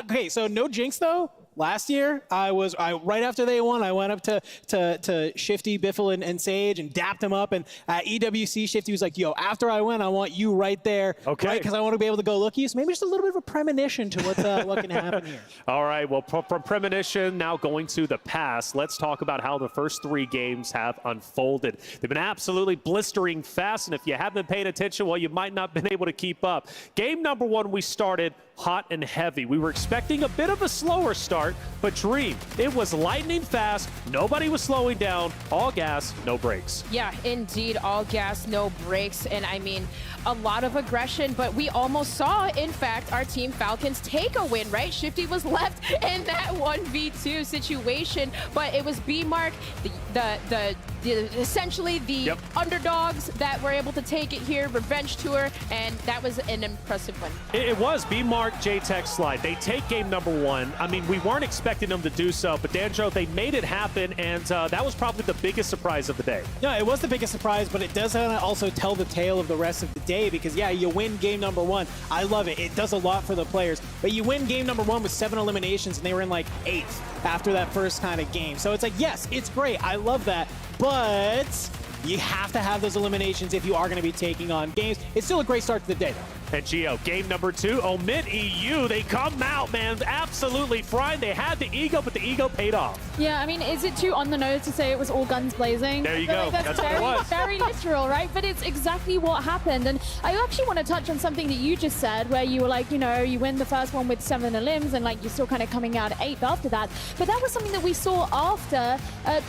okay, so no jinx though. Last year, I right after they won, I went up to Shifty, Biffle, and Sage and dapped him up. And at EWC, Shifty was like, yo, after I win, I want you right there. Okay. Right? Because I want to be able to go look at you. So maybe just a little bit of a premonition to what can happen here. All right, well, from premonition, now going to the past, let's talk about how the first 3 games have unfolded. They've been absolutely blistering fast, and if you haven't been paying attention, well, you might not have been able to keep up. Game number 1, we started hot and heavy. We were expecting a bit of a slower start, but Dream, it was lightning fast. Nobody was slowing down. All gas, no brakes. Yeah, indeed, all gas, no brakes. And I mean, a lot of aggression, but we almost saw, in fact, our team Falcons take a win, right? Shifty was left in that 1v2 situation, but it was B-Mark, essentially the underdogs that were able to take it here, revenge tour, and that was an impressive win. It was B-Mark, J-Tech Slide. They take game number 1. I mean, we weren't expecting them to do so, but Danjo, they made it happen, and that was probably the biggest surprise of the day. No, it was the biggest surprise, but it does also tell the tale of the rest of the day because, yeah, you win game number 1. I love it. It does a lot for the players, but you win game number 1 with 7 eliminations, and they were in like 8th after that first kind of game. So it's like, yes, it's great. I love that, but you have to have those eliminations if you are going to be taking on games. It's still a great start to the day, though. And Gio, game number 2, Omit EU. They come out, man, absolutely frying. They had the ego, but the ego paid off. Yeah, I mean, is it too on the nose to say it was all guns blazing? There you go. That's what it was. Very literal, right? But it's exactly what happened. And I actually want to touch on something that you just said, where you were like, you know, you win the first one with 7 elims, and like you're still kind of coming out 8th after that. But that was something that we saw after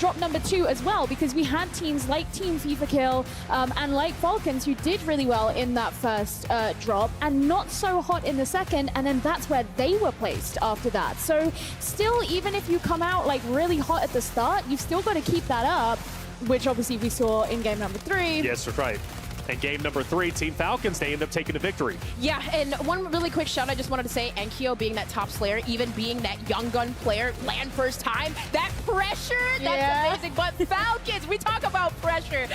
drop number 2 as well, because we had teams like Team FIFA Kill and like Falcons who did really well in that first drop and not so hot in the second, and then that's where they were placed after that. So still, even if you come out like really hot at the start, you've still got to keep that up, which obviously we saw in game number 3. Yes, that's right. And game number 3, Team Falcons, they end up taking the victory. Yeah, and one really quick shout I just wanted to say, Enkyo being that top slayer, even being that young gun player, land first time, that pressure, that's amazing. But Falcons, we talk about pressure.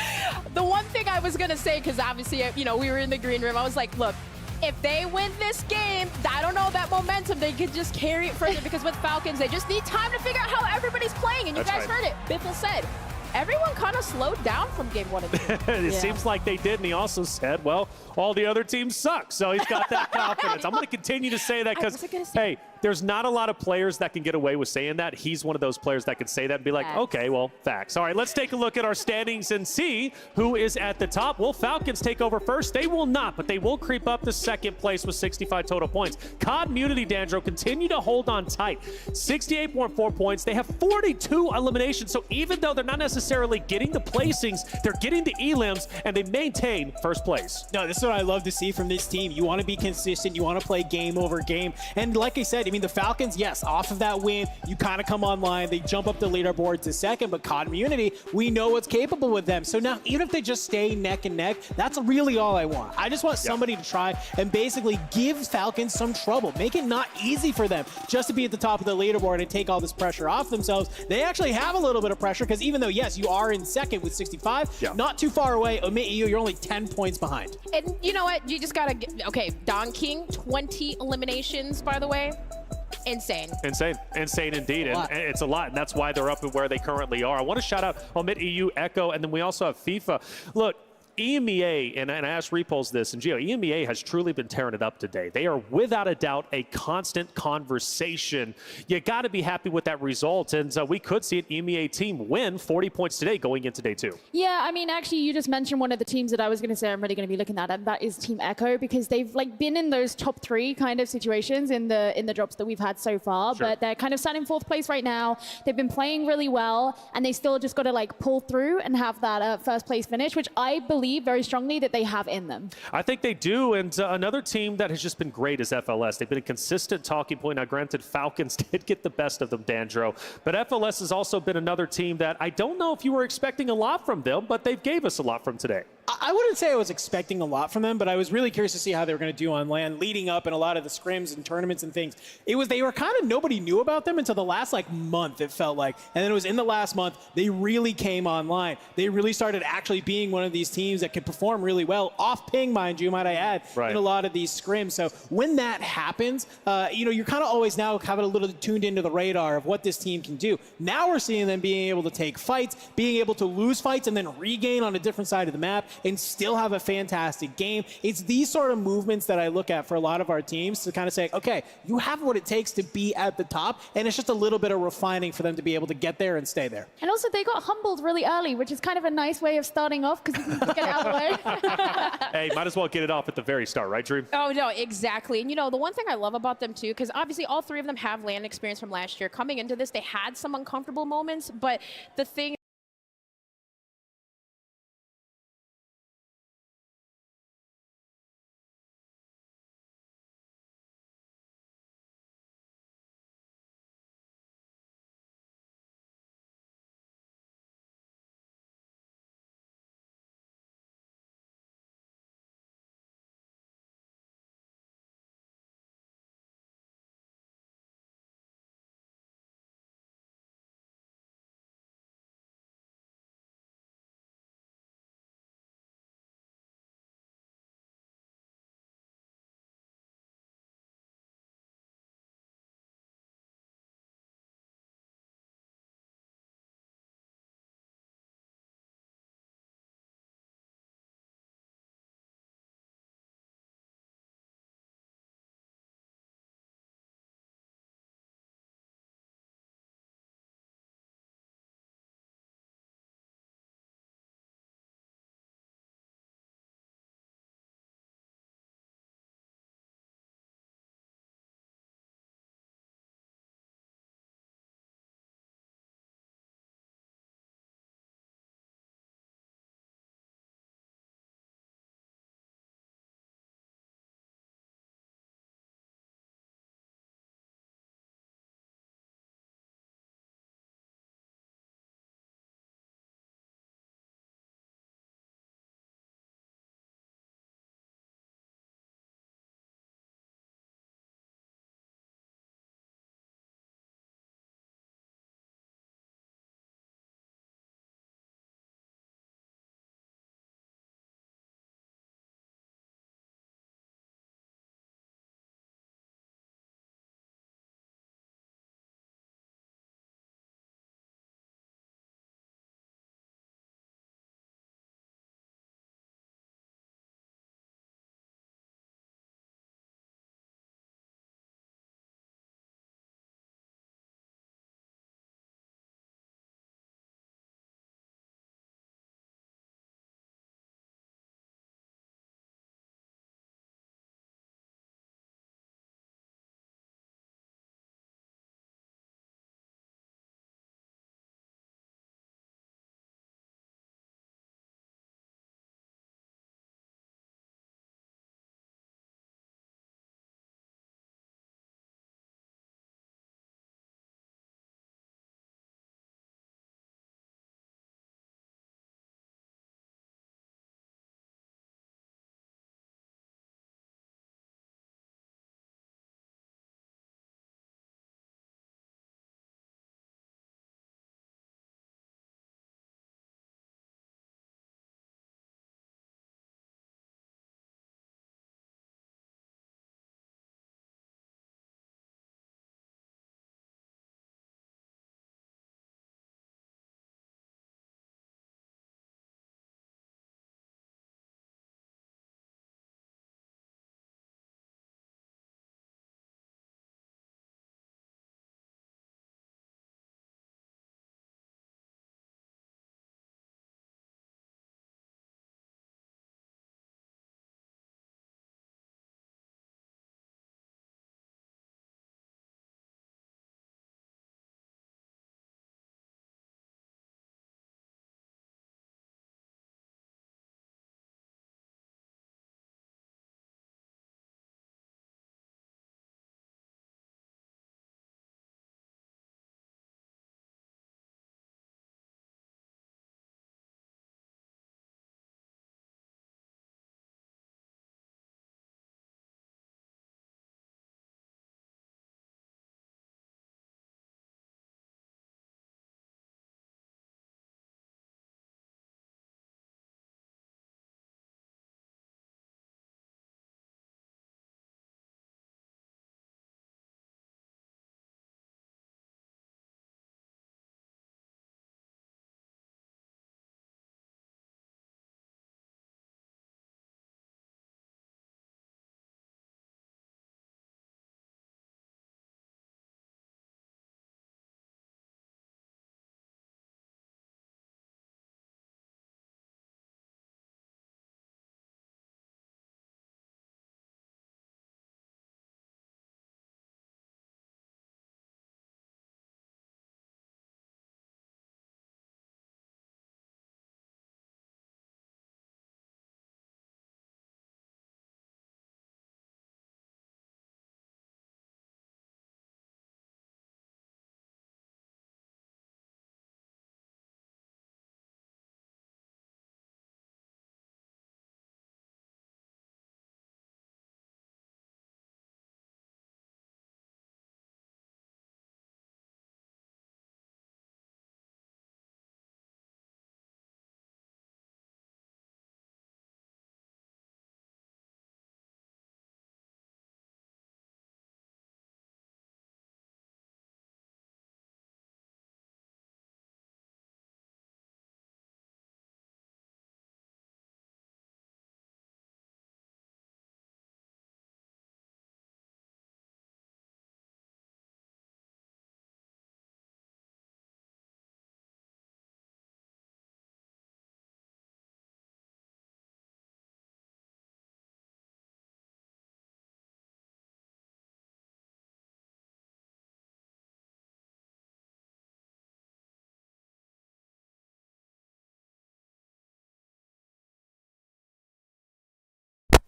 The one thing I was going to say, because obviously, you know, we were in the green room, I was like, look, if they win this game, I don't know, that momentum, they could just carry it further because with Falcons, they just need time to figure out how everybody's playing. And you guys heard it. Biffle said, everyone kind of slowed down from game 1 and 2. It seems like they did, and he also said, well, all the other teams suck. So he's got that confidence. I'm going to continue to say that because, hey, there's not a lot of players that can get away with saying that. He's one of those players that can say that and be like, okay, well, facts. All right, let's take a look at our standings and see who is at the top. Will Falcons take over first? They will not, but they will creep up to second place with 65 total points. Community, Dandro, continue to hold on tight. 68.4 points. They have 42 eliminations, so even though they're not necessarily getting the placings, they're getting the elims, and they maintain first place. No, this is what I love to see from this team. You want to be consistent. You want to play game over game. And like I said, I mean, the Falcons, yes, off of that win, you kind of come online. They jump up the leaderboard to second, but Community, we know what's capable with them. So now, even if they just stay neck and neck, that's really all I want. I just want somebody to try and basically give Falcons some trouble. Make it not easy for them just to be at the top of the leaderboard and take all this pressure off themselves. They actually have a little bit of pressure because even though, yes, you are in second with 65, not too far away. Omit you, you're only 10 points behind. And you know what? You just gotta get, okay, Don King, 20 eliminations, by the way. Insane. Insane indeed. And it's a lot, and that's why they're up and where they currently are. I want to shout out Omit EU, Echo, and then we also have FIFA. Look, EMEA, and I asked Repulse this, and Gio, EMEA has truly been tearing it up today. They are without a doubt a constant conversation. You got to be happy with that result, and we could see an EMEA team win 40 points today going into day 2. Yeah, I mean, actually, you just mentioned one of the teams that I was going to say I'm really going to be looking at, and that is Team Echo, because they've like been in those top 3 kind of situations in the drops that we've had so far, but they're kind of sat in 4th place right now. They've been playing really well, and they still just got to like pull through and have that first place finish, which I believe very strongly that they have in them. I think they do, and another team that has just been great is FLS. They've been a consistent talking point. Now, granted, Falcons did get the best of them, Dandro, but FLS has also been another team that I don't know if you were expecting a lot from them, but they've gave us a lot from today. I wouldn't say I was expecting a lot from them, but I was really curious to see how they were going to do on land, leading up in a lot of the scrims and tournaments and things. They were kind of, nobody knew about them until the last like month, it felt like. And then it was in the last month, they really came online. They really started actually being one of these teams that could perform really well, off ping, mind you, might I add, in a lot of these scrims. So when that happens, you're kind of always now having a little tuned into the radar of what this team can do. Now we're seeing them being able to take fights, being able to lose fights and then regain on a different side of the map and still have a fantastic game. It's these sort of movements that I look at for a lot of our teams to kind of say, okay, you have what it takes to be at the top, and it's just a little bit of refining for them to be able to get there and stay there. And also they got humbled really early, which is kind of a nice way of starting off because you can get it out of the way. Hey, might as well get it off at the very start, right, Dream? Oh, no, exactly. And, the one thing I love about them, too, because obviously all 3 of them have land experience from last year. Coming into this, they had some uncomfortable moments, but the thing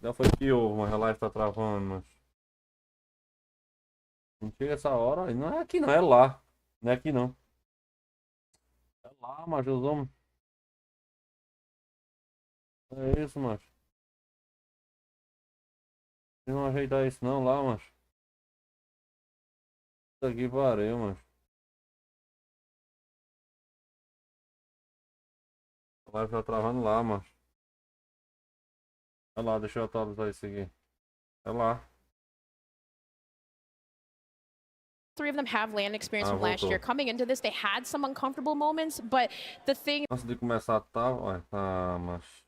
Já foi pior, mas a live tá travando, mas... Não chega essa hora, não é aqui não, é lá. Não é aqui não. É lá, macho, os homens. É isso, macho. Não ajeitar isso não lá, macho. Isso aqui pariu, macho. A live tá travando lá, macho. Olha lá, deixa eu atualizar isso aqui. É lá. 3 of them have land experience from last year. Coming into this, they had some uncomfortable moments, but the thing... Antes de começar, tá, ué, tá, macho.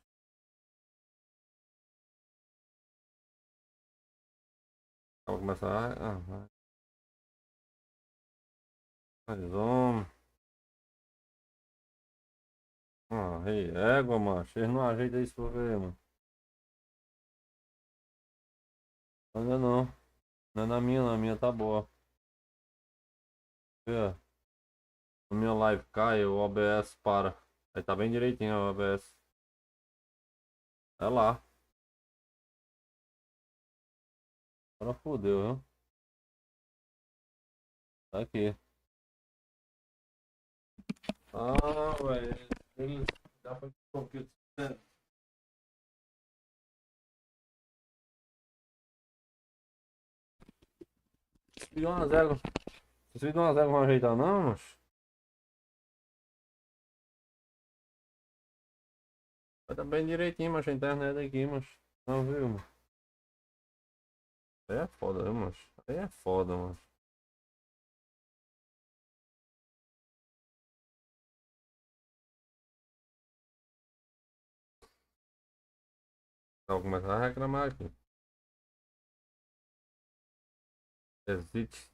Vou começar. Vai. Mais homem. Ah, rei, égua, macho. Eles não ajeitam isso por ver, mano. Ainda não. Não é na minha tá boa. É. Na minha live cai, o OBS para. Aí tá bem direitinho o OBS. É lá. Agora fodeu, viu? Tá aqui. Ah, velho. Ele dá pra computer. Se 1x0. Se 1x0 vão ajeitar não, mas. Vai dar bem direitinho, mas a internet aqui, mas. Não viu, mano. Aí é foda, viu, mas. Aí é foda, mano. Vou começar a reclamar aqui. Existe.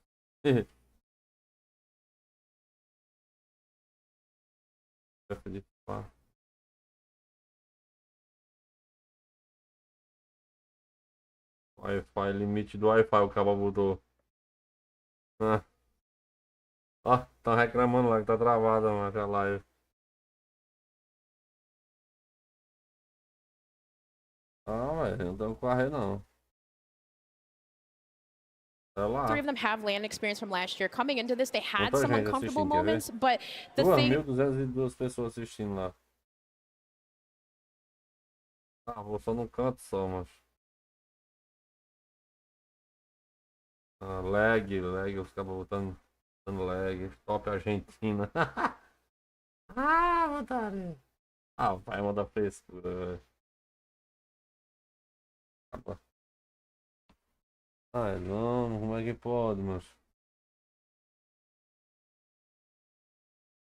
Wi-Fi, limite do Wi-Fi, o cabo botou. Ah. Ó, tá reclamando lá que tá travada, mano, a live. Ah, velho, não tem correr não. Tá lá. 3 of them have land experience from last year. Coming into this, they had some uncomfortable moments, but the 2.202 pessoas assistindo lá. Ah, vou só no canto só, mas. Ah, lag, os cabos botando lag. Top Argentina. Ah, otário. Ah, vai mandar frescura, velho. Ai, não, como é que pode, mas.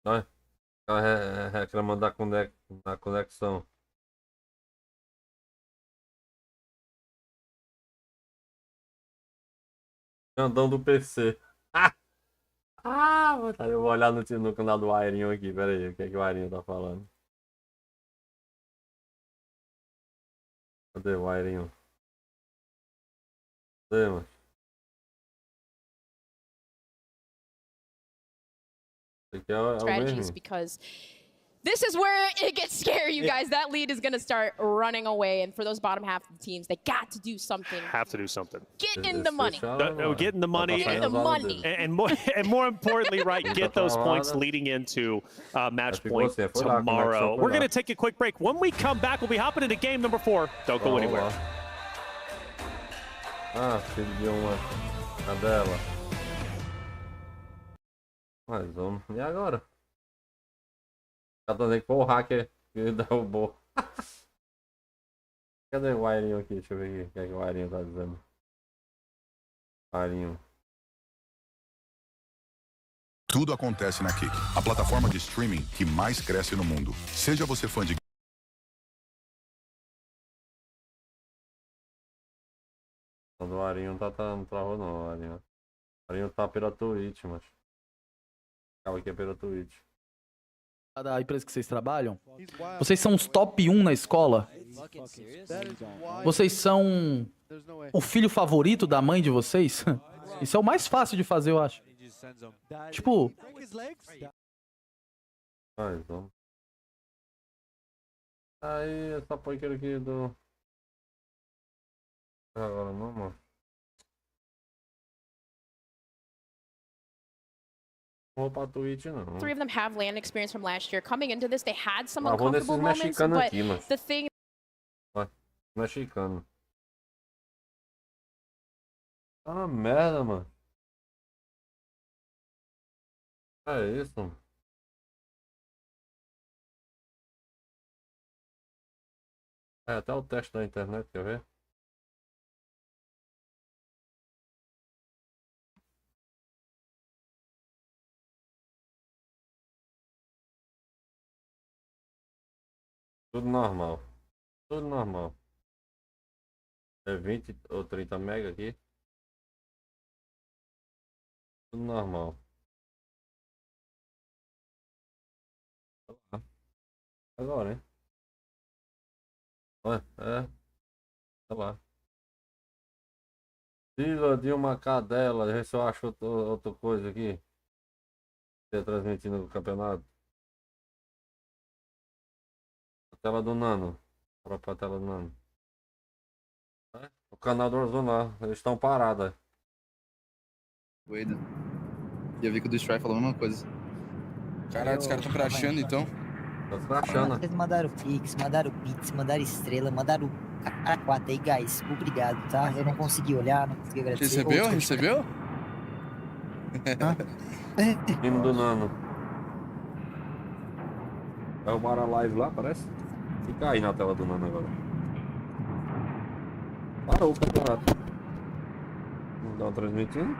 Ai, tá reclamando da conexão. Andão do PC. Ah, otário, eu vou olhar no canal do Airinho aqui, pera aí, o que é que o Airinho tá falando? Cadê o Airinho? Cadê, mano? strategies because this is where it gets scary, you guys. That lead is going to start running away. And for those bottom half of the teams, they got to do something. Have to do something. Get in the money. Get in the money. Get in the money. And more importantly, right, get those points leading into match point tomorrow. We're going to take a quick break. When we come back, we'll be hopping into game number 4. Don't go anywhere. Ah, filho de uma cadela. Mas vamos. E agora? Tá dizendo que foi o hacker que derrubou. Cadê o Airinho aqui? Deixa eu ver aqui. O que é que o Airinho tá dizendo? Airinho. Tudo acontece na Kick, a plataforma de streaming que mais cresce no mundo. Seja você fã de... O Airinho não travou não, Airinho. O Airinho tá pela Twitch, mas... Acaba aqui é pela Twitch. Da empresa que vocês trabalham, vocês são os top 1 na escola? Vocês são o filho favorito da mãe de vocês? Isso é o mais fácil de fazer, eu acho. Tipo... Então. Aí, essa porcaria aqui do... Agora não, mano. Não vou pra Twitch, não. 3 of them have LAN experience from last year. Coming into this, they had some Ah, vou nesses uncomfortable moments, mexicanos but aqui, mano. the thing Vai, mexicano. Tá uma merda, mano. É isso, mano. É até o teste da internet, quer ver? Tudo normal. Tudo normal. É 20 ou 30 mega aqui. Tudo normal. Agora, hein? Olha, é. Tá lá. Filha de uma cadela. Vê se eu acho outra coisa aqui. Transmitindo o campeonato. A tela do Nano. Bora pra tela do Nano. É? O canal do Warzone lá. Eles estão parados. Doido. E eu vi que o do Stry falou a mesma coisa. Caralho, os caras estão crashando então. Tá crashando. Vocês mandaram Pix, mandaram Pix, mandaram estrela, mandaram a 4 aí, guys. Obrigado, tá? Eu não consegui olhar, não consegui agradecer. Recebeu? Recebeu? Time do Nano. Derrubaram a live lá, parece? Fica aí na tela do Nano agora. Parou o campeonato. Não estão transmitindo?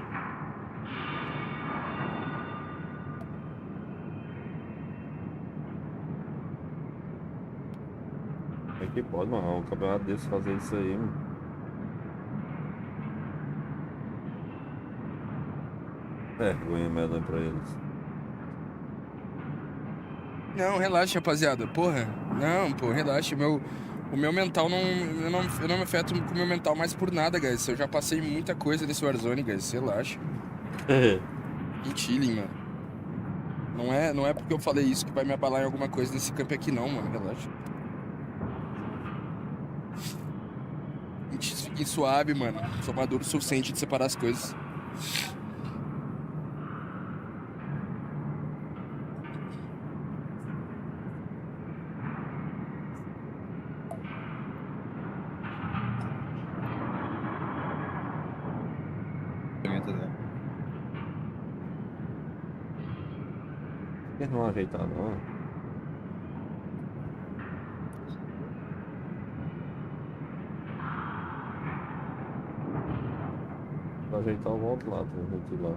É que pode, mano. Um campeonato desse fazer isso aí, mano. Vergonha medonha pra eles. Não, relaxa, rapaziada. Porra. Não, pô, relaxa. O meu mental não. Eu não me afeto com o meu mental mais por nada, guys. Eu já passei muita coisa desse Warzone, guys. Relaxa. Chilling, mano. Não é porque eu falei isso que vai me abalar em alguma coisa nesse campo aqui, não, mano. Relaxa. Fiquem suave, mano. Sou maduro o suficiente de separar as coisas. Por que não ajeitar, não? Pra ajeitar eu volto lá, transmitir lá.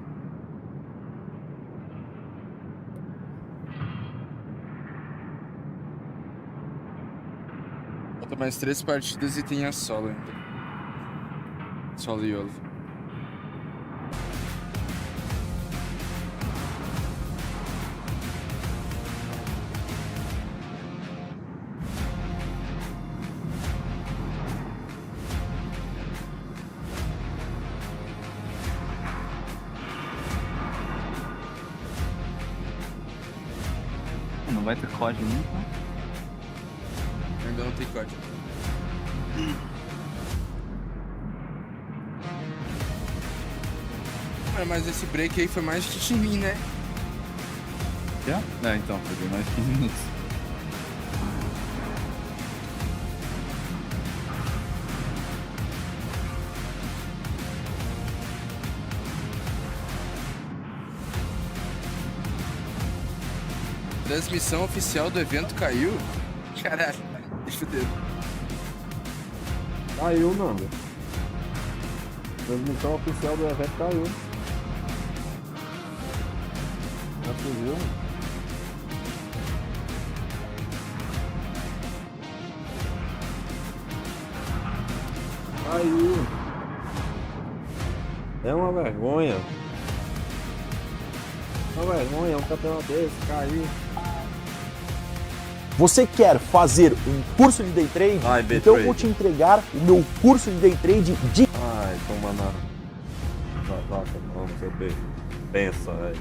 Falta mais 3 partidas e tem a solo ainda. Solo e ovo. Não vai ter código nunca? Ainda não tem código. Mas esse break aí foi mais de mim, né? É, então, foi bem mais de 15 minutos. Transmissão oficial do evento caiu? Caralho, deixa eu ver. Caiu, Nando. Transmissão oficial do evento caiu. Já subiu. Caiu. É uma vergonha. É uma vergonha um campeonato desse cair. Você quer fazer um curso de Day Trade? Então eu vou te entregar o meu curso de Day Trade de... Ai, toma na vaca, não, seu beijo. Pensa, velho.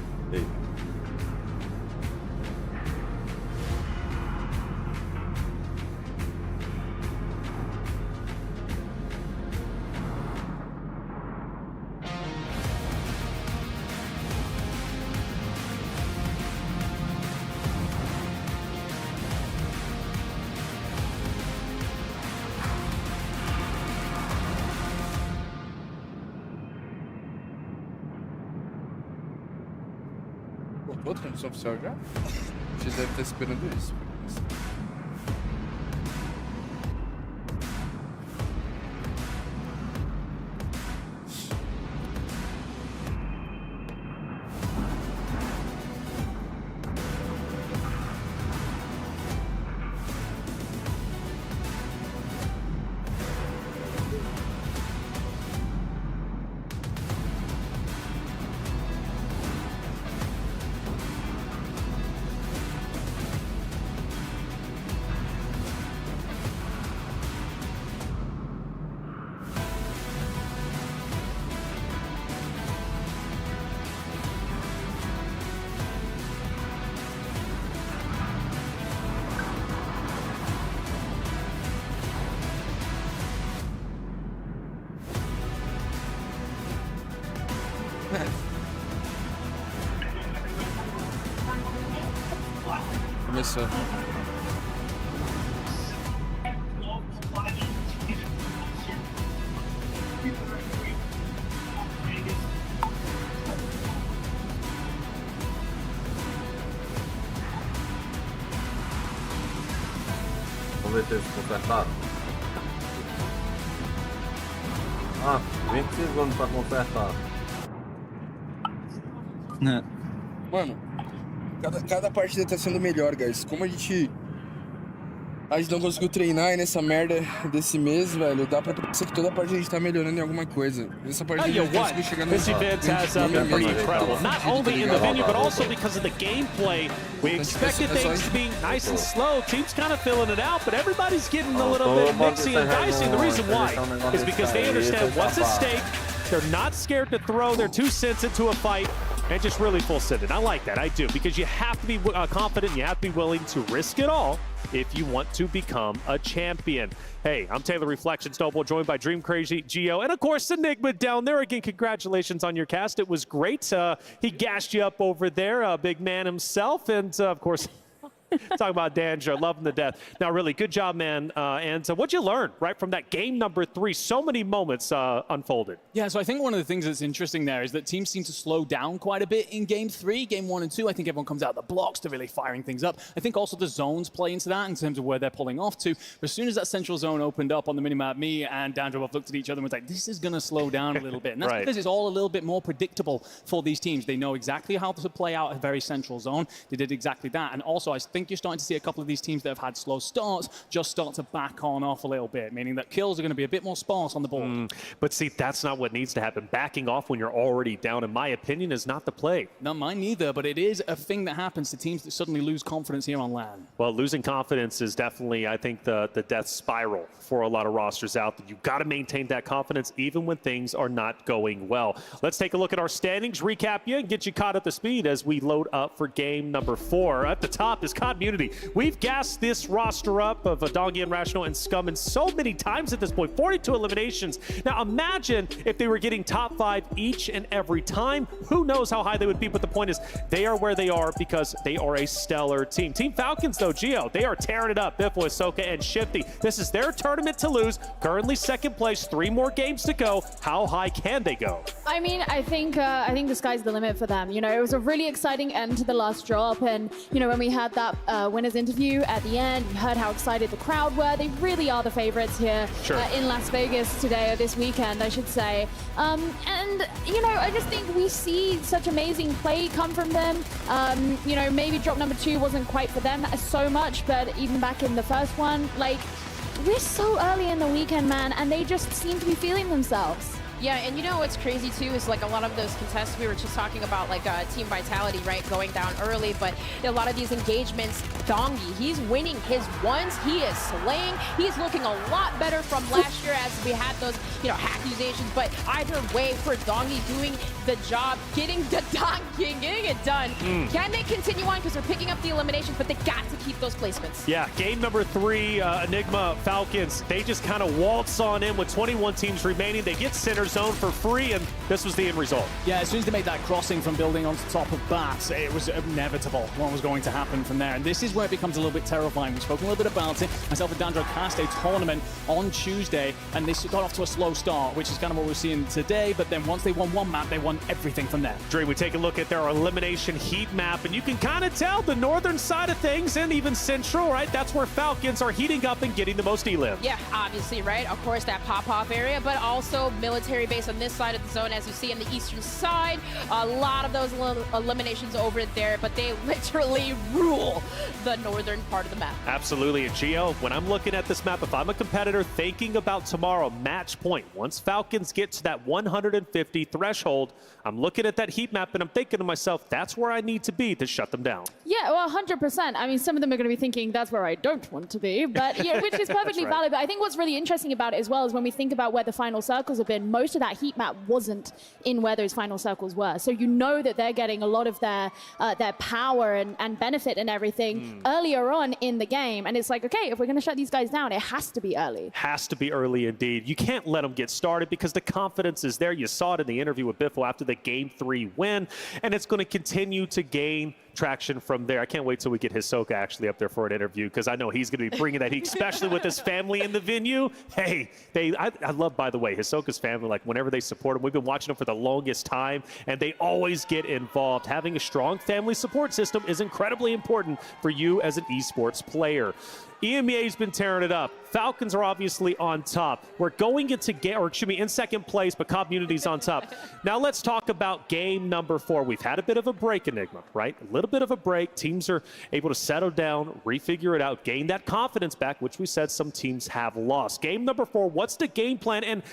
Pô, transmissão oficial já? Vocês devem estar esperando isso. Começou. Vamos ver se eles consertaram. Ah, 25 segundos pra consertar. Mano, cada partida tá sendo melhor, guys. Como a gente não conseguiu treinar aí nessa merda desse mês, velho, dá pra pensar que toda partida a gente tá melhorando em alguma coisa. Nessa partida a gente conseguiu chegar This event has been pretty incredible, not only in the venue, but also because of the gameplay. We expected things to be nice and slow. Teams kind of filling it out, but everybody's getting a little bit mixing and dicing. The reason why is because they understand what's at stake. They're not scared to throw their 2 cents into a fight and just really full send it. I like that, I do, because you have to be confident, you have to be willing to risk it all if you want to become a champion. Hey, I'm Taylor Reflection Snowball, joined by Dream Crazy, Gio, and of course Enigma down there. Again, congratulations on your cast. It was great. He gassed you up over there, big man himself, and of course, talking about Danger, love him to death. Now, really, good job, man. And what'd you learn, right, from that game number 3? So many moments unfolded. Yeah, so I think one of the things that's interesting there is that teams seem to slow down quite a bit in game 3. Game 1 and 2, I think everyone comes out of the blocks to really firing things up. I think also the zones play into that in terms of where they're pulling off to. But as soon as that central zone opened up on the minimap, me and Danger both looked at each other and was like, this is going to slow down a little bit. And that's because it's all a little bit more predictable for these teams. They know exactly how to play out a very central zone. They did exactly that. And also, I think you're starting to see a couple of these teams that have had slow starts just start to back on off a little bit, meaning that kills are going to be a bit more sparse on the board. But see, that's not what needs to happen. Backing off when you're already down, in my opinion, is not the play. Not mine neither, but it is a thing that happens to teams that suddenly lose confidence here on LAN. Well, losing confidence is definitely, I think, the death spiral for a lot of rosters out there. You've got to maintain that confidence even when things are not going well. Let's take a look at our standings, recap you, and get you caught up to speed as we load up for game number 4. At the top is Community. We've gassed this roster up of Dongi and Rational and Scum so many times at this point, 42 eliminations. Now imagine if they were getting top 5 each and every time. Who knows how high they would be, but the point is they are where they are because they are a stellar team. Team Falcons, though, Gio, they are tearing it up. Biffle, Ahsoka, and Shifty. This is their tournament to lose. Currently second place, 3 more games to go. How high can they go? I mean, I think the sky's the limit for them. You know, it was a really exciting end to the last drop, and you know, when we had that winners interview at the end, you heard how excited the crowd were. They really are the favorites here in Las Vegas today, or this weekend, I should say. And you know, I just think we see such amazing play come from them. You know, maybe drop number 2 wasn't quite for them so much, but even back in the first one, like, we're so early in the weekend, man, and they just seem to be feeling themselves. Yeah, and you know what's crazy too is like a lot of those contests we were just talking about, like team vitality, right, going down early, but a lot of these engagements, Dongi, he's winning his ones, he is slaying, he's looking a lot better from last year as we had those, you know, accusations, but either way for Dongi doing the job, getting it done. Can they continue on because they're picking up the eliminations, but they got to keep those placements. Yeah, game number 3, Enigma Falcons, they just kind of waltz on in with 21 teams remaining. They get centered. zone for free, and this was the end result. Yeah, as soon as they made that crossing from building onto the top of bats, it was inevitable what was going to happen from there. And this is where it becomes a little bit terrifying. We've spoken a little bit about it. Myself and Dandro cast a tournament on Tuesday, and they got off to a slow start, which is kind of what we're seeing today. But then once they won one map, they won everything from there. Dream, we take a look at their elimination heat map, and you can kind of tell the northern side of things and even central, right? That's where Falcons are heating up and getting the most elim. Yeah, obviously, right? Of course, that pop-off area, but also military base on this side of the zone, as you see on the eastern side. A lot of those eliminations over there, but they literally rule the northern part of the map. Absolutely. And Gio, when I'm looking at this map, if I'm a competitor thinking about tomorrow, match point, once Falcons get to that 150 threshold, I'm looking at that heat map and I'm thinking to myself, that's where I need to be to shut them down. Yeah, well, 100%. I mean, some of them are going to be thinking that's where I don't want to be, but yeah, which is perfectly right. valid. But I think what's really interesting about it as well is when we think about where the final circles have been, most of that heat map wasn't in where those final circles were. So you know that they're getting a lot of their power and benefit and everything earlier on in the game. And it's like, okay, if we're going to shut these guys down, it has to be early. Has to be early indeed. You can't let them get started because the confidence is there. You saw it in the interview with Biffle after the Game 3 win, and it's going to continue to gain traction from there. I can't wait till we get Hisoka actually up there for an interview because I know he's going to be bringing that heat, especially with his family in the venue. Hey, I love, by the way, Hisoka's family, like whenever they support him, we've been watching them for the longest time, and they always get involved. Having a strong family support system is incredibly important for you as an esports player. EMEA's been tearing it up. Falcons are obviously on top. We're going into in second place, but Community's on top. Now let's talk about game number 4. We've had a bit of a break, Enigma, right? A little bit of a break. Teams are able to settle down, refigure it out, gain that confidence back, which we said some teams have lost. Game number 4, what's the game plan? And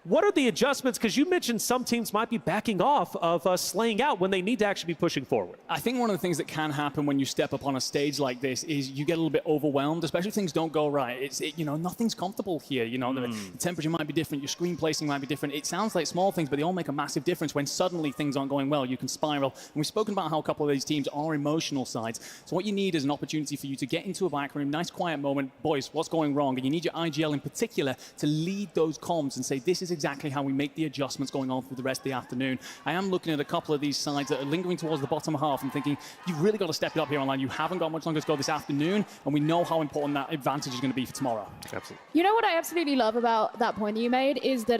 what are the adjustments? Because you mentioned some teams might be backing off of slaying out when they need to actually be pushing forward. I think one of the things that can happen when you step up on a stage like this is you get a little bit overwhelmed, especially if things don't go right. Nothing's comfortable here. The temperature might be different, your screen placing might be different. It sounds like small things, but they all make a massive difference when suddenly things aren't going well. You can spiral. And we've spoken about how a couple of these teams are emotional sides. So what you need is an opportunity for you to get into a back room, nice quiet moment. Boys, what's going wrong? And you need your IGL in particular to lead those comms and say, this is exactly how we make the adjustments going on through the rest of the afternoon. I am looking at a couple of these sides that are lingering towards the bottom half and thinking, you've really got to step it up here online. You haven't got much longer to go this afternoon, and we know how important that advantage is going to be for tomorrow. Absolutely. You know what I absolutely love about that point that you made is that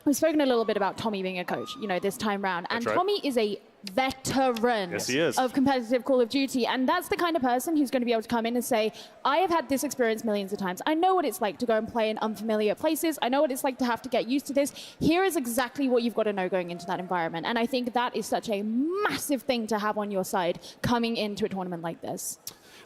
we've spoken a little bit about Tommy being a coach, this time round. And right. Tommy is a veteran Yes, he is. of competitive Call of Duty. And that's the kind of person who's going to be able to come in and say, I have had this experience millions of times. I know what it's like to go and play in unfamiliar places. I know what it's like to have to get used to this. Here is exactly what you've got to know going into that environment. And I think that is such a massive thing to have on your side coming into a tournament like this.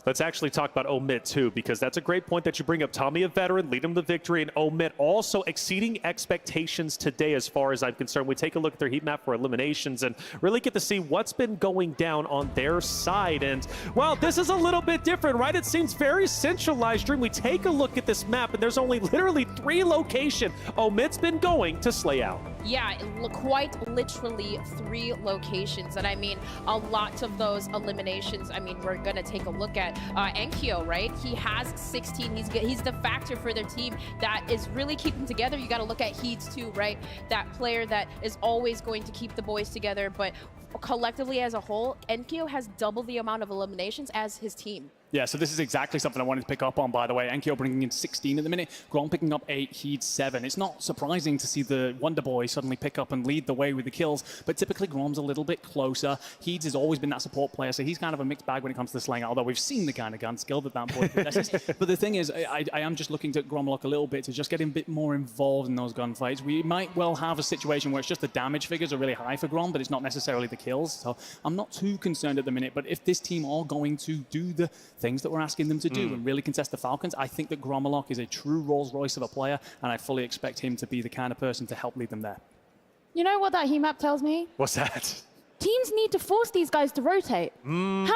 Let's actually talk about Omit too, because that's a great point that you bring up. Tommy, a veteran, lead him to victory, and Omit also exceeding expectations today as far as I'm concerned. We take a look at their heat map for eliminations and really get to see what's been going down on their side. And, well, this is a little bit different, right? It seems very centralized. Dream, we take a look at this map, and there's only literally 3 locations Omit's been going to slay out. Yeah, quite literally 3 locations. And I mean, a lot of those eliminations, I mean, we're going to take a look at Enkyo, right? He has 16. He's the factor for their team that is really keeping together. You got to look at Heeds too, right? That player that is always going to keep the boys together. But collectively as a whole, Enkyo has double the amount of eliminations as his team. Yeah, so this is exactly something I wanted to pick up on, by the way. Enkyo bringing in 16 at the minute, Grom picking up 8, Heed 7. It's not surprising to see the Wonder Boy suddenly pick up and lead the way with the kills, but typically Grom's a little bit closer. Heeds has always been that support player, so he's kind of a mixed bag when it comes to the slaying, although we've seen the kind of gun skill that boy possesses. But the thing is, I am just looking to Gromlock a little bit to just get him a bit more involved in those gunfights. We might well have a situation where it's just the damage figures are really high for Grom, but it's not necessarily the kills. So I'm not too concerned at the minute, but if this team are going to do the things that we're asking them to do and really contest the Falcons, I think that Gromlock is a true Rolls Royce of a player, and I fully expect him to be the kind of person to help lead them there. You know what that heat map tells me? What's that? Teams need to force these guys to rotate. How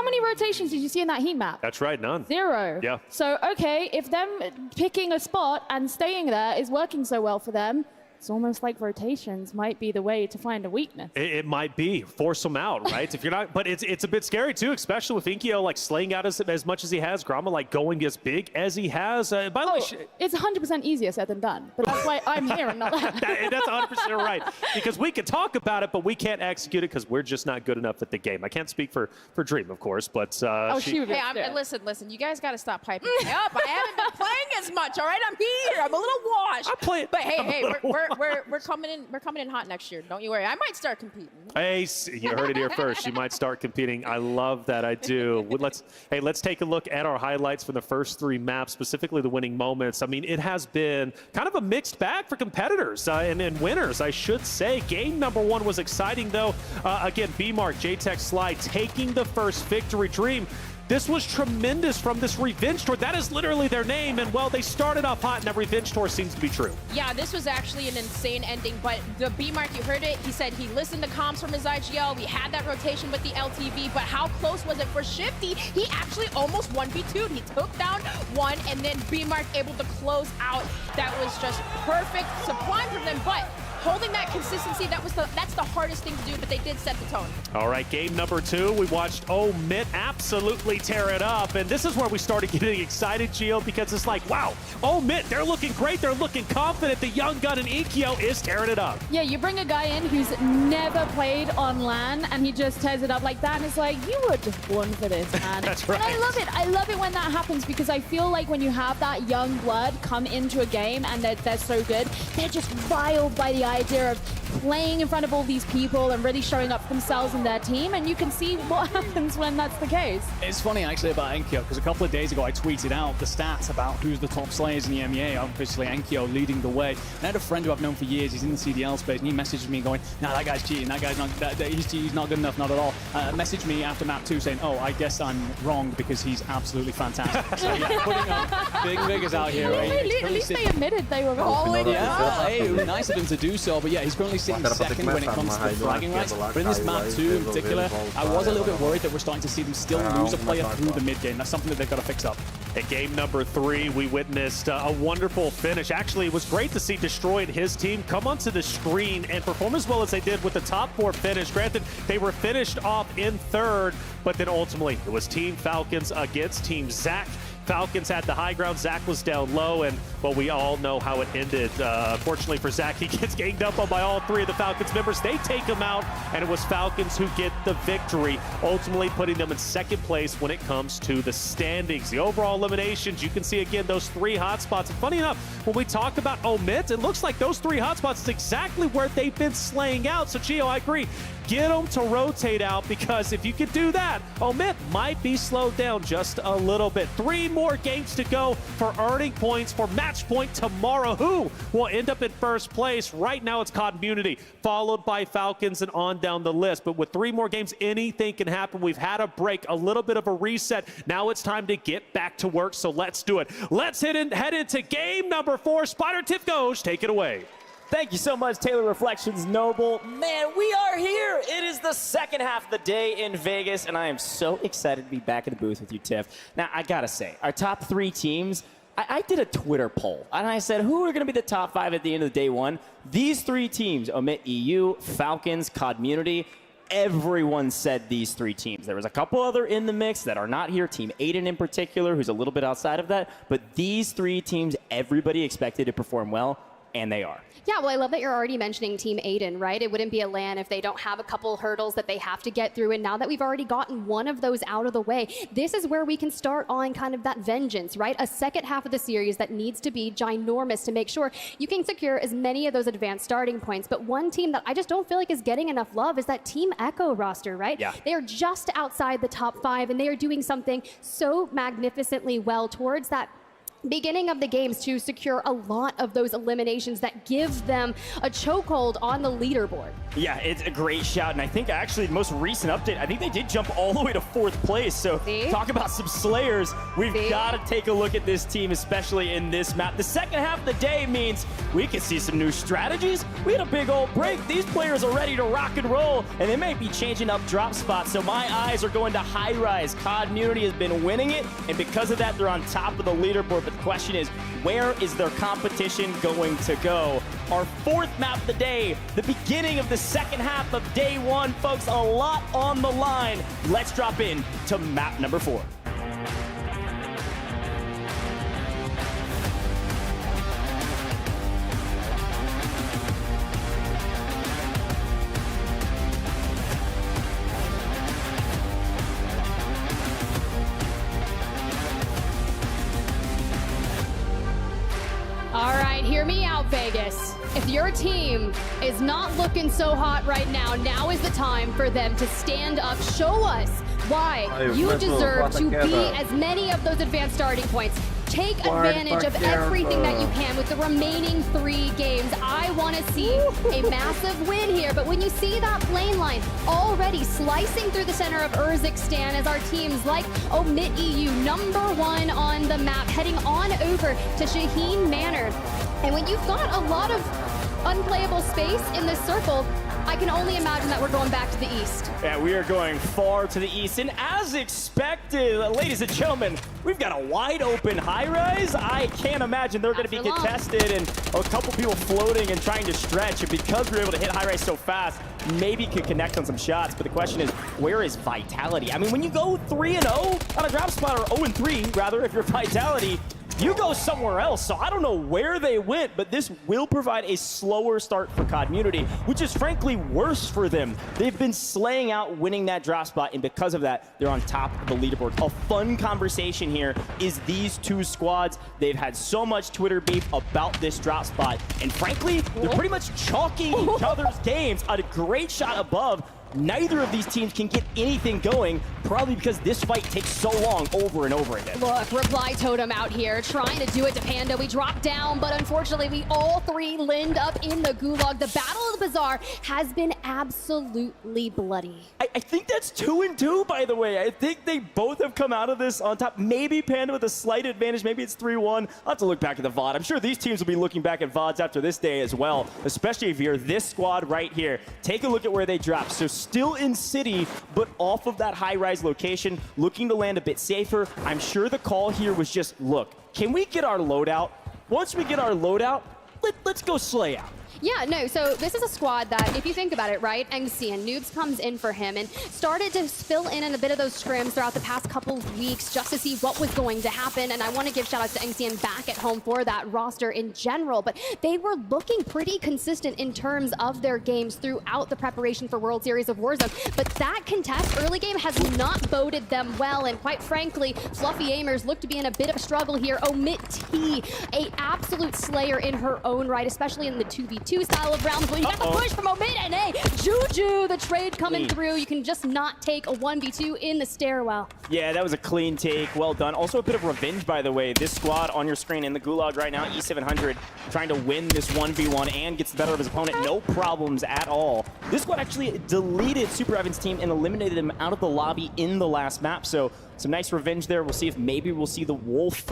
many rotations did you see in that heat map? That's right, none. 0. Yeah. So, okay, if them picking a spot and staying there is working so well for them, it's almost like rotations might be the way to find a weakness. It might be. Force them out, right? If you're not, but it's a bit scary too, especially with Inkyo like slaying out as much as he has, Grama like going as big as he has. By the way, it's 100% easier said than done, but that's why I'm here and not that. That's 100% right. Because we can talk about it, but we can't execute it because we're just not good enough at the game. I can't speak for Dream, of course, but hey, listen. You guys got to stop piping me up. I haven't been playing as much. All right, I'm here. I'm a little washed. I'm playing. But hey, we're coming in. We're coming in hot next year. Don't you worry. I might start competing. Hey, you heard it here first. You might start competing. I love that. I do. Let's take a look at our highlights from the first 3 maps, specifically the winning moments. I mean, it has been kind of a mixed bag for competitors and winners, I should say. Game number 1 was exciting, though. Again, B-Mark, JTech Slide taking the first victory. Dream. This was tremendous from this Revenge Tour. That is literally their name, and well, they started off hot, and that Revenge Tour seems to be true. Yeah, this was actually an insane ending, but the B-Mark, you heard it, he said he listened to comms from his IGL, we had that rotation with the LTV, but how close was it for Shifty? He actually almost 1v2'd. He took down 1, and then B-Mark able to close out. That was just perfect, sublime from them, but holding that consistency, that's the hardest thing to do, but they did set the tone. All right, game number 2, we watched Omit absolutely tear it up, and this is where we started getting excited, Gio, because it's like, wow, Omit, they're looking great, they're looking confident, the young gun in Inkyo is tearing it up. Yeah, you bring a guy in who's never played on LAN, and he just tears it up like that, and it's like, you were just born for this, man. That's right. And I love it. I love it when that happens, because I feel like when you have that young blood come into a game, and they're so good, they're just riled by the idea of playing in front of all these people and really showing up for themselves and their team, and you can see what happens when that's the case. It's funny actually about Enkyo, because a couple of days ago I tweeted out the stats about who's the top slayers in the MEA. Obviously Enkyo leading the way. And I had a friend who I've known for years, he's in the CDL space, and he messaged me going, nah, that guy's cheating, that guy's not, he's not good enough, not at all. Messaged me after map 2 saying, oh, I guess I'm wrong because he's absolutely fantastic. So yeah, putting up big figures out here. At least they admitted they were wrong. Yeah, hey, it was nice of him to do so, but yeah, he's currently sitting second when it comes to the flagging rights. But in this map 2 in particular, I was a little bit worried that we're starting to see them still lose a player through the mid game. That's something that they've got to fix up. In game number 3, we witnessed a wonderful finish. Actually, it was great to see Destroy and his team come onto the screen and perform as well as they did with the top 4 finish. Granted, they were finished off in 3rd, but then ultimately it was Team Falcons against Team Zach. Falcons had the high ground, Zach was down low, and well, we all know how it ended. Fortunately for Zach, he gets ganged up on by all 3 of the Falcons members. They take him out, and it was Falcons who get the victory, ultimately putting them in 2nd place when it comes to the standings. The overall eliminations, you can see again those 3 hotspots. And funny enough, when we talk about Omit, it looks like those 3 hotspots is exactly where they've been slaying out. So Gio, I agree. Get them to rotate out, because if you could do that, Omit might be slowed down just a little bit. 3 more games to go for earning points for match point tomorrow. Who will end up in 1st place? Right now it's Community, followed by Falcons, and on down the list. But with 3 more games, anything can happen. We've had a break, a little bit of a reset. Now it's time to get back to work, so let's do it. Let's head into game number 4. Spider Tifkosh, take it away. Thank you so much, Taylor Reflections Noble. Man, we are here. It is the 2nd half of the day in Vegas, and I am so excited to be back in the booth with you, Tiff. Now, I gotta say, our top 3 teams, I did a Twitter poll, and I said, who are gonna be the top 5 at the end of day 1? These 3 teams, Omit EU, Falcons, Community, everyone said these 3 teams. There was a couple other in the mix that are not here, Team Aiden in particular, who's a little bit outside of that, but these 3 teams, everybody expected to perform well, and they are. Yeah, well, I love that you're already mentioning Team Aiden, right? It wouldn't be a LAN if they don't have a couple hurdles that they have to get through. And now that we've already gotten one of those out of the way, this is where we can start on kind of that vengeance, right? A 2nd half of the series that needs to be ginormous to make sure you can secure as many of those advanced starting points. But one team that I just don't feel like is getting enough love is that Team Echo roster, right? Yeah. They are just outside the top 5, and they are doing something so magnificently well towards that beginning of the games to secure a lot of those eliminations that gives them a chokehold on the leaderboard. Yeah, it's a great shout, and I think actually the most recent update, I think they did jump all the way to 4th place, so talk about some slayers. We've got to take a look at this team, especially in this map. The 2nd half of the day means we can see some new strategies. We had a big old break. These players are ready to rock and roll, and they may be changing up drop spots, so my eyes are going to high rise. Community has been winning it, and because of that, they're on top of the leaderboard. but the question is, where is their competition going to go? Our fourth map of the day, the beginning of the second half of day one. Folks, a lot on the line. Let's drop in to map number 4. All right, hear me out, Vegas. If your team is not looking so hot right now, now is the time for them to stand up. Show us why you deserve to be as many of those advanced starting points. Take advantage of everything that you can with the remaining 3 games. I want to see a massive win here, but when you see that plane line already slicing through the center of Urzikstan as our teams like 1MILHAO, #1 on the map, heading on over to Shaheen Manor. And when you've got a lot of unplayable space in this circle, I can only imagine that we're going back to the east. Yeah, we are going far to the east, and as expected, ladies and gentlemen, we've got a wide open high-rise. I can't imagine they're going to be contested, and a couple people floating and trying to stretch, and because we're able to hit high-rise so fast, maybe could connect on some shots, but the question is, where is Vitality? I mean, when you go 3-0 on a drop spot, or 0-3, rather, if you're Vitality, you go somewhere else. So I don't know where they went, but this will provide a slower start for Community, which is frankly worse for them. They've been slaying out winning that drop spot, and because of that, they're on top of the leaderboard. A fun conversation here is these two squads. They've had so much Twitter beef about this drop spot, and frankly, they're pretty much chalking each other's games. A great shot above. Neither of these teams can get anything going, probably because this fight takes so long over and over again. Look, Reply Totem out here trying to do it to Panda. We drop down, but unfortunately we all 3 lind up in the gulag. The Battle of the Bazaar has been absolutely bloody. I think that's 2-2, by the way. I think they both have come out of this on top. Maybe Panda with a slight advantage. Maybe it's 3-1. I'll have to look back at the VOD. I'm sure these teams will be looking back at VODs after this day as well, especially if you're this squad right here. Take a look at where they dropped. So still in city, but off of that high-rise location, looking to land a bit safer. I'm sure the call here was just, look, can we get our loadout? Once we get our loadout, let's go slay out. Yeah, no, so this is a squad that, if you think about it, right, Engsian, Noobs comes in for him and started to fill in a bit of those scrims throughout the past couple of weeks just to see what was going to happen, and I want to give shout-outs to Engsian back at home for that roster in general, but they were looking pretty consistent in terms of their games throughout the preparation for World Series of Warzone, but that contest early game has not boded them well, and quite frankly, Fluffy Aimers look to be in a bit of a struggle here. 1MILHAO, a absolute slayer in her own right, especially in the 2v2 style of rounds. Well, you got the push from 1MILHAO, and hey, Juju, the trade coming through. You can just not take a 1v2 in the stairwell. Yeah, that was a clean take. Well done. Also a bit of revenge, by the way. This squad on your screen in the gulag right now, E700, trying to win this 1v1 and gets the better of his opponent. No problems at all. This squad actually deleted Super Evan's team and eliminated him out of the lobby in the last map. So some nice revenge there. We'll see if maybe we'll see the Wolf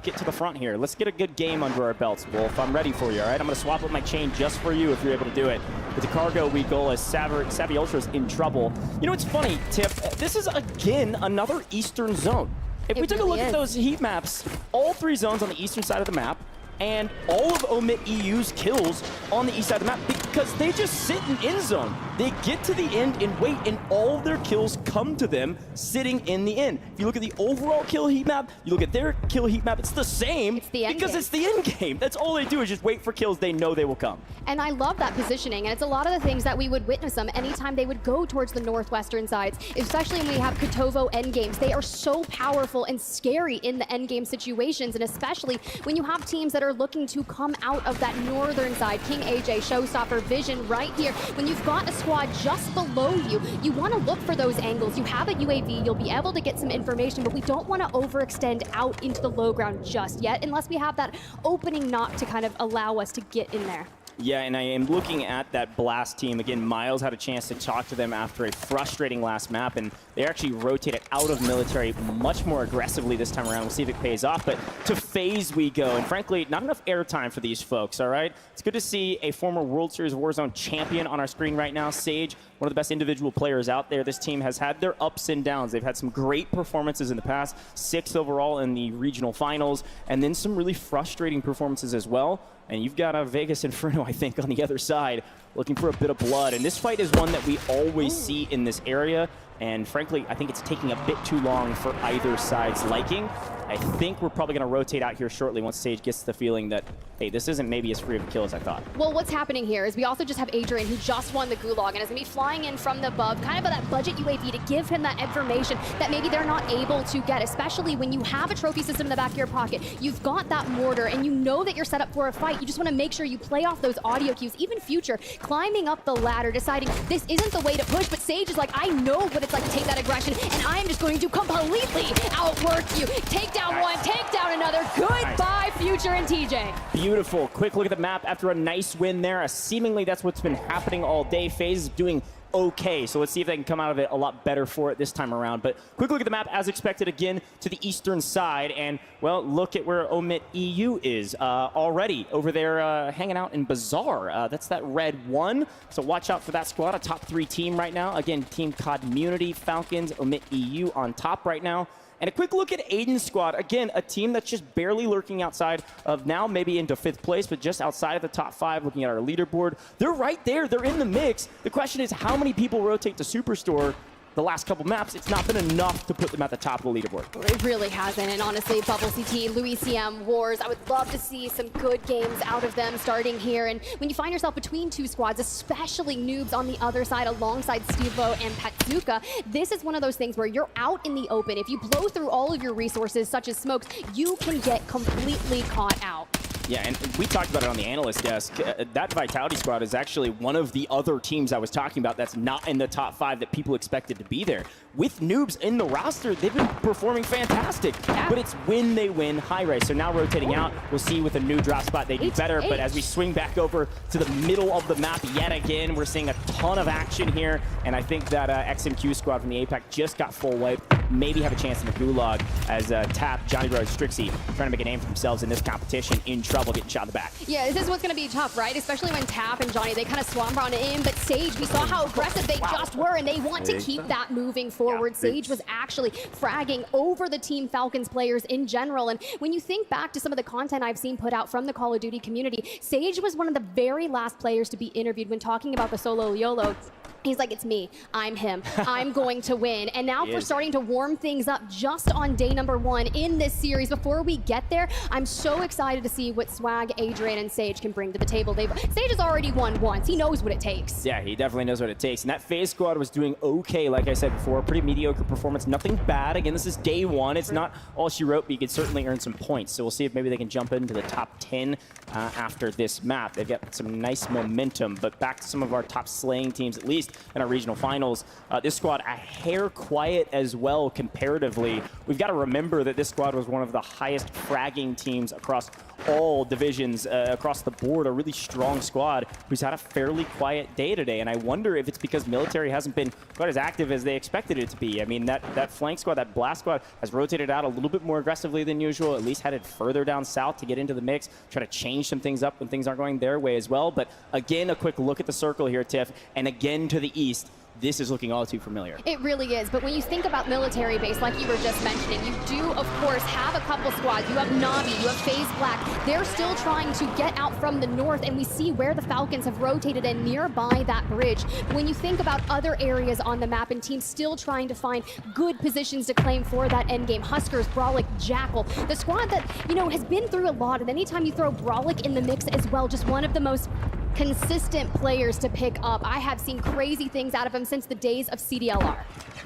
get to the front here. Let's get a good game under our belts, Wolf. I'm ready for you, all right? I'm going to swap up my chain just for you if you're able to do it. With the cargo, we go as Savvy Ultra's in trouble. You know, it's funny, Tip. This is, again, another eastern zone. If we took a look at those heat maps, all 3 zones on the eastern side of the map, and all of 1MILHAO's kills on the east side of the map because they just sit in end zone. They get to the end and wait, and all of their kills come to them sitting in the end. If you look at the overall kill heat map, you look at their kill heat map, it's the same because it's the end game. That's all they do is just wait for kills they know they will come. And I love that positioning, and it's a lot of the things that we would witness them anytime they would go towards the northwestern sides, especially when we have Kotovo endgames. They are so powerful and scary in the endgame situations, and especially when you have teams that are looking to come out of that northern side. King AJ, Showstopper, Vision right here. When you've got a squad just below you, you want to look for those angles. You have a UAV, you'll be able to get some information, but we don't want to overextend out into the low ground just yet unless we have that opening knock to kind of allow us to get in there. Yeah, and I am looking at that Blast team. Again, Miles had a chance to talk to them after a frustrating last map, and they actually rotated out of military much more aggressively this time around. We'll see if it pays off, but to FaZe we go. And frankly, not enough airtime for these folks, all right? It's good to see a former World Series Warzone champion on our screen right now, Sage, one of the best individual players out there. This team has had their ups and downs. They've had some great performances in the past, 6th overall in the regional finals, and then some really frustrating performances as well. And you've got a Vegas Inferno, I think, on the other side, looking for a bit of blood. And this fight is one that we always see in this area. And frankly, I think it's taking a bit too long for either side's liking. I think we're probably going to rotate out here shortly once Sage gets the feeling that, hey, this isn't maybe as free of a kill as I thought. Well, what's happening here is we also just have Adrian, who just won the Gulag and is going to be flying in from the above, kind of that budget UAV to give him that information that maybe they're not able to get, especially when you have a trophy system in the back of your pocket. You've got that mortar, and you know that you're set up for a fight. You just want to make sure you play off those audio cues, even future, climbing up the ladder, deciding this isn't the way to push, but Sage is like, I know what it's like to take that aggression, and I am just going to completely outwork you. Take down one, take down another. Goodbye, Future and TJ. Beautiful. Quick look at the map after a nice win there. Seemingly that's what's been happening all day. FaZe is doing okay, so let's see if they can come out of it a lot better for it this time around. But quick look at the map as expected again to the eastern side, and well, look at where Omit EU is already over there hanging out in Bazaar. That's that red 1, so watch out for that squad, a top 3 team right now. Again, Team Community, Falcons, Omit EU on top right now. And a quick look at Aiden's squad. Again, a team that's just barely lurking outside of now maybe into 5th place, but just outside of the top 5, looking at our leaderboard. They're right there. They're in the mix. The question is, how many people rotate to Superstore? The last couple maps, it's not been enough to put them at the top of the leaderboard. It really hasn't, and honestly, Bubble CT, Louis CM, Wars, I would love to see some good games out of them starting here. And when you find yourself between 2 squads, especially noobs on the other side alongside Stevo and Patsuka, this is one of those things where you're out in the open. If you blow through all of your resources, such as smokes, you can get completely caught out. Yeah, and we talked about it on the analyst desk. That Vitality squad is actually one of the other teams I was talking about that's not in the top 5 that people expected to be there. With noobs in the roster, they've been performing fantastic, but it's when they win high rise. So now rotating out, we'll see with a new drop spot they do better, but as we swing back over to the middle of the map yet again, we're seeing a ton of action here, and I think that XMQ squad from the APAC just got full wipe, maybe have a chance in the Gulag as Tap, Johnny Bro, and Strixie trying to make a name for themselves in this competition, in trouble, getting shot in the back. Yeah, this is what's going to be tough, right? Especially when Tap and Johnny, they kind of swamp on it in, but Sage, we saw how aggressive they just were, and they want to keep that moving forward. Sage was actually fragging over the Team Falcons players in general, and when you think back to some of the content I've seen put out from the Call of Duty community, Sage was one of the very last players to be interviewed when talking about the solo YOLO. He's like, it's me, I'm him, I'm going to win. And now we're starting to warm things up just on day number 1 in this series. Before we get there, I'm so excited to see what Swag, Adrian, and Sage can bring to the table. Sage has already won once. He knows what it takes. Yeah, he definitely knows what it takes. And that FaZe squad was doing okay, like I said before. Pretty mediocre performance, nothing bad. Again, this is day 1. It's not all she wrote, but you could certainly earn some points. So we'll see if maybe they can jump into the top 10 after this map. They've got some nice momentum, but back to some of our top slaying teams, at least in our regional finals. This squad a hair quiet as well comparatively. We've got to remember that this squad was one of the highest fragging teams across all divisions across the board, a really strong squad who's had a fairly quiet day today. And I wonder if it's because military hasn't been quite as active as they expected it to be. I mean, that flank squad, that blast squad has rotated out a little bit more aggressively than usual, at least headed further down south to get into the mix, try to change some things up when things aren't going their way as well. But again, a quick look at the circle here, Tiff, and again to the east. This is looking all too familiar. It really is, but when you think about military base, like you were just mentioning, you do, of course, have a couple squads. You have Navi, you have FaZe Black. They're still trying to get out from the north, and we see where the Falcons have rotated in nearby that bridge. But when you think about other areas on the map and teams still trying to find good positions to claim for that endgame, Huskers, Brawlic, Jackal, the squad that, you know, has been through a lot, and anytime you throw Brawlic in the mix as well, just one of the most consistent players to pick up. I have seen crazy things out of him since the days of CDLR.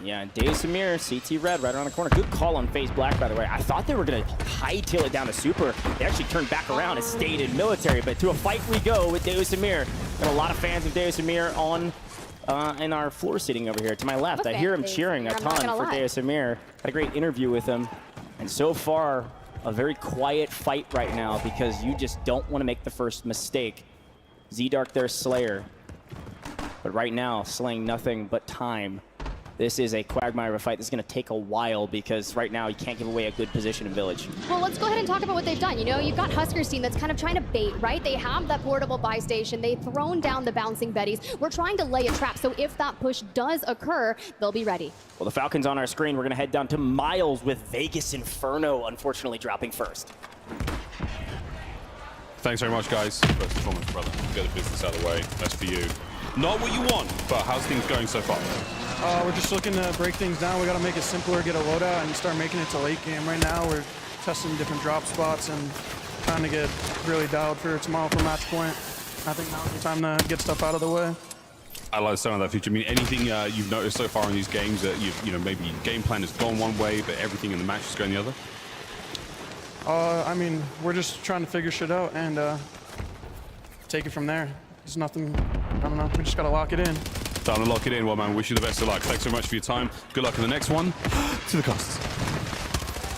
Yeah, Dave Samir, CT Red right around the corner. Good call on FaZe Black, by the way. I thought they were going to hightail it down to Super. They actually turned back around and stayed in military, but to a fight we go with Dave Samir. Got a lot of fans of Dave Samir on in our floor sitting over here to my left. I hear him cheering a ton for Dave Samir. Had a great interview with him. And so far, a very quiet fight right now because you just don't want to make the first mistake. Z-Dark their Slayer. But right now, slaying nothing but time. This is a quagmire of a fight that's going to take a while because right now you can't give away a good position in Village. Well, let's go ahead and talk about what they've done. You know, you've got Husker's team that's kind of trying to bait, right? They have that portable buy station. They've thrown down the bouncing Bettys. We're trying to lay a trap, so if that push does occur, they'll be ready. Well, the Falcons on our screen. We're going to head down to Miles with Vegas Inferno, unfortunately dropping first. Thanks very much, guys. First performance, brother. Get the business out of the way. That's for you. Not what you want, but how's things going so far? We're just looking to break things down. We got to make it simpler, get a loadout, and start making it to late game. Right now, we're testing different drop spots and trying to get really dialed for tomorrow for match point. I think now's the time to get stuff out of the way. I like the sound of that future. I mean, anything you've noticed so far in these games that you know maybe game plan has gone one way, but everything in the match is going the other? I mean, we're just trying to figure shit out and take it from there. There's nothing, I don't know, we just gotta lock it in. Time to lock it in. Well, man, wish you the best of luck. Thanks so much for your time. Good luck in the next one. To the costs.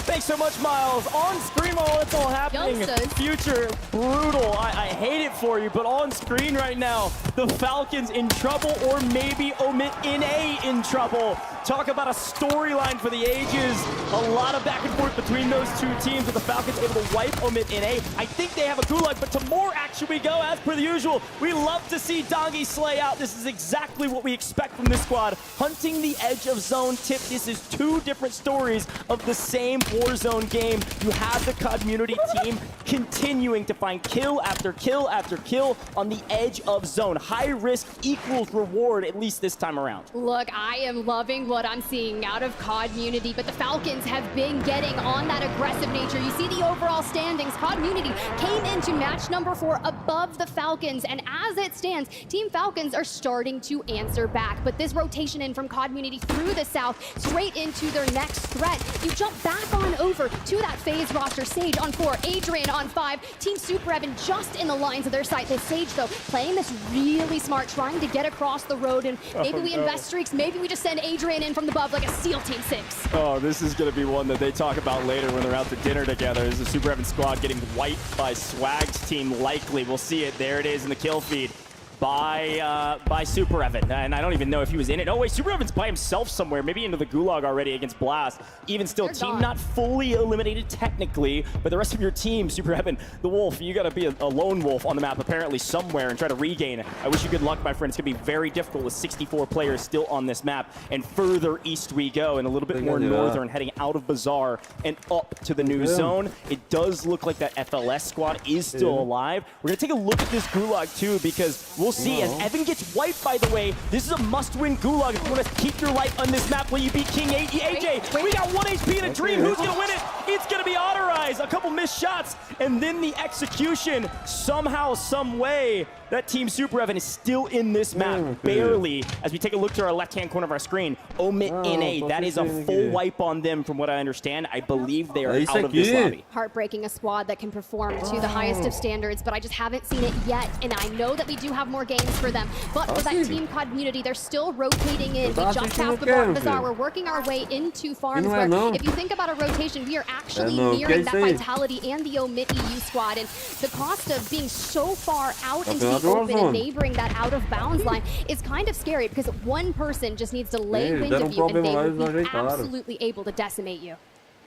Thanks so much, Miles. On screen while it's all happening. Future, brutal. I hate it for you, but on screen right now, the Falcons in trouble, or maybe Omit NA in trouble. Talk about a storyline for the ages. A lot of back and forth between those two teams, with the Falcons able to wipe Omit NA. I think they have a gulag, but to more action we go, as per the usual. We love to see Dongi slay out. This is exactly what we expect from this squad. Hunting the edge of zone tip. This is two different stories of the same Warzone game. You have the community team continuing to find kill after kill after kill on the edge of zone. High risk equals reward, at least this time around. Look, I am loving what I'm seeing out of COD-Munity, but the Falcons have been getting on that aggressive nature. You see the overall standings. COD-Munity came into match number 4 above the Falcons, and as it stands, Team Falcons are starting to answer back. But this rotation in from COD-Munity through the south, straight into their next threat. You jump back on over to that phase roster. Sage on 4, Adrian on 5. Team Super Evan just in the lines of their sight. The Sage, though, playing this really smart, trying to get across the road, and maybe we invest streaks, maybe we just send Adrian in from the above like a SEAL Team 6. Oh, this is going to be one that they talk about later when they're out to dinner together. This is the Super Evan squad getting wiped by Swag's team, likely. We'll see it. There it is in the kill feed by Super Evan. And I don't even know if he was in it. Oh, wait, Super Evan's by himself somewhere, maybe into the gulag already against Blast. Even still, team not fully eliminated technically, but the rest of your team, Super Evan, the Wolf, you got to be a lone wolf on the map apparently somewhere and try to regain it. I wish you good luck, my friend. It's going to be very difficult with 64 players still on this map. And further east we go, and a little bit more northern, heading out of Bazaar and up to the new zone. It does look like that FLS squad is still alive. We're going to take a look at this gulag too, because we'll see as Evan gets wiped, by the way. This is a must-win gulag if you want to keep your life on this map. Will you beat King AJ? We got 1 HP in a dream. Who's going to win it? It's going to be Autorize. A couple missed shots, and then the execution. Somehow, some way, that Team Super Evan is still in this map, barely. As we take a look to our left-hand corner of our screen, Omit NA, that is a full wipe on them from what I understand. I believe they are out of this lobby. Heartbreaking, a squad that can perform to the highest of standards, but I just haven't seen it yet, and I know that we do have more games for them. But for that Team COD-Munity, they're still rotating in. We just passed the Bazaar. We're working our way into farms where, if you think about a rotation, we are actually nearing that Vitality and the Omit EU squad, and the cost of being so far out into the open and neighboring that out of bounds line is kind of scary, because one person just needs to lay wind of you and they will be absolutely able to decimate you.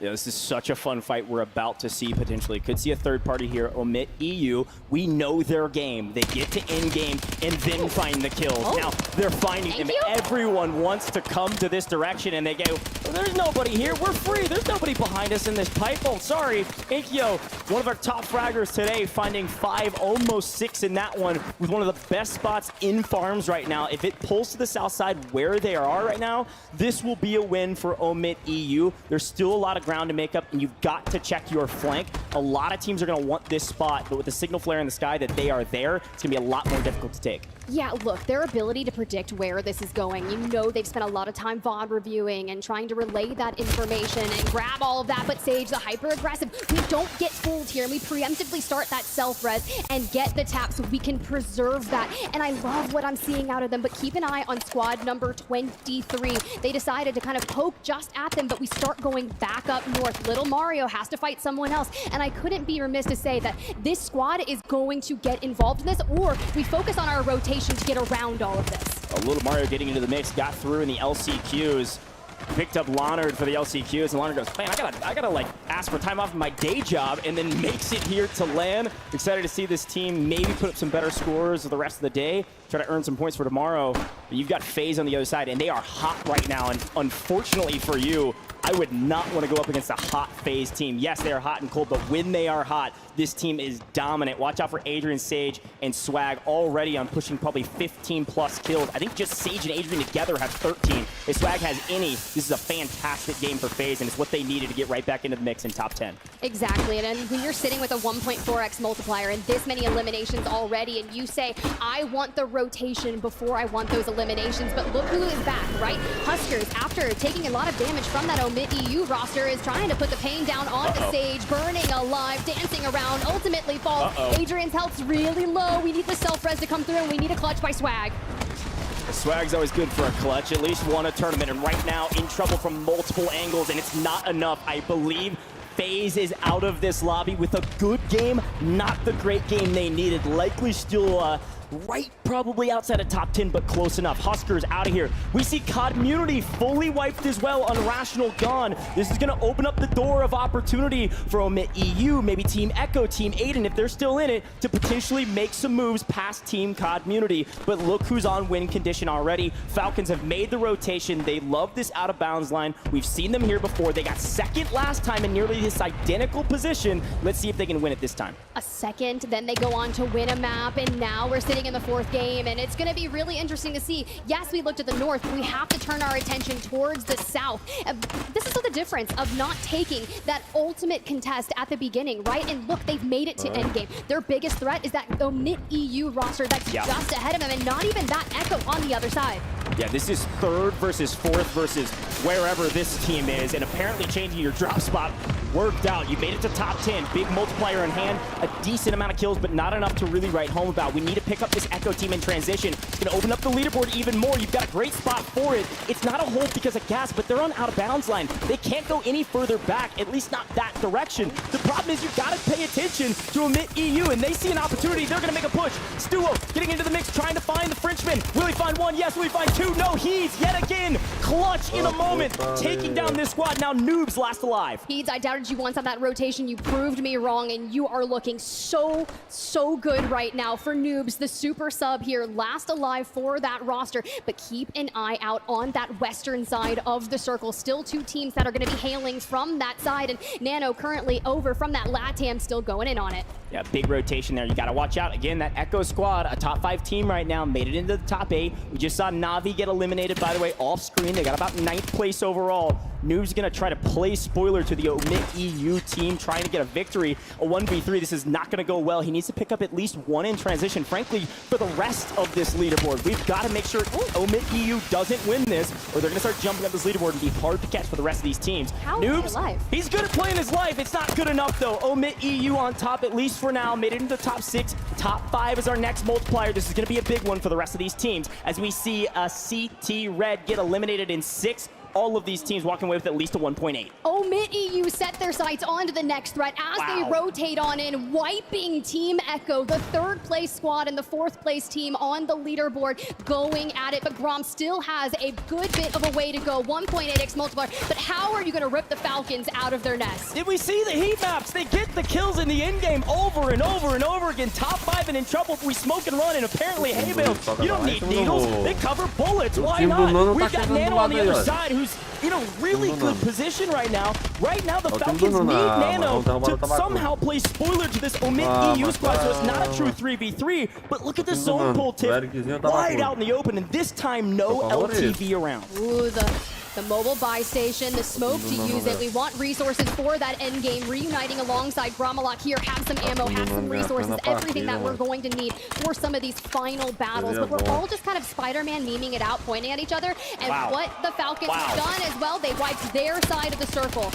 Yeah, this is such a fun fight we're about to see potentially. Could see a third party here, Omit EU. We know their game. They get to end game and then find the kills. Now, they're finding them. Everyone wants to come to this direction, and they go, well, there's nobody here. We're free. There's nobody behind us in this pipe. Oh, sorry. Inkyo, one of our top fraggers today, finding 5, almost 6 in that one, with one of the best spots in farms right now. If it pulls to the south side where they are right now, this will be a win for Omit EU. There's still a lot of ground to make up, and you've got to check your flank. A lot of teams are going to want this spot, but with the signal flare in the sky that they are there, it's going to be a lot more difficult to take. Yeah, look, their ability to predict where this is going. You know they've spent a lot of time VOD reviewing and trying to relay that information and grab all of that, but Sage, the hyper-aggressive, we don't get fooled here, and we preemptively start that self-res and get the tap so we can preserve that. And I love what I'm seeing out of them, but keep an eye on squad number 23. They decided to kind of poke just at them, but we start going back up north. Little Mario has to fight someone else, and I couldn't be remiss to say that this squad is going to get involved in this, or we focus on our rotation to get around all of this. A Little Mario getting into the mix, got through in the LCQs, picked up Leonard for the LCQs, and Leonard goes, man, I gotta like ask for time off my day job, and then makes it here to LAN. Excited to see this team maybe put up some better scores the rest of the day, try to earn some points for tomorrow. But you've got FaZe on the other side, and they are hot right now, and unfortunately for you, I would not want to go up against a hot FaZe team. Yes, they are hot and cold, but when they are hot, this team is dominant. Watch out for Adrian, Sage, and Swag already on pushing probably 15+ kills. I think just Sage and Adrian together have 13. If Swag has any, this is a fantastic game for FaZe, and it's what they needed to get right back into the mix in top 10. Exactly, and when you're sitting with a 1.4x multiplier and this many eliminations already, and you say, I want the rotation before I want those eliminations, but look who is back, right? Huskers, after taking a lot of damage from that Mid-EU roster, is trying to put the pain down onto Sage, burning alive, dancing around, ultimately falls. Adrian's health's really low. We need the self-res to come through, and we need a clutch by Swag. Swag's always good for a clutch, at least won a tournament, and right now in trouble from multiple angles, and it's not enough. I believe FaZe is out of this lobby with a good game, not the great game they needed. Likely still right probably outside of top 10, but close enough. Huskers out of here. We see Community fully wiped as well, Unrational gone. This is going to open up the door of opportunity for Omit EU, maybe Team Echo, Team Aiden, if they're still in it, to potentially make some moves past Team Community. But look who's on win condition already. Falcons have made the rotation. They love this out of bounds line. We've seen them here before. They got second last time in nearly this identical position. Let's see if they can win it this time. A second, then they go on to win a map, and now we're sitting in the fourth game, and it's going to be really interesting to see. Yes, we looked at the north, but we have to turn our attention towards the south. This is the difference of not taking that ultimate contest at the beginning, right? And look, they've made it to endgame. Their biggest threat is that Omit EU roster that's just ahead of them, and not even that Echo on the other side. Yeah, this is third versus fourth versus wherever this team is, and apparently changing your drop spot worked out. You made it to top 10, big multiplier in hand, a decent amount of kills, but not enough to really write home about. We need to pick up this Echo team in transition. It's going to open up the leaderboard even more. You've got a great spot for it. It's not a hold because of gas, but they're on out of bounds line. They can't go any further back, at least not that direction. The problem is you've got to pay attention to Omit EU, and they see an opportunity. They're going to make a push. Stuo getting into the mix, trying to find the Frenchman. Will he find one? Yes. Will he find two? No. He's yet again clutch in a moment, taking down this squad. Now Noobs last alive. Heeds, I doubted you once on that rotation. You proved me wrong, and you are looking so good right now for Noobs, the super sub here, last alive for that roster. But keep an eye out on that western side of the circle. Still two teams that are going to be hailing from that side, and Nano currently over from that LATAM, still going in on it. Yeah, big rotation there. You got to watch out. Again, that Echo squad, a top 5 team right now, made it into the top 8. We just saw Na'Vi get eliminated, by the way, off screen. They got about 9th place overall. Noob's going to try to play spoiler to the Omit EU team, trying to get a victory. A 1v3, this is not going to go well. He needs to pick up at least one in transition. Frankly, for the rest of this leaderboard, we've got to make sure Omit EU doesn't win this, or they're going to start jumping up this leaderboard and be hard to catch for the rest of these teams. How Noobs, he's good at playing his life. It's not good enough, though. Omit EU on top, at least for now, made it into the top 6. Top 5 is our next multiplier. This is going to be a big one for the rest of these teams, as we see a CT Red get eliminated in 6. All of these teams walking away with at least a 1.8. Omit EU set their sights onto the next threat as they rotate on in, wiping Team Echo, the 3rd place squad and the 4th place team on the leaderboard, going at it. But Grom still has a good bit of a way to go. 1.8x multiplier. But how are you going to rip the Falcons out of their nest? Did we see the heat maps? They get the kills in the end game over and over and over again. Top 5 and in trouble. We smoke and run, and apparently hay bales. You don't need needles. They cover bullets. Why not? We've got Nano on the other side, who's in a really good position right now. Right now, the Falcons need Nano to somehow play spoiler to this Omit EU squad, so it's not a true 3v3. But look at the zone pull tip. Wide out in the open, and this time no LTV around. Ooh, the The mobile buy station, the smoke to use it. We want resources for that end game, reuniting alongside Gromalok here. Have some ammo, have some resources, everything that we're going to need for some of these final battles. But we're all just kind of Spider-Man memeing it out, pointing at each other. And what the Falcons have done as well, they wiped their side of the circle.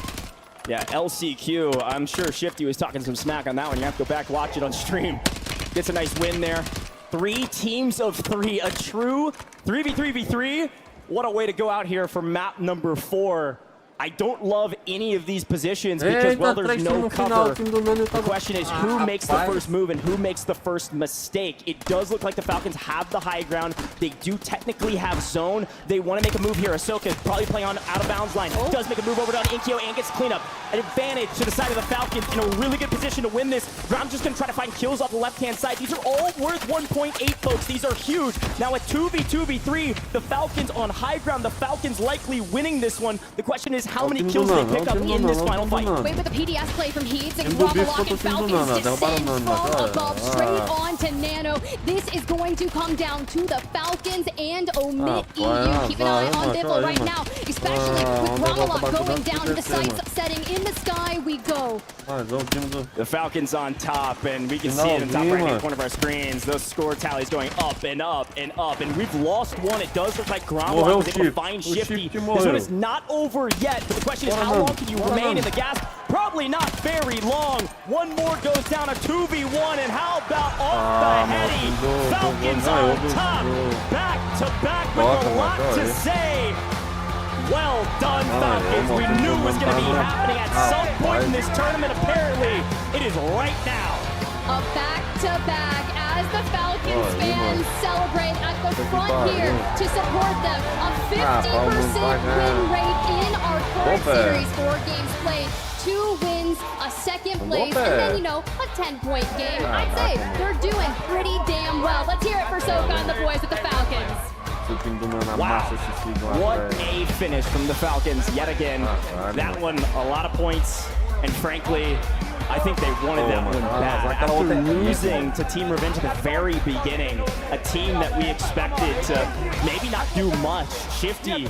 Yeah, LCQ. I'm sure Shifty was talking some smack on that one. You have to go back, watch it on stream. Gets a nice win there. 3 teams of 3, a true 3v3v3. What a way to go out here for map number 4. I don't love any of these positions because, well, there's no cover. The question is who makes the first move and who makes the first mistake. It does look like the Falcons have the high ground. They do technically have zone. They want to make a move here. Ahsoka is probably playing on out of bounds line. Does make a move over to Inkyo and gets cleanup. An advantage to the side of the Falcons in a really good position to win this. Grom's just going to try to find kills off the left-hand side. These are all worth 1.8, folks. These are huge. Now at 2v2v3, the Falcons on high ground. The Falcons likely winning this one. The question is how many kills they pick up in this final fight. Wait, with the PDS play from Heeds and Gromalok and Falcons descend from above straight on to Nano. This is going to come down to the Falcons and Omit EU. Keep an eye on Vivo right now, especially with Gromalok going down to the sights setting in the sky. We go. The Falcons on top, and we can see it in the top right-hand corner of our screens. Those score tallies going up and up and up, and we've lost one. It does look like Gromalok was able to find Shifty. This one is not over yet, but the question is how long can you remain in the gas? Probably not very long. One more goes down, a 2v1, and how about off the heady? Falcons on top, back to back with a lot to say. Well done, Falcons. We knew it was going to be happening at some point in this tournament. Apparently, it is right now. A back-to-back as the Falcons fans celebrate at the front here to support them. A 50% win rate in our current series, 4 games played, 2 wins, a second place, and then, you know, a 10-point game. I'd say they're doing pretty damn well. Let's hear it for Soka and the boys at the Falcons. Wow, what a finish from the Falcons yet again. That one, a lot of points, and frankly, I think they wanted that one bad. After losing to Team Revenge at the very beginning, a team that we expected to maybe not do much, Shifty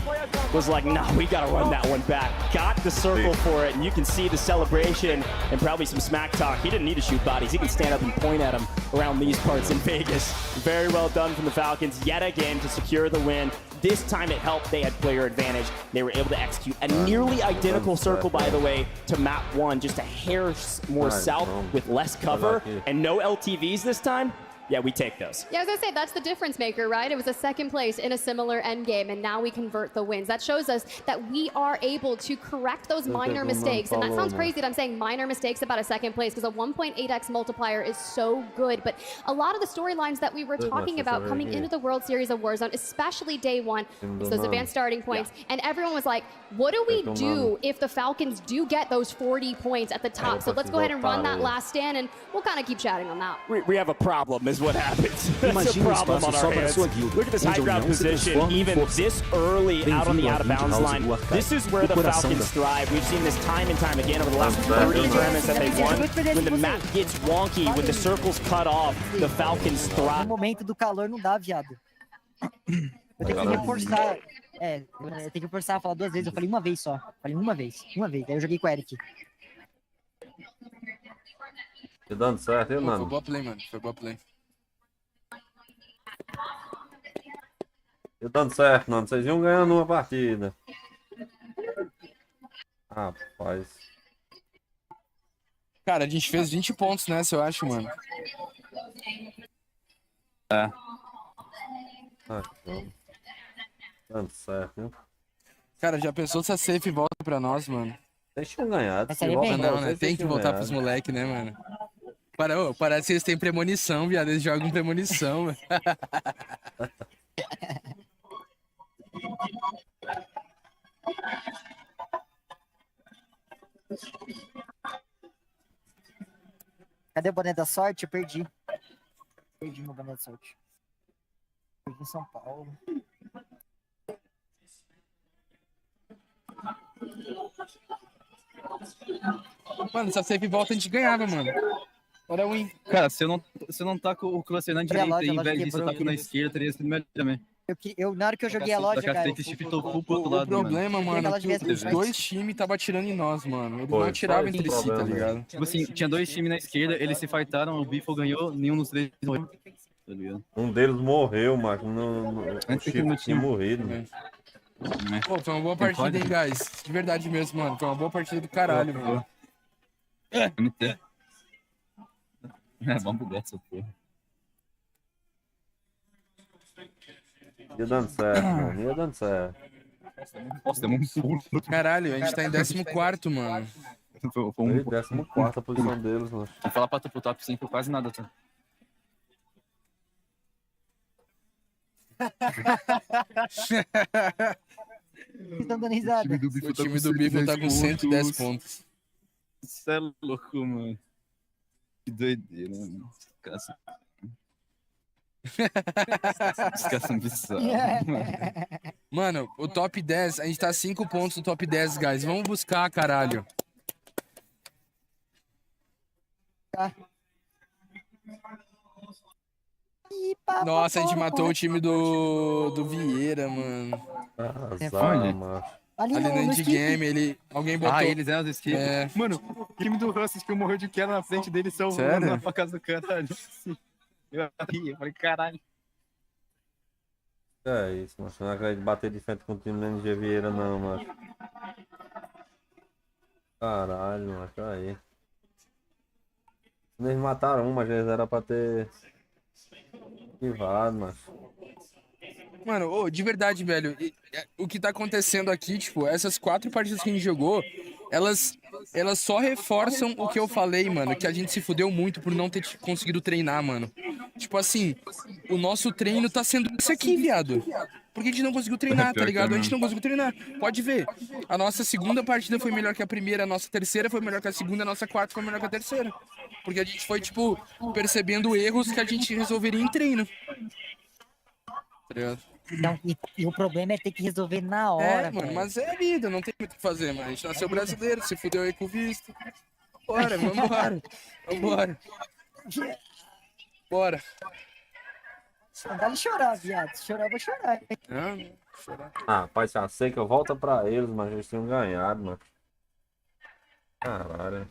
was like, no, we gotta run that one back. Got the circle for it, and you can see the celebration and probably some smack talk. He didn't need to shoot bodies. He can stand up and point at them around these parts in Vegas. Very well done from the Falcons yet again to secure the win. This time it helped. They had player advantage. They were able to execute a nearly identical circle, by the way, to map 1, just a hair more south with less cover and no LTVs this time. Yeah, we take those. Yeah, I was going to say, that's the difference maker, right? It was a second place in a similar end game, and now we convert the wins. That shows us that we are able to correct those minor mistakes. And that sounds crazy that I'm saying minor mistakes about a second place, because a 1.8x multiplier is so good. But a lot of the storylines that we were talking about coming into the World Series of Warzone, especially day 1, it's those advanced starting points. Yeah. And everyone was like, what do we do if the Falcons do get those 40 points at the top? So let's go ahead and run that last stand, and we'll kind of keep chatting on that. We have a problem, is what happens. That's a problem on our hands. Look at this high ground position, even this early out on the out-of-bounds line. This is where the Falcons thrive. We've seen this time and time again over the last 30 tournaments that they've won. When the map gets wonky, when the circle's cut off, the Falcons thrive. No momento do calor não dá, viado. Eu tenho que reforçar. Eu tenho que reforçar, falar 2 vezes. Eu falei uma vez só. Falei uma vez. Aí eu joguei com o Eric. Tá dando certo, hein, mano? Foi boa play, mano. Foi boa play. Tá dando certo, mano. Vocês iam ganhando uma partida. Rapaz. Cara, a gente fez 20 pontos nessa, eu acho, mano. Dando certo, viu? Cara, já pensou se a safe volta pra nós, mano? Deixa eu ganhar. Não, né? Tem que voltar pros moleques, né, mano? Parece que eles têm premonição, viado. Eles jogam premonição, mano. Cadê o boné da sorte? Eu perdi. Perdi meu boné da sorte. Perdi em São Paulo. Mano, se a safe volta, a gente ganhava, mano. Era win. Cara, se eu não taco o cluster na direita e em vez disso eu taco na esquerda, teria sido melhor também. Na hora que eu joguei a loja, cara... O problema, mano, é que os dois times estavam atirando em nós, mano. Eles não atiravam entre si, tá ligado? Tipo assim, tinha dois times na esquerda, eles se fightaram, o Vivo ganhou, nenhum dos três morreu. Tá ligado? Um deles morreu, mas Antes que o meu time morrido. Pô, foi uma boa partida, hein, guys? De verdade mesmo, mano. Foi uma boa partida do caralho, mano. Vamos dessa, porra. Ia dando certo, mano. Ia dando certo. Nossa, demos um pulo. Caralho, a gente tá em 14º, mano. Foi 14ª posição deles, mano. Vou falar pra tu pro top 5 quase nada, tá? Vocês estão dando risada. O time do Vivo tá com 110 pontos. Isso é louco, mano. Que doideira, mano. Os caras são bizarros, mano. O top 10, a gente tá 5 pontos do top 10, guys. Vamos buscar, caralho. Nossa, a gente matou o time do Vieira, mano. Ali no endgame, alguém botou... eles eram do skip. Mano, o time do Russell que morreu de queda na frente dele salvando na casa do caralho. Eu falei, caralho. É isso, mano. Não acredito bater de frente com o time do NG Vieira, não, mano. Caralho, mano. Aí. Eles mataram mas eles era pra ter esquivado, mano. Mano, de verdade, velho, o que tá acontecendo aqui, tipo, essas 4 partidas que a gente jogou, elas só reforçam o que eu falei, mano, que a gente se fudeu muito por não ter conseguido treinar, mano. Tipo assim, o nosso treino tá sendo isso aqui, viado. Porque a gente não conseguiu treinar, tá ligado? A gente não conseguiu treinar. Pode ver, a nossa segunda partida foi melhor que a primeira, a nossa terceira foi melhor que a segunda, a nossa quarta foi melhor que a terceira. Porque a gente foi, tipo, percebendo erros que a gente resolveria em treino. Tá ligado? Não, e o problema é ter que resolver na hora, mano. Mas é a vida, não tem muito o que fazer, mano. A gente nasceu brasileiro, se fudeu aí com o visto. Bora, vambora. Vambora. Bora. Não dá de chorar, viado. Se chorar, eu vou chorar. Não, chorar. Ah, pai, já sei que eu volto pra eles, mas eles tinham ganhado, mano. Caralho.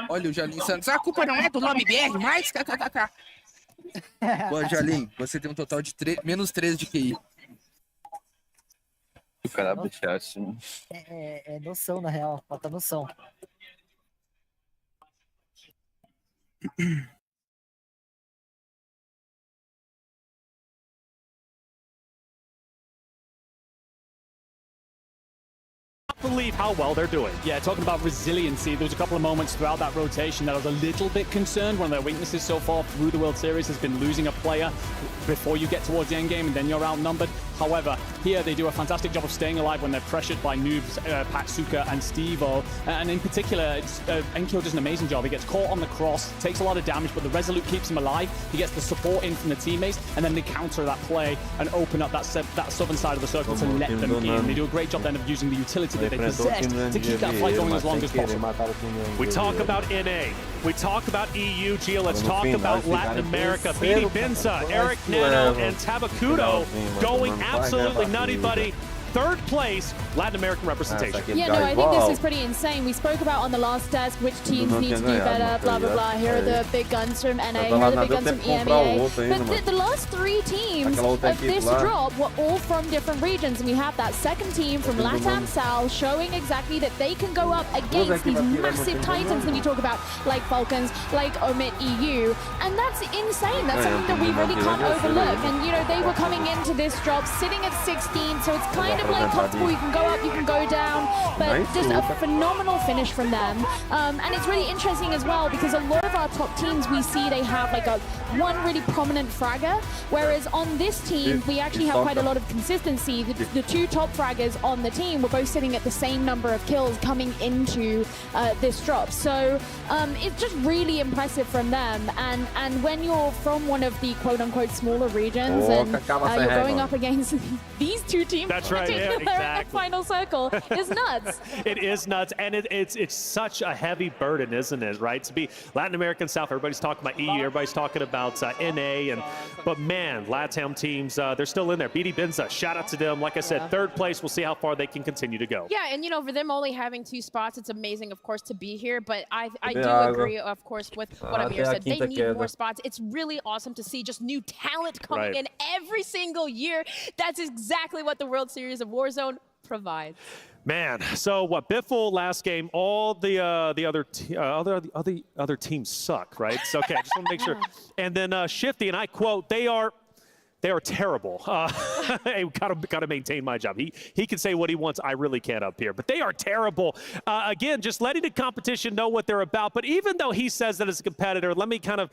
Olha o Jalim Santos. A culpa não é do nome BR, mas... Boa, Jalim. Você tem um total de menos 3 de QI. O cara abre chat, né? É noção, na real. Falta noção. Believe how well they're doing. Yeah, talking about resiliency, there was a couple of moments throughout that rotation that I was a little bit concerned. One of their weaknesses so far through the World Series has been losing a player before you get towards the end game and then you're outnumbered. However, here they do a fantastic job of staying alive when they're pressured by noobs, Patsuka and Steve-O. And in particular, Enkyo does an amazing job. He gets caught on the cross, takes a lot of damage, but the Resolute keeps him alive. He gets the support in from the teammates, and then they counter that play and open up that southern side of the circle to let them in. They do a great job then of using the utility that they possess to keep that fight going as long as possible. We talk about NA. We talk about EU, Gio. Let's talk about Latin America. Bidi Binza, Eric Nano, and Tabakudo going absolutely nutty, buddy. Third place, Latin American representation. Yeah, no, I think this is pretty insane. We spoke about on the last desk which teams need to do better, blah, blah, blah. Here are the big guns from NA, here are the big guns from EMEA. But the last 3 teams of this drop were all from different regions. And we have that second team from LATAM South showing exactly that they can go up against these massive titans when you talk about like Falcons, like Omit EU. And that's insane. That's something that we really can't overlook. And, you know, they were coming into this drop sitting at 16, so it's kind of like comfortable. You can go up, you can go down, but just a phenomenal finish from them. And it's really interesting as well because a lot of of our top teams, we see they have like one really prominent fragger, whereas on this team, we actually have quite a lot of consistency. The two top fraggers on the team were both sitting at the same number of kills coming into this drop. So it's just really impressive from them. And when you're from one of the quote-unquote smaller regions and you're going up against these two teams, that's right, yeah, in the final circle, is nuts. It is nuts, and it's such a heavy burden, isn't it, right? To be Latin American South, everybody's talking about EU, everybody's talking about NA, but man, LATAM teams, they're still in there. BD Benza, shout out to them. Like I said, third place, we'll see how far they can continue to go. Yeah, and for them only having 2 spots, it's amazing, of course, to be here, but I do agree, of course, with what Amir said. They need more spots. It's really awesome to see just new talent coming in every single year. That's exactly what the World Series of Warzone provides. Man, so what? Biffle last game, all the other teams suck, right? So okay, I just want to make sure. And then Shifty, and I quote, they are terrible. Hey, gotta maintain my job. He can say what he wants. I really can't up here, but they are terrible. Again, just letting the competition know what they're about. But even though he says that as a competitor, let me kind of,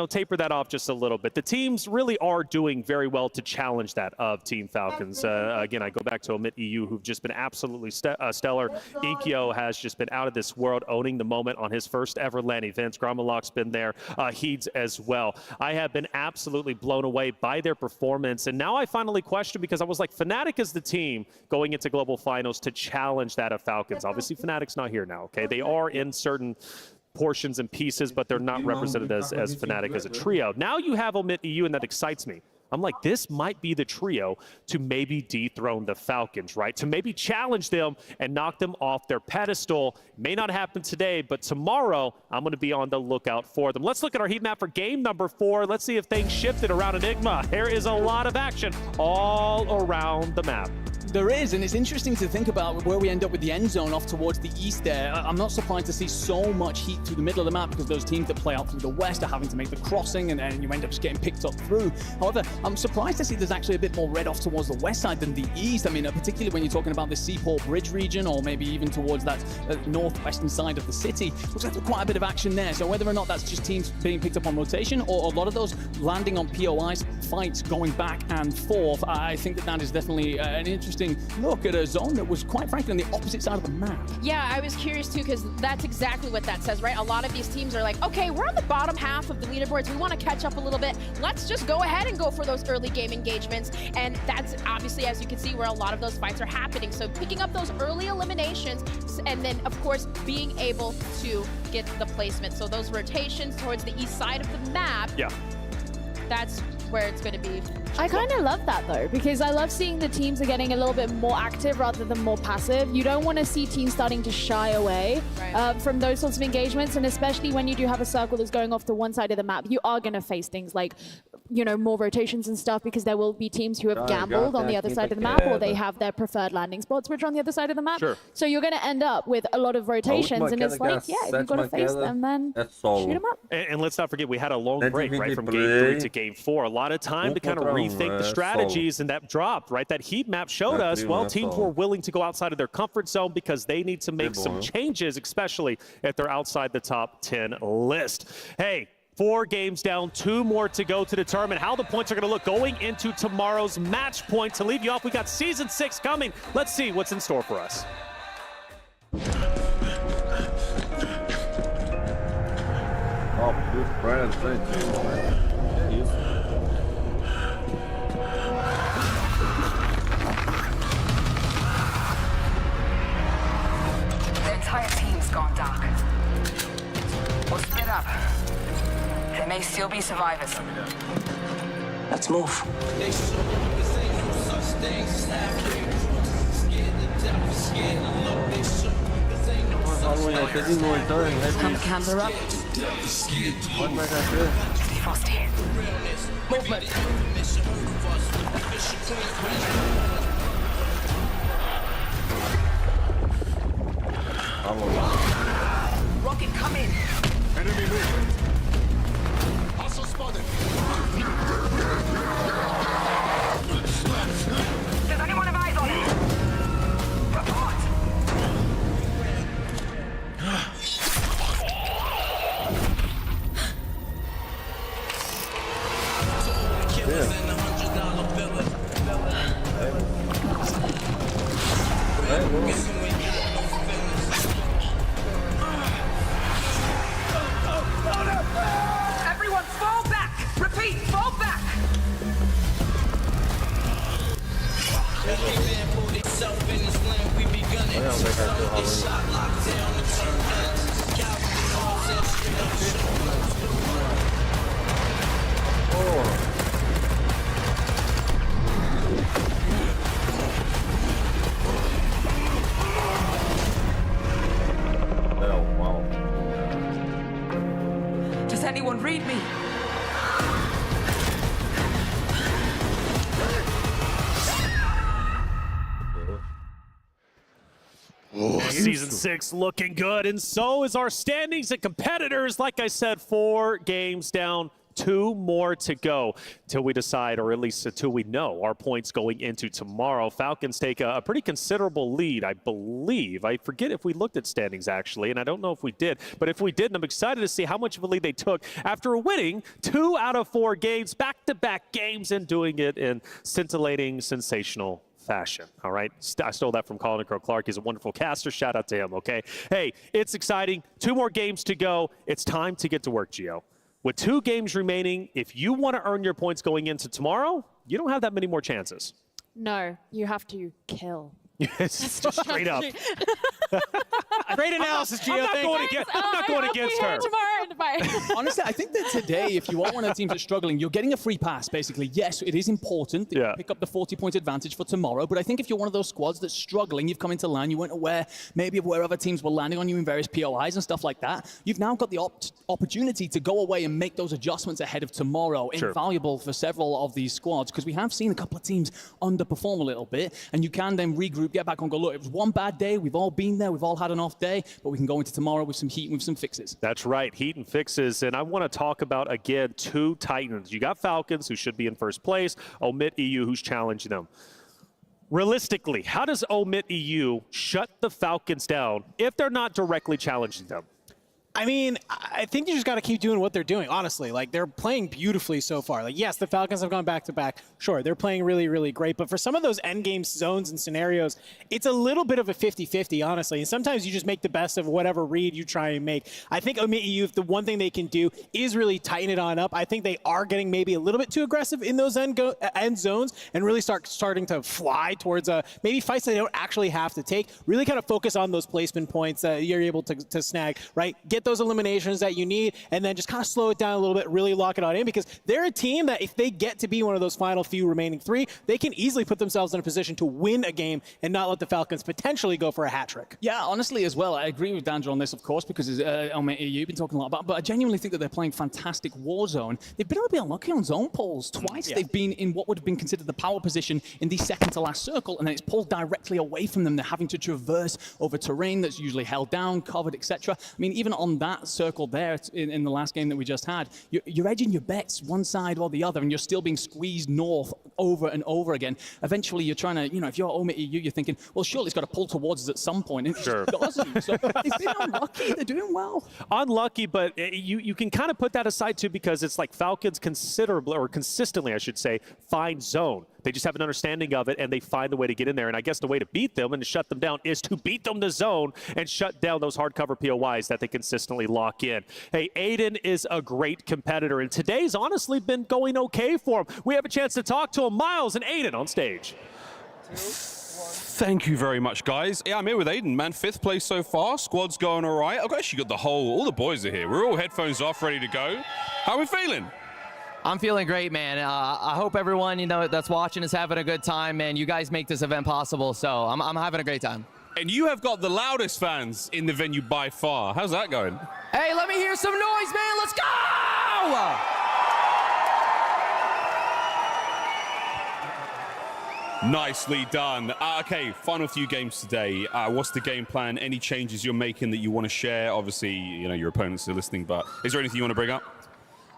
taper that off just a little bit. The teams really are doing very well to challenge that of Team Falcons. Again, I go back to Omit EU, who've just been absolutely stellar. Inkyo has just been out of this world, owning the moment on his first ever LAN events. Gramalok's been there. Heeds as well. I have been absolutely blown away by their performance, and now I finally question, because I was like, Fnatic is the team going into global finals to challenge that of Falcons. Obviously Fnatic's not here now, okay? They are in certain portions and pieces, but they're not represented as Fnatic as a trio. Now you have Omit EU, and that excites me. I'm like, this might be the trio to maybe dethrone the Falcons, right? To maybe challenge them and knock them off their pedestal. May not happen today, but tomorrow I'm going to be on the lookout for them. Let's look at our heat map for game number 4. Let's see if things shifted around Enigma. There is a lot of action all around the map. There is, and it's interesting to think about where we end up with the end zone off towards the east there. I'm not surprised to see so much heat through the middle of the map, because those teams that play out through the west are having to make the crossing, and then you end up just getting picked up through. However, I'm surprised to see there's actually a bit more red off towards the west side than the east. I mean, particularly when you're talking about the Seaport Bridge region, or maybe even towards that northwestern side of the city. Looks like there's quite a bit of action there. So whether or not that's just teams being picked up on rotation, or a lot of those landing on POIs, fights going back and forth, I think that is definitely an interesting look at a zone that was, quite frankly, on the opposite side of the map. Yeah, I was curious too, because that's exactly what that says, right? A lot of these teams are like, okay, we're on the bottom half of the leaderboards. We want to catch up a little bit. Let's just go ahead and go for those early game engagements. And that's obviously, as you can see, where a lot of those fights are happening. So picking up those early eliminations, and then, of course, being able to get the placement. So those rotations towards the east side of the map, that's where it's going to be. I kind of love that though, because I love seeing the teams are getting a little bit more active rather than more passive. You don't want to see teams starting to shy away from those sorts of engagements, and especially when you do have a circle that's going off to one side of the map, you are going to face things like, more rotations and stuff, because there will be teams who have gambled on the other side of the map, or they have their preferred landing spots which are on the other side of the map. So you're going to end up with a lot of rotations, and it's like, if you've got to face them, then shoot them up. And let's not forget, we had a long break, right, from game 3 to game 4. A lot of time to kind of rethink the strategies, and that dropped, right? That heat map showed us, well, teams were willing to go outside of their comfort zone because they need to make some changes, especially if they're outside the top 10 list. Hey, 4 games down, 2 more to go to determine how the points are going to look going into tomorrow's match point. To leave you off, we got Season 6 coming. Let's see what's in store for us. Oh, good friend, thank you. The entire team's gone dark. We'll split up. There may still be survivors. Let's move. Camera up. What might I do? Fast here. Movement. Rocket, come in. Enemy movement. Also spotted. Does anyone have eyes on it? Report. Everyone fall back! Repeat, fall back! Does anyone read me? Season 6 looking good, and so is our standings and competitors. Like I said, 4 games down, 2 more to go till we decide, or at least until we know our points going into tomorrow. Falcons take a pretty considerable lead, I believe. I forget if we looked at standings, actually, and I don't know if we did. But if we did, I'm excited to see how much of a lead they took after winning 2 out of 4 games, back-to-back games, and doing it in scintillating, sensational fashion. All right, I stole that from Colin Crow Clark. He's a wonderful caster. Shout out to him. Okay, hey, it's exciting. 2 more games to go. It's time to get to work, Gio. With 2 games remaining, if you want to earn your points going into tomorrow, you don't have that many more chances. No, you have to kill. Yes, just straight up. Great analysis, Gio. I'm not going against her. Honestly, I think that today, if you are one of the teams that's struggling, you're getting a free pass, basically. Yes, it is important that you pick up the 40-point advantage for tomorrow, but I think if you're one of those squads that's struggling, you've come into LAN, you weren't aware maybe of where other teams were landing on you in various POIs and stuff like that, you've now got the opportunity to go away and make those adjustments ahead of tomorrow. Sure. Invaluable for several of these squads, because we have seen a couple of teams underperform a little bit, and you can then regroup, get back on, go, look, it was one bad day, we've all been there, we've all had an off day, but we can go into tomorrow with some heat and with some fixes. That's right, heat and fixes, and I want to talk about, again, 2 Titans. You got Falcons, who should be in first place, Omit EU, who's challenging them. Realistically, how does Omit EU shut the Falcons down if they're not directly challenging them? I mean, I think you just got to keep doing what they're doing, honestly. Like, they're playing beautifully so far. Like, yes, the Falcons have gone back-to-back. Sure, they're playing really, really great. But for some of those endgame zones and scenarios, it's a little bit of a 50-50, honestly. And sometimes you just make the best of whatever read you try and make. I think Omit EU, the one thing they can do is really tighten it on up. I think they are getting maybe a little bit too aggressive in those end zones and really starting to fly towards maybe fights that they don't actually have to take. Really kind of focus on those placement points that you're able to snag, right? Get those eliminations that you need, and then just kind of slow it down a little bit, really lock it on in, because they're a team that if they get to be one of those final few remaining 3, they can easily put themselves in a position to win a game and not let the Falcons potentially go for a hat trick. Yeah, honestly as well, I agree with Dandra on this, of course, because you've been talking a lot about, but I genuinely think that they're playing fantastic Warzone. They've been a little bit unlucky on zone pulls twice. Yeah. They've been in what would have been considered the power position in the second to last circle, and then it's pulled directly away from them. They're having to traverse over terrain that's usually held down, covered, etc. I mean, even on that circle there in the last game that we just had, you're edging your bets one side or the other, and you're still being squeezed north over and over again. Eventually, you're trying to, if you're Omit EU, you're thinking, well, surely it's got to pull towards us at some point. And sure. It doesn't. So they've been unlucky. They're doing well. Unlucky, but you can kind of put that aside, too, because it's like Falcons considerably, or consistently, I should say, find zone. They just have an understanding of it, and they find the way to get in there. And I guess the way to beat them and to shut them down is to beat them to zone and shut down those hardcover POIs that they consistently lock in. Hey, Aiden is a great competitor, and today's honestly been going okay for him. We have a chance to talk to him. Miles and Aiden on stage. Thank you very much, guys. Yeah, I'm here with Aiden, man. 5th place so far. Squad's going all right. I've actually got all the boys are here. We're all headphones off, ready to go. How are we feeling? I'm feeling great, man. I hope everyone, that's watching is having a good time, man. You guys make this event possible, so I'm having a great time. And you have got the loudest fans in the venue by far. How's that going? Hey, let me hear some noise, man. Let's go! Nicely done. Okay, final few games today. What's the game plan? Any changes you're making that you want to share? Obviously, your opponents are listening, but is there anything you want to bring up?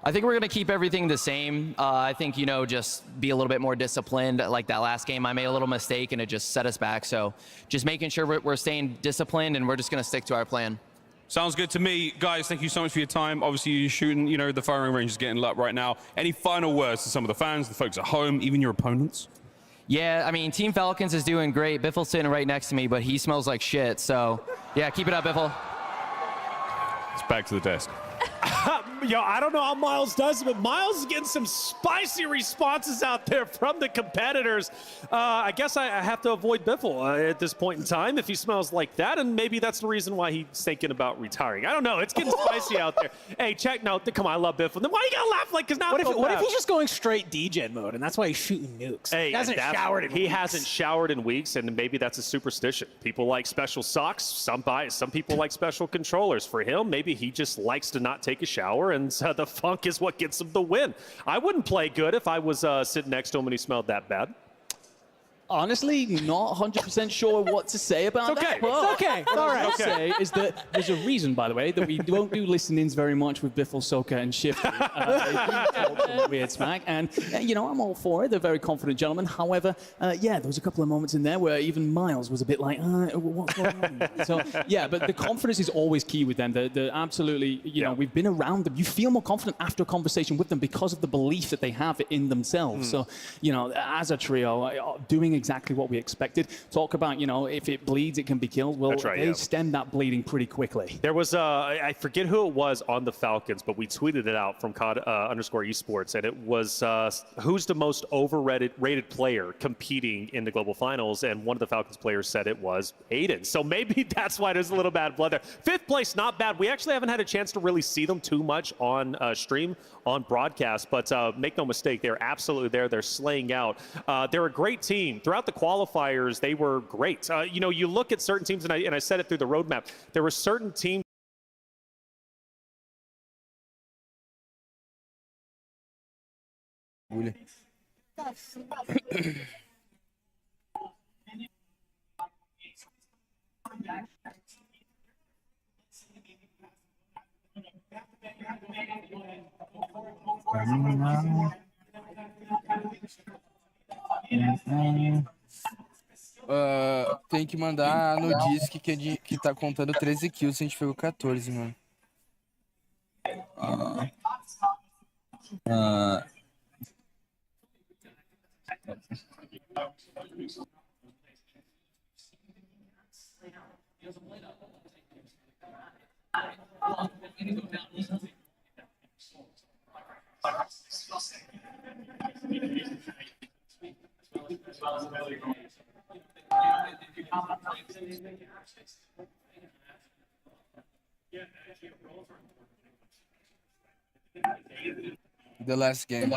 I think we're going to keep everything the same. I think, just be a little bit more disciplined. Like that last game, I made a little mistake and it just set us back. So just making sure we're staying disciplined and we're just going to stick to our plan. Sounds good to me. Guys, thank you so much for your time. Obviously, you're shooting, the firing range is getting lit right now. Any final words to some of the fans, the folks at home, even your opponents? Yeah, I mean, Team Falcons is doing great. Biffle's sitting right next to me, but he smells like shit. So, yeah, keep it up, Biffle. It's back to the desk. Yo, I don't know how Miles does it, but Miles is getting some spicy responses out there from the competitors. I guess I have to avoid Biffle at this point in time if he smells like that, and maybe that's the reason why he's thinking about retiring. I don't know. It's getting spicy out there. Hey, check. No, come on, I love Biffle. Then why you gotta laugh like? Because now what if he's just going straight degen mode, and that's why he's shooting nukes? Hey, he hasn't showered in He weeks. hasn't showered in weeks, and maybe that's a superstition. People like special socks. Some people like special controllers. For him, maybe he just likes to not take a shower, and the funk is what gets him the win. I wouldn't play good if I was sitting next to him and he smelled that bad. Honestly, not 100% sure what to say about It's okay. that. But It's okay. It's all right. What I'll say is that there's a reason, by the way, that we don't do listenings very much with Biffle, Soka, and Shifty. They do talk some weird smack, and you know, I'm all for it. They're very confident gentlemen. However, yeah, there was a couple of moments in there where even Miles was a bit like, what's going on? So yeah, but the confidence is always key with them. They're absolutely, you know, we've been around them. You feel more confident after a conversation with them because of the belief that they have in themselves. So, you know, as a trio, doing exactly what we expected. Talk about, you know, if it bleeds, it can be killed. Well, That's right, they yeah. stemmed that bleeding pretty quickly. There was, I forget who it was on the Falcons, but we tweeted it out from COD _esports, and it was who's the most rated player competing in the global finals, and one of the Falcons players said it was Aiden. So maybe that's why there's a little bad blood there. Fifth place, not bad. We actually haven't had a chance to really see them too much on stream, on broadcast, but make no mistake, they're absolutely there. They're slaying out. They're a great team. Throughout the qualifiers, they were great. You know, you look at certain teams, and I said it through the roadmap, there were certain teams Tem que mandar no disc que tá contando 13 kills, a gente pegou 14, mano. The last game.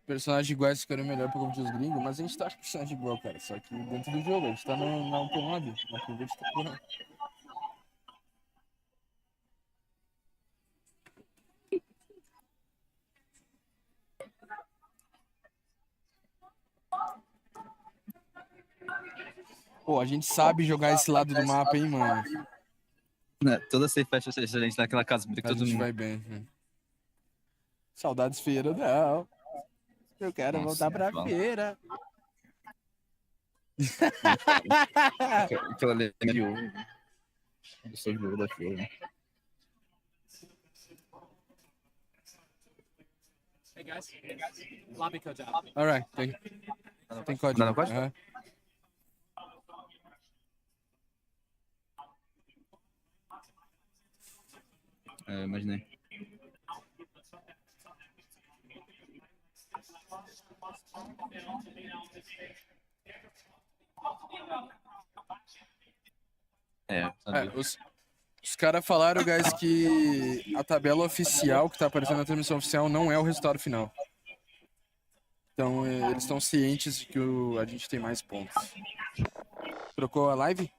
Personagens iguais ficaram melhor pra competir os gringos, mas a gente tá com personagem igual, cara. Só que dentro do jogo, a gente tá na Open Lobby. Na curva a gente tá por. Pô, a gente sabe jogar esse lado do mapa, hein, mano. Toda safe fecha a gente naquela casa, que A todo gente mundo vai bem. Saudades feira, não. Eu quero voltar pra feira. Aquela ali é meio... Eu sou jogo da feira, né? Hey guys, lobby code's out. Alright, tem código. Não, pode? Aham. É, imaginei. Os caras falaram, guys, que a tabela oficial que tá aparecendo na transmissão oficial não é o resultado final. Então, eles estão cientes de que a gente tem mais pontos. Trocou a live?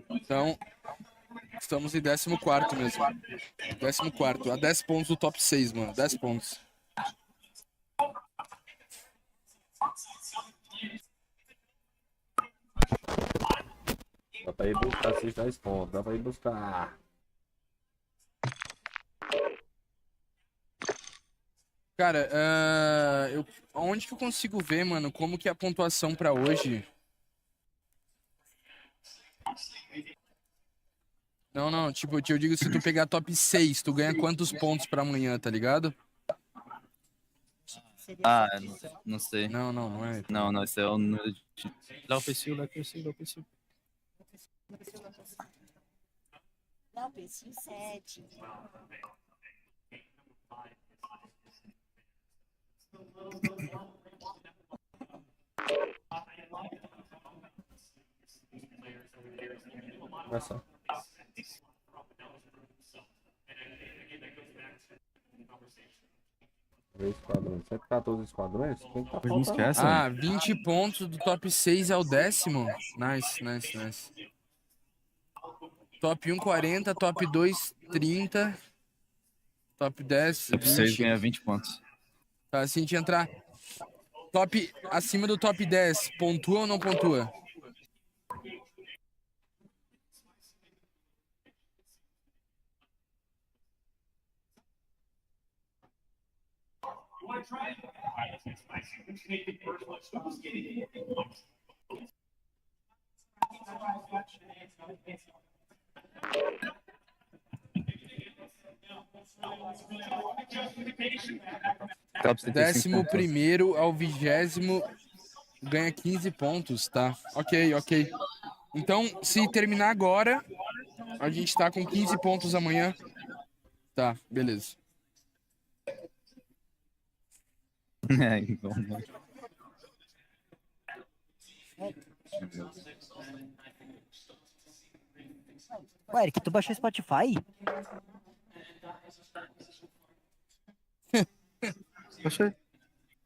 Então, estamos em 14º mesmo. 14º, a 10 pontos do top 6, mano. 10 pontos. Dá pra ir buscar esses 10 pontos. Dá pra ir buscar. Cara, onde que eu consigo ver, mano, como que é a pontuação pra hoje? Não, tipo, eu digo, se tu pegar top 6, tu ganha quantos pontos pra amanhã, tá ligado? Ah, não sei. Não é. Não, esse é o número de... Dá o perfil, dá o perfil, dá o perfil. Não, PC 7. Começa. Esquadrões. 114 esquadrões? Quem tá faltando? 20 pontos do top 6 ao 10º. Nice. Top 1, 40, top 2, 30. Top 10, Top 6 20. ganha 20 pontos. Tá, se a gente entrar acima do top 10, pontua ou não pontua? Top 75 11º ao 20º ganha 15 pontos, tá? Ok. Então, se terminar agora, a gente tá com 15 pontos amanhã. Tá, beleza. É, igual. Ué, Eric, tu baixou o Spotify? Baixei.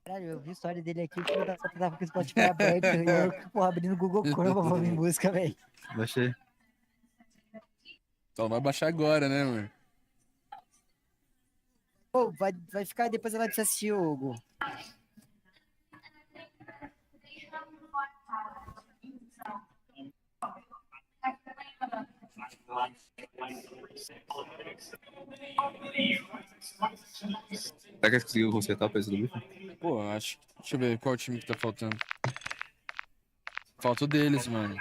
Caralho, eu vi a história dele aqui, o filho da puta tava com o Spotify aberto e eu, porra, abrindo o Google Chrome pra ouvir música, velho. Baixei. Então vai baixar agora, né, mano? Pô, vai ficar depois ela precisa assistir, Hugo. Será que eles conseguiram consertar o preço do bicho? Pô, acho. Deixa eu ver qual time que tá faltando. Falta o deles, mano.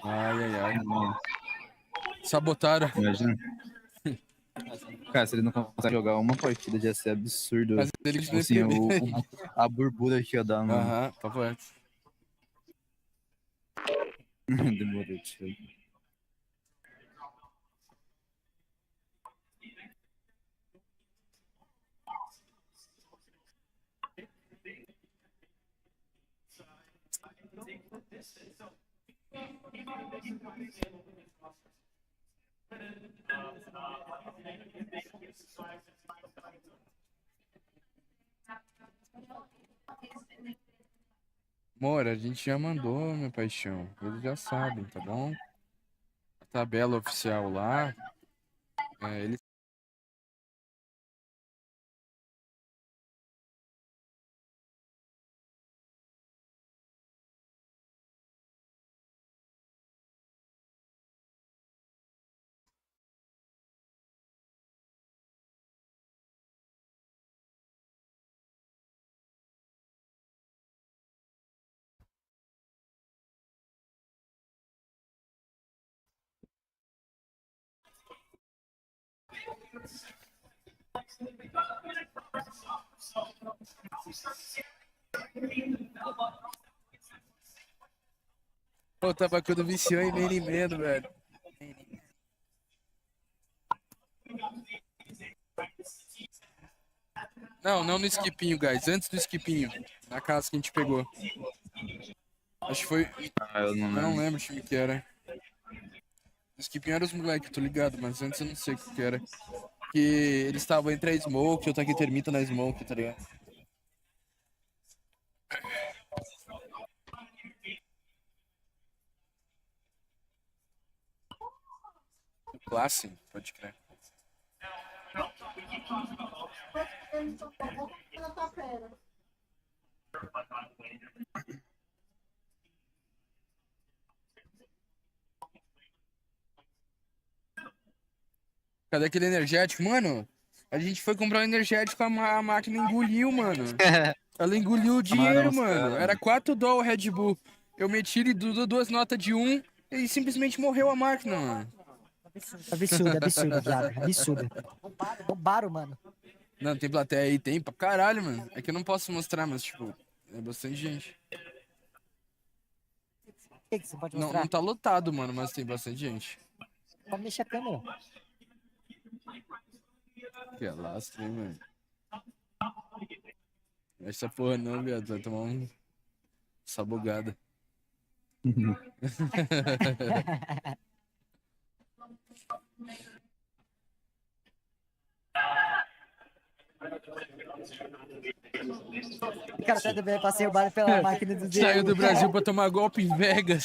Ai. Sabotaram. Imagina. Cara, se ele não consegue jogar uma partida, já ia ser absurdo. Mas ele Tipo assim, a burbura que ia dar, mano. Aham, papo reto. Demorou, tio. Amor, a gente já mandou, minha paixão. Eles já sabem, tá bom? A tabela oficial lá. Eles. Pô, tava quando viciou em Many Man, velho. Não no skipinho, guys. Antes do skipinho. Na casa que a gente pegou. Acho que foi. Eu não lembro o time que era. O skipinho era os moleques, tô ligado, mas antes eu não sei o que era. Que eles estavam entre a smoke, eu taquei termita na smoke, tá ligado? Classe, pode crer. Cadê aquele energético? Mano, a gente foi comprar um energético, a máquina engoliu, mano. Ela engoliu o dinheiro, mano. Era 4 dólares o Red Bull. Eu meti ele duas notas de 1 e simplesmente morreu a máquina, mano. Absurdo, absurdo, viado. Absurdo. Roubaram, mano. Não, tem plateia aí? Tem pra caralho, mano. É que eu não posso mostrar, mas, tipo, é bastante gente. O que você pode Não, mostrar? não tá lotado, mano, mas tem bastante gente. Pode mexer a câmera. Que lastro, hein, mano. Não essa porra não, viado. Vai tomar essa bugada. O cara tá também pra ser roubado pela máquina do Zé. Saiu do Brasil pra tomar golpe em Vegas.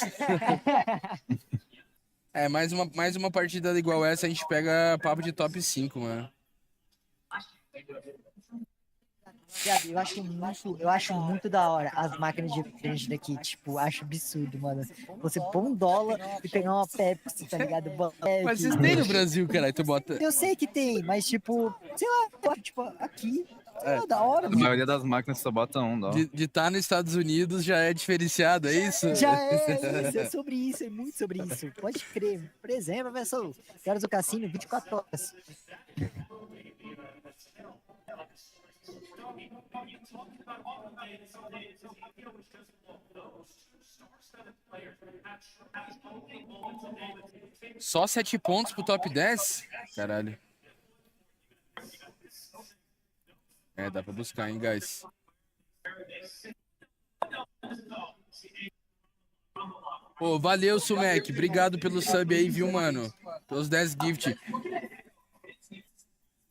É, mais uma partida igual essa, a gente pega papo de top 5, mano. Viado, eu acho muito da hora as máquinas diferentes daqui, tipo, acho absurdo, mano. Você pôr $1 e pegar uma Pepsi, tá ligado? Mas vocês têm no Brasil, caralho, tu bota... Eu sei que tem, mas tipo, sei lá, tipo, aqui, da hora, A mano. maioria das máquinas só bota $1. De estar nos Estados Unidos já é diferenciado, é isso? Já é isso, é sobre isso, é muito sobre isso. Pode crer. Por exemplo, pessoal, caras do cassino, 24 horas. Só 7 pontos pro top 10? Caralho. É, dá pra buscar, hein, guys. Pô, valeu, Sumek. Obrigado pelo sub aí, viu, mano? Pelos 10 gift.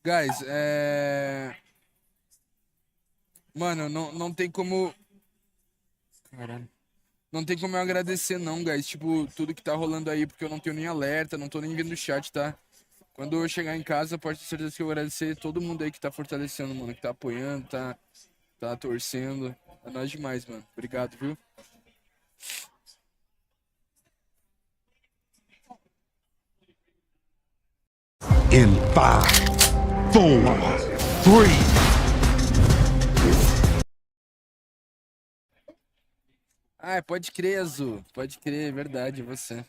Guys, Mano, não tem como... Caralho. Não tem como eu agradecer, não, guys. Tipo, tudo que tá rolando aí, porque eu não tenho nem alerta, não tô nem vendo o chat, tá? Quando eu chegar em casa, pode ter certeza que eu vou agradecer todo mundo aí que tá fortalecendo, mano. Que tá apoiando, tá torcendo. É nóis demais, mano. Obrigado, viu? In 5, 4, 3. Ah, pode crer, Azul. Pode crer, é verdade, você.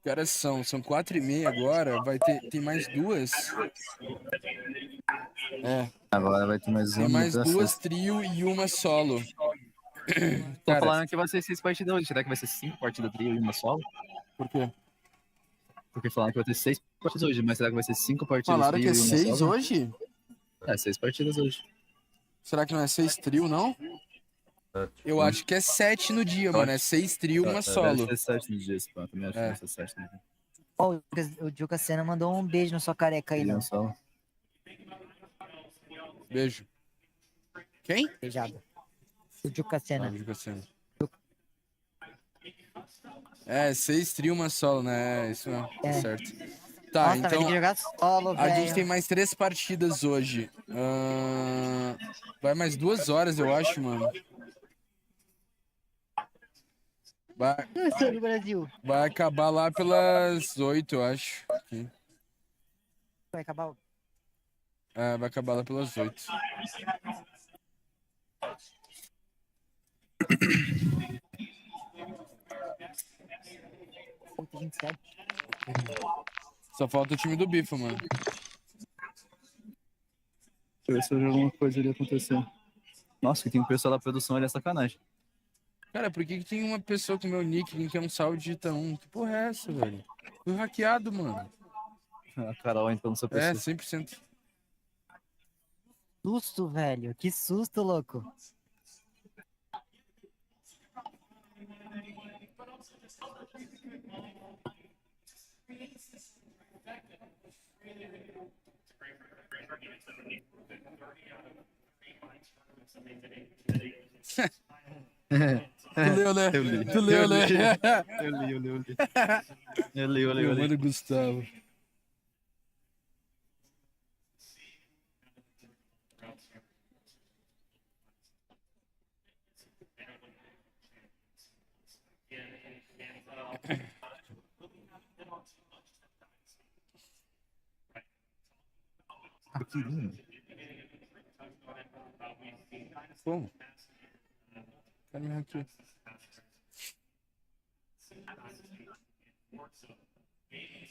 Que horas são? São 4h30 agora. Tem mais duas. É. Agora vai ter mais Tem uma. mais duas trio e uma solo. Tô falando que vai ser 6 partidas hoje. Será que vai ser 5 partidas trio e uma solo? Por quê? Porque falaram que vai ter 6 partidas hoje, mas será que vai ser 5 partidas Falaram trio que é e uma 6 solo? hoje? É, 6 partidas hoje. Será que não é 6 trio, não? Eu acho que é 7 no dia, mano. É 6 trio e uma solo. Deve ser 7 no dia, pô. Também acho que vai ser 7 no dia. Ó, o Juca Senna mandou um beijo na sua careca aí, não. Beijo. Quem? Beijada. O Juca Senna. O Juca Senna. É, 6 trio, uma solo, né? É isso mesmo, tá certo. Tá, Nossa, então vai ter que jogar solo, a gente velho. tem mais 3 partidas hoje. Vai mais 2 horas, eu acho, mano. Dançando no Brasil. Vai acabar lá pelas 8, eu acho. Aqui. Vai acabar o... É, vai acabar lá pelas 8. Só falta o time do Bifa, mano. Deixa eu ver se eu jogo alguma coisa ali acontecendo. Nossa, que tem um pessoal da produção ali, é sacanagem. Cara, por que tem uma pessoa com meu nick que é um salve digita 1? Que porra é essa, velho? Fui hackeado, mano. A Carol entrou no seu PC. É, 100%. Susto, velho. Que susto, louco. Tu leu, né? Eu li. Tu leu, né? Eu li. Mano, Gustavo. biquirinho. Como? Cadê meu aqui?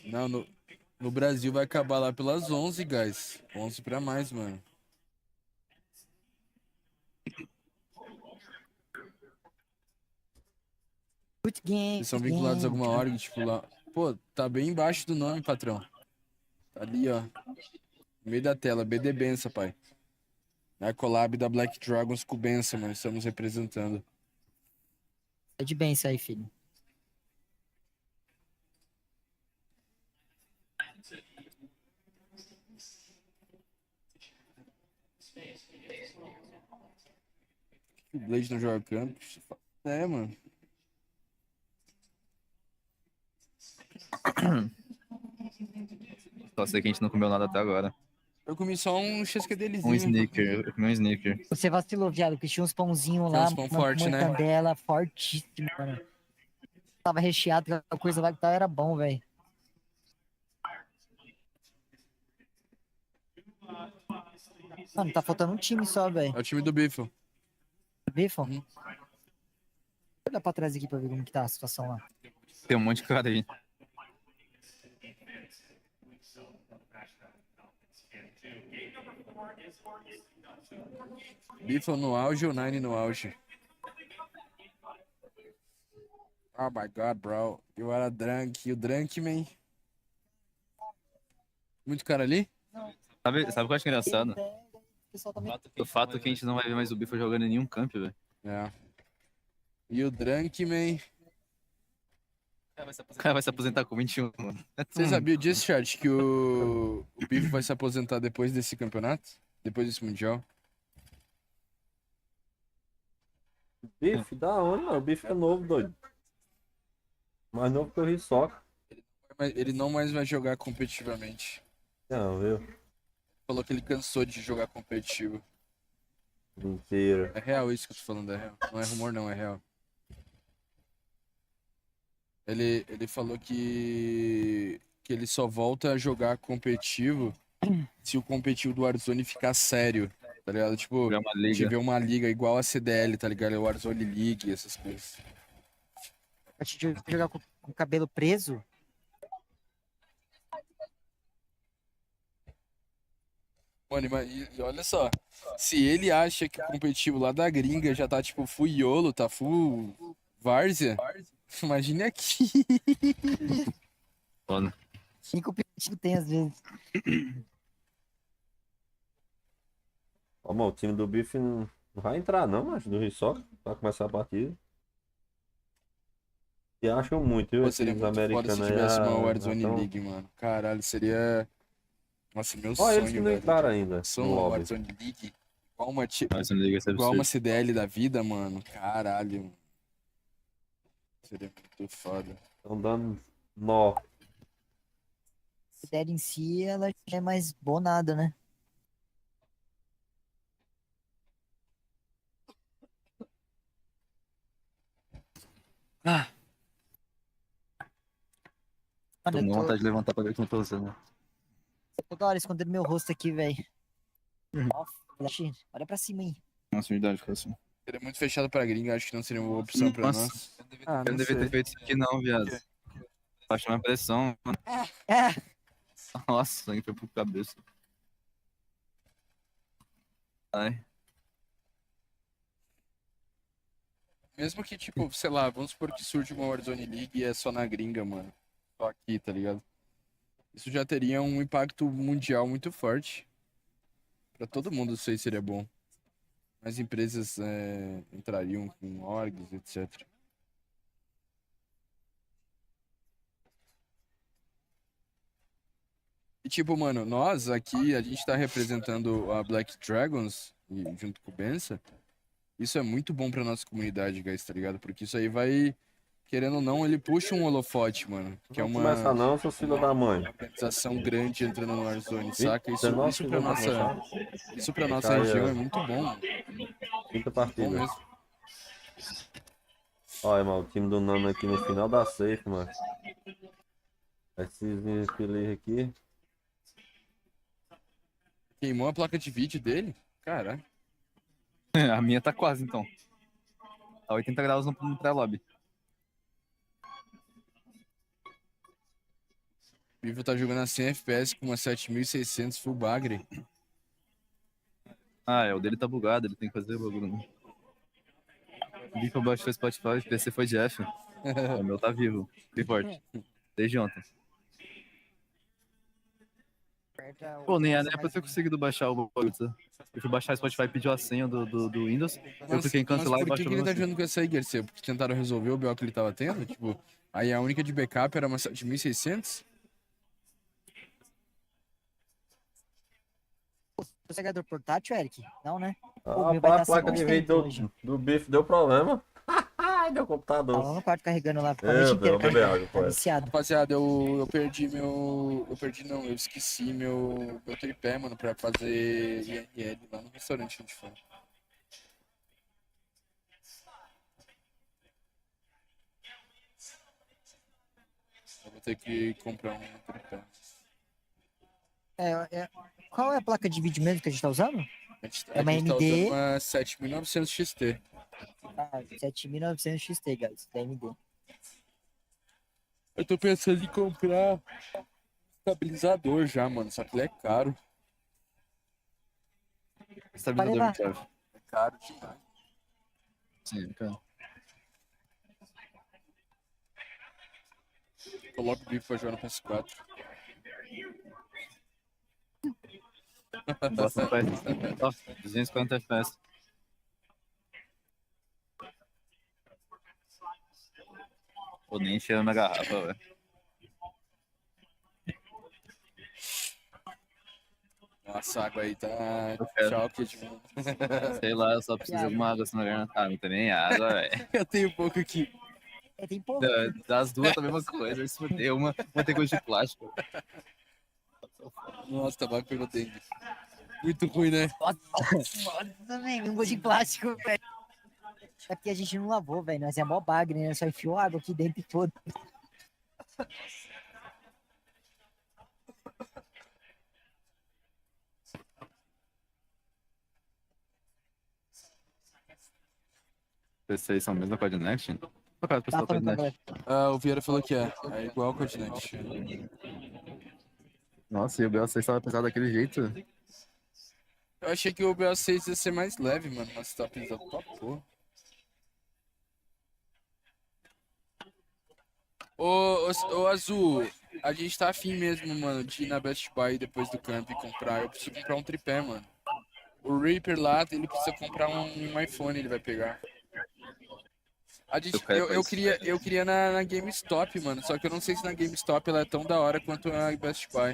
Não, no Brasil vai acabar lá pelas 11, guys. 11 pra mais, mano. Eles são vinculados a alguma org, tipo lá. Pô, tá bem embaixo do nome, patrão. Tá ali, ó. No meio da tela, BD Bença, pai. É a collab da Black Dragons com Bença, mano. Estamos representando. É de bem isso aí, filho. O Blade não joga campo. É, mano. Só sei que a gente não comeu nada até agora. Eu comi só um XQDLzinho. Um sneaker, eu comi um sneaker. Você vacilou, viado, porque tinha uns pãozinhos Tem lá, uns pão uma forte, né? mortandela fortíssima, mano. Tava recheado, a coisa lá que tava era bom, velho. Mano, tá faltando um time só, velho. É o time do Biffle. Biffle? Vou olhar pra trás aqui pra ver como que tá a situação lá. Tem um monte de cara aí. Biffle no auge ou Nine no auge? Oh my god, bro. You are a drunk. You drunk, man. Muito cara ali? Sabe o que eu acho engraçado? O fato que a gente não vai ver mais o Biffle jogando em nenhum camp, velho. É. You drunk, man. O cara vai se aposentar com 21, mano. Você sabia disso, chat? Que o Biffle vai se aposentar depois desse campeonato? Depois desse Mundial? Bife? Da onde, mano? O Bife é novo, doido. Mais novo que o Risoca. Ele não mais vai jogar competitivamente. Não, viu? Falou que ele cansou de jogar competitivo. Mentira. É real isso que eu tô falando, é real. Não é rumor não, é real. Ele falou que ele só volta a jogar competitivo se o competitivo do Warzone ficar sério, tá ligado? Tipo, tiver uma liga igual a CDL, tá ligado? O Warzone League, essas coisas. A gente jogar com o cabelo preso? Mano, e olha só, se ele acha que o competitivo lá da gringa já tá tipo full YOLO, tá full várzea, imagine aqui. Foda. Que competitivo tem às vezes. Ó, mano, o time do Bife não vai entrar não, acho, do Risoca, pra começar a partida. E acham muito, viu? Pô, seria muito foda se tivesse uma Warzone League, mano. Caralho, seria... Nossa, meu sonho, eles que não entraram ainda. São uma Warzone League. Igual uma CDL da vida, mano. Caralho. Seria muito foda. Estão dando nó. A ideia em si, ela já é mais bonada, né? Tô com vontade de levantar pra ver quem eu tô usando. Toda hora escondendo meu rosto aqui, velho. Ó, Flash, olha pra cima aí. Nossa, verdade, foi assim. Seria muito fechado pra gringa, acho que não seria uma boa opção pra nós. Eu não devia ter feito isso aqui não, viado. Tá chamando pressão, mano. Nossa, o sangue foi pro cabeça. Ai. Mesmo que, tipo, sei lá, vamos supor que surge uma Warzone League e é só na gringa, mano. Só aqui, tá ligado? Isso já teria um impacto mundial muito forte. Pra todo mundo isso aí seria bom. Mais empresas entrariam com orgs, etc. E tipo, mano, nós aqui, a gente tá representando a Black Dragons, junto com o Bença. Isso é muito bom pra nossa comunidade, guys, tá ligado? Porque isso aí vai, querendo ou não, ele puxa um holofote, mano. Que é uma... Não começa não, seus filhos da mãe. Organização grande entrando no Warzone, Ih, saca? Isso pra nossa região é muito bom. Quinta partida. Bom mesmo. Olha, mano, o time do Nano aqui no final da safe, mano. Esses infeliz aqui. Queimou a placa de vídeo dele? Caralho. A minha tá quase, então. Tá 80 graus no pré-lobby. O Vivo tá jogando a 100 FPS com uma 7600 full bagre. Ah, o dele tá bugado, ele tem que fazer o bagulho. O Vivo baixou o Spotify, o PC foi de F. O meu tá vivo, bem forte. Desde ontem. Pô, nem é pra ter conseguido baixar o bagulho. Eu fui baixar o Spotify e pediu a senha do Windows. Eu cliquei em cancelar e Mas por baixou que ele tá você. jogando com essa aí, Garcia? Porque tentaram resolver o BO que ele tava tendo? Tipo, aí a única de backup era uma 7600? O carregador portátil, Eric? Não, né? Ah, a placa de vídeo do bife deu problema. Ai, meu computador. Tava no quarto carregando lá, ficou a noite inteira carregando. Tá viciado. Rapaziada, eu perdi meu... Eu perdi não, eu esqueci meu tripé, mano, pra fazer IRL lá no restaurante onde foi. Eu vou ter que comprar um tripé. Qual é a placa de vídeo mesmo que a gente tá usando? É uma A gente tá usando AMD. uma 7900 XT. Ah, 7900 XT, guys, da AMD. Eu tô pensando em comprar estabilizador já, mano, só que ele é caro. Estabilizador de chave. É caro demais. Sim, cara. Coloca o bico pra jogar no PS4. Bota no FPS. Ó, 240 FPS. Pô, nem cheirando na garrafa, velho. Nossa, a água aí tá choque de mano. Sei lá, eu só preciso de alguma água, senão não tá, não tem nem água, velho. Eu tenho pouco aqui. Tem pouco. Das duas tá a mesma coisa, isso fodeu. Uma tem coisa de plástico. Nossa, tabaco pegou dengue. Muito ruim, né? Nossa, velho, um gosto de plástico, velho. É porque a gente não lavou, velho. Nós é mó bagre, né? Só enfiou água aqui dentro e todo. Vocês são a mesma Code Next? Por causa do pessoal Code Next. Ah, o Vieira falou que é. É igual o Code Next. Nossa, e o BO6 estava pesado daquele jeito? Eu achei que o BO6 ia ser mais leve, mano, mas tá pesado pra porra. Ô, Azul, a gente tá afim mesmo, mano, de ir na Best Buy depois do camp e comprar. Eu preciso comprar um tripé, mano. O Reaper lá, ele precisa comprar um iPhone, ele vai pegar. Eu queria na GameStop, mano, só que eu não sei se na GameStop ela é tão da hora quanto a Best Buy.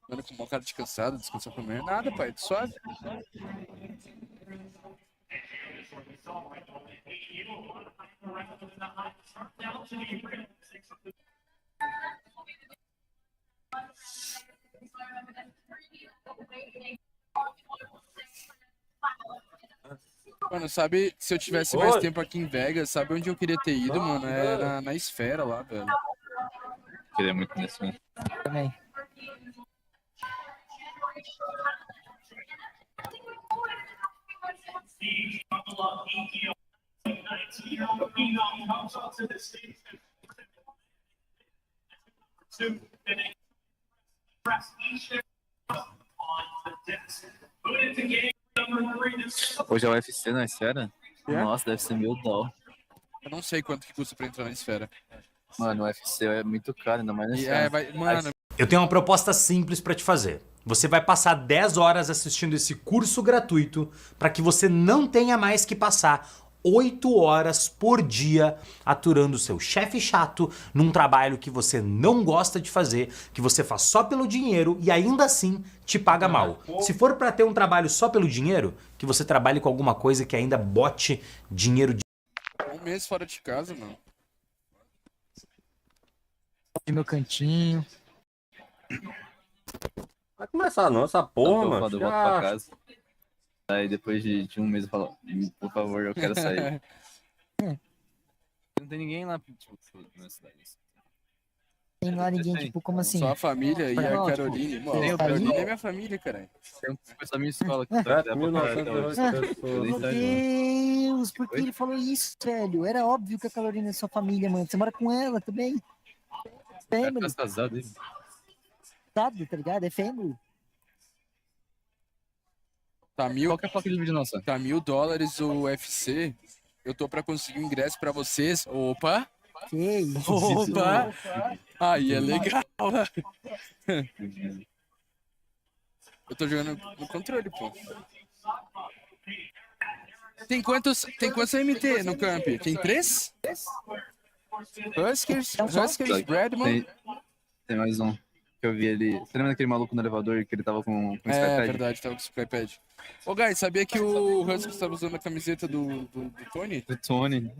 Mano, com uma cara descansada, descansou pra amanhã. Nada, pai, tô suave. Mano, sabe, se eu tivesse mais tempo aqui em Vegas, sabe onde eu queria ter ido, mano? É na esfera lá, velho. Queria muito nesse, né? Também. Hoje é o UFC na esfera? Nossa, deve ser $1000. Eu não sei quanto que custa pra entrar na esfera. Mano, o UFC é muito caro, ainda mais na esfera. Mano... Eu tenho uma proposta simples pra te fazer. Você vai passar 10 horas assistindo esse curso gratuito para que você não tenha mais que passar 8 horas por dia aturando o seu chefe chato num trabalho que você não gosta de fazer, que você faz só pelo dinheiro e ainda assim te paga mal. Se for para ter um trabalho só pelo dinheiro, que você trabalhe com alguma coisa que ainda bote dinheiro de... Um mês fora de casa, mano. Meu cantinho. Vai começar não, essa porra, Não, mano. eu volto pra casa. Aí depois de um mês eu falo, por favor, eu quero sair. Não tem ninguém lá, tipo, na cidade. Tem lá ninguém, tipo, como assim? Só a família e a Não, Caroline. tipo, Mano, tem a o Caroline pessoal. é minha família, caralho. Tem um pessoal da minha escola que tá até 7.908 pessoas. Meu Deus, por que ele falou isso, velho? Era óbvio que a Carolina é sua família, mano. Você mora com ela também. Family. Tá casado, hein? Sabe, tá ligado? É family. Tá mil, Qual que é a placa de vídeo nossa? tá $1.000 o UFC. Eu tô pra conseguir um ingresso pra vocês. Opa! Que isso? Opa! Aí é legal. Eu tô jogando no controle, pô. Tem quantos MT no camp? Tem 3? Huskers, Bradman. Tem mais um. Que eu vi ele. Você lembra daquele maluco no elevador que ele tava com o É Skypad? verdade, tava com o Skypad. Ô, guys, sabia que o Huskers tava usando a camiseta do Tony? Do Tony.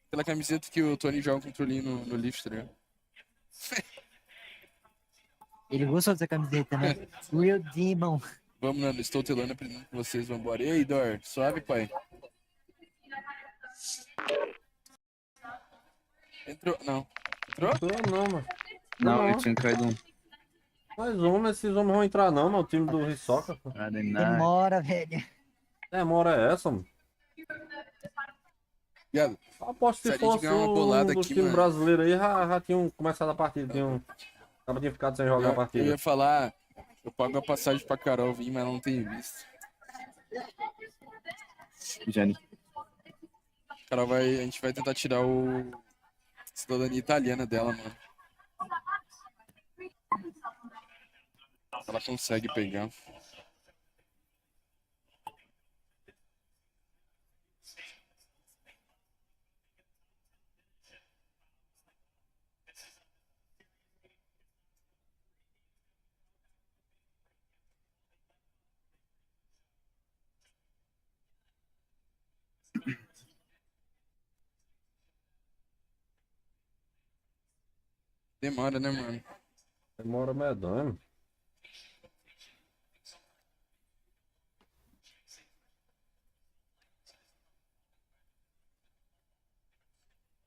Aquela camiseta que o Tony joga um controlinho no lift, tá ligado? Ele gostou dessa camiseta, né? Real Demon. Vamos, Nando, estou telando aprendendo com vocês, vambora. E aí, Dor, suave, pai? Entrou? Não. Entrou? Não, mano. Não, eu tinha caído um. Mas esses homens vão entrar não, mano. O time do Risoca. Demora, velho. Demora é essa, mano. Viado, aposto que se a gente fosse ganhar uma um bolada dos aqui, times mano. brasileiros aí, já tinham começado a partida. Tinha ficado sem jogar a Eu partida. ia falar, eu pago a passagem pra Carol vir, mas não tenho visto. Jenny. Carol a gente vai tentar tirar o cidadania italiana dela, mano. Ela consegue pegar. Demora, né, mano? Demora medonho.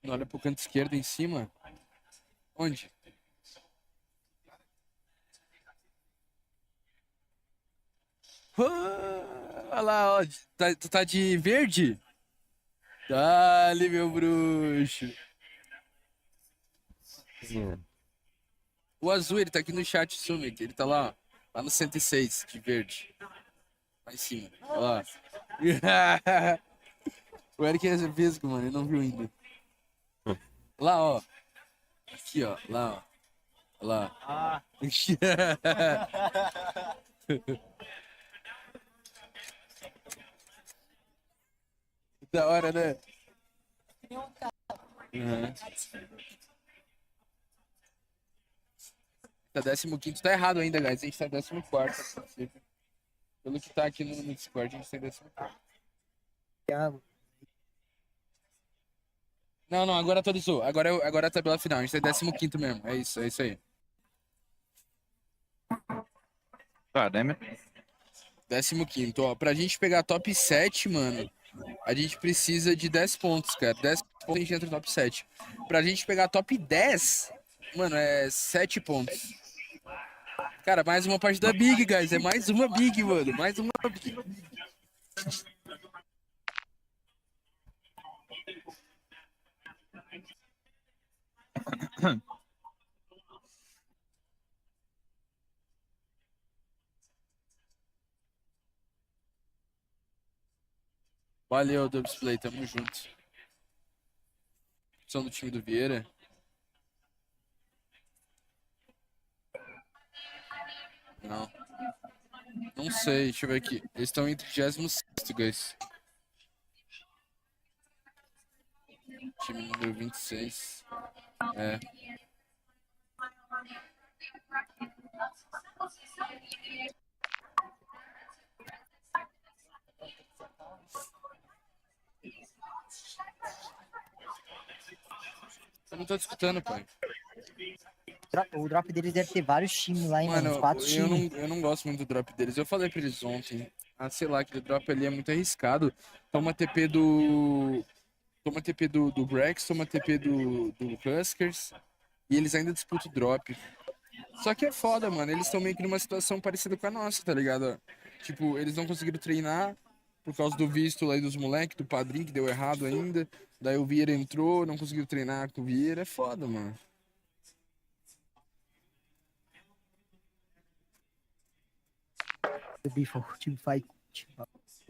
Olha pro canto esquerdo em cima. Onde? Olha lá, ó. Tu tá de verde? Dale, meu bruxo. O azul, ele tá aqui no chat, Summit. Ele tá lá, ó. Lá no 106, de verde. Lá em cima. Olha lá. O Eric é vesgo, mano. Ele não viu ainda. Lá, ó. Aqui, ó. Lá, ó. Lá. Ah. Da hora, né? Uhum. Tá 15º, tá errado ainda, guys. A gente tá 14º. Pelo que tá aqui no Discord, a gente tá em 14º. Não, agora atualizou. Agora é a tabela final. A gente tá em 15º mesmo. É isso aí. Caramba. 15º, ó. Pra gente pegar top 7, mano, a gente precisa de 10 pontos, cara. 10 pontos a gente entra no top 7. Pra gente pegar top 10, mano, é 7 pontos. Cara, mais uma partida big, guys. É mais uma big, mano. Mais uma big. Valeu, Dubsplay, tamo junto. São do time do Vieira. Não sei, deixa eu ver aqui. Eles estão em 36º, guys. Time número 26. É. Eu não tô te escutando, pai. o drop deles deve ter vários times lá, hein, mano? Uns 4 times. eu não gosto muito do drop deles. Eu falei pra eles ontem. Ah, sei lá, aquele drop ali é muito arriscado. Toma TP do... Toma TP do Brex, toma TP do Huskers. E eles ainda disputam o drop. Só que é foda, mano. Eles estão meio que numa situação parecida com a nossa, tá ligado? Tipo, eles não conseguiram treinar por causa do visto lá dos moleques, do padrinho, que deu errado ainda. Daí o Vieira entrou, não conseguiu treinar com o Vieira. É foda, mano. O Bifo, time fight.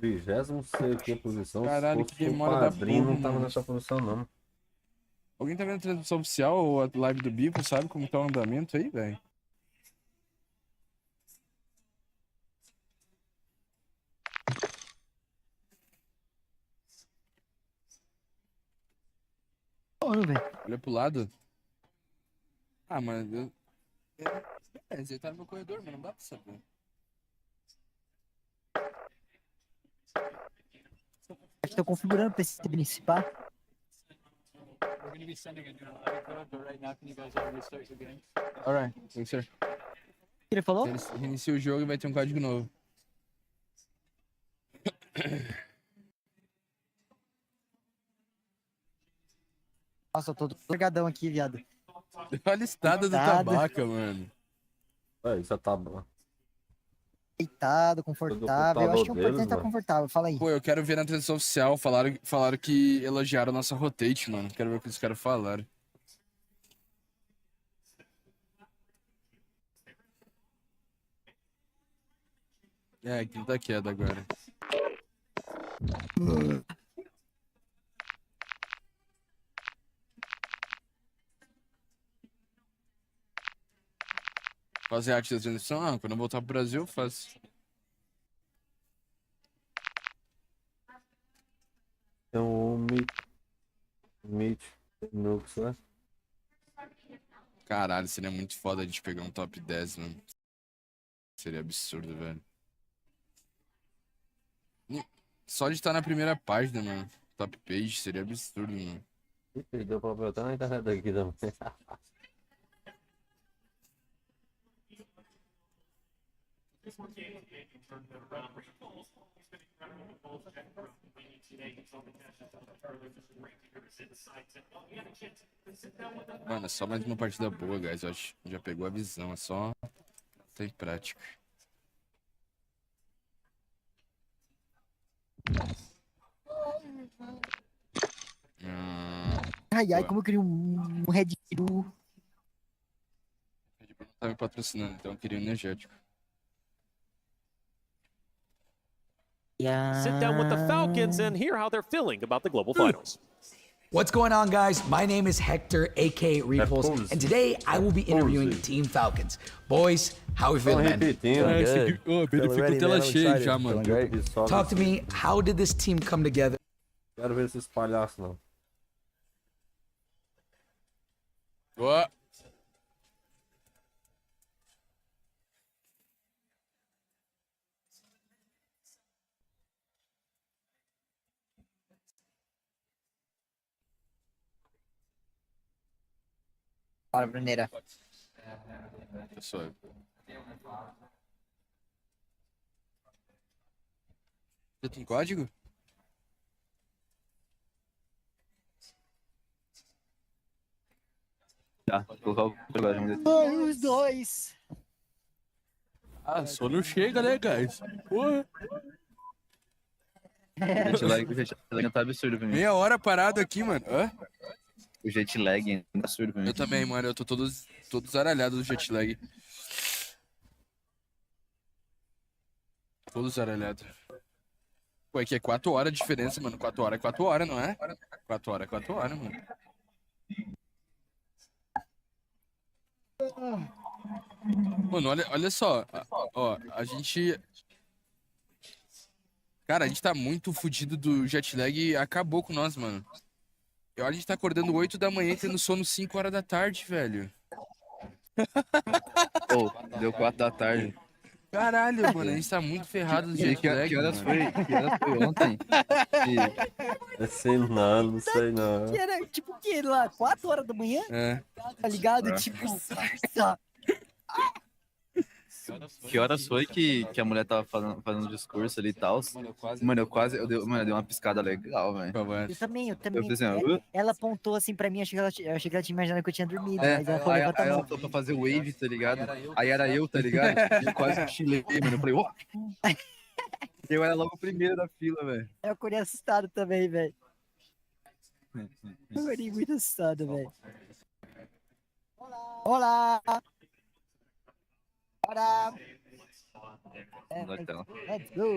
36ª posição. Caralho, Se que fosse o demora da padrinho, porra, não tava mano. nessa posição, não. Alguém tá vendo a transmissão oficial ou a live do Bipo, sabe como tá o andamento aí, velho? Olha pro lado. Ah, mano, ele tá no meu corredor, mas não dá pra saber. Acho que tô configurando pra esse principal. We're going to be sending a new live code, but right now, can you guys all restart your game? Alright, thanks, sir. O que ele falou? Reinicia o jogo e vai ter um código novo. Nossa, eu tô largadão aqui, viado. Olha a estada do tabaca, mano. Isso tá... Deitado, confortável. Eu acho que o importante é estar confortável. Fala aí. Pô, eu quero ver na transmissão oficial. Falaram que elogiaram a nossa rotate, mano. Quero ver o que os caras falaram. É, aqui tá queda agora. Fazer arte da transmissão? Ah, quando eu voltar pro Brasil, eu faço. É um Meet Nux, né? Caralho, seria muito foda a gente pegar um top 10, mano. Seria absurdo, velho. Só de estar na primeira página, mano. Top page, seria absurdo, mano. E perdeu pra botar na internet daqui também. Mano, é só mais uma partida boa, guys. Eu acho que já pegou a visão, é só tá em prática. Ai, como eu queria um Red Bull. Tá me patrocinando, então eu queria um energético. Sit down with the Falcons and hear how they're feeling about the global finals. What's going on, guys? My name is Hector, aka Repulse, and today I will be interviewing Team Falcons. Boys, how are we feeling, man? Talk to me, how did this team come together? Quero ver esses palhaços, não. Boa. Bora, Bruneira. Pessoal. Você tem código? Tá, vou colocar o código. Os dois. Ah, só não chega, né, guys? Porra. O jet lag tá absurdo pra mim. Meia hora parado aqui, mano. Hã? O jet lag é absurdo pra mim. Eu também, mano. Eu tô todo zaralhado do jet lag. Todo zaralhado. Pô, aqui é 4 horas de diferença, mano. 4 horas é 4 horas, não é? 4 horas é 4 horas, mano. Mano, olha só. Ó, a gente... Cara, a gente tá muito fudido do jet lag e acabou com nós, mano. A gente tá acordando 8 da manhã e tendo sono 5 horas da tarde, velho. Pô, deu 4 da tarde. Caralho, mano, a gente tá muito ferrado do jeito Que horas foi ontem? Sei não, não sei não. Que era, tipo, o que lá? 4 horas da manhã? É. Tá ligado? Tipo, sarça. Que horas foi que a mulher tava fazendo um discurso ali e tal? Mano, eu dei uma piscada legal, velho. Eu também. Eu falei assim, Ela apontou assim pra mim, eu achei que ela tinha imaginado que eu tinha dormido, É, mas ela falou, aí levanta a ela mão. falou pra fazer wave, tá ligado? Aí era eu, tá ligado? E eu quase cochilei, mano. Eu falei, ó. Eu era logo o primeiro da fila, velho. Eu acordei assustado também, velho. Eu acordei muito assustado, velho. Olá! Olá! Let's go!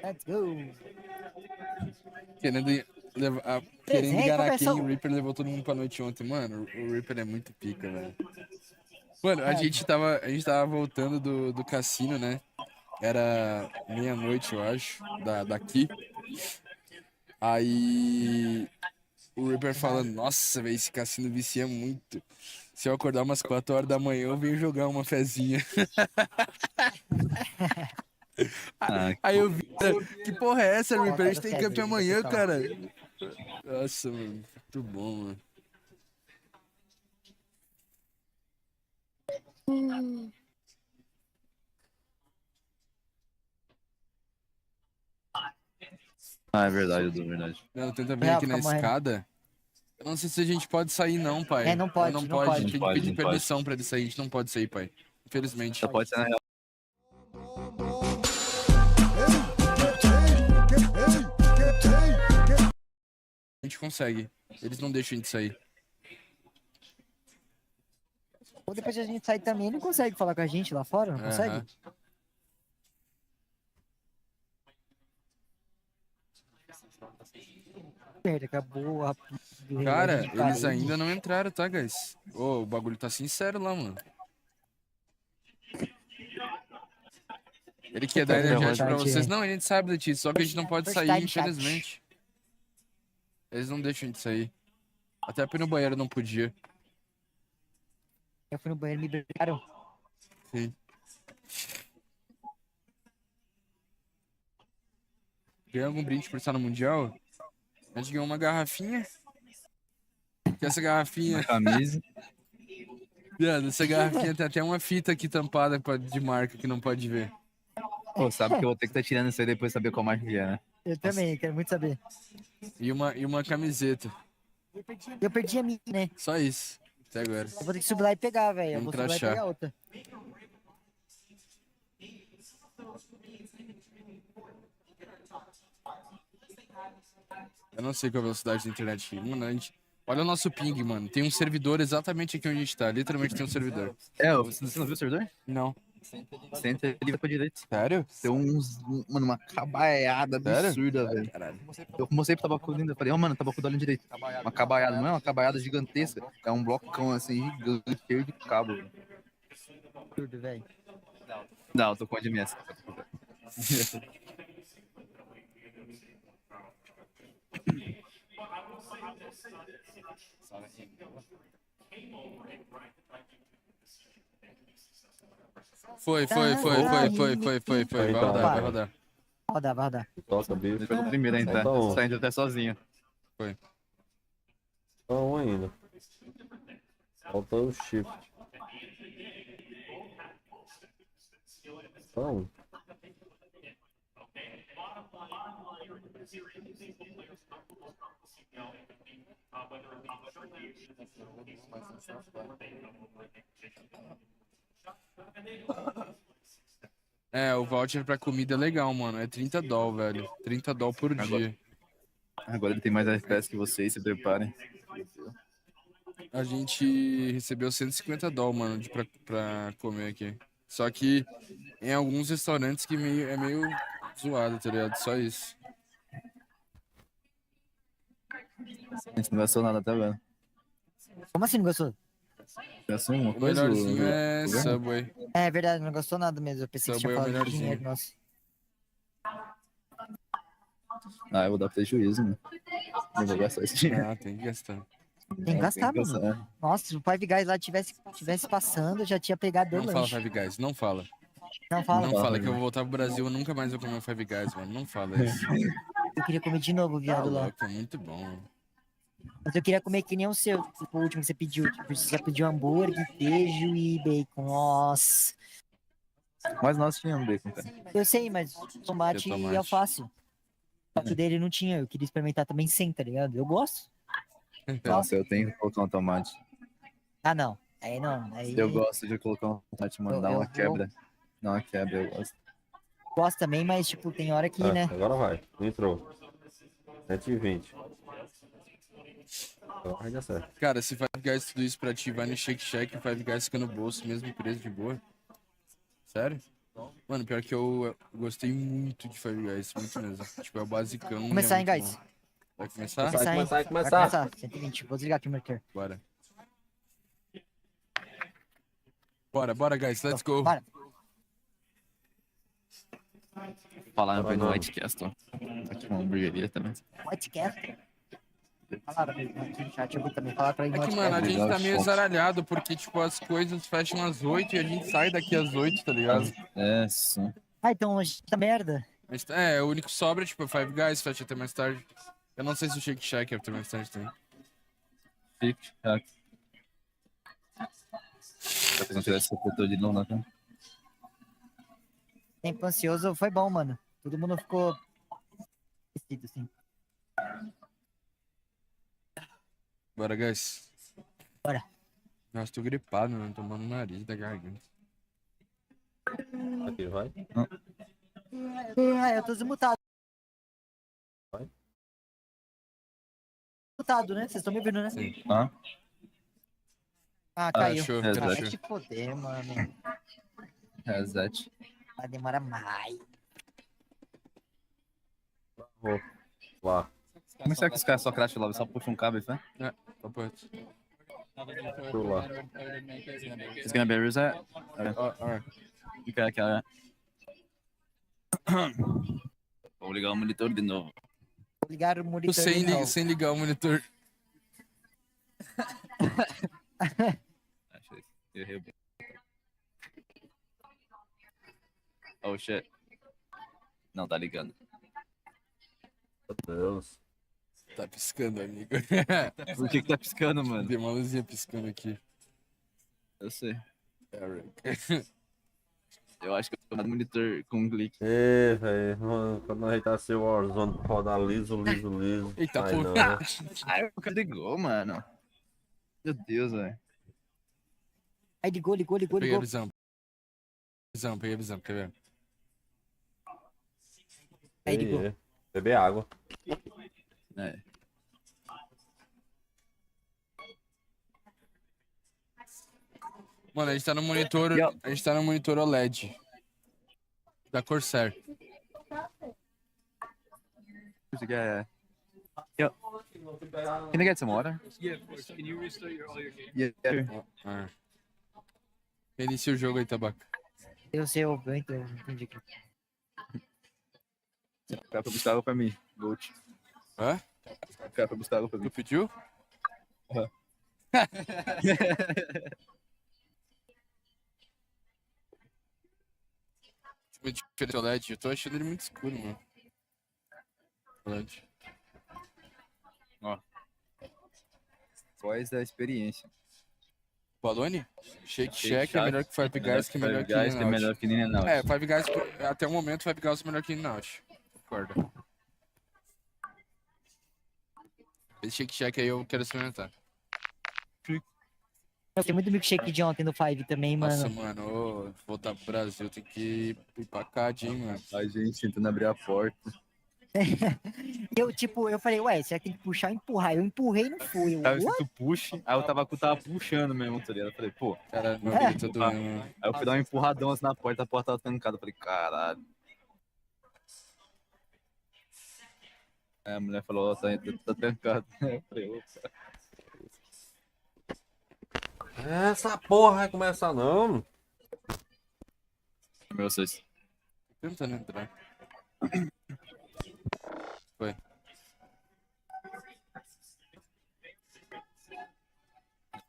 Let's go! Querendo enganar quem, o Reaper levou todo mundo pra noite ontem. Mano, o Reaper é muito pica, velho. Mano, a gente tava voltando do cassino, né? Era meia-noite, eu acho, daqui. Aí o Reaper falando, nossa, velho, esse cassino vicia muito. Se eu acordar umas 4 horas da manhã, eu venho jogar uma fezinha. Aí eu vi, que porra é essa, Reaper? A gente tem campeão amanhã, cara. Nossa, mano, muito bom, mano. Ah, é verdade, Edu, verdade. Não, tenta vir aqui na escada. Eu não sei se a gente pode sair, não, pai. É, não pode, não não pode. pode. A gente tem Não que pode, pedir não permissão pra ele sair. A gente não pode sair, pai. Infelizmente. Só pode ser na real. A gente consegue. Eles não deixam a gente sair. Ou depois de a gente sair também, ele não consegue falar com a gente lá fora? Não consegue? Merda, acabou a... Cara, eles ainda não entraram, tá, guys? Ô, o bagulho tá sincero lá, mano. Ele quer dar energético pra vocês. Não, a gente sabe, Letícia, só que a gente não pode sair, infelizmente. Eles não deixam a gente sair. Até pra ir no banheiro não podia. Eu fui no banheiro e me brigaram. Sim. Ganhou algum brinde por estar no Mundial? A gente ganhou uma garrafinha. Que essa garrafinha... Uma camisa. Essa garrafinha tem até uma fita aqui tampada de marca que não pode ver. Pô, sabe que eu vou ter que estar tirando isso aí depois saber qual marca que é, né? Eu também, quero muito saber. E uma camiseta. Eu perdi a minha, né? Só isso. Até agora. Eu vou ter que subir lá e pegar, velho. Eu vou subir lá e crachá. pegar outra. Eu não sei qual a velocidade da internet aqui. Mano, olha o nosso ping, mano. Tem um servidor exatamente aqui onde a gente tá. Literalmente tem um servidor. É, você não viu o servidor? Não. Senta ali pra direita. Sério? Tem mano, uma cabaiada absurda, velho. Eu mostrei pro tabacudo ainda, falei, mano, tabacudo olha direito. Uma cabaiada, não é uma cabaiada gigantesca. É um blocão assim, gigante, cheio de cabo. Tudo, velho. Não, tô com a de MS. Foi. Vai rodar. Vai rodar. Toca, bicho. Ele foi o primeiro a entrar. Tá indo até sozinho. Foi. Só um ainda. Falta o shift. Só um. É, o voucher pra comida é legal, mano. É $30, velho. $30 por dia. Agora ele tem mais FPS que vocês, se preparem. A gente recebeu $150, mano, pra comer aqui. Só que em alguns restaurantes que é meio zoado, tá ligado? Só isso. A gente não gastou nada até agora. Como assim não gostou? Gastou uma O coisa? melhorzinho é Subway. É verdade, não gostou nada mesmo. Eu pensei que Subway tinha é o falado de melhorzinho. dinheiro, nossa. Ah, eu vou dar prejuízo, né? Não vou gastar esse dinheiro. Ah, tem que gastar. Tem que gastar, mano. Nossa, se o Five Guys lá tivesse passando, eu já tinha pegado Não o fala lanche. Five Guys, não fala. Não fala. Não fala que eu vou voltar pro Brasil, eu nunca mais vou comer o Five Guys, mano. Não fala isso. Eu queria comer de novo, Tá viado, lá. louco, é muito bom. Mas eu queria comer que nem o seu, tipo, o último que você pediu. Tipo, você pediu hambúrguer, queijo e bacon. Nossa. Mas nós tínhamos bacon, cara. Eu sei, mas tomate E e tomate. alface. O dele não tinha, eu queria experimentar também sem, tá ligado? Eu gosto. Nossa, eu tenho que colocar um tomate. Ah, não. Aí não. Aí... Eu gosto de colocar um tomate, mano. Dá uma quebra. Dá uma quebra, eu gosto. Gosto também, mas, tipo, tem hora que, né? Agora vai. Entrou. 7h20. Então vai dar certo. Cara, se Five Guys tudo isso pra ti, vai no Shake Shack, o Five Guys fica no bolso, mesmo preço de boa. Sério? Mano, pior que eu gostei muito de Five Guys, muito mesmo. Tipo, é o basicão. Começar, hein, muito guys? bom. Vai começar? Vai começar. 120. Vou desligar aqui o marker. Bora. Bora, guys, let's go. Bora. Falar no White Castle. Aqui uma hamburgueria também. White Castle? Falaram aqui no chat, eu vou também falar pra ele. É que, mano, a gente tá meio zaralhado, porque, tipo, as coisas fecham às 8 e a gente sai daqui às 8, tá ligado? É, sim. Ah, então a gente tá merda. É, o único que sobra, tipo, Five Guys, fecha até mais tarde. Eu não sei se o Shake Shack é até mais tarde também. Shake Shack. Tá pensando tirar esse protetor de novo, né? Tempo ansioso foi bom, mano. Todo mundo ficou esquecido, assim. Bora, guys. Bora. Nossa, tô gripado, mano. Tomando nariz da garganta. Aqui vai? Ah, eu tô desmutado. Vai? Mutado, né? Vocês estão me ouvindo, né? Sim. Ah, caiu. Show, Vai te foder, mano. Reset. Vai demorar mais. Vou lá. Como será que os caras só crasham lá? Só puxam um cabo e faz? É, tá perto. Tô lá. It's gonna be a reset? Alright. Okay. Vou ligar o monitor de novo. Vou ligar o monitor de novo. Sem ligar o monitor. Errei bem. Oh shit. Não, tá ligando. Meu Deus. Tá piscando, amigo. Por que tá piscando, mano? Tem uma luzinha piscando aqui. Eu sei. É, eu acho que eu tô no monitor com um clique. Ê, velho. Quando a gente tá assim, o Warzone roda liso. Eita, ai, não. Ai, o cara ligou, mano. Meu Deus, velho. Aí ligou. Peguei a visão. Peguei a visão, quer ver? Aí ligou. Beber água. É. Mano, a gente tá no monitor. A gente tá no monitor OLED. Da Corsair. Yeah. Yo. Can I get some water? Yeah, of course. Can you restart all your games? Yeah. Reinicia o jogo aí, Tabaca. Eu sei, eu entendi aqui. O cara foi buscar água pra mim. Gold. Hã? O cara foi buscar água pra mim. Tu pediu? Aham. Muito diferente do OLED. Eu tô achando ele muito escuro, mano. OLED. Ó. Voz da experiência. Balone? Shake Shack é melhor que Five Guys, que é melhor que Guys, que é melhor que In-N-Out. É, Five Guys, até o momento, Five Guys é melhor que In-N-Out. Concordo. Esse Shake Shack aí eu quero experimentar. Eu tenho muito milkshake de ontem no Five também, mano. Nossa, mano, ô, voltar pro Brasil tem que ir pra CAD, hein, mano. A gente tentando abrir a porta. Eu falei, ué, será que tem que puxar ou empurrar? Eu empurrei e não fui. Tava escrito push, aí eu tava puxando mesmo, tá ligado? Eu falei, pô. Cara, meu filho tá doendo, mano. Aí eu fui dar um empurradão assim na porta, a porta tava trancada. Eu falei, caralho. Aí a mulher falou, ó, tá trancado. Eu falei, opa. Essa porra vai começar não. Meu, vocês. Tentando entrar. Foi.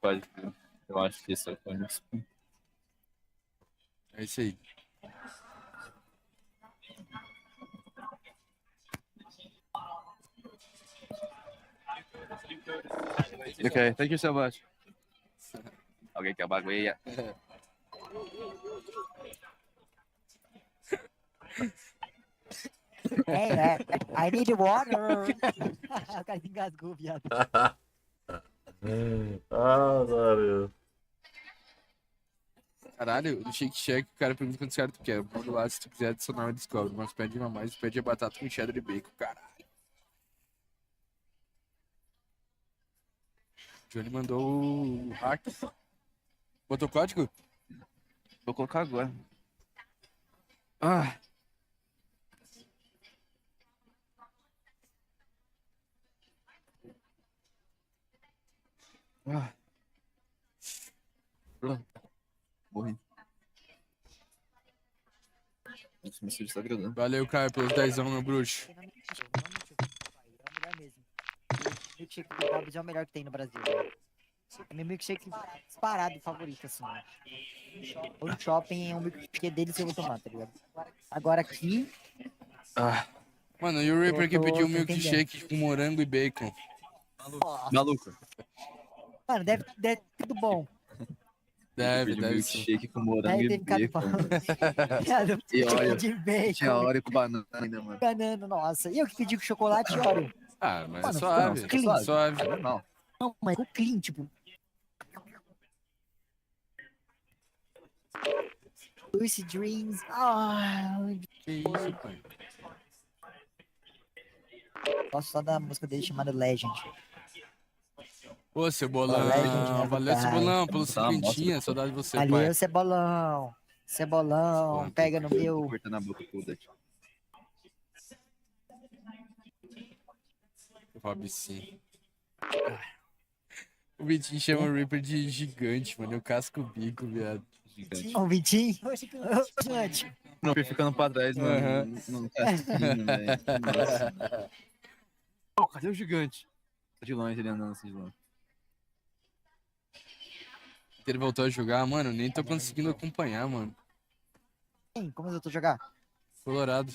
Pode. Eu acho que isso é. É isso aí. Okay, thank you so much. Okay, que bagulho. Hey, I need water. O cara engasgou, viado. Mano. Caralho, no Shake Shack, o cara pergunta quantos caras tu quer. Manda lá se tu quiser adicionar o Discovery. Mas pede uma mais, pede a batata com cheddar e bacon, caralho. Johnny mandou o hack. Botou o código? Vou colocar agora. Ah. Ah. Pronto. Morri. Nossa, meu filho está gravando. Valeu, Caio, pelos 10 meu bruxo. É o melhor mesmo. O milkshake do Bob's é o melhor que tem no Brasil. É meu milkshake disparado favorito, assim. Ou no shopping é um milkshake deles que eu vou tomar, tá ligado? Agora aqui. Ah. Mano, e o Reaper que pediu um tô milkshake com morango e bacon. Maluco. Mano, deve ter tudo bom. Deve milkshake com morango e bacon. E óleo. De bacon. Tinha óleo com banana ainda, mano. Banana, nossa. E eu que pedi com chocolate e óleo. Ah, mas Mano, é suave. ficou clean. Suave. É normal. Não, mas ficou clean, tipo. Lucy Dreams. Ah, que isso, pai? Gosto só da música dele chamada Legend. Ô, Cebolão. Valeu, Cebolão, pelo cinquentinha. Saudade de você, pai. Valeu, Cebolão. Cebolão, pega no meu. Cortando a boca toda. Rob sim. O Vitinho chama o Reaper de gigante, mano. Eu casco o bico, viado. Gigante. O Vitinho? Gigante. Não, ficando pra trás, mano. Não tá assistindo, velho. Nossa. Pô, cadê o gigante? Tá de longe, ele andando assim de longe. Ele voltou a jogar, mano. Nem tô conseguindo acompanhar, mano. Como eu tô a jogar? Colorado.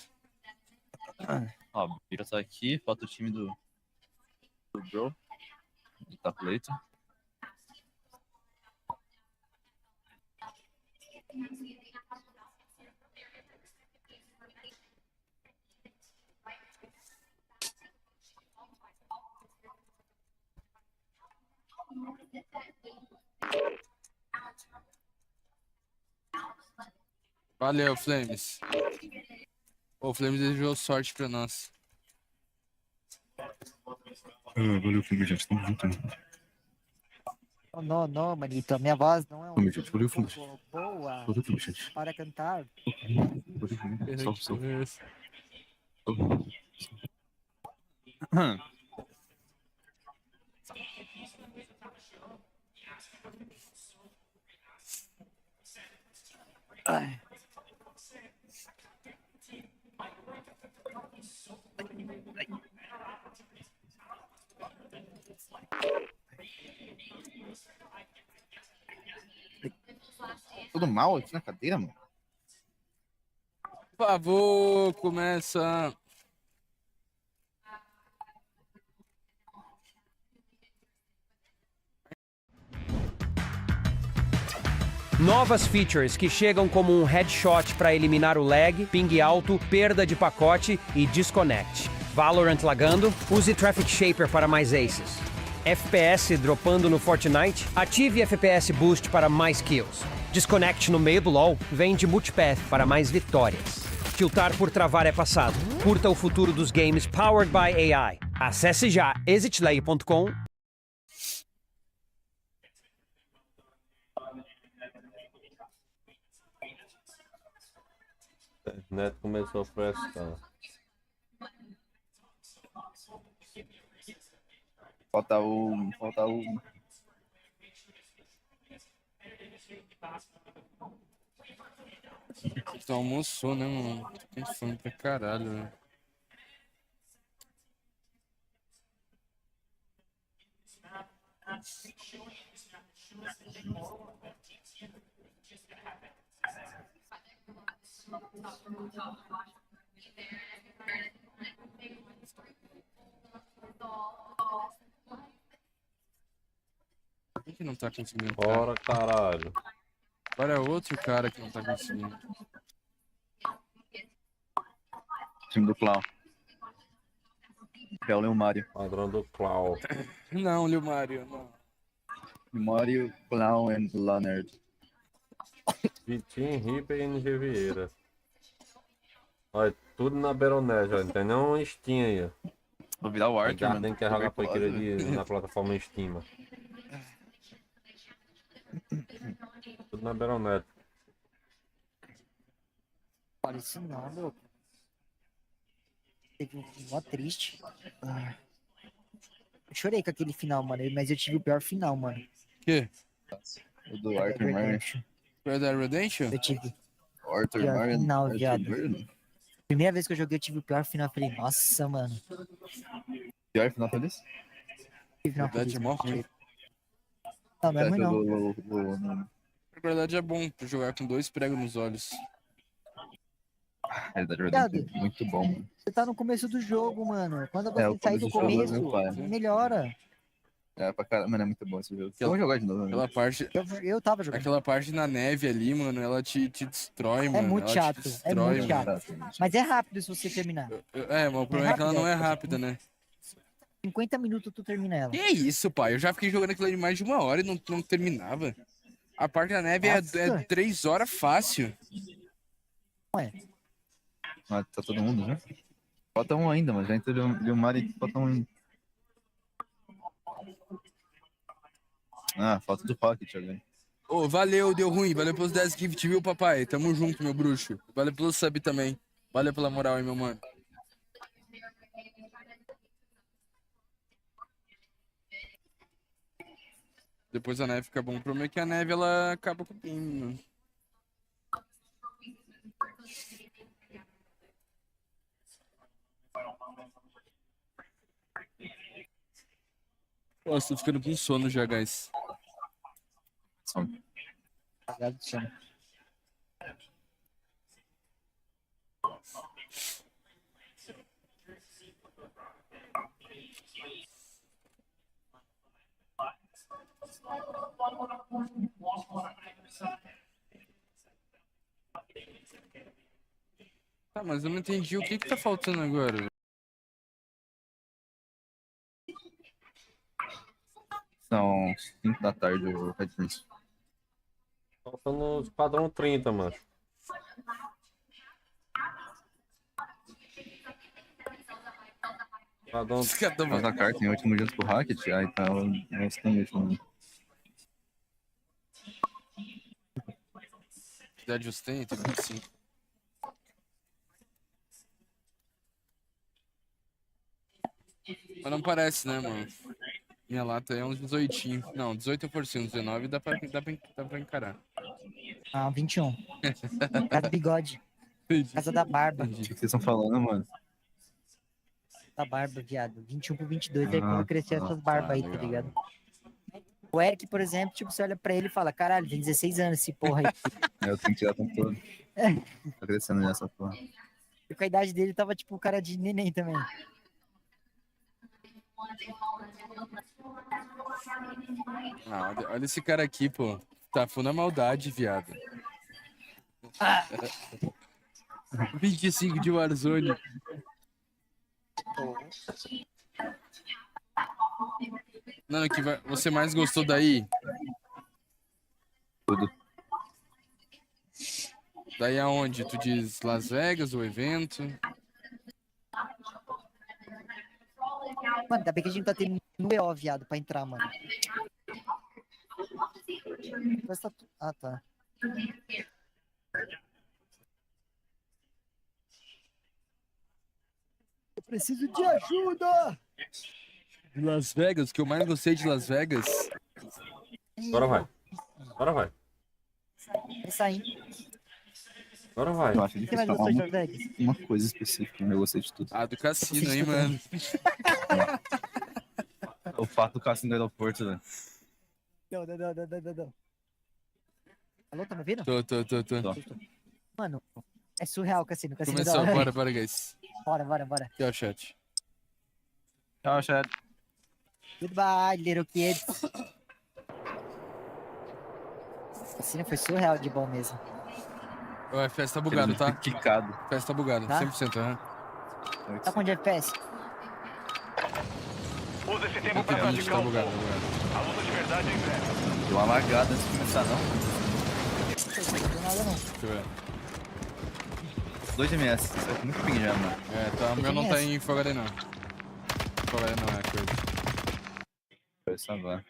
Ó, Bira tá aqui, falta o time do Bro. Do Tapleito. Valeu, Flames. O Flames desejou sorte pra nós. Valeu, Flames, gente. Tamo junto. Não, manito. A minha voz não é Valeu, gente. Valeu, Flames. boa Valeu, Flames, gente. para cantar. Ai. Tudo mal aqui na cadeira, mano? Por favor, começa. Novas features que chegam como um headshot para eliminar o lag, ping alto, perda de pacote e disconnect. Valorant lagando? Use Traffic Shaper para mais aces. FPS dropando no Fortnite? Ative FPS Boost para mais kills. Disconnect no meio do LoL? Vem de Multipath para mais vitórias. Tiltar por travar é passado. Curta o futuro dos games powered by AI. Acesse já exitplay.com. O Neto começou a frescar. Falta o. Tu almoçou, né, mano? Tô com fome pra caralho, né? que não tá conseguindo? Bora, caralho. Agora é outro cara que não tá conseguindo. Time do Clown. É o Leomário. Padrão do Clown. Não, Lil Mario, não. Leomário, Clown e Leonard. Vitinho, Ripper e NG Vieira. Olha, tudo na Beronésia, ó. Não tem nem um Steam aí, ó. Vou virar o Arthur, mano. Tem que jogar porqueira na plataforma Steam. Tudo na Beronet. Olha isso não, meu. Teve um final triste. Eu chorei com aquele final, mano. Mas eu tive o pior final, mano. Que? O do Arthur Marion. Red Dead Redemption? Eu tive o Arthur pior Marion. final, viado. Primeira vez que eu joguei, eu tive o pior final. Eu falei, nossa, mano. Pior final feliz? Final Verdade é mó ruim. Não, não é ruim, não. Na verdade é bom pra jogar com 2 pregos nos olhos. Realidade Redemption é muito bom, mano. Você tá no começo do jogo, mano. Quando você sair do começo, melhora. É, pra caramba, mano, é muito bom esse jogo. Eu vou jogar de novo, Aquela parte... Eu tava jogando. Aquela parte na neve ali, mano, ela te destrói, mano. É muito ela chato, é muito chato. Mas é rápido se você terminar. Mas o problema é que ela não é rápida, né? 50 minutos tu termina ela. Que isso, pai? Eu já fiquei jogando aquilo ali mais de 1 hora e não terminava. A parte da neve é 3 horas fácil. Ué. Ah, tá todo mundo, né? Falta um ainda, mas já entrou o Leomário e falta um ainda. Ah, falta do Pocket agora. Ô, valeu, deu ruim. Valeu pelos 10 gift, viu, papai? Tamo junto, meu bruxo. Valeu pelo sub também. Valeu pela moral aí, meu mano. Depois a neve fica bom. O problema é que a neve, ela acaba com o game, mano. Nossa, tô ficando com sono já, guys. Sono. Apagado de sono. Tá, mas eu não entendi o que tá faltando agora. São 5 da tarde o Red Prince. Faltando os padrão 30, mano. Padrão... Mas a carta em último junto com o Rocket, aí tá o standard também. Cidade de Ostend, tem 25. Mas não parece, né, mano? Minha lata é uns 18. Não, 18 eu forcei, uns 19 dá pra encarar. Ah, 21. Casa do bigode. Casa da barba. O que vocês estão falando, mano? Da barba, viado. 21 pro 22, aí quando crescer essas barbas aí, tá ligado? O Eric, por exemplo, tipo, você olha pra ele e fala, caralho, tem 16 anos esse porra aí. Eu tenho que tirar o tempo todo. Tá crescendo nessa porra. E com a idade dele tava tipo o cara de neném também. Ah, olha esse cara aqui, pô. Tá full na maldade, viado. 25 de Warzone. Não, que você mais gostou daí? Tudo. Daí aonde? Tu diz Las Vegas, o evento? Mano, ainda bem que a gente tá tendo um BO, viado, pra entrar, mano. Ah, tá. Eu preciso de ajuda! De Las Vegas, o que eu mais gostei de Las Vegas. Agora vai. Agora vai. Vai sair. Agora vai. Eu acho difícil falar uma coisa específica, eu gostei de tudo. Ah, do cassino, hein, mano? O fato do cassino do aeroporto, né? Não. Alô, tá me ouvindo? Tô. Mano, é surreal o cassino. Começou, bora, guys. Bora. Tchau, chat. Tchau, chat. Goodbye, little kids. Assim foi surreal de bom mesmo. O FPS tá bugado, tá? Quicado. O FPS tá bugado, Tá? 100%, aham. Tá com de FPS? Use esse tempo pra praticar tá bugado, A luta de verdade é em breve. Deu uma lagada antes de começar, não? Não deu nada não. Deixa eu ver. 2 ms, isso é muito ping já, mano. É, tá, o meu não tá em Full HD não. Full HD não é coisa. Foi salvar.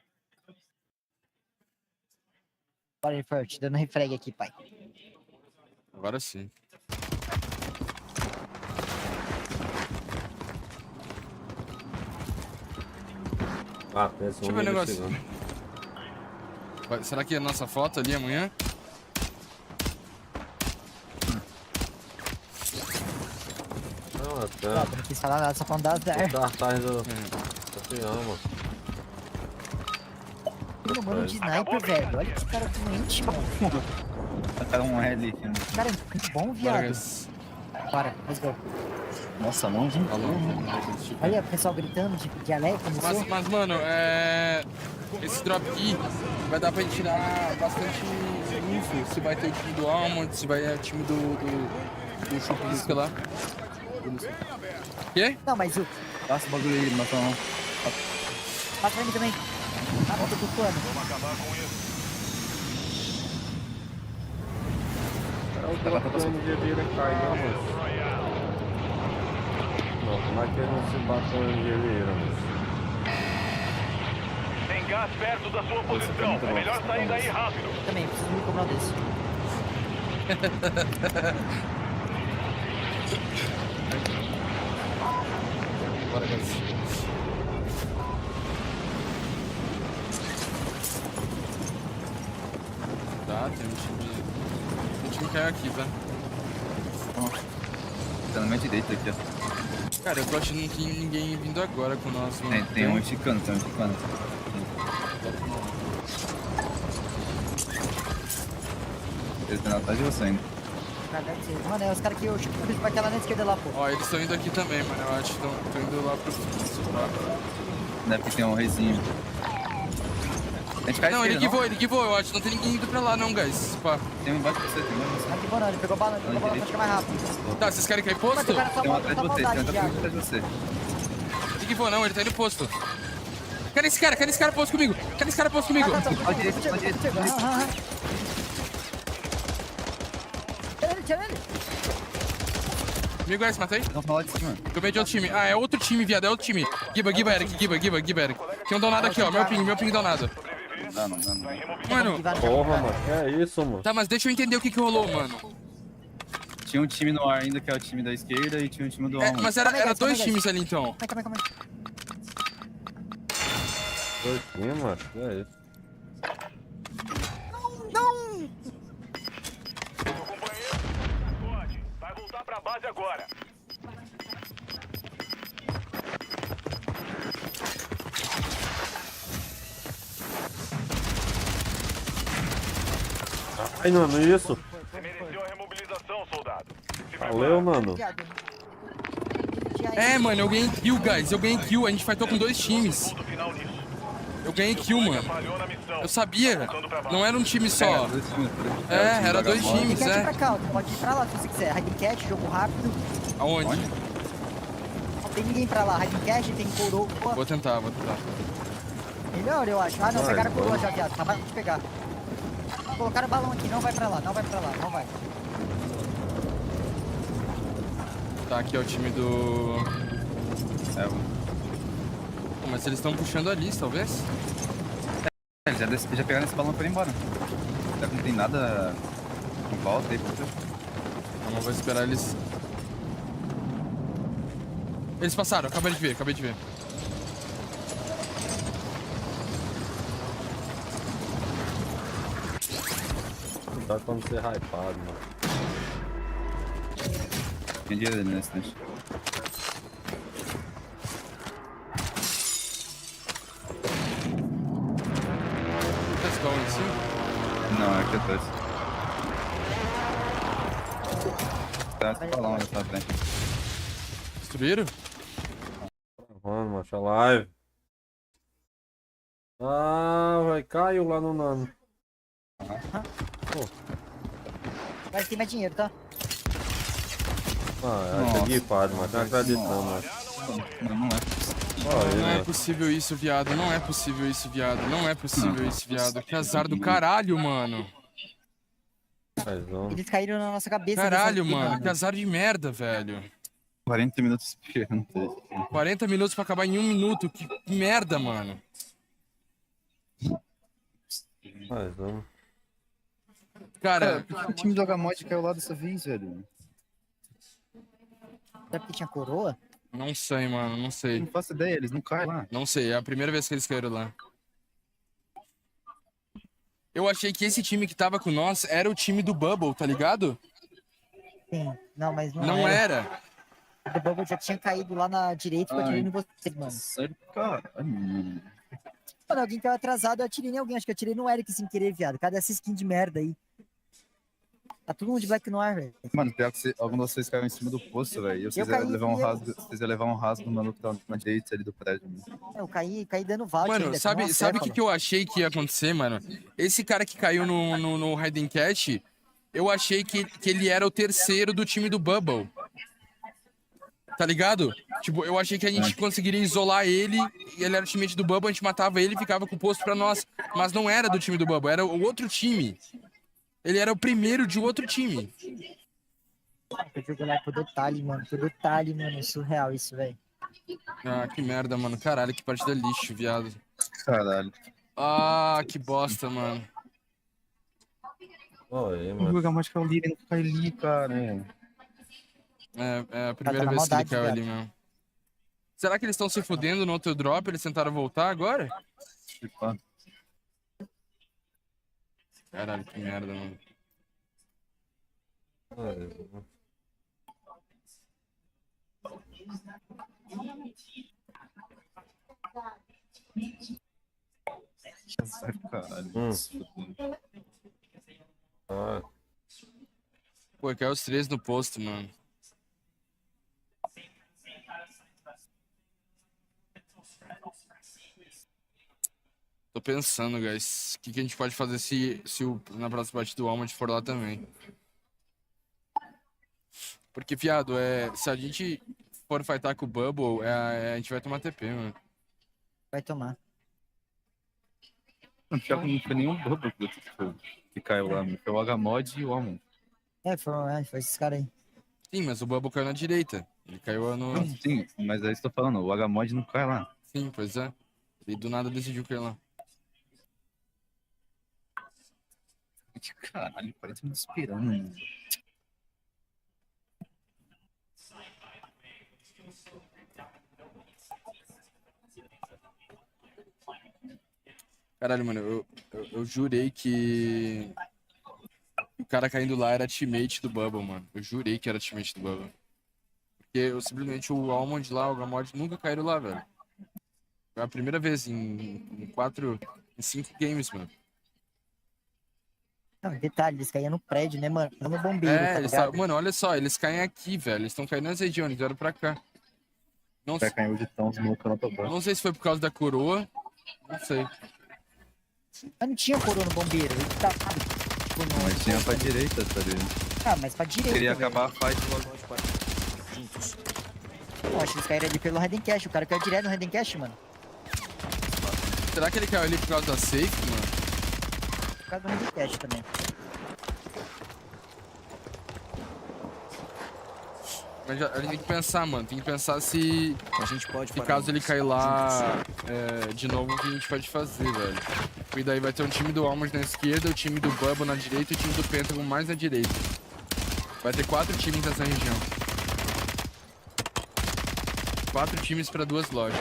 Bora, Infert, dando refrag aqui, pai. Agora sim. Ah, pensa Deixa eu ver o negócio. Será que é a nossa foto ali amanhã? Não, até. Não quis falar nada, só falando das O cartaz do campeão, mano. Meu mano de sniper, velho. Olha que cara doente, mano. Tá um L. Cara, é muito bom, viado. Bora, let's go. Nossa, longe, hein? Olha o pessoal gritando de alegre, começou. Mas, mano, esse drop aqui vai dar pra gente tirar bastante info. Se vai ter o time do Almond, se vai ter o time do Chupisca lá. Quê? Não, mas o... Passa o bagulho aí, mas não. Passa pra mim também. Ah, volta pro plano. Vamos acabar com isso. É o plano de vida caiu, mano. Não, como é que ele não se bateu onde ele era, mano? Tem gás perto da sua posição. É melhor sair daí rápido. Também, preciso me comprar desse. Bora, guys. Tá, tem um time. Tem um time que caiu aqui, tá? Tá na minha direita aqui, ó. Cara, eu tô achando que ninguém vindo agora com o nosso. Tem um esticando, tem um esticando. Eles estão atrás de você ainda. Mano, é os caras que eu chuto pra aquela na esquerda lá, pô. Ó, eles estão indo aqui também, mano. Eu acho que estão indo lá pro tá? Deve que tem um reizinho. Não, ele guivou, eu acho. Não tem ninguém indo pra lá, não, guys. Pá. Tem um embaixo de você, tem um embaixo de você. Não guivou não, ele pegou bala pra ficar mais rápido. Tá, vocês querem cair posto? Tem um atrás de você, tem um atrás de você. Ele guivou não, ele tá indo posto. Cadê esse cara posto comigo? Cadê esse cara posto comigo? Tira ele. Comigo, guys, matei. Não fala de cima. Tomei de outro time. Ah, é outro time, viado, é outro time. Giba, Eric. Tem um donado aqui, ó. Meu ping donado. Não. Mano. Porra, mano. Que é isso, mano? Tá, mas deixa eu entender o que rolou, mano. Tinha um time no ar ainda, que é o time da esquerda, e tinha um time do alto. Mas era dois times ali, então. Calma aí. Dois times, mano. Que é isso? Não! Vai voltar pra base agora. Ai, mano, isso? Você mereceu a remobilização, soldado. Valeu, mano. É, mano, eu ganhei kill, guys. Eu ganhei kill. A gente fightou com dois times. Eu ganhei kill, mano. Eu sabia. Não era um time só. Era dois times, Hidden pra cá, pode ir pra lá se você quiser. Hidden Cat, jogo rápido. Aonde? Não tem ninguém pra lá. Hidden Cat, tem coroa. Vou tentar. Melhor, eu acho. Ah, não, pegaram a coroa já, viado. Acabaram de pegar. Colocaram o balão aqui, não vai pra lá. Tá, aqui é o time do... Pô, mas eles estão puxando ali, talvez? Eles já pegaram esse balão pra ir embora. Já não tem nada em volta aí. Não vou esperar eles... Eles passaram, acabei de ver. Tá como ser hypado, mano. Tem dinheiro ali nesse teste. Let's go em cima? Não, é aqui atrás. Tá esse balão ali pra frente. Destruíram? Mano, macho, a live. Ah, vai, caiu lá no nano. Vai ter mais dinheiro, tá? Ah, essa aqui quadro, mas não acredito não, mano. Não é possível isso, viado. Não é possível isso, viado. Não é possível isso, viado. Que azar do caralho, mano. Eles caíram na nossa cabeça. Caralho, dessa aqui, mano. Que azar de merda, velho. 40 minutos esperando. 40 minutos pra acabar em 1 minuto. Que merda, mano. Cara, por que o time do H-Mod caiu lá dessa vez, velho? Será que tinha coroa? Não sei, mano. Não sei. Não faço ideia, eles não caem lá. Não sei. É a primeira vez que eles caíram lá. Eu achei que esse time que tava com nós era o time do Bubble, tá ligado? Sim. Não, mas não era. O Bubble já tinha caído lá na direita e eu atirei em você, mano. Sério, cara? Mano, alguém caiu atrasado, eu atirei em alguém. Acho que eu atirei no Eric sem querer, viado. Cadê essa skin de merda aí? Tá todo mundo de Black Noir, velho. Mano, pior que algum de vocês caiu em cima do poço, velho. E vocês iam levar um rasgo. Vocês iam levar um rasgo do maluco que tava na direita ali do prédio, mano. Eu caí dando vault. Mano, ainda, sabe o que eu achei que ia acontecer, mano? Esse cara que caiu no Hide and Catch, eu achei que ele era o terceiro do time do Bubble. Tá ligado? Tipo, eu achei que a gente conseguiria isolar ele, e ele era o teammate do Bubble, a gente matava ele e ficava com o posto pra nós. Mas não era do time do Bubble, era o outro time. Ele era o primeiro de outro time. Eu jogo lá por detalhe, mano. Por detalhe, mano. Surreal isso, velho. Ah, que merda, mano. Caralho, que partida lixo, viado. Caralho. Ah, que bosta, mano. O H-Mod caiu ali, ele não cai ali, cara. É a primeira vez que ele caiu ali mesmo. Será que eles estão se fudendo no outro drop? Eles tentaram voltar agora? Caralho, que merda, mano. Pô, caiu os 3 no posto, mano. Tô pensando, guys, o que a gente pode fazer se na próxima partida do Almond for lá também. Porque, viado, se a gente for fightar com o Bubble, a gente vai tomar TP, mano. Vai tomar. Não foi nenhum Bubble que caiu lá, mano. Foi o H-Mod e o Almond. Foi esses caras aí. Sim, mas o Bubble caiu na direita. Ele caiu no... Sim, mas é isso que eu tô falando, o H-Mod não cai lá. Sim, pois é. Ele do nada decidiu cair lá. Caralho, parece me esperando, mano. Caralho, mano, eu jurei que o cara caindo lá era teammate do Bubble, mano. Eu jurei que era teammate do Bubble. Porque simplesmente o Almond lá, o Gamod nunca caíram lá, velho. Foi a primeira vez em 5 games, mano. Não, detalhe, eles caíam no prédio, né, mano? Não no bombeiro, tá mano, olha só, eles caem aqui, velho. Eles estão caindo nas regiões, eles vieram pra cá. Não sei. Não sei se foi por causa da coroa. Não sei. Mas não tinha coroa no bombeiro. Ele tá... Mas tinha pra direita, tá ligado? Ah, mas pra direita. Queria velho. acabar a fight logo. Pô, acho que eles caíram ali pelo Hidden Cash. O cara caiu direto no Hidden Cash, mano. Será que ele caiu ali por causa da safe, mano? Por causa do Hidden Cash também. Mas a gente tem que pensar, mano. Tem que pensar se a gente pode. Se caso ele cair lá de novo, o que a gente pode fazer, velho. E daí vai ter um time do Almond na esquerda, o time do Bubble na direita e o time do Pentagon mais na direita. Vai ter 4 times nessa região. 4 times pra 2 lojas.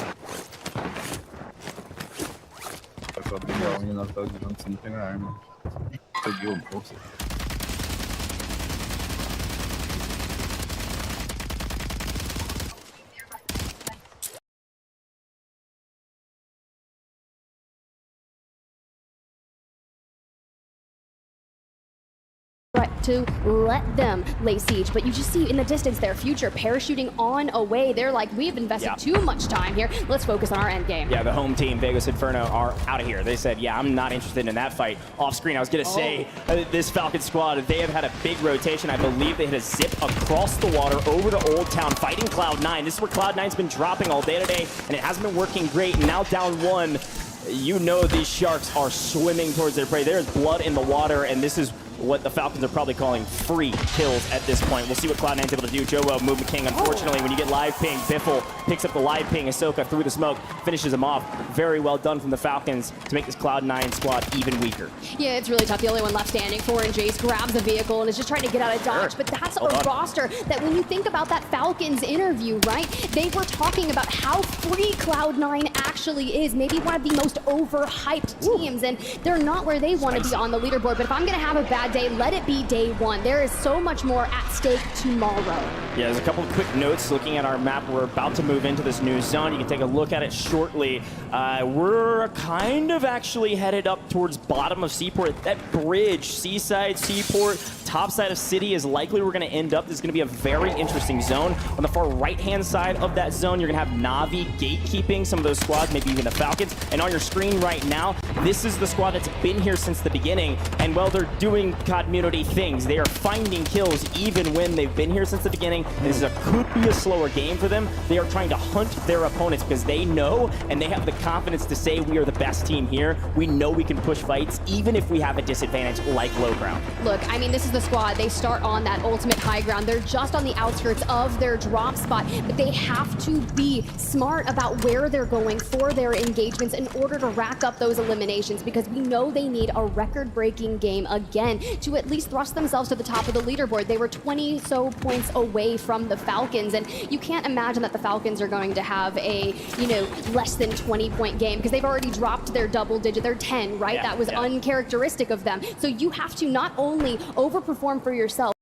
Pra pegar um na tela de não sem pegar a arma. Peguei o bolso. to let them lay siege. But you just see in the distance their Future parachuting on away. They're like, we've invested too much time here. Let's focus on our end game. Yeah, the home team, Vegas Inferno, are out of here. They said, yeah, I'm not interested in that fight. Off screen, I was going to say, this Falcon squad, they have had a big rotation. I believe they hit a zip across the water over to Old Town, fighting Cloud9. This is where Cloud9's been dropping all day today, and it hasn't been working great. And now down one, you know these sharks are swimming towards their prey. There's blood in the water, and this is what the Falcons are probably calling free kills at this point. We'll see what Cloud9's able to do. Joe movement king, unfortunately, when you get live ping, Biffle picks up the live ping. Ahsoka through the smoke, finishes him off. Very well done from the Falcons to make this Cloud9 squad even weaker. Yeah, it's really tough. The only one left standing, 4 and Jace grabs a vehicle and is just trying to get out of dodge. But that's a roster that when you think about that Falcons interview, right? They were talking about how free Cloud9 actually is. Maybe one of the most overhyped teams, and they're not where they want to be on the leaderboard. But if I'm going to have a bad day, let it be day one. There is so much more at stake tomorrow. Yeah, there's a couple of quick notes looking at our map. We're about to move into this new zone. You can take a look at it shortly. We're kind of actually headed up towards bottom of Seaport. That bridge, Seaside, Seaport, top side of City is likely we're going to end up. This is going to be a very interesting zone. On the far right-hand side of that zone, you're going to have Na'Vi gatekeeping some of those squads, maybe even the Falcons. And on your screen right now, this is the squad that's been here since the beginning. And, well, they're doing community things. They are finding kills even when they've been here since the beginning. This could be a slower game for them. They are trying to hunt their opponents because they know and they have the confidence to say we are the best team here. We know we can push fights even if we have a disadvantage like low ground. Look, I mean, this is the squad. They start on that ultimate high ground. They're just on the outskirts of their drop spot, but they have to be smart about where they're going for their engagements in order to rack up those eliminations, because we know they need a record-breaking game again to at least thrust themselves to the top of the leaderboard. They were 20 so points away from the Falcons, and you can't imagine that the Falcons are going to have a, less than 20-point game because they've already dropped their double digit, their 10, right? That was uncharacteristic of them. So you have to not only overperform for yourself,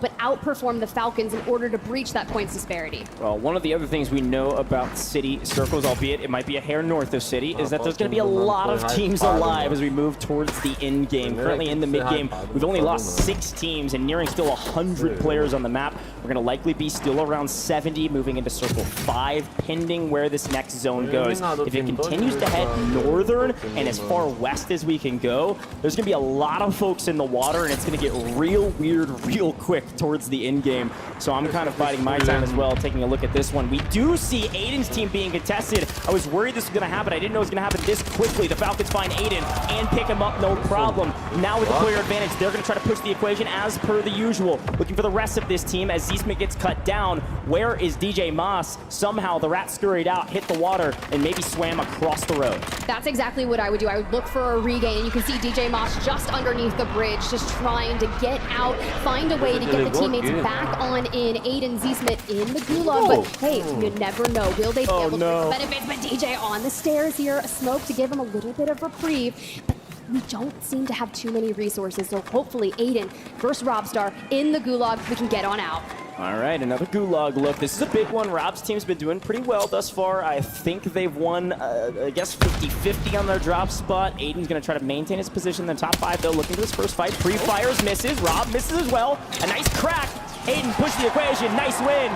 but outperform the Falcons in order to breach that points disparity. Well, one of the other things we know about City Circles, albeit it might be a hair north of City, is that there's going to be a lot of teams alive as we move towards the end game. Currently in the mid game, we've only lost 6 teams and nearing still 100 players on the map. We're going to likely be still around 70 moving into Circle 5, pending where this next zone goes. If it continues to head northern and as far west as we can go, there's going to be a lot of folks in the water, and it's going to get real weird real quick towards the end game. So I'm kind of biding my time as well, taking a look at this one. We do see Aiden's team being contested. I was worried this was going to happen. I didn't know it was going to happen this quickly. The Falcons find Aiden and pick him up, no problem. Now with the player advantage, they're going to try to push the equation as per the usual. Looking for the rest of this team as Zsmith gets cut down. Where is DJ Moss? Somehow the rat scurried out, hit the water, and maybe swam across the road. That's exactly what I would do. I would look for a regain, and you can see DJ Moss just underneath the bridge, just trying to get out, find a way to get the teammates back on in. Aiden Zsmith in the gulag, but hey, you never know. Will they be able to benefit? But DJ on the stairs here, a smoke to give him a little bit of reprieve. But we don't seem to have too many resources, so hopefully Aiden versus Robstar in the gulag, we can get on out. All right, another gulag look. This is a big one. Rob's team's been doing pretty well thus far. I think they've won, I guess, 50-50 on their drop spot. Aiden's going to try to maintain his position in the top 5, though, looking for this first fight. Pre-fires, misses. Rob misses as well. A nice crack. Aiden pushed the equation. Nice win.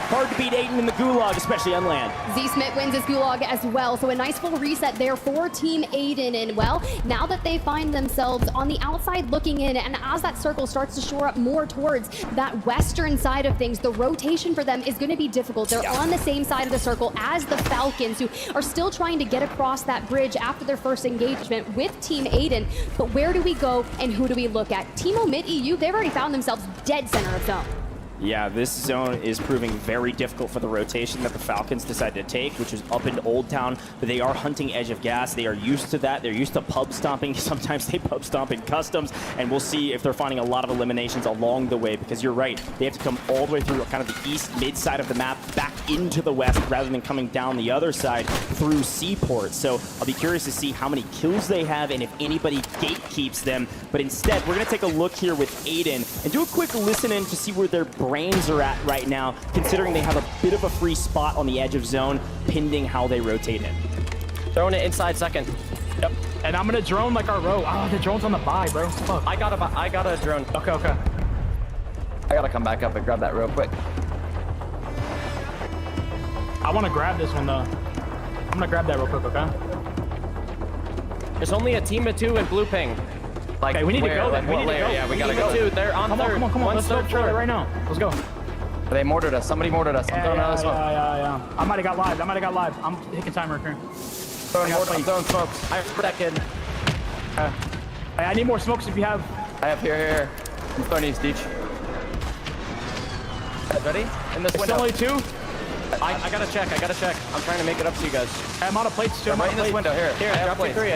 Hard to beat Aiden in the gulag, especially on land. Zsmith wins his gulag as well, so a nice full reset there for Team Aiden. And well, now that they find themselves on the outside looking in, and as that circle starts to shore up more towards that western side of things, the rotation for them is going to be difficult. They're on the same side of the circle as the Falcons, who are still trying to get across that bridge after their first engagement with Team Aiden. But where do we go and who do we look at? Team Omid EU, they've already found themselves dead center of zone. Yeah, this zone is proving very difficult for the rotation that the Falcons decided to take, which is up into Old Town, but they are hunting Edge of Gas. They are used to that. They're used to pub stomping. Sometimes they pub stomp in customs, and we'll see if they're finding a lot of eliminations along the way, because you're right. They have to come all the way through kind of the east mid side of the map back into the west rather than coming down the other side through Seaport. So I'll be curious to see how many kills they have and if anybody gatekeeps them. But instead, we're going to take a look here with Aiden and do a quick listen in to see where their brains are at right now, considering they have a bit of a free spot on the edge of zone, pending how they rotate in. Throwing it inside second. Yep. And I'm gonna drone like our row. Oh, the drone's on the buy, bro. Fuck. I got a drone. Okay, okay. I gotta come back up and grab that real quick. I want to grab this one, though. I'm gonna grab that real quick, okay? There's only a team of 2 in blue ping. Like, okay, we need to go like, then. We need to go. Yeah, we gotta go. 2. They're on third. Come on. Let's third go right now. Let's go. They mortared us. Somebody mortared us. I'm throwing another smoke. Yeah. I might have got live. I'm hitting timer here. I'm throwing smokes. I have that kid. I need more smokes if you have. I have here. I'm throwing these, Deech. Ready? In this window. Only 2? I gotta check. I'm trying to make it up to you guys. I'm out of plates too. I'm right in this window. Here, I dropped you 3.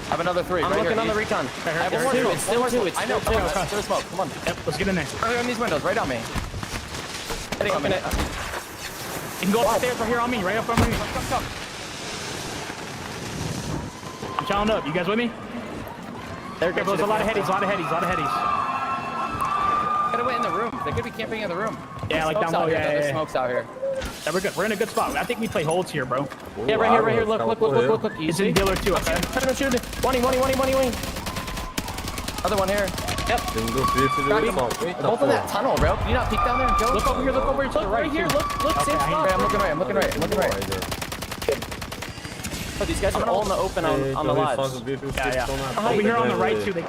I have another 3. I'm right looking here, on the recon. I have one more. It's still 2. It's still 2. There's smoke. Come on. Yep, let's get in there. Right on these windows, right on me. Hitting on me. You can go upstairs right here on me, right up on me. Come. I'm chowing up. You guys with me? There's a lot of headies. Gotta wait in the room. They could be camping in the room. Yeah, like down low. Yeah. There's smokes out here. Yeah, we're good. We're in a good spot. I think we play holds here, bro. Yeah, right here. Look. It's in dealer 2, okay? Shoot. 20. Other one here. Yep. Both in that tunnel, bro. Can you not peek down there and kill him? Look over here. Look right here. Look. Same spot. I'm looking right. Oh, these guys are all in the open on the lives. Yeah. Over here on the right, too.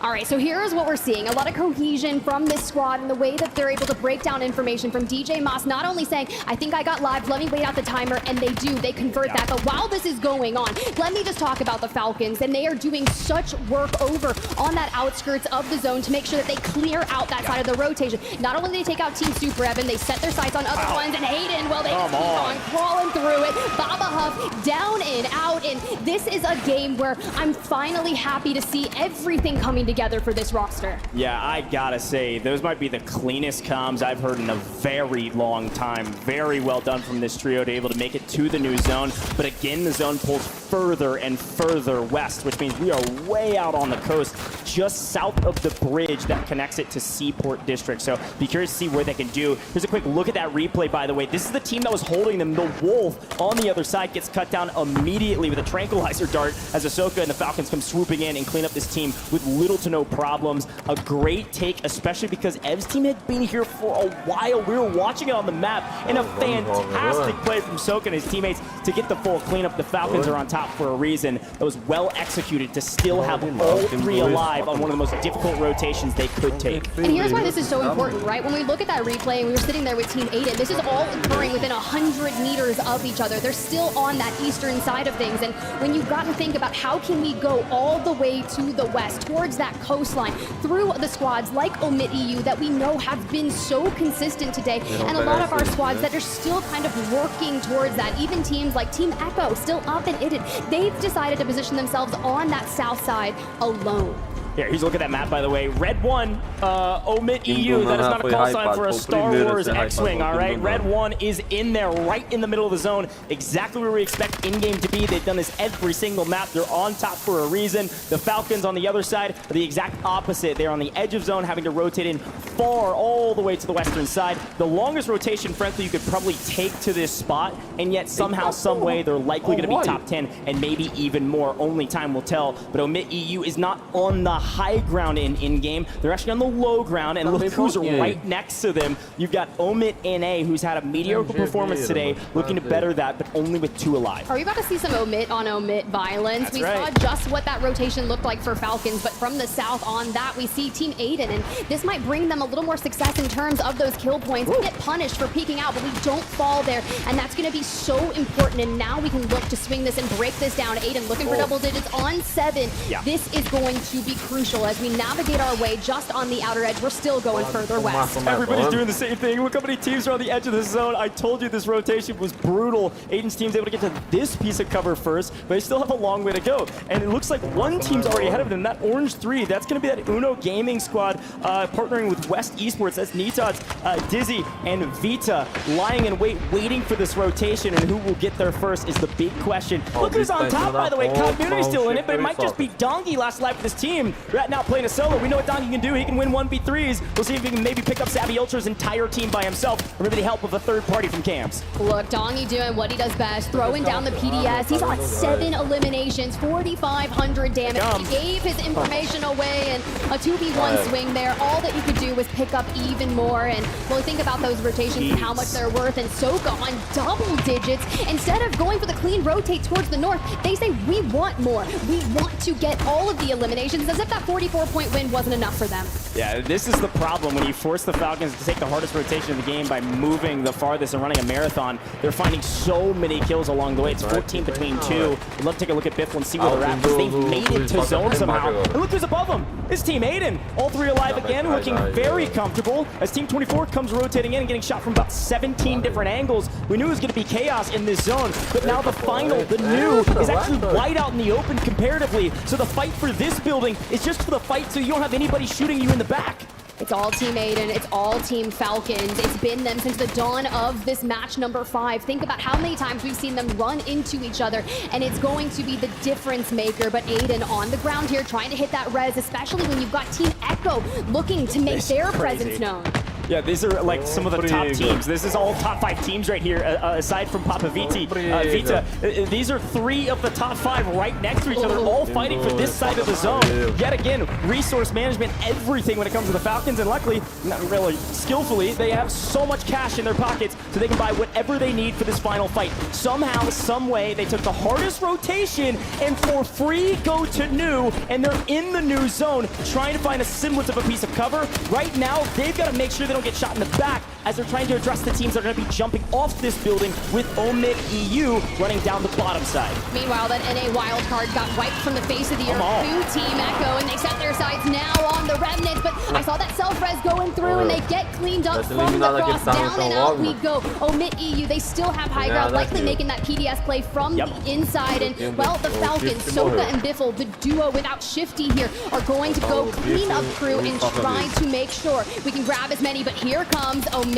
All right, so here's what we're seeing. A lot of cohesion from this squad and the way that they're able to break down information from DJ Moss, not only saying, I think I got live, let me wait out the timer, and they do. They convert that. But while this is going on, let me just talk about the Falcons, and they are doing such work over on that outskirts of the zone to make sure that they clear out that side of the rotation. Not only do they take out Team Super Evan, they set their sights on other ones, and Aiden, well, they keep on crawling through it. Baba Huff down and out, and this is a game where I'm finally happy to see everything coming together for this roster. Yeah, I gotta say, those might be the cleanest comms I've heard in a very long time. Very well done from this trio to be able to make it to the new zone. But again, the zone pulls further and further west, which means we are way out on the coast, just south of the bridge that connects it to Seaport District. So be curious to see what they can do. Here's a quick look at that replay, by the way. This is the team that was holding them. The Wolf on the other side gets cut down immediately with a tranquilizer dart as Ahsoka and the Falcons come swooping in and clean up this team with little to no problems. A great take, especially because Ev's team had been here for a while. We were watching it on the map, and a fantastic play from Ahsoka and his teammates to get the full cleanup. The Falcons are on top for a reason. That was well executed to still have all 3 alive on one of the most difficult rotations they could take. And here's why this is so important, right? When we look at that replay and we were sitting there with Team Aiden, this is all occurring within 100 meters of each other. They're still on that eastern side of things. And when you've got to think about how can we go all the way to the west, towards that coastline, through the squads like Omit EU that we know have been so consistent today, and a lot of our squads that are still kind of working towards that. Even teams like Team Echo still up and in it. They've decided to position themselves on that south side alone. Here, here's a look at that map, by the way. Red 1, Omit EU. That is not a call sign for a Star Wars X-Wing, all right? Red 1 is in there, right in the middle of the zone. Exactly where we expect in-game to be. They've done this every single map. They're on top for a reason. The Falcons on the other side are the exact opposite. They're on the edge of zone, having to rotate in far all the way to the western side. The longest rotation, frankly, you could probably take to this spot, and yet somehow, some way, they're likely going to be top 10, and maybe even more. Only time will tell. But Omit EU is not on the high ground in-game. They're actually on the low ground, and look who's right next to them. You've got Omit NA, who's had a mediocre performance today, looking to better that, but only with 2 alive. Are we about to see some Omit on Omit violence? That's we right. saw just what that rotation looked like for Falcons, but from the south on that, we see Team Aiden, and this might bring them a little more success in terms of those kill points. We get punished for peeking out, but we don't fall there, and that's going to be so important, and now we can look to swing this and break this down. Aiden looking for double digits on 7. Yeah. This is going to be crucial as we navigate our way just on the outer edge. We're still going further west. Everybody's doing the same thing. Look how many teams are on the edge of the zone. I told you this rotation was brutal. Aiden's team's able to get to this piece of cover first, but they still have a long way to go. And it looks like one team's already ahead of them. That orange 3, that's going to be that Uno Gaming squad partnering with West Esports. That's Nitots, Dizzy, and Vita lying in wait, waiting for this rotation. And who will get there first is the big question. Look who's on top, by the way. Community's still in it, but it might just be Donkey last life for this team. Right now playing a solo. We know what Donkey can do. He can win 1v3s. We'll see if he can maybe pick up Savvy Ultra's entire team by himself, or maybe the help of a third party from Camps. Look, Dongy doing what he does best, throwing down the PDS. He's got 7 eliminations, 4,500 damage. He gave his information away, and a 2v1 swing there. All that you could do was pick up even more. And well, think about those rotations and how much they're worth. And Soka on double digits. Instead of going for the clean rotate towards the north, they say, we want more. We want to get all of the eliminations, as if that 44-point win wasn't enough for them. Yeah, this is the problem when you force the Falcons to take the hardest rotation of the game by moving the farthest and running a marathon. They're finding so many kills along the way. It's 14 between 2. I'd love to take a look at Biffle and see where they're at, because they've made it to zone somehow. And look who's above them. It's Team Aiden. All 3 alive again, looking very comfortable as Team 24 comes rotating in and getting shot from about 17 different angles. We knew it was going to be chaos in this zone, but now the final, the new, is actually wide out in the open comparatively. So the fight for this building is just for the fight, so you don't have anybody shooting you in the back. It's all Team Aiden, it's all Team Falcons. It's been them since the dawn of this match number 5. Think about how many times we've seen them run into each other, and it's going to be the difference maker. But Aiden on the ground here trying to hit that res, especially when you've got Team Echo looking to make their presence known. Yeah, these are like some of the top teams. This is all top 5 teams right here, aside from Papa Vita. These are 3 of the top 5 right next to each other, all fighting for this side of the zone. Yet again, resource management, everything when it comes to the Falcons, and luckily, not really skillfully, they have so much cash in their pockets so they can buy whatever they need for this final fight. Somehow, some way, they took the hardest rotation and for free go to new, and they're in the new zone trying to find a semblance of a piece of cover. Right now, they've got to make sure they don't get shot in the back as they're trying to address the teams that are going to be jumping off this building with 1MILHAO running down the bottom side. Meanwhile, that NA wildcard got wiped from the face of the earth to Team Echo, and they set their sights now on the remnants, but I saw that self-res going through, and they get cleaned up from the cross, down and out we go. 1MILHAO, they still have high ground, likely making that PDS play from the inside, and well, the Falcons, Soka and Biffle, the duo without Shifty here, are going to go clean up crew and try to make sure we can grab as many, but here comes 1MILHAO.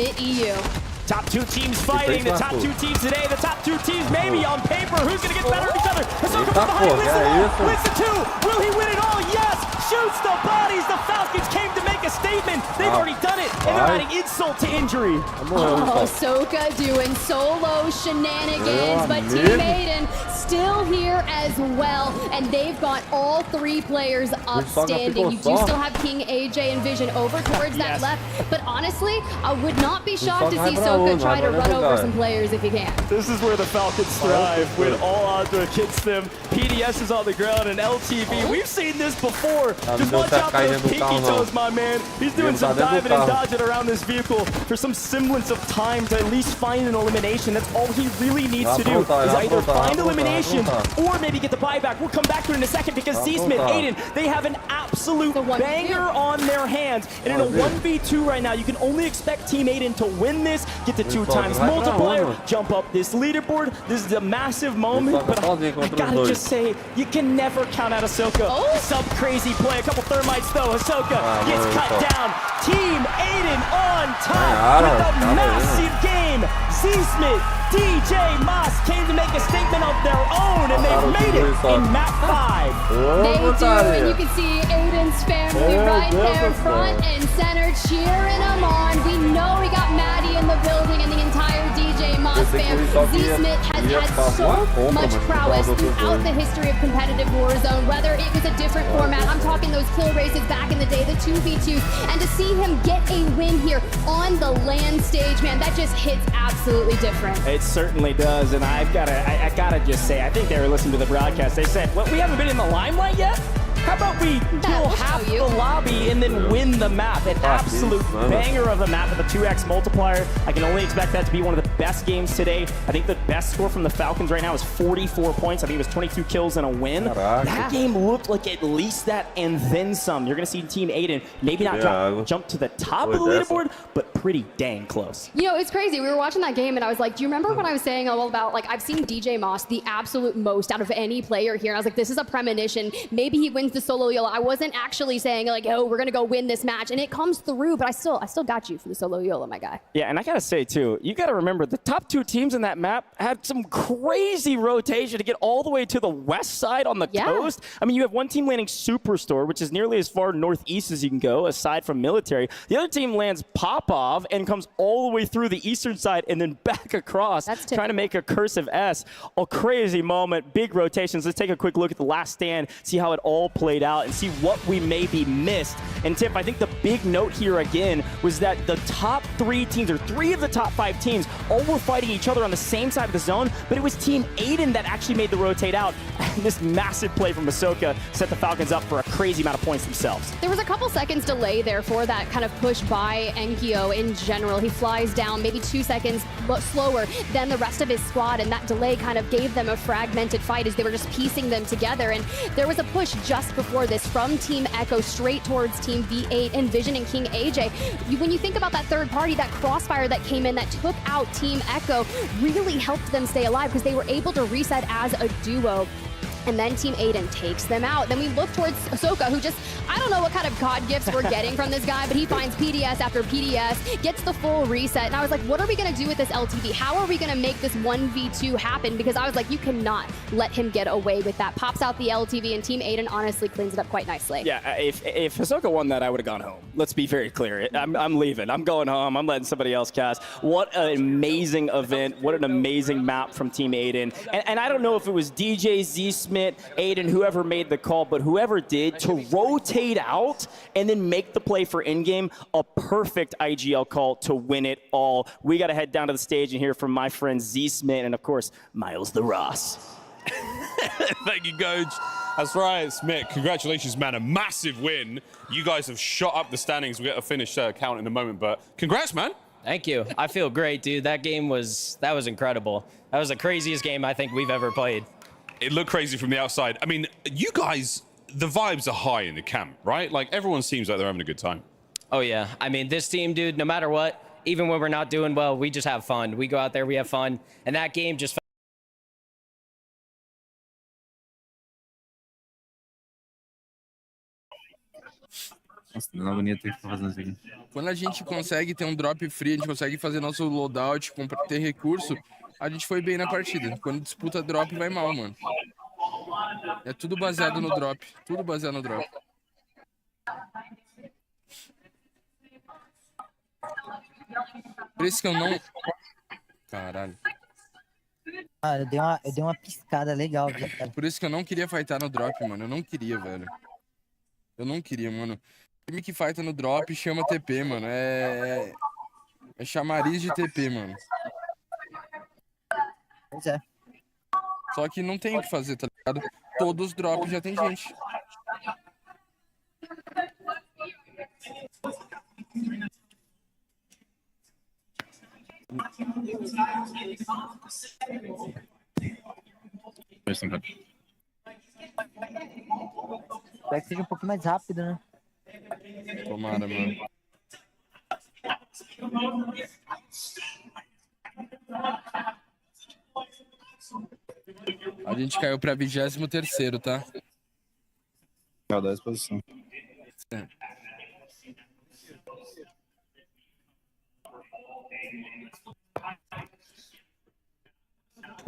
Top 2 teams fighting, the top 2 teams today, the top 2 teams maybe on paper. Who's going to get better at each other? Soka from behind wins the 2. Will he win it all? Yes! Shoots the bodies. The Falcons came to make a statement. They've already done it, and they're adding insult to injury. Oh, Soka doing solo shenanigans, but Team Aiden still here as well, and they've got all 3 players upstanding. You do still have King, AJ, and Vision over towards that left, but honestly, I would not be shocked to see Soka try to run over some players if he can. This is where the Falcons thrive, when all odds are against them. PDS is on the ground, and LTV, we've seen this before. Just watch out for those pinky toes, my man. He's doing some diving and dodging around this vehicle for some semblance of time to at least find an elimination. That's all he really needs to do, is either find elimination or maybe get the buyback. We'll come back to it in a second, because Z-Smith, Aiden, they have an absolute banger on their hands. And in a 1v2 right now, you can only expect Team Aiden to win this, get the 2 times multiplier, jump up this leaderboard. This is a massive moment, but I gotta just say, you can never count out Ahsoka. Some crazy play, a couple thermites though. Ahsoka gets cut down. Team Aiden on top with a massive game. Z-Smith, DJ Moss came to make a statement of their own, and they've made it in map 5. They do, and you can see Aiden's family right there, front and center, cheering him on. We know we got Maddie in the building and the entire DJ Moss fam. Z-Smith has had so much prowess throughout the history of competitive Warzone, whether it was a different format. I'm talking those kill races back in the day, the 2v2s, and to see him get a win here on the LAN stage, man, that just hits absolutely different. It certainly does, and I gotta just say, I think they were listening to the broadcast. They said, well, we haven't been in the limelight yet? How about we kill half the lobby and then win the map? An absolute banger of the map with a 2x multiplier. I can only expect that to be one of the best games today. I think the best score from the Falcons right now is 44 points. I think it was 22 kills and a win. That game looked like at least that and then some. You're going to see Team Aiden maybe not jump to the top of the leaderboard, but pretty dang close. You know, it's crazy. We were watching that game, and I was like, do you remember when I was saying all about, like, I've seen DJ Moss the absolute most out of any player here. I was like, this is a premonition. Maybe he wins the solo YOLO. I wasn't actually saying, like, oh, we're going to go win this match. And it comes through, but I still got you for the solo YOLO, my guy. Yeah, and I got to say, too, you got to remember remember, the top 2 teams in that map had some crazy rotation to get all the way to the west side on the coast. I mean, you have one team landing Superstore, which is nearly as far northeast as you can go, aside from military. The other team lands Popov and comes all the way through the eastern side and then back across, trying to make a cursive S. A crazy moment, big rotations. Let's take a quick look at the last stand, see how it all played out, and see what we maybe missed. And Tiff, I think the big note here again was that the top 3 teams, or 3 of the top 5 teams, all were fighting each other on the same side of the zone, but it was Team Aiden that actually made the rotate out. And this massive play from Ahsoka set the Falcons up for a crazy amount of points themselves. There was a couple seconds delay there for that kind of push by Enkyo in general. He flies down maybe 2 seconds slower than the rest of his squad, and that delay kind of gave them a fragmented fight as they were just piecing them together. And there was a push just before this from Team Echo straight towards Team V8, Envision and King AJ. When you think about that third party, that crossfire that came in that took out Team Echo really helped them stay alive because they were able to reset as a duo. And then Team Aiden takes them out. Then we look towards Ahsoka, who just, I don't know what kind of God gifts we're getting from this guy, but he finds PDS after PDS, gets the full reset. And I was like, what are we going to do with this LTV? How are we going to make this 1v2 happen? Because I was like, you cannot let him get away with that. Pops out the LTV, and Team Aiden honestly cleans it up quite nicely. Yeah, if Ahsoka won that, I would have gone home. Let's be very clear. I'm leaving. I'm going home. I'm letting somebody else cast. What an amazing event. What an amazing map from Team Aiden. And I don't know if it was DJ, Z-Smith, Aiden, whoever made the call, but whoever did, to rotate out and then make the play for in-game, a perfect IGL call to win it all. We got to head down to the stage and hear from my friend Z-Smith and, of course, Miles the Ross. Thank you, Coach. That's right, Smith. Congratulations, man. A massive win. You guys have shot up the standings. We'll get a finish count in a moment, but congrats, man. Thank you. I feel great, dude. That was incredible. That was the craziest game I think we've ever played. It looked crazy from the outside. I mean, you guys, the vibes are high in the camp, right? Like, everyone seems like they're having a good time. Oh, yeah. I mean, this team, dude, no matter what, even when we're not doing well, we just have fun. We go out there, we have fun. And that game just... Quando a gente consegue ter um drop free, a gente consegue fazer nosso loadout, ter recurso, a gente foi bem na partida. Quando disputa drop, vai mal, mano. É tudo baseado no drop. Tudo baseado no drop. Por isso que eu não... Caralho. Ah, eu dei uma piscada legal. Por isso que eu não queria fightar no drop, mano. Eu não queria, velho. Eu não queria, mano. Time que fighta no drop chama TP, mano. É chamariz de TP, mano. Pois é. Só que não tem o que fazer, tá ligado? Todos os drops já tem gente. Espero que seja um pouquinho mais rápido, né? Tomara, mano. A gente caiu pra 23º, tá? É, 10 posição. É.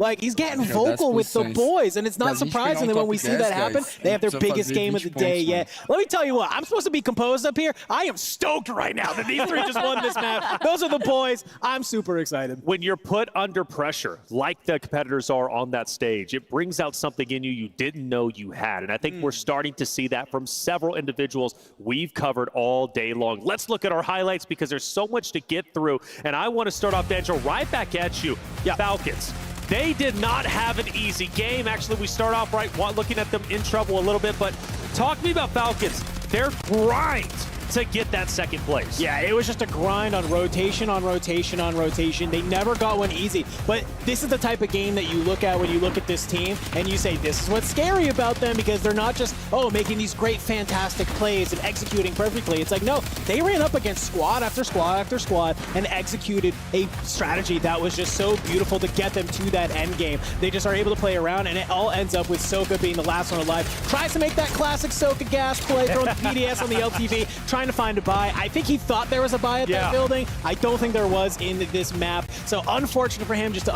Like, he's getting vocal with the boys, and it's not surprising that when we see that happen, they have their biggest game of the day yet. Let me tell you what, I'm supposed to be composed up here. I am stoked right now that these three just won this map. Those are the boys. I'm super excited. When you're put under pressure, like the competitors are on that stage, it brings out something in you you didn't know you had. And I think we're starting to see that from several individuals we've covered all day long. Let's look at our highlights because there's so much to get through. And I want to start off, Daniel, right back at you. Falcons. They did not have an easy game. Actually, we start off right looking at them in trouble a little bit, but talk to me about Falcons. Their grind to get that second place. Yeah, it was just a grind on rotation, on rotation, on rotation. They never got one easy, but this is the type of game that you look at when you look at this team and you say, this is what's scary about them, because they're not just, making these great, fantastic plays and executing perfectly. It's like, no, they ran up against squad after squad after squad and executed a strategy that was just so beautiful to get them to that end game. They just are able to play around, and it all ends up with Soka being the last one alive. Tries to make that classic Soka gas play, throwing the PDS on the LTV, trying to find a buy. I think he thought there was a buy at that building. I don't think there was in this map. So unfortunate for him just to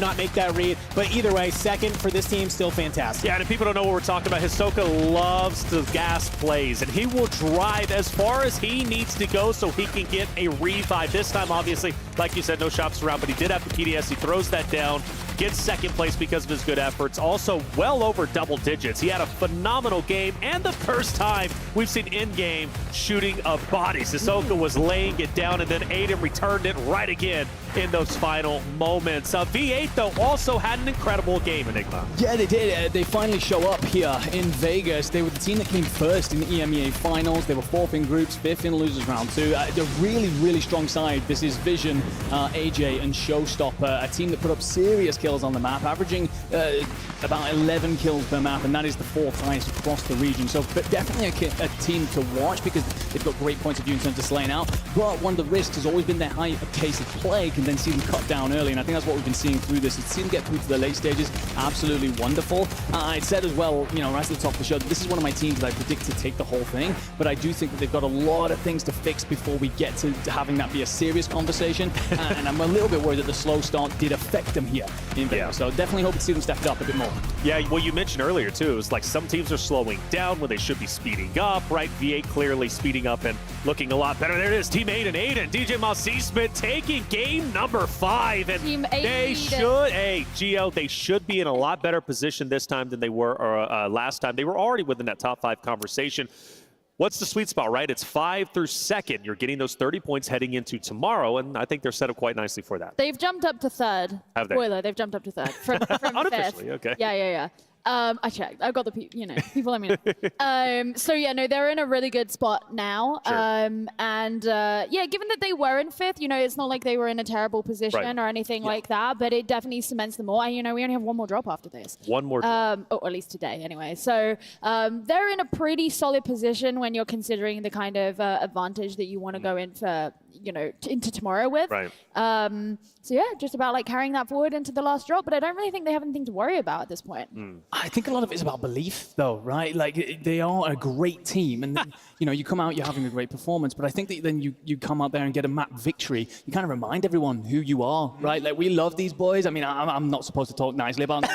not make that read. But either way, second for this team, still fantastic. Yeah, and if people don't know what we're talking about, Hisoka loves to gas plays, and he will drive as far as he needs to go so he can get a revive. This time, obviously, like you said, no shops around, but he did have the PDS. He throws that down, gets second place because of his good efforts. Also, well over double digits. He had a phenomenal game, and the first time we've seen in-game shooting of bodies. Hisoka was laying it down, and then Aiden returned it right again in those final moments. V8, though, also had an incredible game, Enigma. Yeah, they did. They finally show up here in Vegas. They were the team that came first in the EMEA finals. They were 4th in groups, 5th in losers round 2. They're really, really strong side. This is Vision, AJ, and Showstopper, a team that put up serious kills on the map, averaging about 11 kills per map, and that is the 4th highest across the region. So but definitely a team to watch because they've got great points of view in terms of slaying out. But one of the risks has always been their high pace of play, can then see them cut down early, and I think that's what we've been seeing through this. It's seen them get through to the late stages, absolutely wonderful. I said as well, right at the top of the show, this is one of my teams that I predict to take the whole thing, but I do think that they've got a lot of things to fix before we get to having that be a serious conversation, and I'm a little bit worried that the slow start did affect them here in Vegas, so definitely hope to see them step it up a bit more. Yeah, well, you mentioned earlier, too, it was like some teams are slowing down when they should be speeding up, right? V8 clearly speeding up and looking a lot better. There it is, Team 8 and 8, and DJ Mossy Smith taking game number 5, and Team 8 they should, Gio, they should be in a lot better position this time than they were last time. They were already within that top 5 conversation. What's the sweet spot, right? It's 5 through 2nd. You're getting those 30 points heading into tomorrow, and I think they're set up quite nicely for that. They've jumped up to 3rd. Have they? Spoiler, they've jumped up to 3rd from 5th. Okay. Yeah. I checked. I've got the people let me know. So yeah, no, they're in a really good spot now. Sure. Yeah, given that they were in 5th, it's not like they were in a terrible position or anything like that, but it definitely cements them more. And we only have one more drop after this. One more drop. Or at least today anyway. So they're in a pretty solid position when you're considering the kind of advantage that you want to go in for, into tomorrow with. Right. So yeah, just about carrying that forward into the last drop, but I don't really think they have anything to worry about at this point. I think a lot of it is about belief, though, right? They are a great team, and then, you come out, you're having a great performance, but I think that then you come out there and get a map victory. You kind of remind everyone who you are, right? We love these boys. I mean, I'm not supposed to talk nicely about them.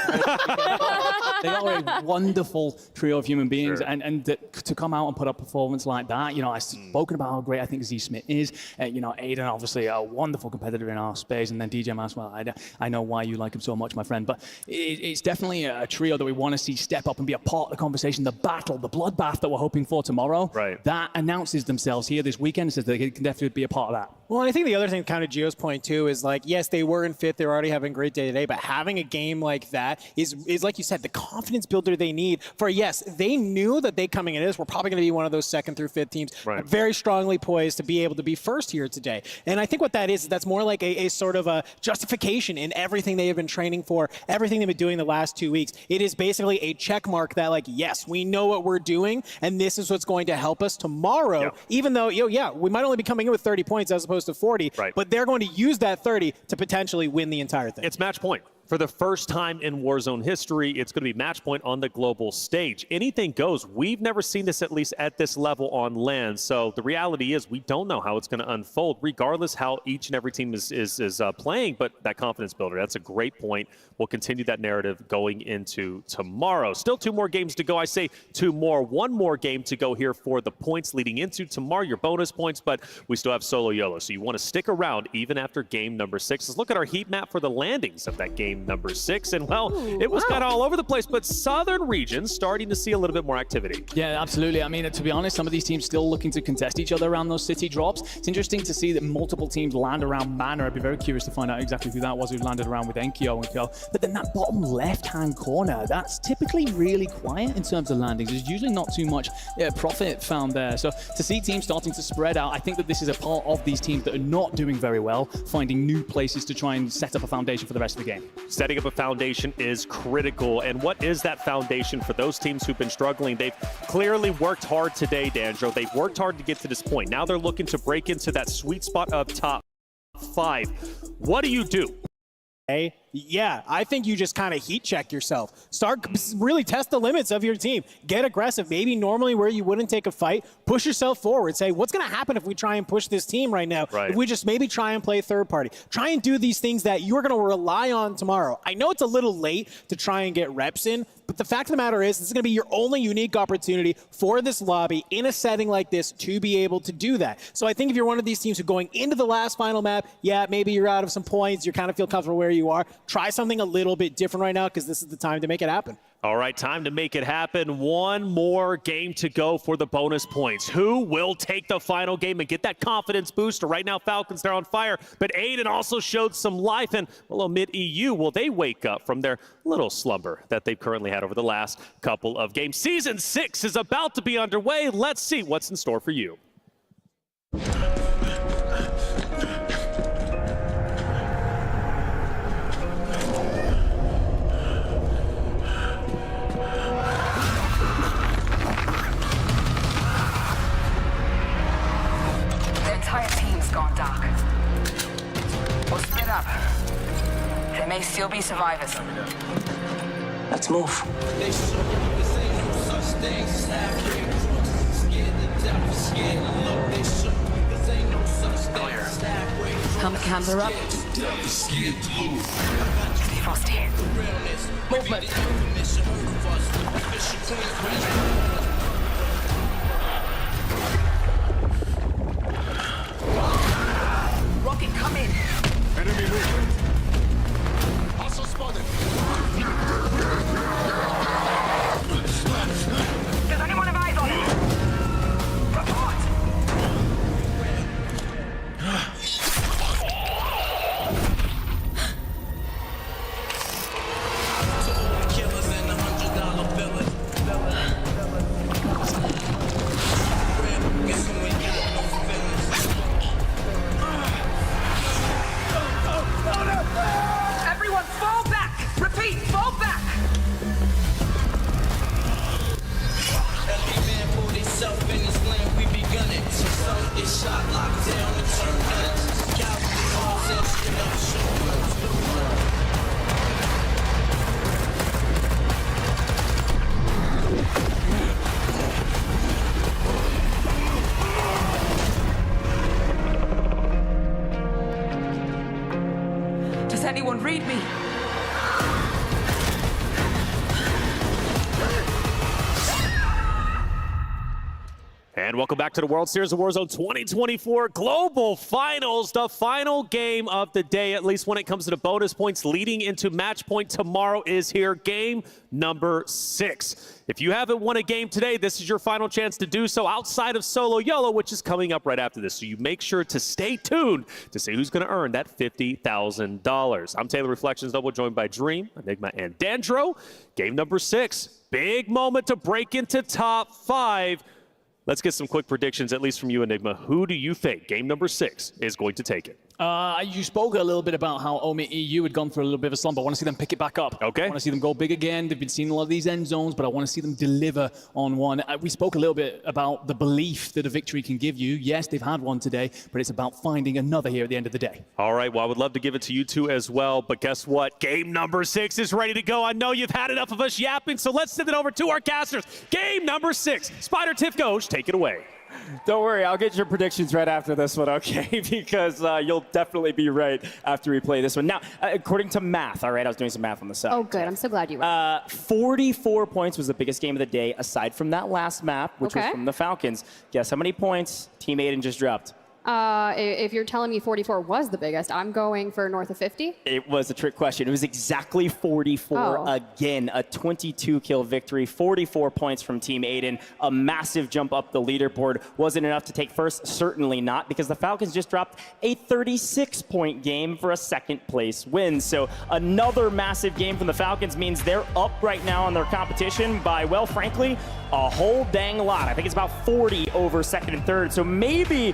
They are a wonderful trio of human beings, and to come out and put up a performance like that, I've spoken about how great I think Z Smith is. Aiden, obviously, a wonderful competitor in our space, and then DJ Mas, well, I know why you like him so much, my friend, but it's definitely a trio that we want to see step up and be a part of the conversation, the battle, the bloodbath that we're hoping for tomorrow. Right. That announces themselves here this weekend, says they can definitely be a part of that. Well, and I think the other thing, kind of Gio's point too, is yes, they were in 5th, they're already having a great day today, but having a game like that is like you said, the confidence builder they need for, yes, they knew that they coming in this were probably going to be one of those 2nd through 5th teams, very strongly poised to be able to be first here today. And I think what that is that's more like a sort of a justification in everything they have been training for, everything they've been doing the last 2 weeks. It is basically a check mark that yes, we know what we're doing, and this is what's going to help us tomorrow, even though, we might only be coming in with 30 points as opposed to 40, but they're going to use that 30 to potentially win the entire thing. It's match point. For the first time in Warzone history, it's going to be match point on the global stage. Anything goes. We've never seen this, at least at this level, on land. So the reality is we don't know how it's going to unfold, regardless how each and every team is playing. But that confidence builder, that's a great point. We'll continue that narrative going into tomorrow. Still 2 more games to go. I say 2 more. 1 more game to go here for the points leading into tomorrow, your bonus points, but we still have solo YOLO. So you want to stick around even after game number 6. Let's look at our heat map for the landings of that game number 6, and it was kind of all over the place, but southern regions starting to see a little bit more activity. Yeah, absolutely. I mean, to be honest, some of these teams still looking to contest each other around those city drops. It's interesting to see that multiple teams land around Manor. I'd be very curious to find out exactly who that was who landed around with Enkyo and Co. But then that bottom left-hand corner, that's typically really quiet in terms of landings. There's usually not too much profit found there. So to see teams starting to spread out, I think that this is a part of these teams that are not doing very well, finding new places to try and set up a foundation for the rest of the game. Setting up a foundation is critical. And what is that foundation for those teams who've been struggling? They've clearly worked hard today, Danjo. They've worked hard to get to this point. Now they're looking to break into that sweet spot of top 5. What do you do? Yeah, I think you just kind of heat check yourself. Start really test the limits of your team. Get aggressive. Maybe normally where you wouldn't take a fight, push yourself forward. Say, what's going to happen if we try and push this team right now? Right. If we just maybe try and play third party. Try and do these things that you're going to rely on tomorrow. I know it's a little late to try and get reps in, but the fact of the matter is, this is going to be your only unique opportunity for this lobby in a setting like this to be able to do that. So I think if you're one of these teams who going into the last final map, yeah, maybe you're out of some points, you kind of feel comfortable where you are. Try something a little bit different right now because this is the time to make it happen. All right, time to make it happen. One more game to go for the bonus points. Who will take the final game and get that confidence booster? Right now, Falcons, they're on fire, but Aiden also showed some life. And, well, mid-EU, will they wake up from their little slumber that they've currently had over the last couple of games? Season 6 is about to be underway. Let's see what's in store for you. Gone dark. We'll split up. There may still be survivors. Let's move. Hands are up. Frost here. Movement. Rocket, come in. Enemy movement. Also spotted. Does anyone have eyes on him? Report. Killers in the $100 bill. Everyone fall back! Repeat, fall back! Every man for himself in his lane, we begun it. Some get shot, locked down, and turn guns. Cowboys, balls, and shit up, show. Does anyone read me? And welcome back to the World Series of Warzone 2024 Global Finals, the final game of the day, at least when it comes to the bonus points leading into match point tomorrow is here, game number 6. If you haven't won a game today, this is your final chance to do so outside of Solo YOLO, which is coming up right after this. So you make sure to stay tuned to see who's going to earn that $50,000. I'm Taylor Reflections Double, joined by Dream, Enigma, and Dandro. Game number 6, big moment to break into top 5. Let's get some quick predictions, at least from you, Enigma. Who do you think game number 6 is going to take it? You spoke a little bit about how 1MILHAO had gone through a little bit of a slump. I want to see them pick it back up. Okay. I want to see them go big again. They've been seeing a lot of these end zones, but I want to see them deliver on one. We spoke a little bit about the belief that a victory can give you. Yes, they've had one today, but it's about finding another here at the end of the day. All right, well, I would love to give it to you two as well, but guess what? Game number 6 is ready to go. I know you've had enough of us yapping, so let's send it over to our casters. Game number 6. Spider Tifkosh, take it away. Don't worry, I'll get your predictions right after this one, okay? Because you'll definitely be right after we play this one. Now, according to math, all right, I was doing some math on the side. Oh, good. I'm so glad you were. 44 points was the biggest game of the day, aside from that last map, which was from the Falcons. Guess how many points Team Aiden just dropped? If you're telling me 44 was the biggest, I'm going for north of 50. It was a trick question. It was exactly 44 again. A 22-kill victory, 44 points from Team Aiden. A massive jump up the leaderboard. Wasn't enough to take first? Certainly not, because the Falcons just dropped a 36-point game for a second-place win. So another massive game from the Falcons means they're up right now on their competition by, well, frankly, a whole dang lot. I think it's about 40 over second and third. So maybe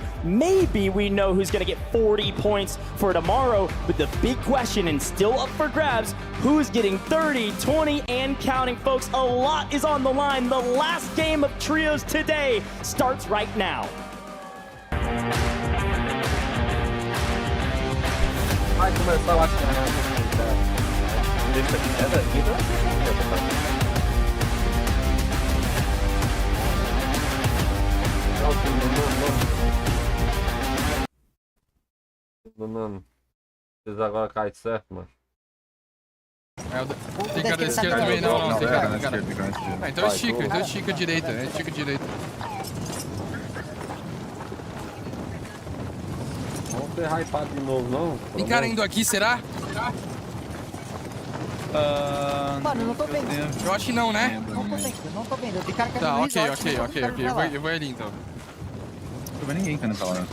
we know who's going to get 40 points for tomorrow. But the big question, and still up for grabs, who's getting 30, 20, and counting, folks? A lot is on the line. The last game of trios today starts right now. Vai começar a deixa aqui. Mano, vocês agora caem certo, mano. Tem cara da esquerda também? Não, tem cara. Ah, então estica a direita, estica a direita. Vamos ser hypado de novo, não? Tem cara indo aqui, será? Mano, não tô vendo. Eu acho que não, né? Não tô vendo. Tem cara que Tá, no ok. resort, Eu vou ali então. Não tô vendo ninguém caindo pra lá.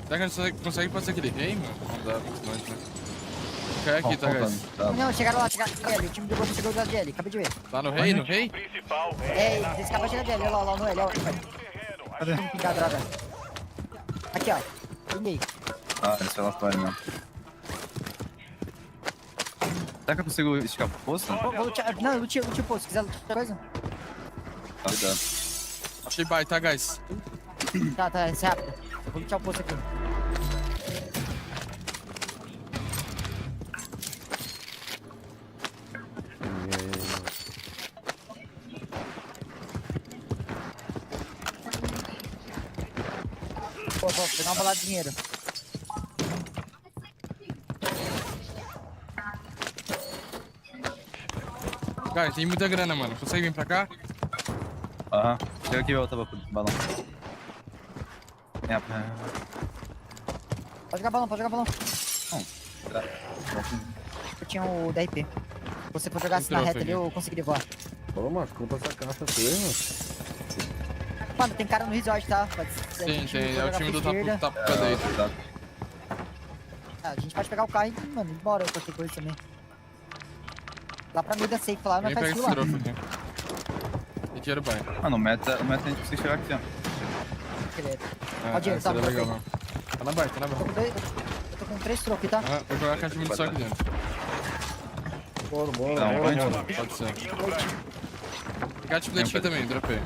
Será que a gente consegue passar aquele rei, mano? Não dá muito longe, né? Cai aqui, tá, guys? Não, chegaram lá. O time do Gold chegou da GL, acabei de ver. Tá no rei, no rei? É, eles acabam de chegar da GL, olha lá no L, olha. Cadê? Droga. Aqui, ó. Pinguei. Ah, esse é lá fora mesmo. Será que eu consigo esticar pro poço? Vou lutear. Não, eu lutei o poço. Se quiser lutear coisa. Tá, cuidado. Achei bye, tá, guys? Tá, é rápido. Vou lutear o poço aqui. Pô, vou pegar uma balada de dinheiro. Cara, tem muita grana, mano. Consegue vir pra cá? Aham. Chega aqui, eu tava com o balão. Pode jogar balão. Não. Eu tinha o DRP. Se você for jogar assim na reta ali, eu conseguiria voar. Ô, mas compra essa caixa aqui, mano. Mano, tem cara no resort, tá? Tem. É o time do tapo pra dentro. A gente pode pegar o carro e, mano, ir embora qualquer coisa também. Lá pra mim da safe lá, não faz fila. E dinheiro bem. Mano, o meta a gente precisa chegar aqui, ó. Ó, dinheiro, tá? Legal, não. Tá na barra. Eu tô com 3 trocos, tá? Vou jogar a caixa de munição aqui dentro. Bora. Não, pode ser. Gat plate aqui também, dropei.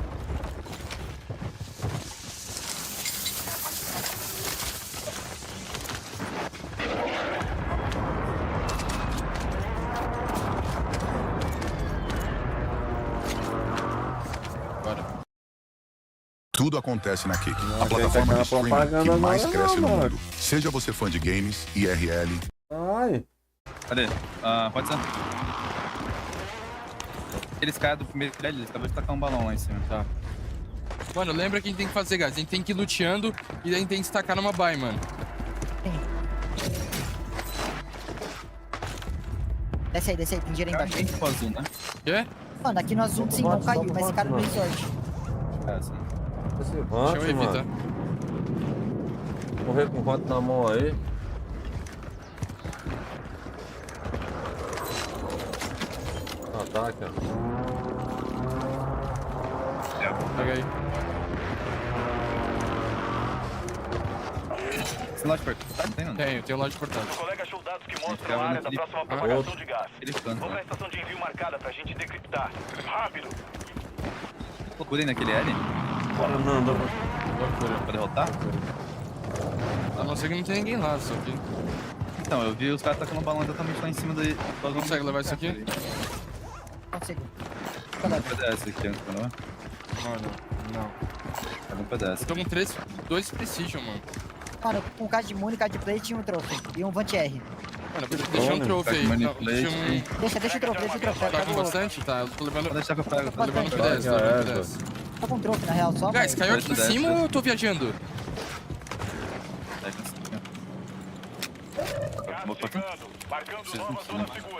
Tudo acontece na Kick, a plataforma de streaming que mais cresce no mundo. Seja você fã de games, IRL... Ai! Cadê? Pode ser. Eles caem do primeiro prédio, eles acabam de tacar um balão lá em cima. Tá. Mano, lembra que a gente tem que fazer, guys. A gente tem que ir luteando e a gente tem que estacar numa buy, mano. Desce aí, tem dinheiro aí embaixo. Tem azul, né? Quê? Mano, aqui no azul sim, não caiu, mas esse cara no resort. Sim. Deixa eu evitar. Correr com o voto na mão aí. Ataque, ó. Pega aí. Esse lote portátil tem, não? Tenho lote portátil. O colega achou dados que mostram a área da próxima propagação de gás. Vamos na estação de envio marcada pra gente decriptar. Rápido! Procurei naquele L. Não. Pra derrotar? A não ser que não tem ninguém lá, só que... Então, eu vi os caras tacando um balão exatamente lá em cima daí. Consegue levar isso aqui? Consigo. Cadê? PDS aqui, não é? Não. Cadê um PDS? Eu tô com 2 Precision, mano. Mano, com um card de Moon, card de plate e um trophy. E um Vant R. Mano, deixa um trophy aí. Deixa o trophy. Tá com bastante? Tá, eu tô levando... Vou deixar que eu pego. Tô levando P10, Tá com trophy, na real, só. Guys, caiu aqui em cima ou eu tô viajando?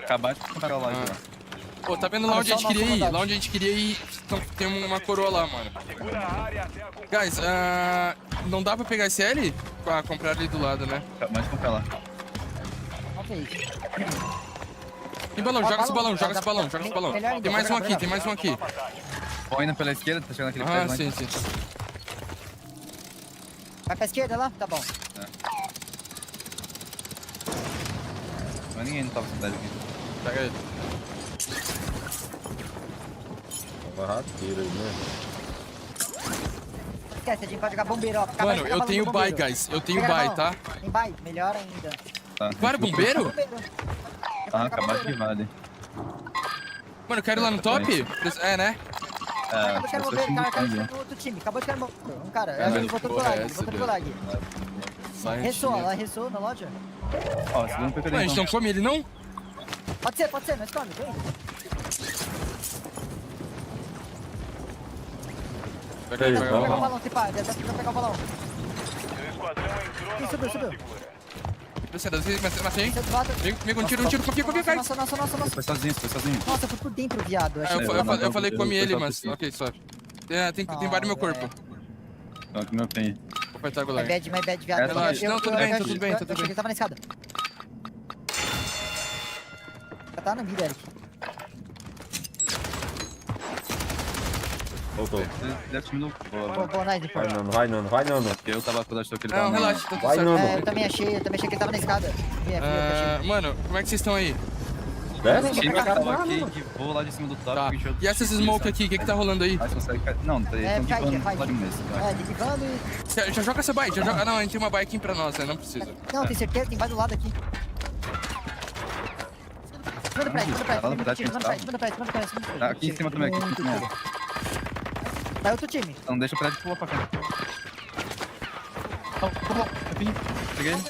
Acabar de comprar lá já. Pô, tá vendo lá onde a gente queria ir? Lá onde a gente queria ir, tem uma coroa lá, mano. Guys, não dá pra pegar esse L? Ah, comprar ali do lado, né? Acabou de comprar lá. Ok. Tem balão, joga esse balão. Tem mais um aqui. Vou indo pela esquerda, tá chegando aquele prédio lá. Sim. Vai pra esquerda lá? Tá bom. Mas ninguém não tava com cidade aqui. Pega ele. Tava rateiro aí, né? Esquece, a gente pode jogar bombeiro, ó. Mano, eu tenho buy, guys. Eu tenho buy, tá? Tem buy? Melhor ainda. Tá. Para, bombeiro? Ah, acabaram de vale. Mano, eu quero ir lá no top? É, né? Acabou de cair no bombeiro, cara, caiu no outro time. Acabou de cair no um cara. Ele botou no lag, botou no lag. Ressoa, ela ressoa na loja. Ó, segundo PPD. Ué, a gente não come ele, não? Pode ser, nós come, vem. Pega Pegar o balão, se pá, deve pegar o balão. Subiu. Matei. Comigo, um tiro, confia, cai. Nossa. Foi sozinho. Nossa, foi por dentro, viado. Eu falei come ele, mas... Ok, só. Tem vários no meu corpo. Então, aqui meu pen. Vou apertar agora. My bad, viado. Relaxa. Não, tudo bem. Eu cheguei, ele tava na escada. Já tá na vida, Eric. Voltou. Deve time do... Boa, nice, pô. Vai, não. Eu tava com o que ele Não, tava... relaxa, tá tudo Vai, certo. não. Eu também achei que ele tava na escada. Mano, como é que vocês estão aí? Desce? Time que tava aqui, que voa lá de cima do top. Tá. E essas smoke aqui, o que tá rolando aí? Ah, você consegue cair. Não, tá faz. lá de mesmo. Derribando e... Já joga essa bike, Não, a gente tem uma bike pra nós, né? Não precisa. Não, tem certeza, tem vários do lado aqui. Cima do prédio. Tá, aqui em cima também, aqui em cima. Tá outro time. Então deixa o prédio pular pra cá. Peguei. Pegamos.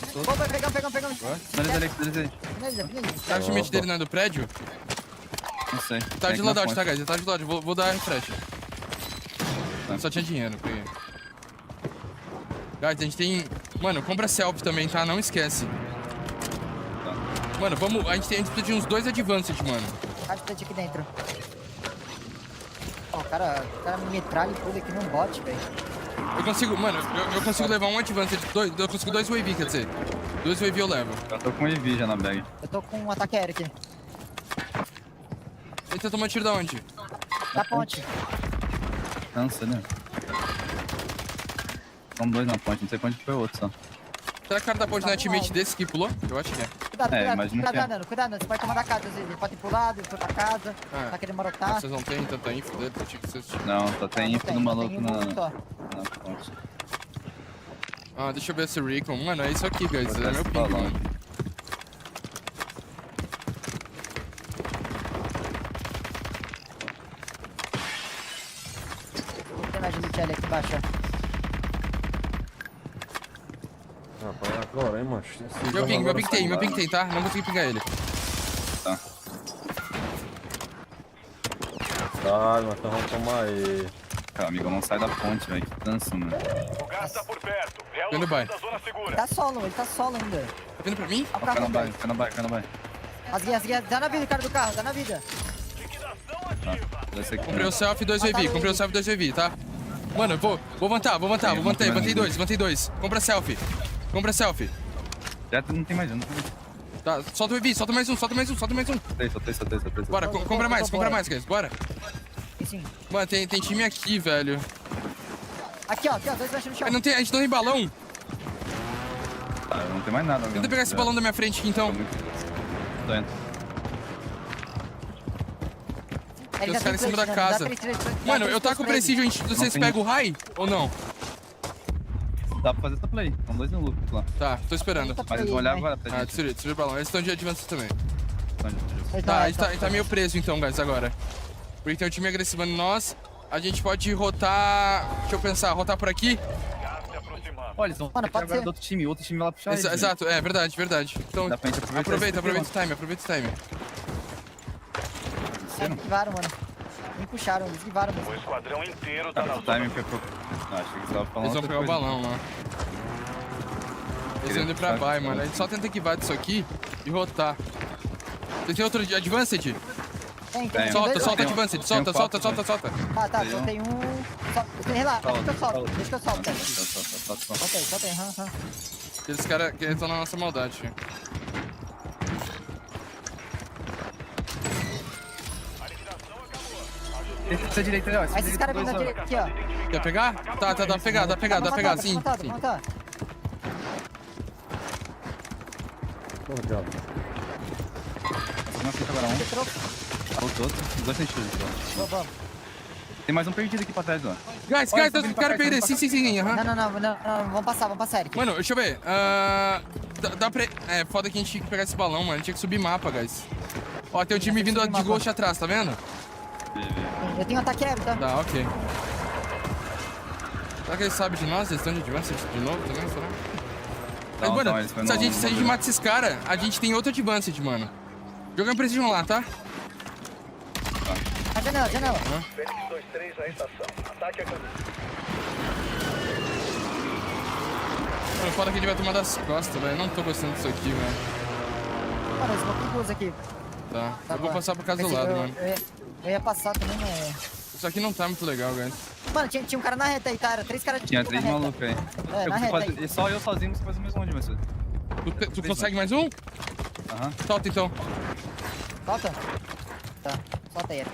Finaliza ele. Tá o teammate dele, né? Do prédio? Não sei. Tá de loadout, tá, guys? Tá de loadout. Vou dar refresh. Só tinha dinheiro, peguei. Guys, a gente tem... Mano, compra selfie também, tá? Não esquece. Mano, vamos... A gente precisa de uns 2 advanced, mano. Advanced aqui dentro. Ó, o cara me metralha e pula aqui num bot, velho. Eu consigo, mano, eu consigo levar um advanced, eu consigo 2 wave, quer dizer. 2 wave eu levo. Eu tô com um EV já na bag. Eu tô com um ataque aéreo aqui. Ele tá tomando tiro da onde? Da ponte. Cansa, né? São 2 na ponte, não sei pra onde foi o outro só. Será que o cara da ponte não é teammate desse que pulou? Eu acho que é. Cuidado, você pode tomar da casa, ele pode ir pro lado, ele foi pra casa, tá querendo marotar. Vocês não tem tanta info dele, eu tinha que vocês... Não, só tem info do maluco na ponte. Ah, deixa eu ver esse recon. Mano, é isso aqui, guys, é meu ping, mano. Tem mais de ali aqui embaixo, Agora, hein, macho. Meu ping tem, tá? Não consegui pingar ele. Tá. Sai, mas então vamos tomar aí. Cara, amigo, não sai da ponte, velho. Que cansa, mano. O gás tá por perto. Vendo vai. Da zona segura. Ele tá solo ainda. Tá vindo pra mim? Fica na bike. As guias, dá na vida, cara do carro, dá na vida. Comprei o selfie 2 wave, tá? Mano, eu vou vantar. Vantei 2. Compra selfie. Já não tem mais um. Tá, solta o EV, solta mais um. Soltei. Bora, compra mais, guys, bora. Sim. Mano, tem time aqui, velho. Aqui, ó, 2 flash no chão. A gente não tem balão. Tá, não tem mais nada. Tenta pegar esse balão da minha frente aqui, então. Tô indo. Tem os caras em cima da casa. Mano, eu taco o Presencial, vocês pegam o high ou não? Dá pra fazer essa play. São 2 no loop lá. Tá, tô esperando. Mas eles vão olhar agora pra gente. Destruir o balão. Eles estão de advance também. Tá, a gente tá meio preso então, guys, agora. Porque tem um time agressivo em nós. A gente pode rotar... Deixa eu pensar, rotar por aqui? Olha, eles vão agora do outro time vai lá puxar eles. Exato, é verdade. Então, dá pra gente aproveita o time. Eles esquivaram, mano. Me puxaram, eles esquivaram. O esquadrão inteiro tá na O timing foi pro... Não, achei que você tava falando. Eles vão pegar o balão lá. Eles vão indo pra baixo, mano. A gente só tenta esquivar disso aqui e rotar. Você tem outro advanced? Tem. Solta advanced. Solta. Tá, soltei um... Relaxa, deixa que eu solto. Solta aí. Aqueles caras que estão na nossa maldade, filho. Esse direita ali, ó. Esses caras vêm da direita aqui, ó. Quer pegar? Tá, dá pra pegar, sim. Não fica agora um. Outro. Os 2 tem chute. Vamos. Tem mais um perdido aqui pra trás, ó. Guys, os caras perderam. Sim. Não. Vamos passar, Eric. Mano, deixa eu ver. dá pra... É, foda que a gente tinha que pegar esse balão, mano. A gente tinha que subir mapa, guys. Ó, tem um time vindo de Ghost atrás, tá vendo? Eu tenho ataque aéreo, tá? Tá, ok. Será que eles sabem de nós? Eles estão de advance de novo também, será? Mas, mano, se a gente mata esses caras, a gente tem outro advanced, mano. Jogando Presencial lá, tá? A janela, janela. Fênix 2-3 na estação. Ataque a caminho. Mano, foda que ele vai tomar das costas, velho. Não tô gostando disso aqui, velho. Mano, eu smoke duas aqui. Tá, eu vou passar por causa do lado, mano. Eu ia passar também, mas... Isso aqui não tá muito legal, guys. Mano, tinha um cara na reta aí, cara. 3 caras de Tinha 3 malucos aí. É, na reta aí. E só eu sozinho você faz o mesmo onde você. Tu consegue mais um? Aham. Solta então. Solta? Tá, solta aí.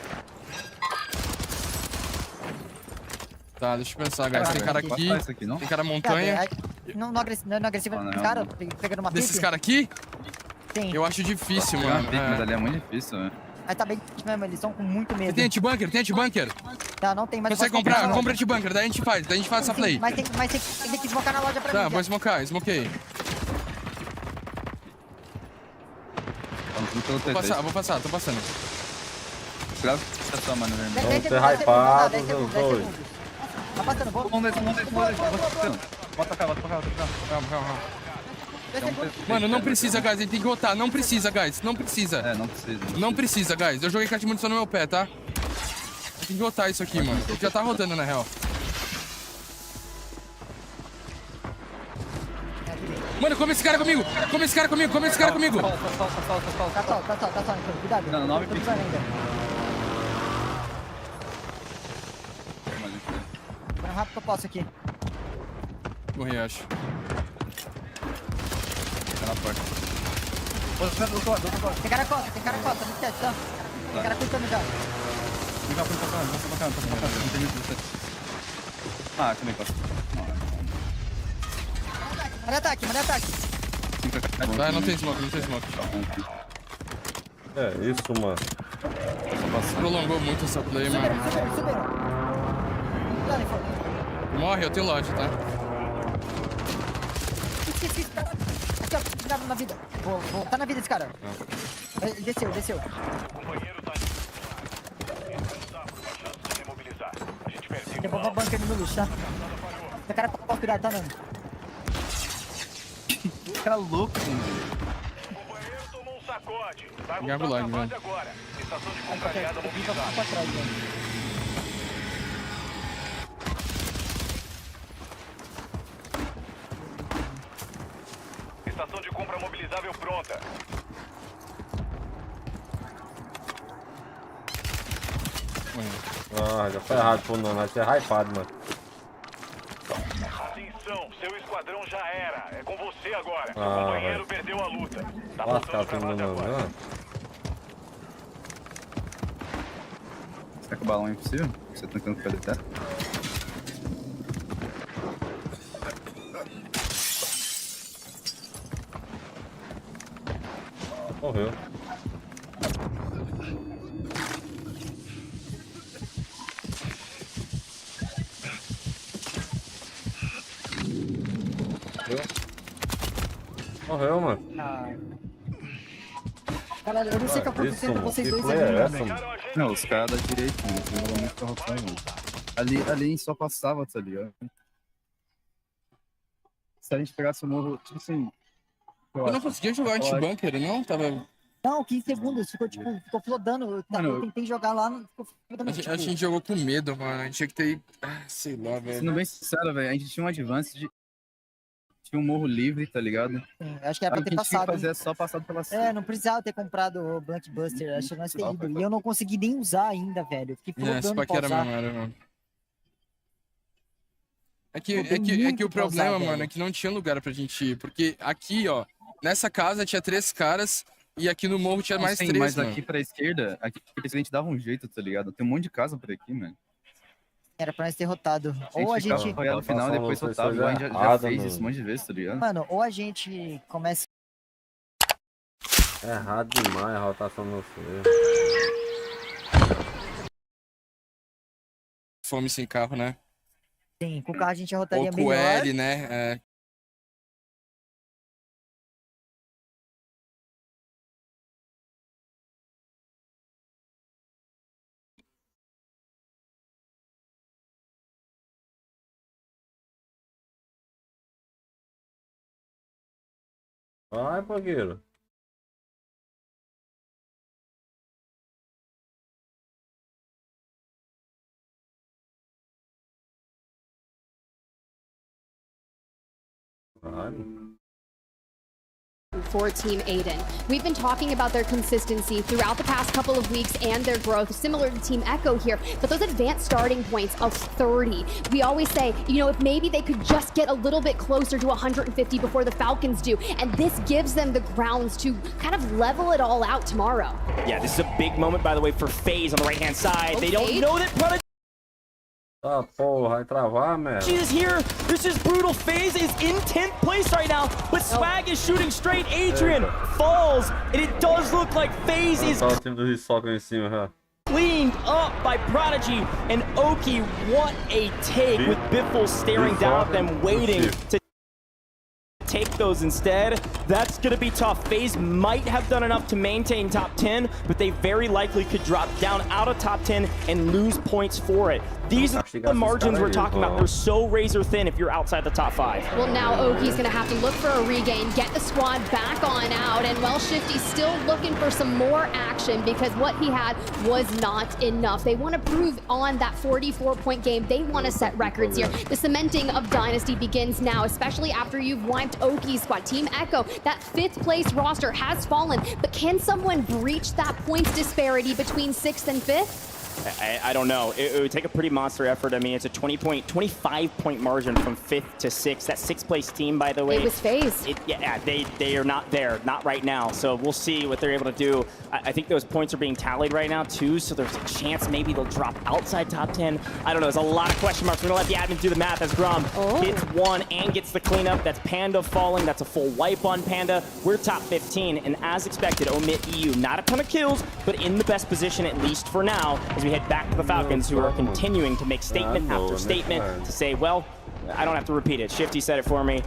Tá, deixa eu pensar, guys. Tem cara aqui, tem cara montanha. Não é agressivo esse cara, pegando uma Desses pique? caras aqui? Sim. Eu acho difícil, mano. Mas ali é muito difícil, velho. Mas tá bem mesmo, eles estão com muito medo. Tem anti-bunker? Tem anti-bunker? Tá, não tem, mas... Consegue comprar? Compra anti-bunker, daí a gente faz essa play. Mas tem que smocar na loja pra mim. Tá, vou smocar, smokei. Vou passar, tô passando. Grava essa sua, mano, velho. Vamos ser hypados, os dois. Tá passando, vou. Vamos descer. Bota cá. Calma. Mano, não precisa, guys. Ele tem que rotar. Não precisa, guys. Não precisa. É, não precisa. Não precisa, guys. Eu joguei caixa de munição no meu pé, tá? Tem que rotar isso aqui, mano. Já tá rodando, na real. Mano, come esse cara comigo. Come esse cara comigo. Tá só. Cuidado. Não, tô precisando ainda. Vai rápido que eu posso aqui. Morri, acho. Tá na porta. Tem cara costa, não esquece, tá? Tem cara cuidando já. Vem cá, não tem muito você. Ah, também costa. Manda ataque. Ah, não tem smoke. É isso, mano. Prolongou muito essa play, mano. Subiram. Morre, eu tenho loja, tá? Esqueci. Aqui, ó, cuidado na vida. Vou. Tá na vida esse cara. Ele desceu. Devolve a bunker no lixo, tá? Esse cara pode cuidar, tá, mano? Cara louco, mano. Gago lag, velho. Estação de compra aliada mobilizada. Estação de compra mobilizável pronta. Ah, já foi errado, pô, não. Vai ser hypado, mano. Atenção, seu esquadrão já era. É com você agora. Seu Ah, companheiro perdeu a luta. Tá lascado, voltando pra nós agora. Será que o balão é impossível? Você tá tentando ficar deitado? Morreu. Morreu, mano. Cara, eu não sei o que aconteceu com vocês dois ali, mano. Não, os caras da direita, mano. Eles jogaram muito corrupção, mano. Ali só passava, tá ligado? Se a gente pegasse o morro, tipo assim... Eu não conseguia jogar anti-bunker, não? Tava... Não, 15 segundos, ficou flodando. Eu tentei jogar lá, ficou flodando. A gente jogou com medo, mano. A gente tinha que ter... sei lá, velho. Sendo bem sincero, velho, a gente tinha um advance de... Tinha um morro livre, tá ligado? Sim, acho que era pra ter passado. Fazer é só passado pela não precisava ter comprado o Blunt Buster, acho que nós ter ido. E eu não consegui nem usar ainda, velho. Fiquei flodando pra usar. Mano. É que o problema, mano, é que não tinha lugar pra gente ir. Porque aqui, ó, nessa casa tinha 3 caras e aqui no morro tinha mais 3, mas mano. aqui pra esquerda, aqui a gente dava um jeito, tá ligado? Tem um monte de casa por aqui, mano. Era pra nós ter rotado. Ou a gente... no final, depois rotava, a gente já fez isso um monte de vezes, tá ligado? Mano, ou a gente começa... Errado demais a rotação no freio. Fome sem carro, né? Sim, com o carro a gente rotaria ou com melhor. L, né? Vai, Pagueiro. For Team Aiden. We've been talking about their consistency throughout the past couple of weeks and their growth, similar to Team Echo here, but those advanced starting points of 30. We always say, you know, if maybe they could just get a little bit closer to 150 before the Falcons do, and this gives them the grounds to kind of level it all out tomorrow. Yeah, this is a big moment, by the way, for FaZe on the right-hand side. They don't know that Prodigy Ah, porra, vai travar, man. is here. This is brutal. FaZe is in 10th place right now, but Swag is shooting straight. Adrian falls, and it does look like FaZe is Tá o time do Hisoka em cima já. cleaned up by Prodigy, and Oki, what a take with Biffle staring down at them, waiting to take those instead. That's going to be tough. FaZe might have done enough to maintain top 10, but they very likely could drop down out of top 10 and lose points for it. These are the margins we're talking about. They're so razor thin if you're outside the top 5. Well, now Oki's going to have to look for a regain, get the squad back on out, and well, Shifty's still looking for some more action because what he had was not enough. They want to prove on that 44-point game. They want to set records here. The cementing of Dynasty begins now, especially after you've wiped Oki's squad. Team Echo, that 5th place roster has fallen, but can someone breach that points disparity between 6th and 5th? I don't know. It would take a pretty monster effort. I mean, it's a 25-point margin from 5th to 6th. That 6th place team, by the way. It was FaZe. Yeah, they are not there, not right now. So we'll see what they're able to do. I think those points are being tallied right now, too, so there's a chance maybe they'll drop outside top 10. I don't know. There's a lot of question marks. We're going to let the admin do the math as Grum hits 1 and gets the cleanup. That's Panda falling. That's a full wipe on Panda. We're top 15, and as expected, omit EU. Not a ton of kills, but in the best position, at least for now, as we head back to the Falcons, who are continuing to make statement after statement to say, well, I don't have to repeat it. Shifty said it for me.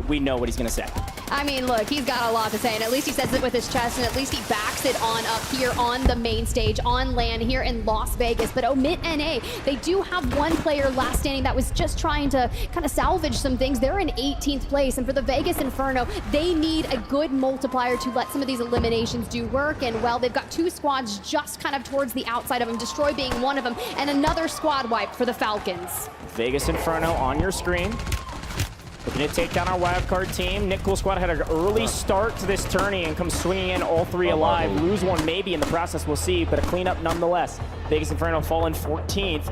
We know what he's going to say. I mean, look, he's got a lot to say, and at least he says it with his chest, and at least he backs it on up here on the main stage, on LAN here in Las Vegas. But omit NA, they do have one player last standing that was just trying to kind of salvage some things. They're in 18th place, and for the Vegas Inferno, they need a good multiplier to let some of these eliminations do work. And, well, they've got 2 squads just kind of towards the outside of them, Destroy being one of them, and another squad wipe for the Falcons. Vegas Inferno on your screen. Looking to take down our wildcard team. Nick Cool Squad had an early start to this tourney and comes swinging in, all 3 alive. Lose one maybe in the process, we'll see, but a cleanup nonetheless. Vegas Inferno fallen 14th.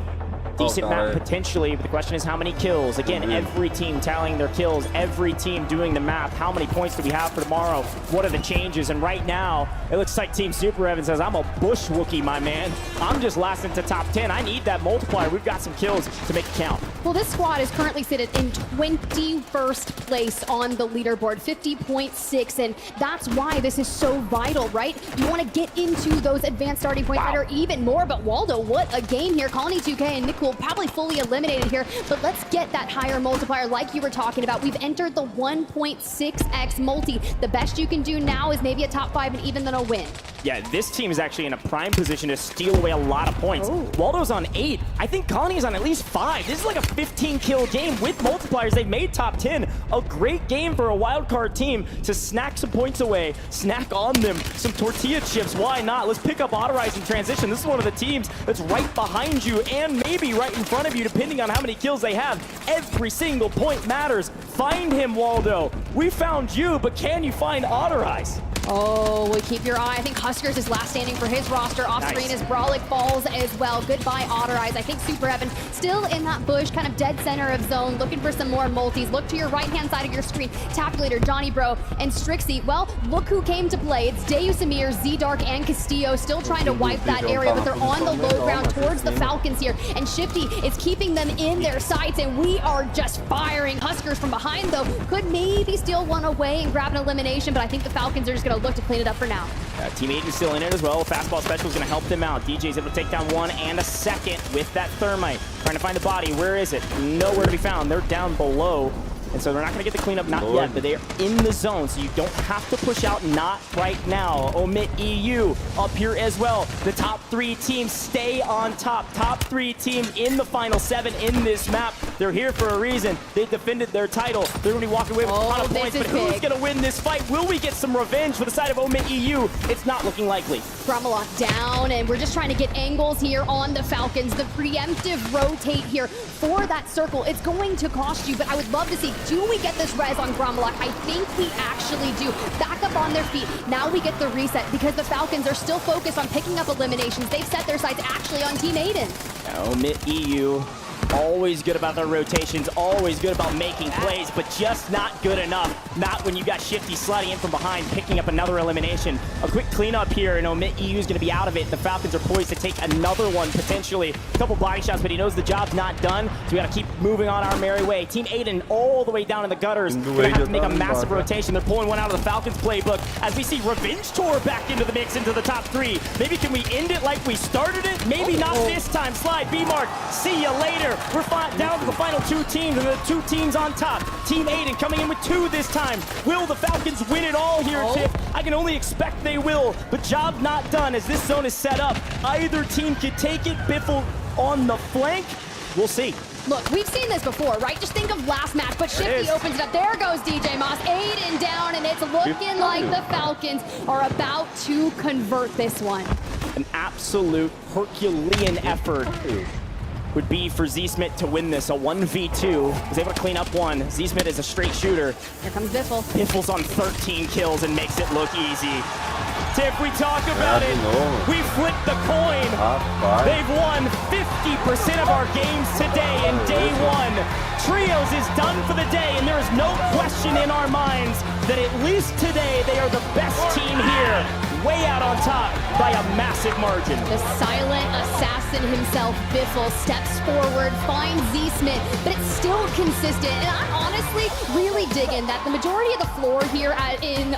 Decent map potentially, but the question is how many kills? Again, every team tallying their kills, every team doing the math. How many points do we have for tomorrow? What are the changes? And right now, it looks like Team Super Evan says, I'm a bush Wookie, my man. I'm just last into top 10. I need that multiplier. We've got some kills to make it count. Well, this squad is currently seated in 21st place on the leaderboard, 50.6, and that's why this is so vital, right? You want to get into those advanced starting points that are even more, but Waldo, what a game here. Colony 2K and Nick Cool probably fully eliminated here, but let's get that higher multiplier like you were talking about. We've entered the 1.6x multi. The best you can do now is maybe a top 5 and even then a win. Yeah, this team is actually in a prime position to steal away a lot of points. Waldo's on 8. I think Colony is on at least 5. This is like a 15-kill game with multipliers. They've made top 10. A great game for a wildcard team to snack some points away, snack on them some tortilla chips. Why not? Let's pick up Autorize in transition. This is one of the teams that's right behind you and maybe right in front of you, depending on how many kills they have. Every single point matters. Find him, Waldo. We found you, but can you find Autorize? Oh, well, keep your eye. I think Huskers is last standing for his roster. Off screen as Brawlic falls as well. Goodbye, Autorize. I think Super Evan still in that bush, kind of dead center of zone, looking for some more multis. Look to your right-hand side of your screen. Tapulator, Johnny Bro, and Strixie. Well, look who came to play. It's Deus Amir, Z-Dark, and Castillo still trying to wipe that area, but they're on the low ground towards the Falcons here. And Shifty is keeping them in their sights, and we are just firing. Huskers from behind, though, could maybe steal one away and grab an elimination, but I think the Falcons are just going to look to clean it up for now. Team 8 is still in it as well. Fastball special is going to help them out. DJ's able to take down 1 and a second with that thermite. Trying to find the body. Where is it? Nowhere to be found. They're down below. And so they're not going to get the cleanup, not yet, but they are in the zone, so you don't have to push out, not right now. Omit EU up here as well. The top 3 teams stay on top. Top 3 teams in the final 7 in this map. They're here for a reason. They defended their title. They're going to be walking away with a ton of points, but who's going to win this fight? Will we get some revenge for the side of Omit EU? It's not looking likely. Grommelot down, and we're just trying to get angles here on the Falcons. The preemptive rotate here for that circle. It's going to cost you, but I would love to see, do we get this res on Grommelot? I think we actually do. Back up on their feet. Now we get the reset because the Falcons are still focused on picking up eliminations. They've set their sights actually on Team Aiden. Omit EU. Always good about their rotations, always good about making plays, but just not good enough. Not when you got Shifty sliding in from behind, picking up another elimination. A quick cleanup here, and Omit EU is going to be out of it. The Falcons are poised to take another one, potentially. A couple body shots, but he knows the job's not done, so we got to keep moving on our merry way. Team Aiden all the way down in the gutters. They're going to have to make a massive rotation. They're pulling one out of the Falcons playbook as we see Revenge Tour back into the mix, into the top 3. Maybe can we end it like we started it? Maybe not this time. Slide, B-Mark, see you later. We're down to the final 2 teams, and the 2 teams on top. Team Aiden coming in with 2 this time. Will the Falcons win it all here, Tiff? I can only expect they will, but job not done as this zone is set up. Either team could take it. Biffle on the flank. We'll see. Look, we've seen this before, right? Just think of last match, but Shifty opens it up. There goes DJ Moss. Aiden down, and it's looking like the Falcons are about to convert this one. An absolute Herculean effort would be for Z-Smith to win this. A 1v2. Was able to clean up 1. Z-Smith is a straight shooter. Here comes Biffle. Biffle's on 13 kills and makes it look easy. Tiff, we talk about it. We flipped the coin. They've won 50% of our games today in day 1. Trios is done for the day, and there is no question in our minds that at least today they are the best team here. Way out on top by a massive margin. The silent assassin himself, Biffle, steps forward, finds Z-Smith, but it's still consistent. And I'm honestly really digging that the majority of the floor here in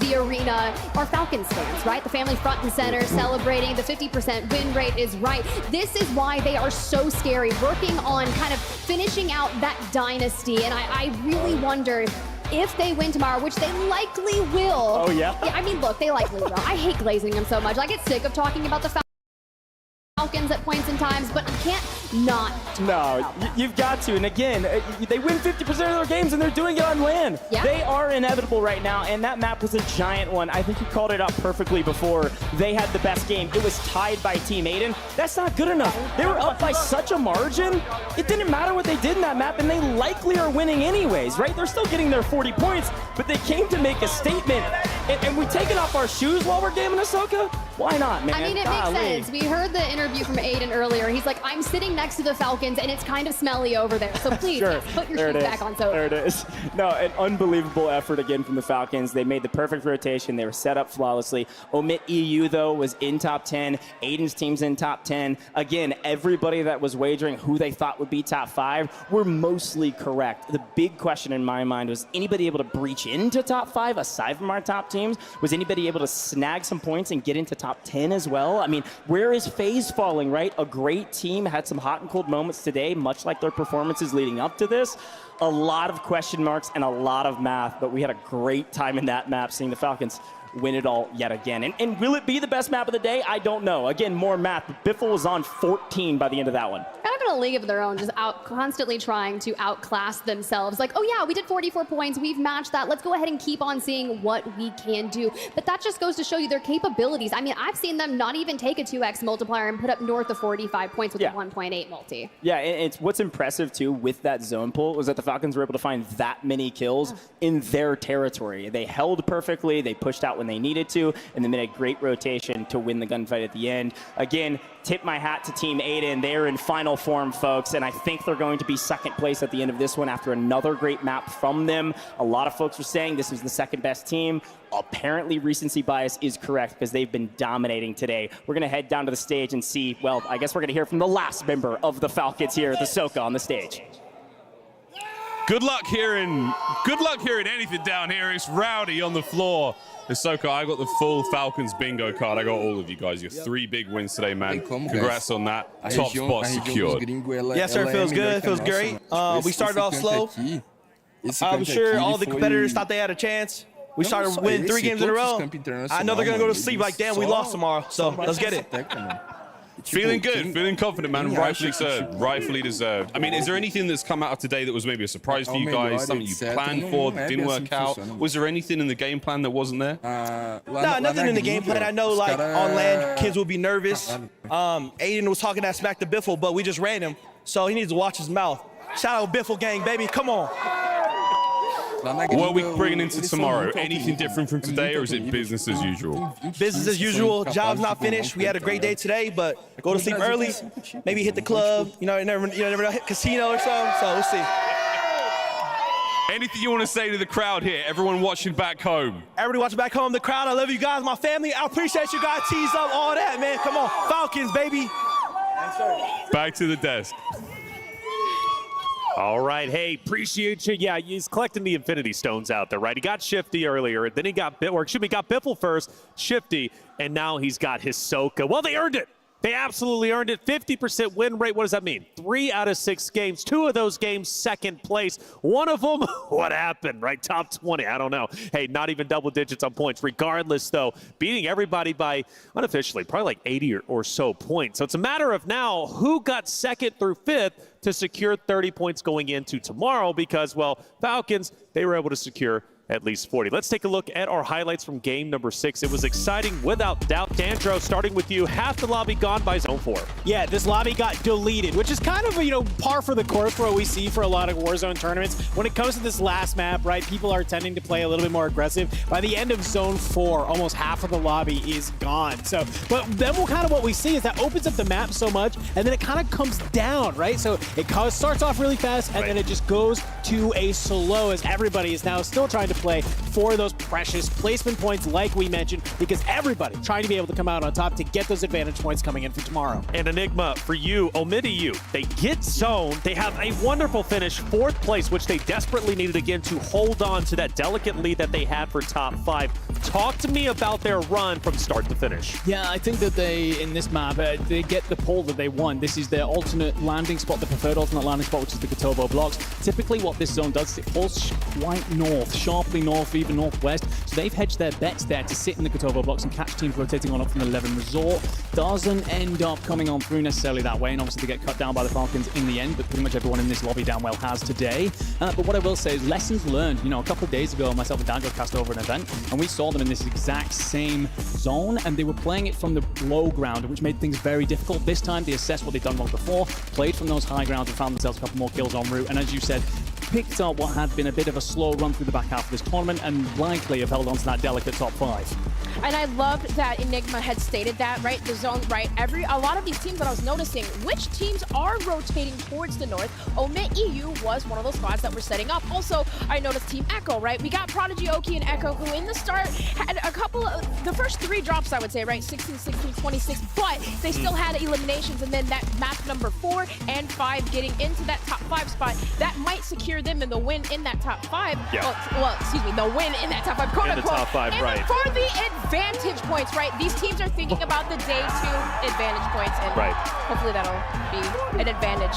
the arena are Falcons fans, right? The family front and center celebrating. The 50% win rate is right. This is why they are so scary, working on kind of finishing out that dynasty. And I really wonder if they win tomorrow, which they likely will. Oh, yeah? Yeah, I mean, look, they likely will. I hate glazing them so much. I get sick of talking about the Falcons at points and times, but you can't not. No, you've got to. And again, they win 50% of their games, and they're doing it on land. Yeah. They are inevitable right now, and that map was a giant one. I think you called it out perfectly before. They had the best game. It was tied by Team Aiden. That's not good enough. They were up by such a margin. It didn't matter what they did in that map, and they likely are winning anyways, right? They're still getting their 40 points, but they came to make a statement. And we taking off our shoes while we're gaming Ahsoka? Why not, man? I mean, it makes sense. We heard the interview from Aiden earlier. He's like, I'm sitting next to the Falcons, and it's kind of smelly over there. So please, put your shoes back on. So there it is. No, an unbelievable effort again from the Falcons. They made the perfect rotation. They were set up flawlessly. Omit EU, though, was in top 10. Aiden's team's in top 10. Again, everybody that was wagering who they thought would be top 5 were mostly correct. The big question in my mind was anybody able to breach into top 5 aside from our top teams? Was anybody able to snag some points and get into top 10 as well? I mean, where is FaZe falling, right? A great team had some hot and cold moments today, much like their performances leading up to this. A lot of question marks and a lot of math, but we had a great time in that map seeing the Falcons win it all yet again. And will it be the best map of the day? I don't know. Again, more math. Biffle was on 14 by the end of that one. Kind of in a league of their own, just constantly trying to outclass themselves. Like, oh yeah, we did 44 points. We've matched that. Let's go ahead and keep on seeing what we can do. But that just goes to show you their capabilities. I mean, I've seen them not even take a 2x multiplier and put up north of 45 points with a 1.8 multi. Yeah, and it's what's impressive too with that zone pull was that the Falcons were able to find that many kills in their territory. They held perfectly. They pushed out when they needed to, and they made a great rotation to win the gunfight at the end. Again, tip my hat to Team Aiden. They're in final form, folks, and I think they're going to be second place at the end of this one after another great map from them. A lot of folks were saying this was the second best team. Apparently, recency bias is correct because they've been dominating today. We're going to head down to the stage and see, well, I guess we're going to hear from the last member of the Falcons here, the Soka, on the stage. Good luck hearing anything down here. It's rowdy on the floor. Ahsoka, I got the full Falcons bingo card. I got all of you guys. Your 3 big wins today, man. Congrats on that. Top spot secured. Yes, sir. Feels good. Feels great. We started off slow. I'm sure all the competitors thought they had a chance. We started winning 3 games in a row. I know they're going to go to sleep like, damn, we lost tomorrow. So let's get it. Feeling good, feeling confident, man. Rightfully so, rightfully deserved. I mean, is there anything that's come out of today that was maybe a surprise for you guys, something you planned for that didn't work out? Was there anything in the game plan that wasn't there? No, nothing in the game plan. I know, like, on land, kids will be nervous. Aiden was talking that smack to Biffle, but we just ran him, so he needs to watch his mouth. Shout out Biffle gang, baby. Come on. What are we bringing into tomorrow? Anything different from today, or is it business as usual? Business as usual. Job's not finished. We had a great day today, but go to sleep early. Maybe hit the club. You never know, hit casino or something. So we'll see. Anything you want to say to the crowd here? Everyone watching back home. Everybody watching back home. The crowd. I love you guys, my family. I appreciate you guys. Tease up all that, man. Come on, Falcons, baby. Back to the desk. All right, hey, appreciate you. Yeah, he's collecting the Infinity Stones out there, right? He got Shifty earlier, then he got Biffle first, Shifty, and now he's got Hisoka. Well, they earned it. They absolutely earned it. 50% win rate. What does that mean? 3 out of 6 games. 2 of those games, second place. One of them, what happened, right? Top 20. I don't know. Hey, not even double digits on points. Regardless, though, beating everybody by, unofficially, probably like 80 or so points. So it's a matter of now who got 2nd through 5th to secure 30 points going into tomorrow because, well, Falcons, they were able to secure at least 40. Let's take a look at our highlights from game number 6. It was exciting without doubt. Dandro, starting with you, half the lobby gone by Zone 4. Yeah, this lobby got deleted, which is kind of, par for the course for what we see for a lot of Warzone tournaments. When it comes to this last map, right, people are tending to play a little bit more aggressive. By the end of Zone 4, almost half of the lobby is gone. So, but then what we see is that opens up the map so much, and then it kind of comes down, right? So it starts off really fast, and then it just goes to a slow as everybody is now still trying to play for those precious placement points like we mentioned, because everybody trying to be able to come out on top to get those advantage points coming in for tomorrow. And Enigma, for you, OmniDU, they get zoned. They have a wonderful finish, 4th place, which they desperately needed again to hold on to that delicate lead that they had for top 5. Talk to me about their run from start to finish. Yeah, I think that they, in this map, they get the pull that they want. This is their alternate landing spot, the preferred alternate landing spot, which is the Kotobo blocks. Typically what this zone does is it pulls quite north, sharply north, even northwest. So they've hedged their bets there to sit in the Kotobo blocks and catch teams rotating on up from 11 Resort. Doesn't end up coming on through necessarily that way, and obviously they get cut down by the Falcons in the end, but pretty much everyone in this lobby down well has today. But what I will say is lessons learned. A couple of days ago, myself and Dandro cast over an event, and we saw them in this exact same zone, and they were playing it from the low ground, which made things very difficult. This time, they assessed what they'd done wrong before, played from those high grounds, and found themselves a couple more kills en route. And as you said, picked up what had been a bit of a slow run through the back half of this tournament and likely have held on to that delicate top 5. And I loved that Enigma had stated that, right? The zone, right? A lot of these teams that I was noticing, which teams are rotating towards the north. Omit EU was one of those spots that we're setting up. Also, I noticed Team Echo, right? We got Prodigy, Oki, and Echo, who in the start had a couple of, the first 3 drops, I would say, right? 16, 16, 26, but they still had eliminations, and then that map number 4 and 5 getting into that top 5 spot, that might secure them in the win in that top 5. Yeah. Well, excuse me, the win in that top 5, quote in unquote. The top 5, and right. For the advantage points, right? These teams are thinking about the day 2 advantage points, and hopefully that'll be an advantage.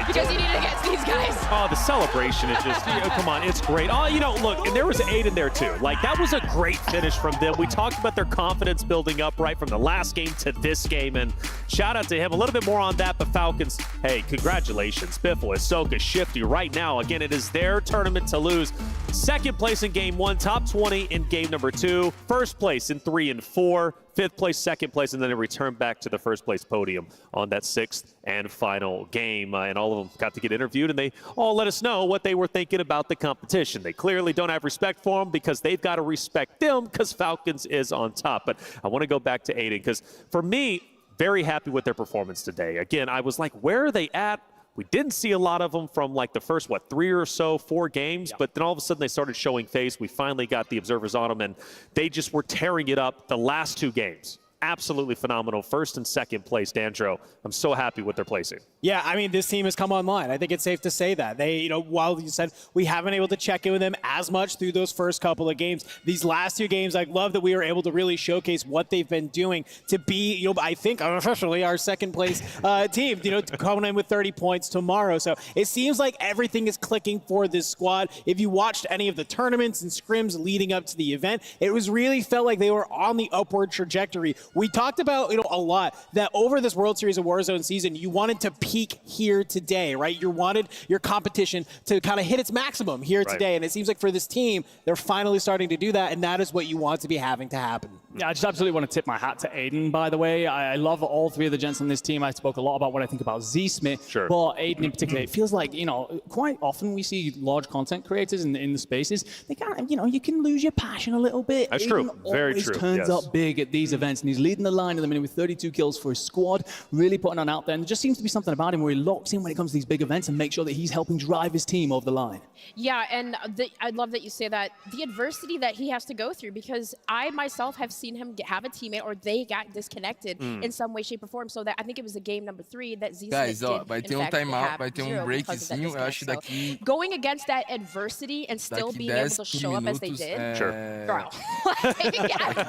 Because you need to get these guys. Oh, the celebration is just, come on, it's great. Oh, look, and there was 8 in there too. Like, that was a great finish from them. We talked about their confidence building up right from the last game to this game, and shout out to him. A little bit more on that, but Falcons, hey, congratulations. Biffle, Hisoka, Shifty, right now, again, it is their tournament to lose. 2nd place in game 1, top 20 in game number 2, 1st place in 3 and 4, 5th place, 2nd place, and then a return back to the 1st place podium on that 6th and final game. And all of them got to get interviewed, and they all let us know what they were thinking about the competition. They clearly don't have respect for them because they've got to respect them because Falcons is on top. But I want to go back to Aiden because for me, very happy with their performance today. Again, I was like, where are they at? We didn't see a lot of them from like the first, 3 or so, 4 games, but then all of a sudden they started showing face. We finally got the observers on them, and they just were tearing it up the last 2 games. absolutely phenomenal. First and second place, Dandro. I'm so happy with their placing. Yeah, I mean, this team has come online. I think it's safe to say that. They, while you said we haven't been able to check in with them as much through those first couple of games, these last 2 games, I love that we were able to really showcase what they've been doing to be, I think unofficially our second place team, coming in with 30 points tomorrow. So it seems like everything is clicking for this squad. If you watched any of the tournaments and scrims leading up to the event, it was really felt like they were on the upward trajectory. We talked about, a lot that over this World Series of Warzone season, you wanted to peak here today, right? You wanted your competition to kind of hit its maximum here today. And it seems like for this team, they're finally starting to do that. And that is what you want to be having to happen. Yeah, I just absolutely want to tip my hat to Aiden, by the way. I love all 3 of the gents on this team. I spoke a lot about what I think about Z-Smith, but Aiden in particular, it feels like, quite often we see large content creators in the spaces. They kind of, you can lose your passion a little bit. That's Aiden true. Very always true. turns up big at these events, and he's leading the line at the minute with 32 kills for his squad, really putting on out there. And there just seems to be something about him where he locks in when it comes to these big events and makes sure that he's helping drive his team over the line. Yeah, and I love that you say that. The adversity that he has to go through, because I myself have seen him have a teammate or they got disconnected in some way, shape, or form. So that I think it was the game number 3 that Z Guys, did, vai ter timeout, vai ter breakzinho. Eu acho daqui. Going against that adversity and still being able to show up as they did. Sure. Girl.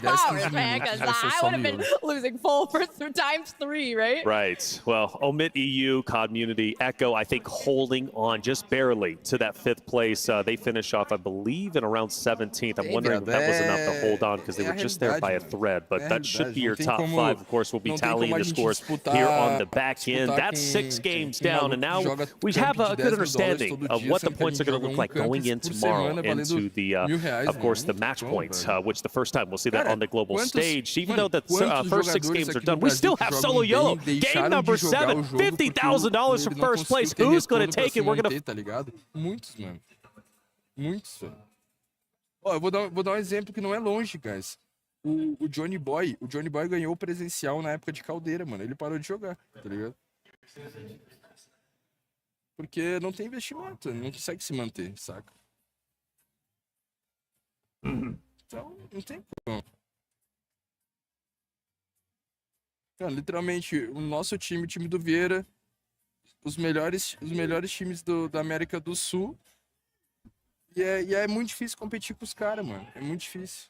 Hours, man, because I would have been losing full for times 3, right? Right. Well, Omit EU, Community, Echo, I think holding on just barely to that 5th place. They finish off, I believe, in around 17th. I'm wondering if that was enough to hold on because they were just there by a thread. But that should be your top 5. Of course, we'll be tallying the scores here on the back end. That's 6 games down. And now we have a good understanding of what the points are going to look like going in tomorrow into the, of course, the match points, which the first time we'll see that on the global stage. Even though the first 6 games are done, we still have Solo YOLO. Game number 7, $50,000 for first place. Who's going to take it? We're going to... Muitos, mano. Muitos, velho. Ó, eu vou dar um exemplo que não é longe, guys. O Johnny Boy ganhou o presencial na época de Caldeira, mano. Ele parou de jogar, tá ligado? Porque não tem investimento, ele não consegue se manter, saca? Então, não tem como. Cara, literalmente, o nosso time, o time do Vieira, os melhores times da América do Sul. E é muito difícil competir com os caras, mano. É muito difícil.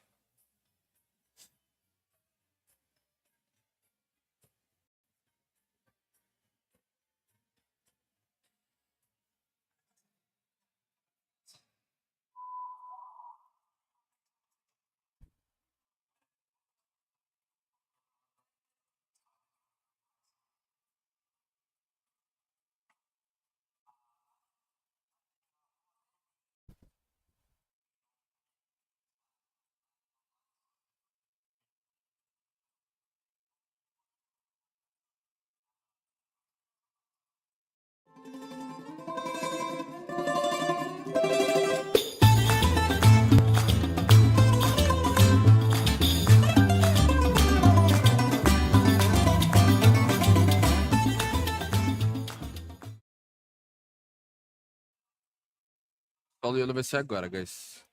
O YOLO vai ser agora, guys.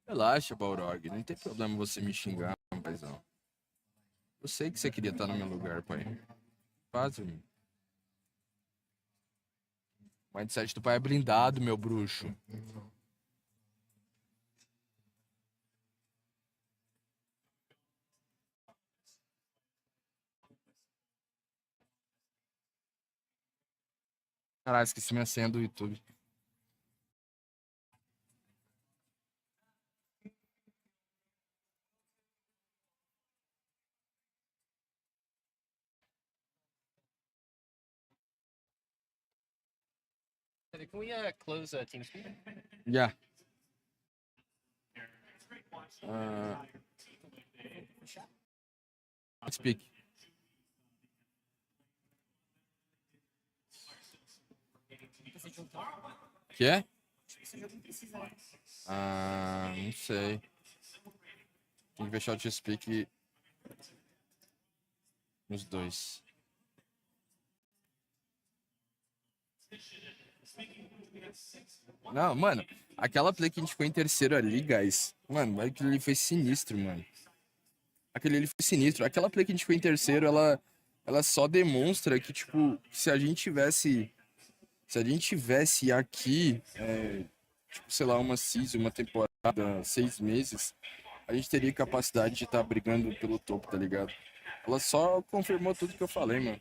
Relaxa, Balrog. Não tem problema você me xingar, paizão. Eu sei que você queria estar no meu lugar, pai. Faz, amigo. O mindset do pai é blindado, meu bruxo. Caralho, esqueci minha senha do YouTube. Can we close TeamSpeak? Yeah. Speak. Que é? Não sei. Tem que fechar o T-Speak nos dois. Não, mano, aquela play que a gente ficou em terceiro ali, guys. Mano, aquele ali foi sinistro, mano. Aquele ali foi sinistro. Aquela play que a gente ficou em terceiro, ela só demonstra que, tipo, se a gente tivesse aqui, tipo, sei lá, uma season, uma temporada, 6 meses, a gente teria capacidade de estar brigando pelo topo, tá ligado? Ela só confirmou tudo que eu falei, mano.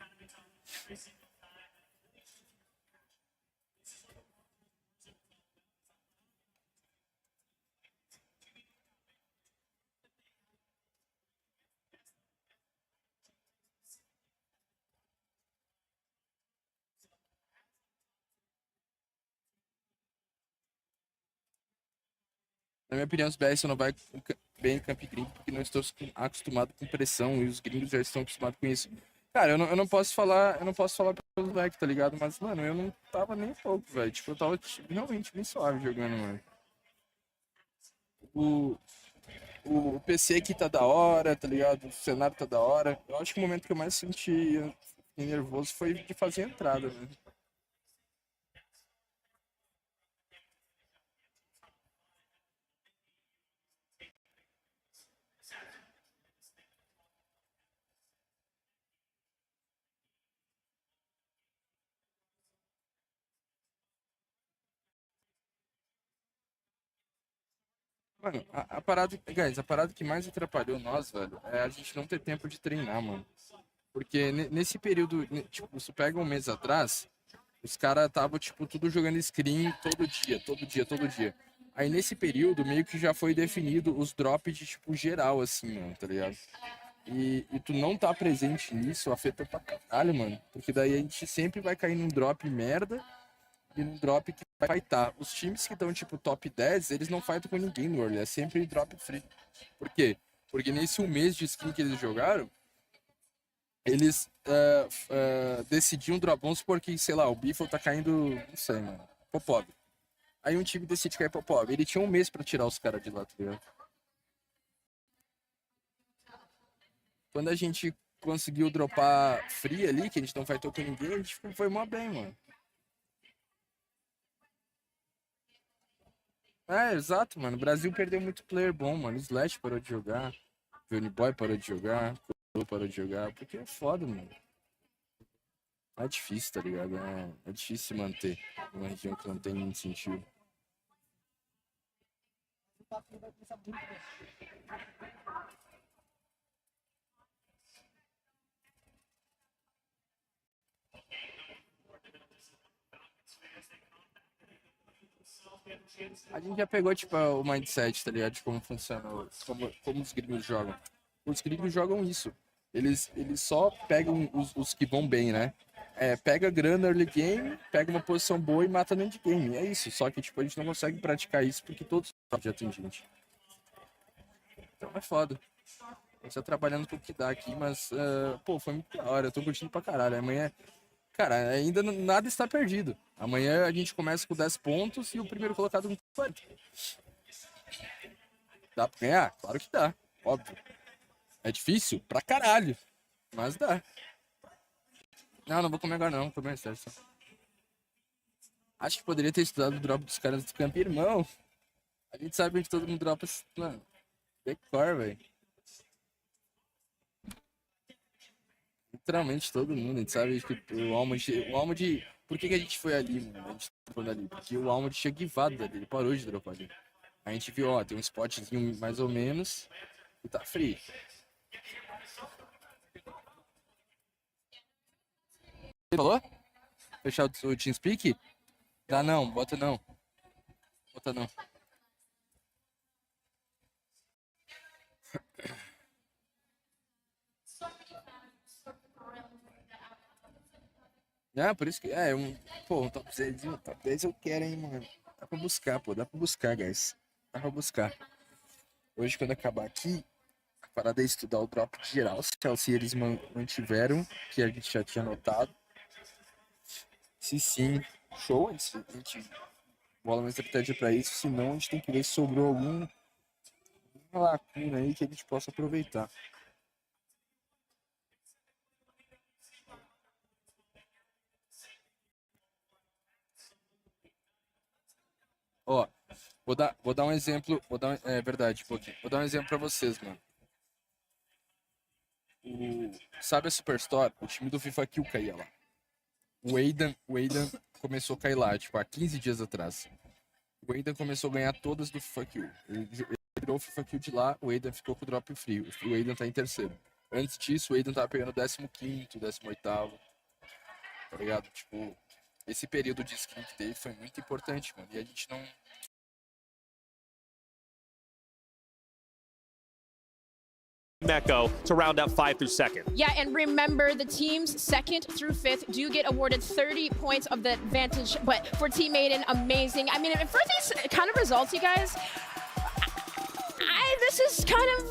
Na minha opinião, os BS não vai bem em Camp Gringo porque não estou acostumado com pressão e os gringos já estão acostumados com isso. Cara, eu não posso falar pelo deck, tá ligado? Mas, mano, eu não tava nem um pouco, velho. Tipo, eu tava realmente bem suave jogando, mano. O PC aqui tá da hora, tá ligado? O cenário tá da hora. Eu acho que o momento que eu mais senti nervoso foi de fazer a entrada, né? Mano, a parada que mais atrapalhou nós, velho, é a gente não ter tempo de treinar, mano. Porque nesse período, tipo, você pega um mês atrás, os caras tava tipo, tudo jogando screen todo dia, todo dia, todo dia. Aí nesse período, meio que já foi definido os drops de, tipo, geral, assim, mano, tá ligado? E tu não tá presente nisso, afeta pra caralho, mano. Porque daí a gente sempre vai cair num drop merda e num drop que vai fightar. Os times que estão, tipo, top 10, eles não fightam com ninguém no early, é sempre drop free. Por quê? Porque nesse um mês de skin que eles jogaram, eles decidiam drop. Vamos supor que, sei lá, o Biffle tá caindo, não sei, mano, Popov. Aí um time decide cair Popov. Ele tinha um mês pra tirar os caras de lá, tá ligado? Quando a gente conseguiu dropar free ali, que a gente não fightou com ninguém, a gente foi mó bem, mano. É, exato, mano. O Brasil perdeu muito player bom, mano. O Slash parou de jogar, o Johnny Boy parou de jogar, o Colo parou de jogar, porque é foda, mano. É difícil, tá ligado? É difícil se manter numa região que não tem incentivo. A gente já pegou, tipo, o mindset, tá ligado? De como funciona, como os gringos jogam. Os gringos jogam isso. Eles só pegam os que vão bem, né? Pega grana early game, pega uma posição boa e mata no endgame. É isso. Só que, tipo, a gente não consegue praticar isso porque todos já tem gente. Então é foda. A gente tá trabalhando com o que dá aqui, mas, pô, foi muito da hora. Eu tô curtindo pra caralho. Amanhã, cara, ainda nada está perdido. Amanhã a gente começa com 10 pontos e o primeiro colocado com 40. Dá pra ganhar? Claro que dá, óbvio. É difícil? Pra caralho. Mas dá. Não vou comer agora não, vou comer certo. Acho que poderia ter estudado o drop dos caras do campo, irmão. A gente sabe onde todo mundo dropa, mano. Decor, velho. Literalmente todo mundo, a gente sabe que o Almond... Por que a gente foi ali, mano? A gente foi ali, porque o Almond tinha givado dali, ele parou de dropar ali. A gente viu, ó, tem um spotzinho mais ou menos e tá free. Falou? Fechar o TeamSpeak? Dá não, bota não. Bota não. Por isso que... um top 10, top 10 eu quero, hein, mano. Dá pra buscar, pô. Dá pra buscar, guys. Dá pra buscar. Hoje, quando acabar aqui, a parada é estudar o drop geral. Se eles mantiveram, que a gente já tinha notado. Se sim, show. A gente bola uma estratégia pra isso. Se não, a gente tem que ver se sobrou algum uma lacuna aí que a gente possa aproveitar. Ó, vou dar um exemplo, é verdade, pouquinho. Vou dar um exemplo pra vocês, mano. Sabe a Superstore? O time do FIFA Kill caía lá. O Aidan começou a cair lá, tipo, há 15 dias atrás. O Aidan começou a ganhar todas do FIFA Kill. Ele virou o FIFA Kill de lá, o Aidan ficou com o drop free. O Aidan tá em terceiro. Antes disso, o Aidan tava pegando 15º, 18º. Tá ligado? Tipo, esse período de skin que teve foi muito importante, mano. E a gente não... Mecho to round out 5 through 2nd. Yeah, and remember, the teams 2nd through 5th do get awarded 30 points of the advantage, but for Team Aiden, amazing. I mean, for these kind of results, you guys, this is kind of,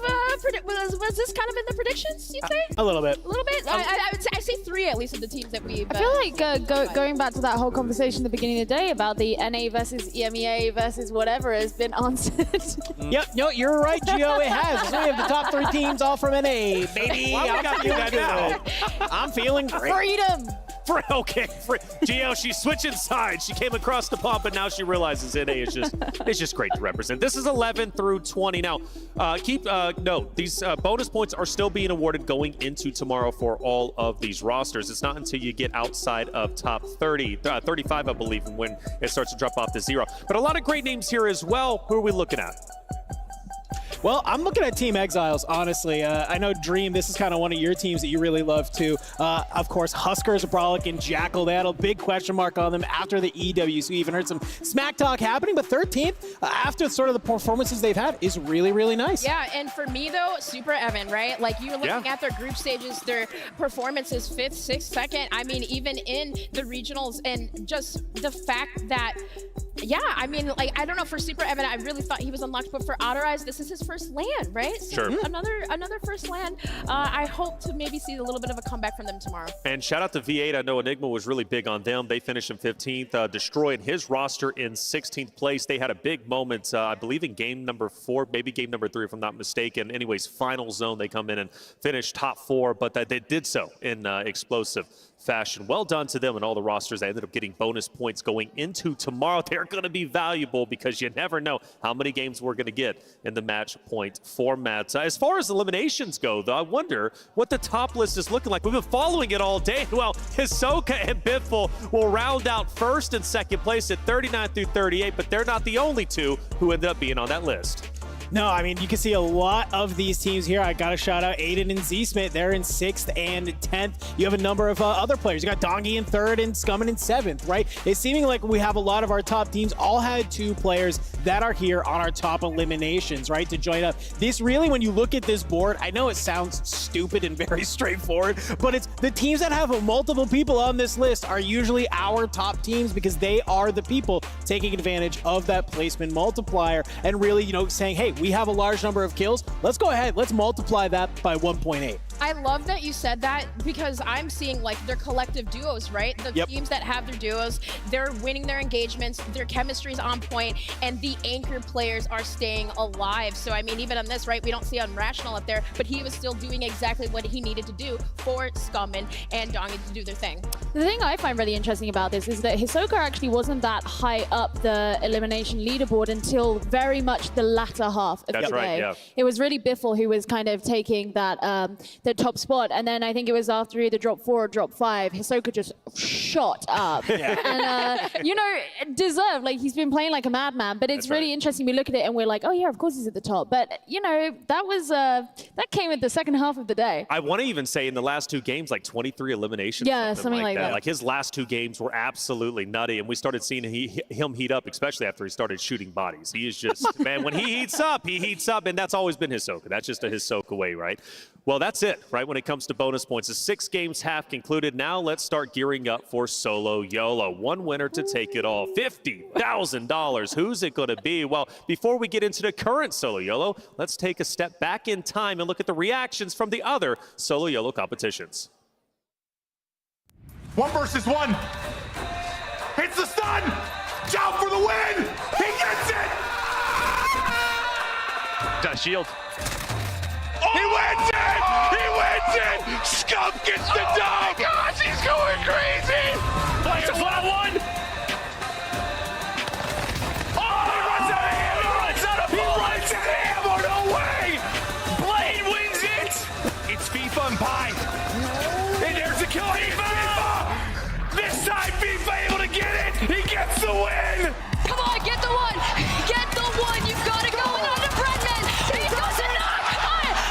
was this kind of in the predictions, you'd say? A little bit. A little bit? I would say, I say 3 at least of the teams that we've... I feel like going back to that whole conversation at the beginning of the day about the NA versus EMEA versus whatever has been answered. Yep, no, you're right, Gio, it has. We have the top 3 teams all from NA, baby. I'm feeling great. Freedom! Okay, Gio, she's switching sides. She came across the pump, and now she realizes NA is just great to represent. This is 11 through 20. Now, keep note, these bonus points are still being awarded going into tomorrow for all of these rosters. It's not until you get outside of top 35, I believe, when it starts to drop off to 0. But a lot of great names here as well. Who are we looking at? Well, I'm looking at Team Exiles, honestly. I know, Dream, this is kind of one of your teams that you really love, too. Of course, Huskers, Brolic, and Jackal. They had a big question mark on them after the EW, so we even heard some smack talk happening. But 13th, after sort of the performances they've had, is really, really nice. Yeah, and for me, though, Super Evan, right? Like, you're looking at their group stages, their performances, 5th, 6th, 2nd. I mean, even in the regionals, and just the fact that... Yeah, I mean, like, I don't know, for Super Evan, I really thought he was unlocked, but for Outer Eyes, this is his first LAN, right? So Sure. Another first LAN. I hope to maybe see a little bit of a comeback from them tomorrow. And shout out to V8. I know Enigma was really big on them. They finished in 15th, destroyed his roster in 16th place. They had a big moment, I believe, in game number 4, maybe game number 3, if I'm not mistaken. Anyways, final zone, they come in and finish top 4, but they did so in explosive fashion. Well done to them and all the rosters. They ended up getting bonus points going into tomorrow. They're going to be valuable because you never know how many games we're going to get in the match point format. As far as eliminations go, though, I wonder what the top list is looking like. We've been following it all day. Well, Hisoka and Biffle will round out 1st and 2nd place at 39 through 38, but they're not the only 2 who ended up being on that list. No, I mean, you can see a lot of these teams here. I got to shout out Aiden and Z-Smith. They're in 6th and 10th. You have a number of other players. You got Dongi in 3rd and Scummin in 7th, right? It's seeming like we have a lot of our top teams all had 2 players that are here on our top eliminations, right, to join up. This really, when you look at this board, I know it sounds stupid and very straightforward, but it's the teams that have multiple people on this list are usually our top teams because they are the people taking advantage of that placement multiplier and really, you know, saying, hey, we have a large number of kills. Let's go ahead. Let's multiply that by 1.8. I love that you said that because I'm seeing like their collective duos, right? The teams that have their duos, they're winning their engagements, their chemistry's on point, and the anchor players are staying alive. So I mean, even on this, right, we don't see Unrational up there, but he was still doing exactly what he needed to do for Scummin and Dongi to do their thing. The thing I find really interesting about this is that Hisoka actually wasn't that high up the elimination leaderboard until very much the latter half of the day. It was really Biffle who was kind of taking that the top spot, and then I think it was after either drop 4 or drop 5, Hisoka just shot up. And you know, deserved, like he's been playing like a madman, but it's really interesting. We look at it and we're like, oh yeah, of course he's at the top, but you know, that was that came at the second half of the day. I want to even say in the last 2 games, like 23 eliminations. Yeah, something like that. Like his last 2 games were absolutely nutty, and we started seeing him heat up, especially after he started shooting bodies. He is just, man, when he heats up, and that's always been Hisoka. That's just a Hisoka way, right? Well, that's it, right, when it comes to bonus points. The 6 games have concluded. Now let's start gearing up for Solo YOLO. One winner to take it all, $50,000. Who's it going to be? Well, before we get into the current Solo YOLO, let's take a step back in time and look at the reactions from the other Solo YOLO competitions. 1 versus 1. Hits the stun. Jump for the win. He gets it. shield. Oh! He wins it! He wins it! Scump gets the dub! Oh my gosh, he's going crazy! Player 1-on-1! Oh, he runs out of ammo! He runs out of ammo! No way! Blade wins it! It's FIFA and Pi. And there's the kill. FIFA! This time FIFA able to get it! He gets the win! Come on, get the one! Get the one! You've got to go under Breadman! He does it not!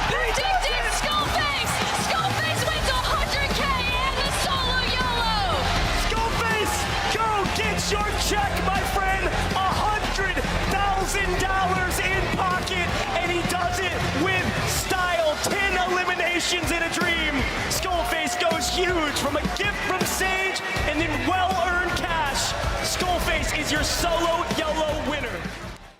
Predicted Skullface! Skullface wins 100K and the solo YOLO! Skullface, go get your check, my friend! $100,000 in pocket, and he does it with style. 10 eliminations in a dream. Skullface goes huge from a gift from Sage and then well-earned cash. Skullface is your solo YOLO winner.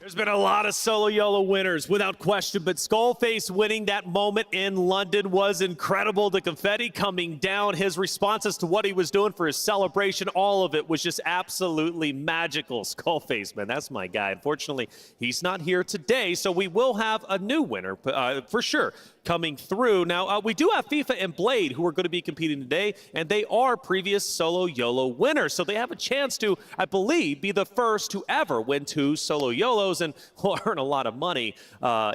There's been a lot of solo YOLO winners, without question, but Skullface winning that moment in London was incredible. The confetti coming down, his responses to what he was doing for his celebration, all of it was just absolutely magical. Skullface, man, that's my guy. Unfortunately, he's not here today, so we will have a new winner for sure coming through. Now, we do have FIFA and Blade who are going to be competing today, and they are previous solo YOLO winners, so they have a chance to, I believe, be the first to ever win 2 solo YOLOs and will earn a lot of money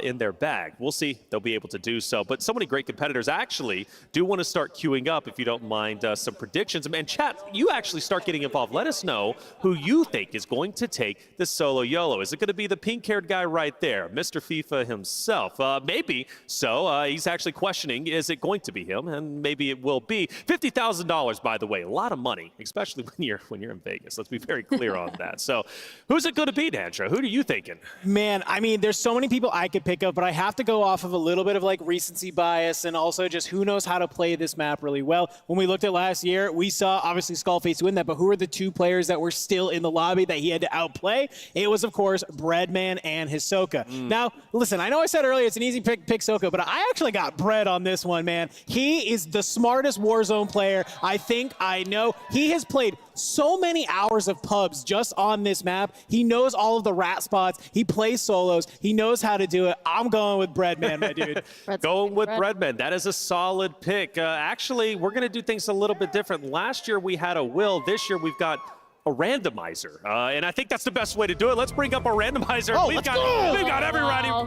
in their bag. We'll see if they'll be able to do so, but so many great competitors. I actually do want to start queuing up, if you don't mind, some predictions. And chat, you actually start getting involved. Let us know who you think is going to take the solo YOLO. Is it going to be the pink-haired guy right there, Mr. FIFA himself? Maybe so. He's actually questioning, is it going to be him? And maybe it will be. $50,000, by the way, a lot of money, especially when you're in Vegas. Let's be very clear on that. So who's it going to be, Dantra? Who are you thinking? Man, I mean, there's so many people I could pick up, but I have to go off of a little bit of like recency bias and also just who knows how to play this map really well. When we looked at last year, we saw obviously Skullface win that, but who are the 2 players that were still in the lobby that he had to outplay? It was, of course, Breadman and Hisoka. Now, listen, I know I said earlier it's an easy pick Hisoka, but I actually got Bread on this one, man. He is the smartest Warzone player I think I know. He has played so many hours of pubs just on this map. He knows all of the rat spots. He plays solos. He knows how to do it. I'm going with Breadman, my dude. Going with Breadman. That is a solid pick. Actually, we're going to do things a little bit different. Last year, we had a Will. This year, we've got a randomizer, and I think that's the best way to do it. Let's bring up our randomizer. Oh, we've got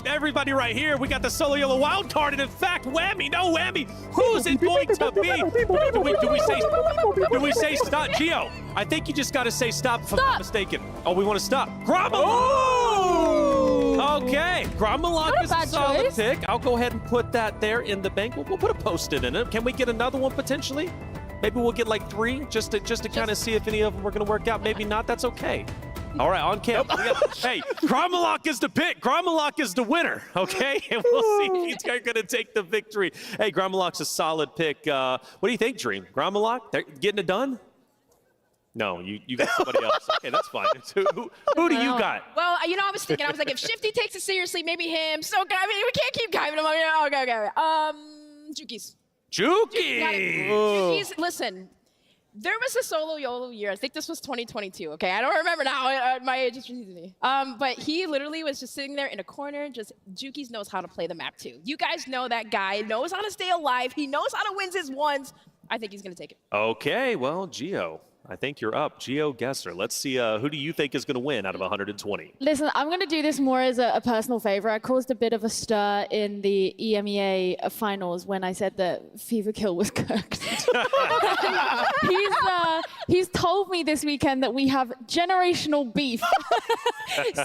everybody right here. We got the solo YOLO wild card, and in fact, whammy, no whammy. Who's it going to be? Do we say stop? Gio, I think you just got to say stop if I'm not mistaken. Oh, we want to stop. Grommalok! Okay, Grommalok is a solid pick. I'll go ahead and put that there in the bank. We'll put a post-it in it. Can we get another one potentially? Maybe we'll get like 3 just to kind of see if any of them are going to work out. Maybe not. That's okay. All right, on cam. Hey, Grommalok is the pick. Grommalok is the winner, okay? And we'll see if he's going to take the victory. Hey, Grommalok's a solid pick. What do you think, Dream? Grommalok, they're getting it done? No, you got somebody else. Okay, that's fine. Who do you got? Well, you know, I was like, if Shifty takes it seriously, maybe him. So, I mean, we can't keep giving him. Okay. Jukies. Jukies, listen, there was a solo YOLO year. I think this was 2022, okay? I don't remember now. My age is confusing me. But he literally was just sitting there in a corner. Jukies knows how to play the map, too. You guys know that guy. Knows how to stay alive. He knows how to win his ones. I think he's going to take it. Okay, well, Gio, I think you're up. Gio Gesser. Let's see, who do you think is going to win out of 120? Listen, I'm going to do this more as a personal favor. I caused a bit of a stir in the EMEA finals when I said that Fever Kill was cooked. He's told me this weekend that we have generational beef.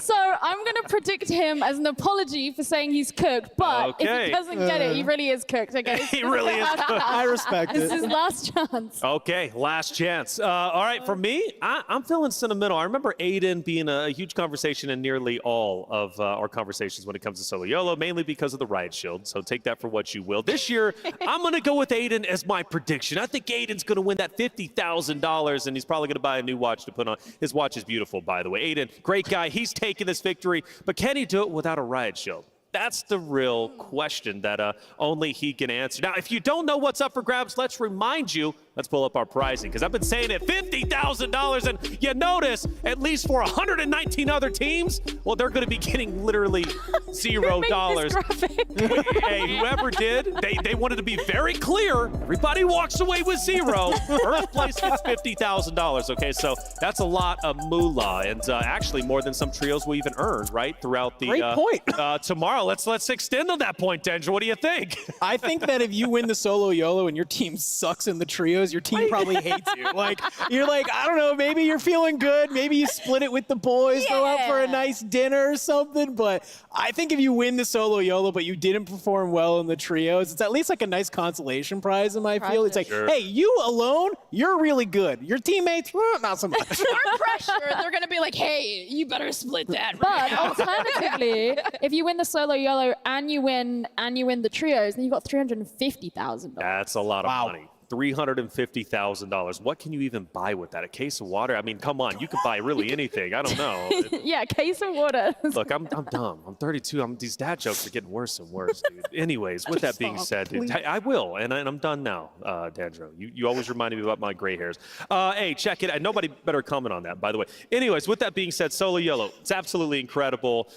So I'm going to predict him as an apology for saying he's cooked. But if he doesn't get it, he really is cooked. Okay? He really is cooked. I respect it. This is his last chance. Okay, last chance. All right, for me, I'm feeling sentimental. I remember Aiden being a huge conversation in nearly all of our conversations when it comes to solo YOLO, mainly because of the riot shield. So take that for what you will. This year, I'm going to go with Aiden as my prediction. I think Aiden's going to win that $50,000, and he's probably going to buy a new watch to put on. His watch is beautiful, by the way. Aiden, great guy. He's taking this victory, but can he do it without a riot shield? That's the real question that only he can answer. Now, if you don't know what's up for grabs, let's remind you Let's pull up our pricing, because I've been saying it, $50,000, and you notice, at least for 119 other teams, well, they're going to be getting literally $0. Hey, whoever did, they wanted to be very clear. Everybody walks away with zero. First place gets $50,000, okay? So that's a lot of moolah, and actually more than some trios will even earn, right, throughout the Great point. tomorrow. Let's extend on that point, Dendra. What do you think? I think that if you win the solo YOLO and your team sucks in the trios, your team probably hates you. Like, you're like, I don't know, maybe you're feeling good. Maybe you split it with the boys, go out for a nice dinner or something. But I think if you win the solo YOLO, but you didn't perform well in the trios, it's at least like a nice consolation prize in my feel. It's like, hey, you alone, you're really good. Your teammates, not so much. Under pressure, they're going to be like, hey, you better split that But now. alternatively, if you win the solo YOLO and you win the trios, then you got $350,000. That's a lot of money. $350,000. What can you even buy with that? A case of water? I mean, come on. You can buy really anything. I don't know. Yeah, case of water. Look, I'm dumb. I'm 32. These dad jokes are getting worse and worse, dude. Anyways, with that being said, dude, I will, and I'm done now, Dandro. You always remind me about my gray hairs. Hey, check it. Nobody better comment on that, by the way. Anyways, with that being said, solo YOLO, it's absolutely incredible.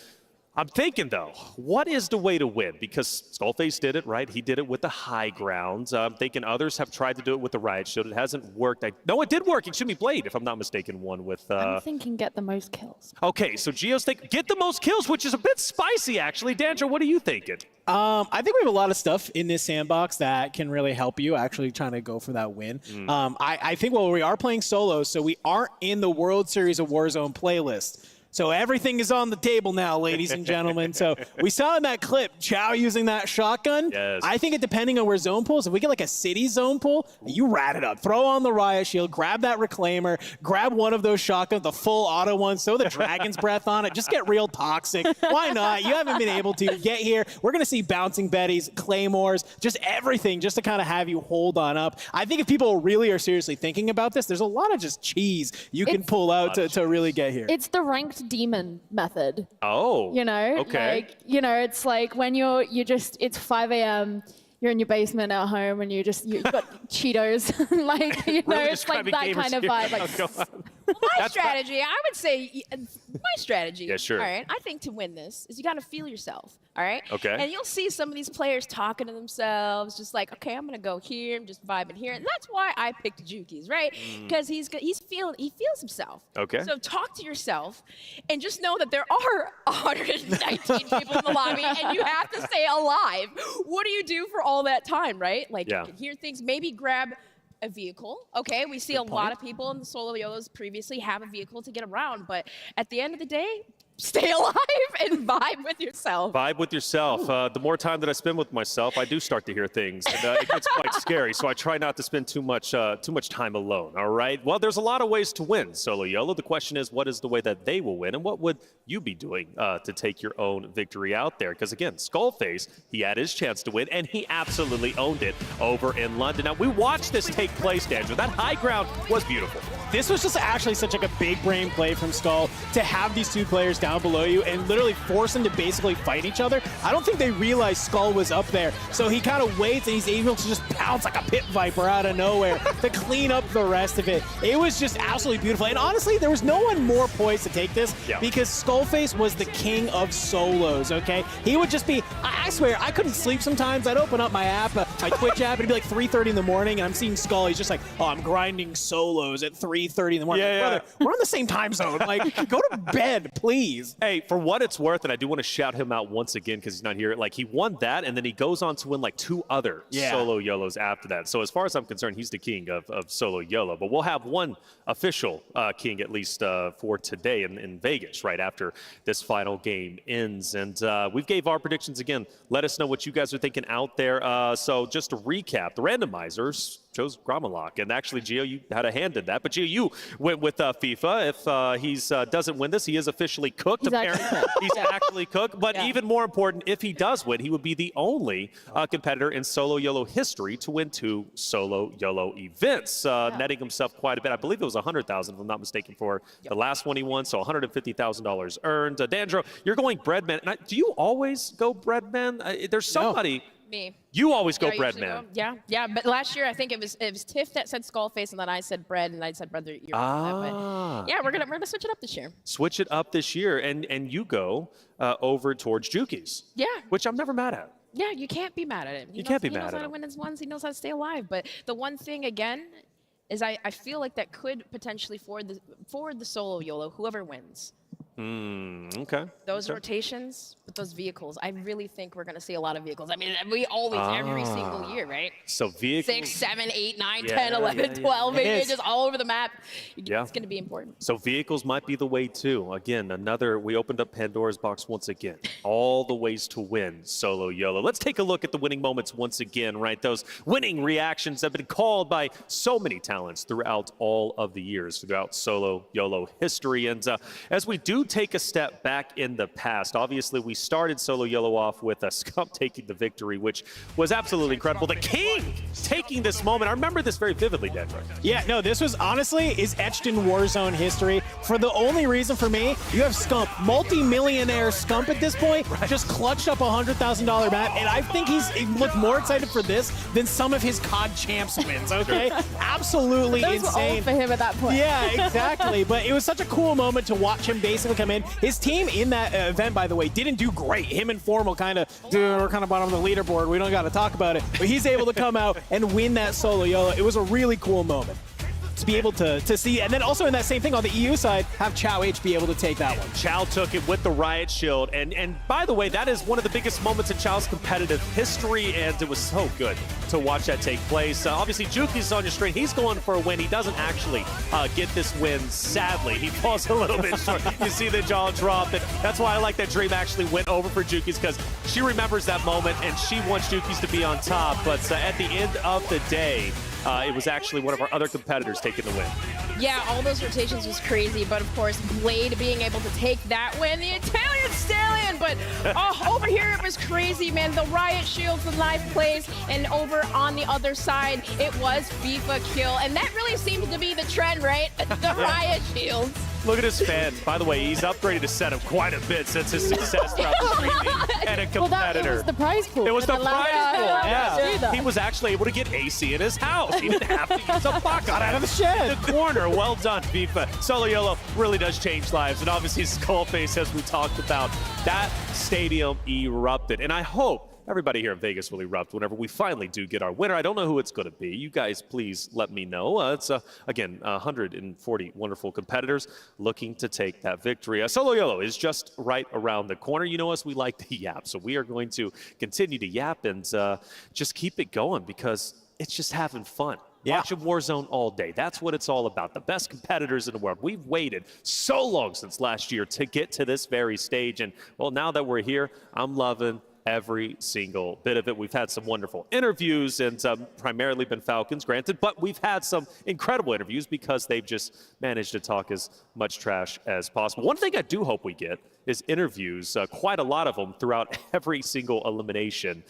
I'm thinking, though, what is the way to win? Because Skullface did it, right? He did it with the high ground. I'm thinking others have tried to do it with the Riot Shield. It hasn't worked. No, it did work. Excuse me, Blade, if I'm not mistaken, one with... I'm thinking get the most kills. Okay, so Geo's thinking get the most kills, which is a bit spicy, actually. Dandra, what are you thinking? I think we have a lot of stuff in this sandbox that can really help you actually trying to go for that win. I think, well, we are playing solos, so we aren't in the World Series of Warzone playlist. So everything is on the table now, ladies and gentlemen. So we saw in that clip, Chow using that shotgun. Yes. I think it depending on where zone pulls, if we get like a city zone pull, you rat it up. Throw on the Riot Shield, grab that Reclaimer, grab one of those shotguns, the full auto ones, throw the Dragon's Breath on it. Just get real toxic. Why not? You haven't been able to. Get here. We're going to see Bouncing Betties, Claymores, just everything just to kind of have you hold on up. I think if people really are seriously thinking about this, there's a lot of just cheese you can pull out to really get here. It's the ranked demon method. Oh. You know? Okay. Like, you know, it's like when it's 5 a.m., you're in your basement at home and you've got Cheetos. Like, you know, it's like that kind of vibe. Like, My strategy, I would say, my strategy, Yeah, sure. all right, I think to win this is you got to feel yourself, all right? Okay. And you'll see some of these players talking to themselves, just like, okay, I'm going to go here, I'm just vibing here. And that's why I picked Juki's, right? Because he feels himself. Okay. So talk to yourself and just know that there are 119 people in the lobby and you have to stay alive. What do you do for all that time, right? Like, Yeah. you can hear things, maybe grab a vehicle. Okay, we see a lot of people in the solo YOLOs previously have a vehicle to get around, but at the end of the day, stay alive and vibe with yourself. Vibe with yourself. The more time that I spend with myself, I do start to hear things, and it gets quite scary. So I try not to spend too much time alone. All right. Well, there's a lot of ways to win solo YOLO. The question is, what is the way that they will win, and what would you be doing to take your own victory out there? Because again, Skullface, he had his chance to win, and he absolutely owned it over in London. Now we watched this take place, Dandra. That high ground was beautiful. This was just actually such like a big brain play from Skull to have these two players down below you and literally force them to basically fight each other. I don't think they realized Skull was up there. So he kind of waits and he's able to just pounce like a pit viper out of nowhere to clean up the rest of it. It was just absolutely beautiful. And honestly, there was no one more poised to take this because Skullface was the king of solos, okay? He would just be, I swear, I couldn't sleep sometimes. I'd open up my app, my Twitch app, it'd be like 3:30 in the morning and I'm seeing Skull. He's just like, oh, I'm grinding solos at 3:30 in the morning. Yeah, like, brother, we're on the same time zone. Like, go to bed, please. Hey, for what it's worth, and I do want to shout him out once again because he's not here, like he won that and then he goes on to win like 2 other solo YOLOs after that. So as far as I'm concerned, he's the king of solo YOLO. But we'll have one official king at least for today in Vegas right after this final game ends. And we gave our predictions again. Let us know what you guys are thinking out there. So just to recap, the randomizers chose Gromalok. And actually, Gio, you had a hand in that. But Gio, you went with FIFA. If he doesn't win this, he is officially cooked. He's actually cooked. But even more important, if he does win, he would be the only competitor in solo YOLO history to win 2 solo YOLO events, netting himself quite a bit. I believe it was $100,000, if I'm not mistaken, for the last one he won. So $150,000 earned. Dandro, you're going Breadman. Do you always go Breadman? There's somebody... Me. You always go Yeah, I bread usually man. go- Yeah, yeah. But last year, I think it was Tiff that said Skullface, and then I said bread, and I said brother. Ah. But yeah, we're gonna switch it up this year. Switch it up this year, and you go over towards Juki's. Yeah. Which I'm never mad at. Yeah, you can't be mad at him. You can't be he mad knows at how to him. win his ones. He knows how to stay alive. But the one thing again is I feel like that could potentially for the solo YOLO, whoever wins. Okay. Those Okay. rotations with those vehicles, I really think we're going to see a lot of vehicles. I mean, we always, every single year, right? So vehicles. 6, 7, 8, 9, Yeah, 10, 11, yeah, 12, it maybe is. just all over the map. Yeah. It's going to be important. So vehicles might be the way too. Again, we opened up Pandora's box once again. All the ways to win solo YOLO. Let's take a look at the winning moments once again, right? Those winning reactions have been called by so many talents throughout all of the years, throughout solo YOLO history. And as we do take a step back in the past, obviously we started solo YOLO off with Scump taking the victory, which was absolutely incredible. The King taking this moment. I remember this very vividly, Dendro. Yeah, no, this was honestly is etched in Warzone history. For the only reason for me, you have Scump, multi-millionaire Scump at this point, just clutched up a $100,000 map, and I think he looked more excited for this than some of his COD champs wins. Okay, absolutely Those were all insane for him at that point. Yeah, exactly. But it was such a cool moment to watch him basically come in. His team in that event, by the way, didn't do great. Him and Formal kind of, we're kind of bottom of the leaderboard. We don't got to talk about it. But he's able to come out and win that solo YOLO. It was a really cool moment to be able to see. And then also in that same thing on the EU side, have Chow H be able to take that one. Chow took it with the Riot Shield. And by the way, that is one of the biggest moments in Chow's competitive history, and it was so good to watch that take place. Obviously, Juki's on your screen. He's going for a win. He doesn't actually get this win, sadly. He falls a little bit short. You see the jaw drop. And that's why I like that Dream actually went over for Juki's, because she remembers that moment, and she wants Juki's to be on top. But at the end of the day, it was actually one of our other competitors taking the win. Yeah, all those rotations was crazy, but of course, Blade being able to take that win, the Italian Stallion, but over here it was crazy, man. The Riot Shields, the live plays, and over on the other side, it was FIFA kill, and that really seemed to be the trend, right? The Riot Shields. Look at his fans. By the way, he's upgraded his setup quite a bit since his success throughout the streaming and a competitor. It was the prize pool. It was the prize pool, yeah. He was actually able to get AC in his house. He didn't have to use a box. Got out of the shed. In the corner. Well done, FIFA. Solo YOLO really does change lives. And obviously, Skullface, as we talked about, that stadium erupted. And I hope everybody here in Vegas will erupt whenever we finally do get our winner. I don't know who it's going to be. You guys, please let me know. It's, again, 140 wonderful competitors looking to take that victory. Solo YOLO is just right around the corner. You know us, we like to yap. So we are going to continue to yap and just keep it going, because it's just having fun. Yeah. Watching Warzone all day. That's what it's all about. The best competitors in the world. We've waited so long since last year to get to this very stage. And, well, now that we're here, I'm loving every single bit of it. We've had some wonderful interviews, and primarily been Falcons, granted, but we've had some incredible interviews because they've just managed to talk as much trash as possible. One thing I do hope we get is interviews, quite a lot of them throughout every single elimination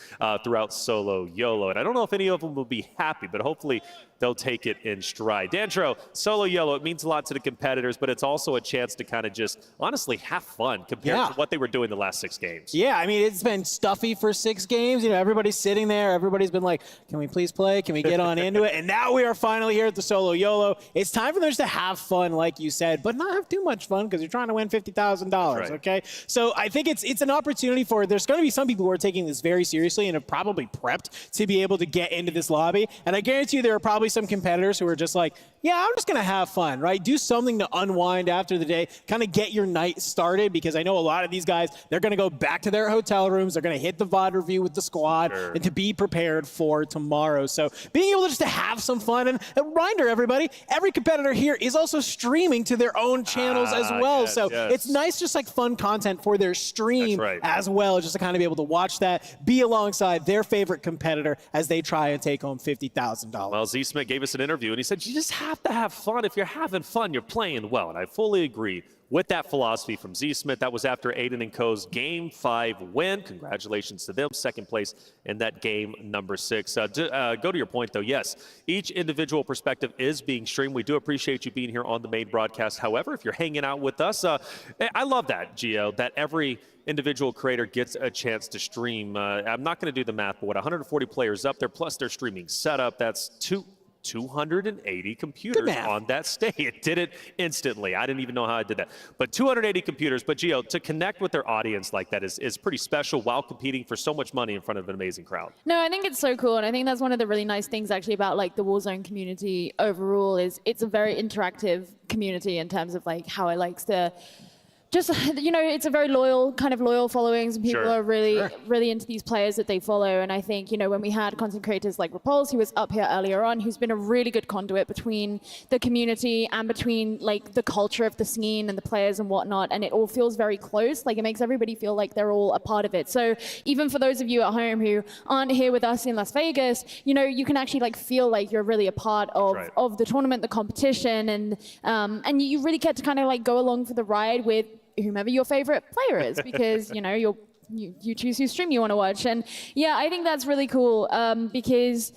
throughout solo YOLO. And I don't know if any of them will be happy, but hopefully they'll take it in stride. Dantro, solo YOLO, it means a lot to the competitors, but it's also a chance to kind of just honestly have fun compared to what they were doing the last 6 games. Yeah, I mean, it's been stuffy for 6 games. You know, everybody's sitting there. Everybody's been like, can we please play? Can we get on into it? And now we are finally here at the solo YOLO. It's time for them to have fun, like you said, but not have too much fun, because you're trying to win $50,000, okay? So I think it's an opportunity for, there's going to be some people who are taking this very seriously and have probably prepped to be able to get into this lobby. And I guarantee you there are probably some competitors who are just like, yeah, I'm just going to have fun, right? Do something to unwind after the day, kind of get your night started, because I know a lot of these guys, they're going to go back to their hotel rooms, they're going to hit the VOD review with the squad, and to be prepared for tomorrow. So being able just to have some fun, and a reminder, everybody, every competitor here is also streaming to their own channels as well. Yes, so yes. it's nice, just like fun content for their stream as well, just to kind of be able to watch that, be alongside their favorite competitor as they try and take home $50,000. Well, Z Smith gave us an interview, and he said, you just have to have fun. If you're having fun, you're playing well. And I fully agree with that philosophy from Z Smith. That was after Aiden and Co.'s Game 5 win. Congratulations to them. Second place in that game number 6. Go to your point, though. Yes, each individual perspective is being streamed. We do appreciate you being here on the main broadcast. However, if you're hanging out with us, I love that, Gio, that every individual creator gets a chance to stream. I'm not going to do the math, but what, 140 players up there, plus their streaming setup, that's 280 computers on that stage. It did it instantly. I didn't even know how I did that. But 280 computers. But Gio, to connect with their audience like that is pretty special while competing for so much money in front of an amazing crowd. No, I think it's so cool. And I think that's one of the really nice things actually about like the Warzone community overall is it's a very interactive community in terms of like how it likes to just, you know, it's a very loyal followings, and people are really into these players that they follow. And I think, you know, when we had content creators like Repulse, who was up here earlier on, who's been a really good conduit between the community and between like the culture of the scene and the players and whatnot, and it all feels very close. Like it makes everybody feel like they're all a part of it. So even for those of you at home who aren't here with us in Las Vegas, you know, you can actually like feel like you're really a part of the tournament, the competition, and you really get to kind of like go along for the ride with whomever your favorite player is, because you know you choose whose stream you want to watch. And yeah, I think that's really cool because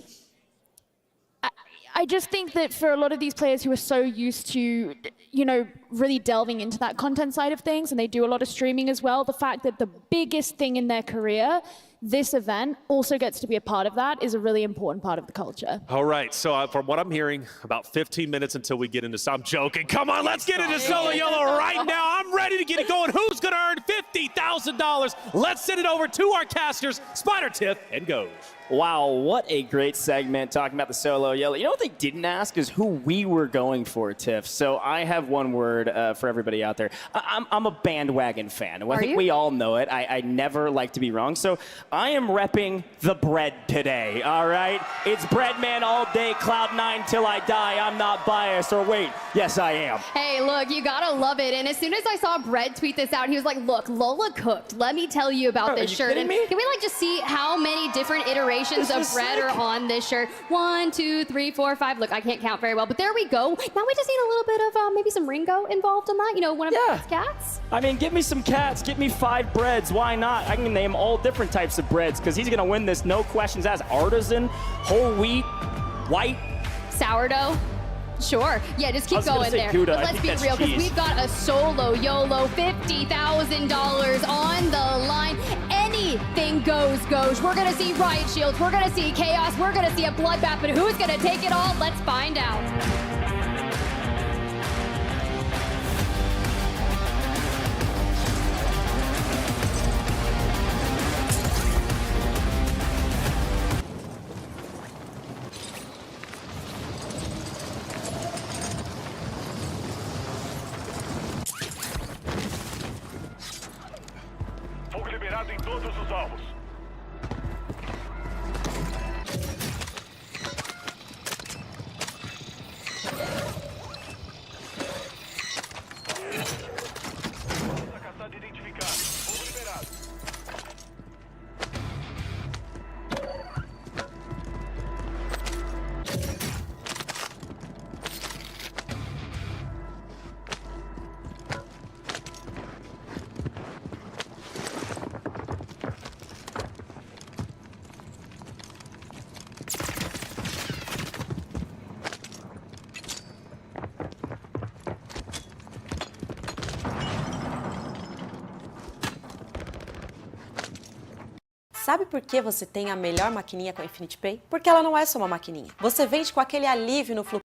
I just think that for a lot of these players who are so used to, you know, really delving into that content side of things, and they do a lot of streaming as well, the fact that the biggest thing in their career, this event, also gets to be a part of that is a really important part of the culture. All right, so from what I'm hearing, about 15 minutes until we get into, I'm joking. Come on, let's get into Solo YOLO right now. I'm ready to get it going. Who's gonna earn $50,000? Let's send it over to our casters, Spider, Tiff, and Goj. Wow, what a great segment talking about the Solo YOLO. You know what they didn't ask is who we were going for, Tiff. So I have one word for everybody out there. I'm a bandwagon fan. I think we all know it. I never like to be wrong. So I am repping the bread today, all right? It's Breadman all day, Cloud9 till I die. I'm not biased. Or wait, yes, I am. Hey, look, you gotta love it. And as soon as I saw Bread tweet this out, he was like, look, Lola cooked. Let me tell you about this shirt. And can we like just see how many different iterations of Bread are on this shirt? 1, 2, 3, 4, 5. Look, I can't count very well, but there we go. Now we just need a little bit of maybe some Ringo involved in that. You know, one of his cats. I mean, give me some cats. Give me 5 breads. Why not? I can name all different types of breads because he's going to win this, no questions asked. Artisan, whole wheat, white. Sourdough. Sure. Yeah, just keep going there. But let's be real, because we've got a Solo YOLO, $50,000 on the line. Anything goes, Goj. We're going to see riot shields. We're going to see chaos. We're going to see a bloodbath. But who's going to take it all? Let's find out. Fogo liberado em todos os alvos. Caçada identificada. Fogo liberado. Sabe por que você tem a melhor maquininha com a Infinity Pay? Porque ela não é só uma maquininha. Você vende com aquele alívio no fluxo.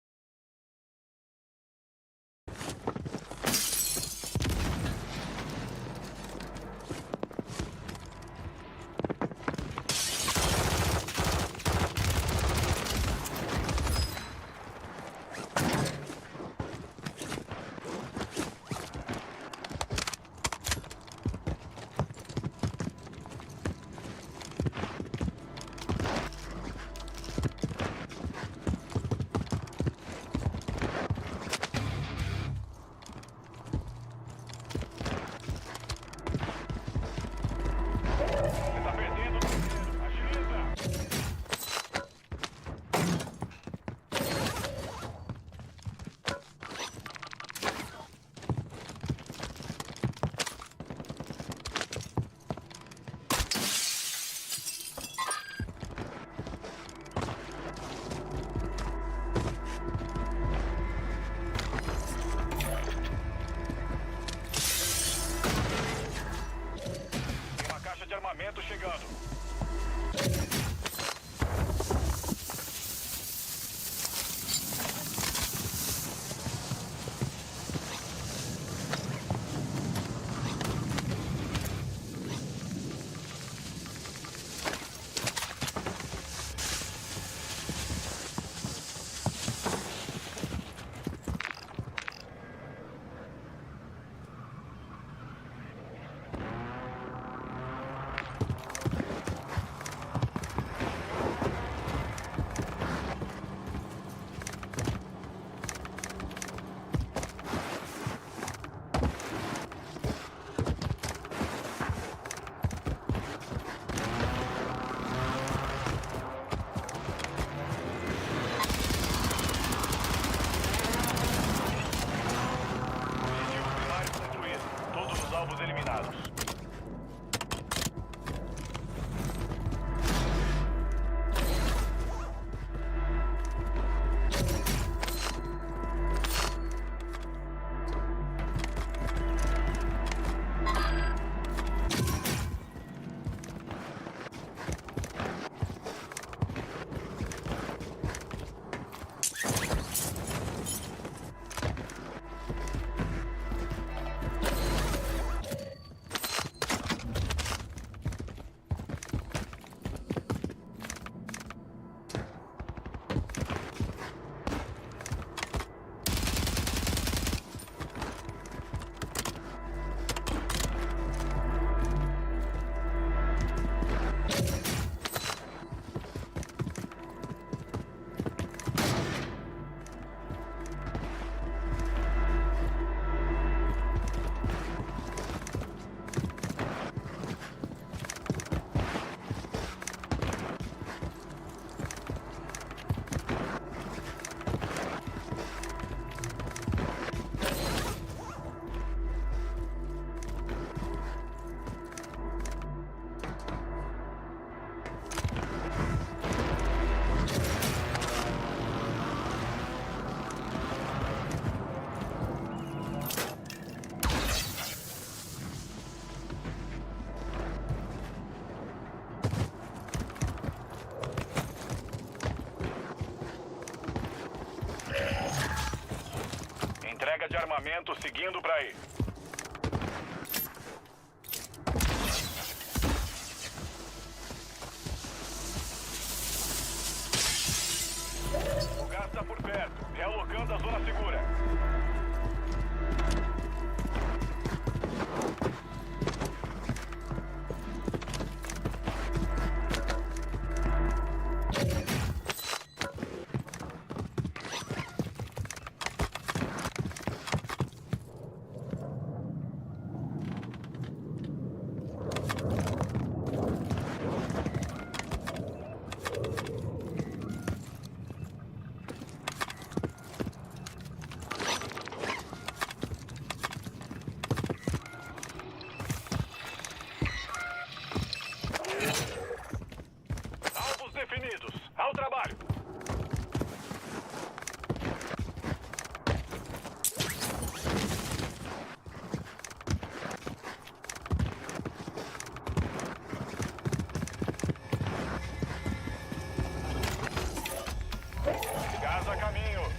armamento seguindo pra aí. O gás tá por perto, realocando a zona segura. Alvos definidos. Ao trabalho. Gás a caminho.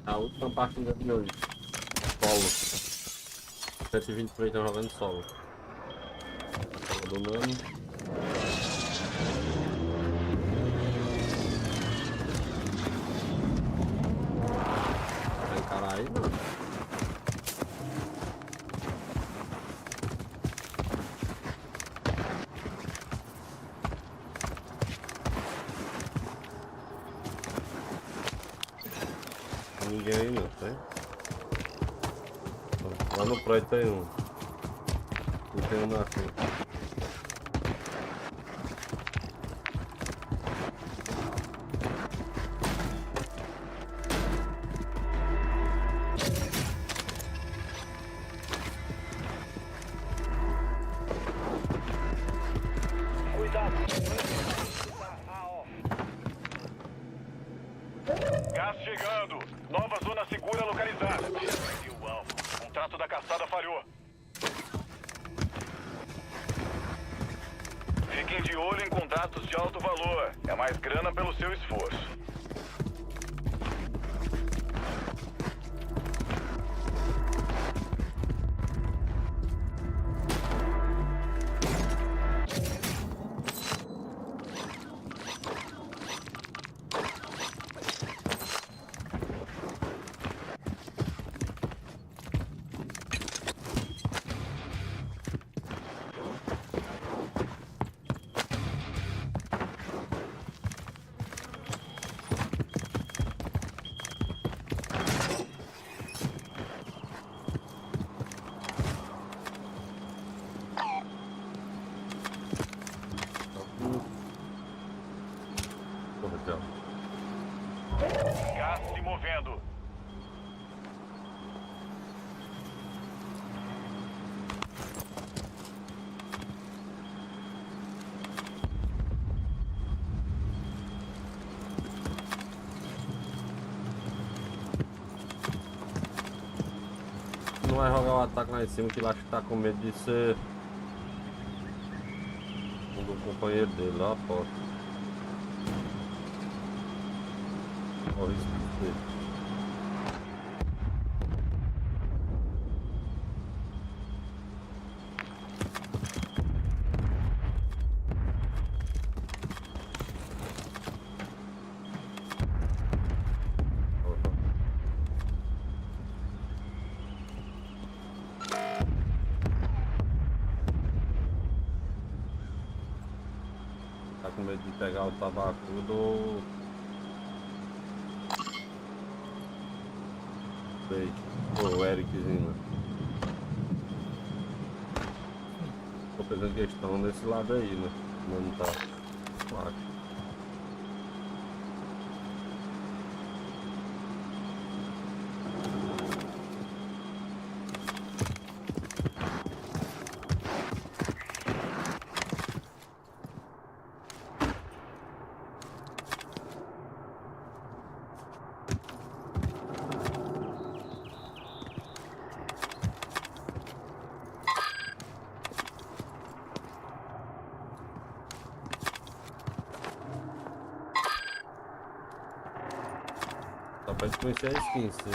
A última partida de hoje. Solo. 123 estão jogando solo. Do Nano. Vai encarar aí, mano. Ninguém aí não, tá? Lá no prédio tem um. E tem um na frente. Gás chegando. Nova zona segura localizada. E o alvo. Contrato da caçada falhou. Fiquem de olho em contratos de alto valor. É mais grana pelo seu esforço. Gás se movendo. vai jogar o ataque lá em cima, que ele acha que tá com medo de ser um do companheiro dele lá, pô. Olha o risco dele. Tá com medo de pegar o tabacudo ou... Sei. O Ericzinho, mano. Tô fazendo questão desse lado aí, né? Não tá. Claro. Só pra gente conhecer a skin, sim.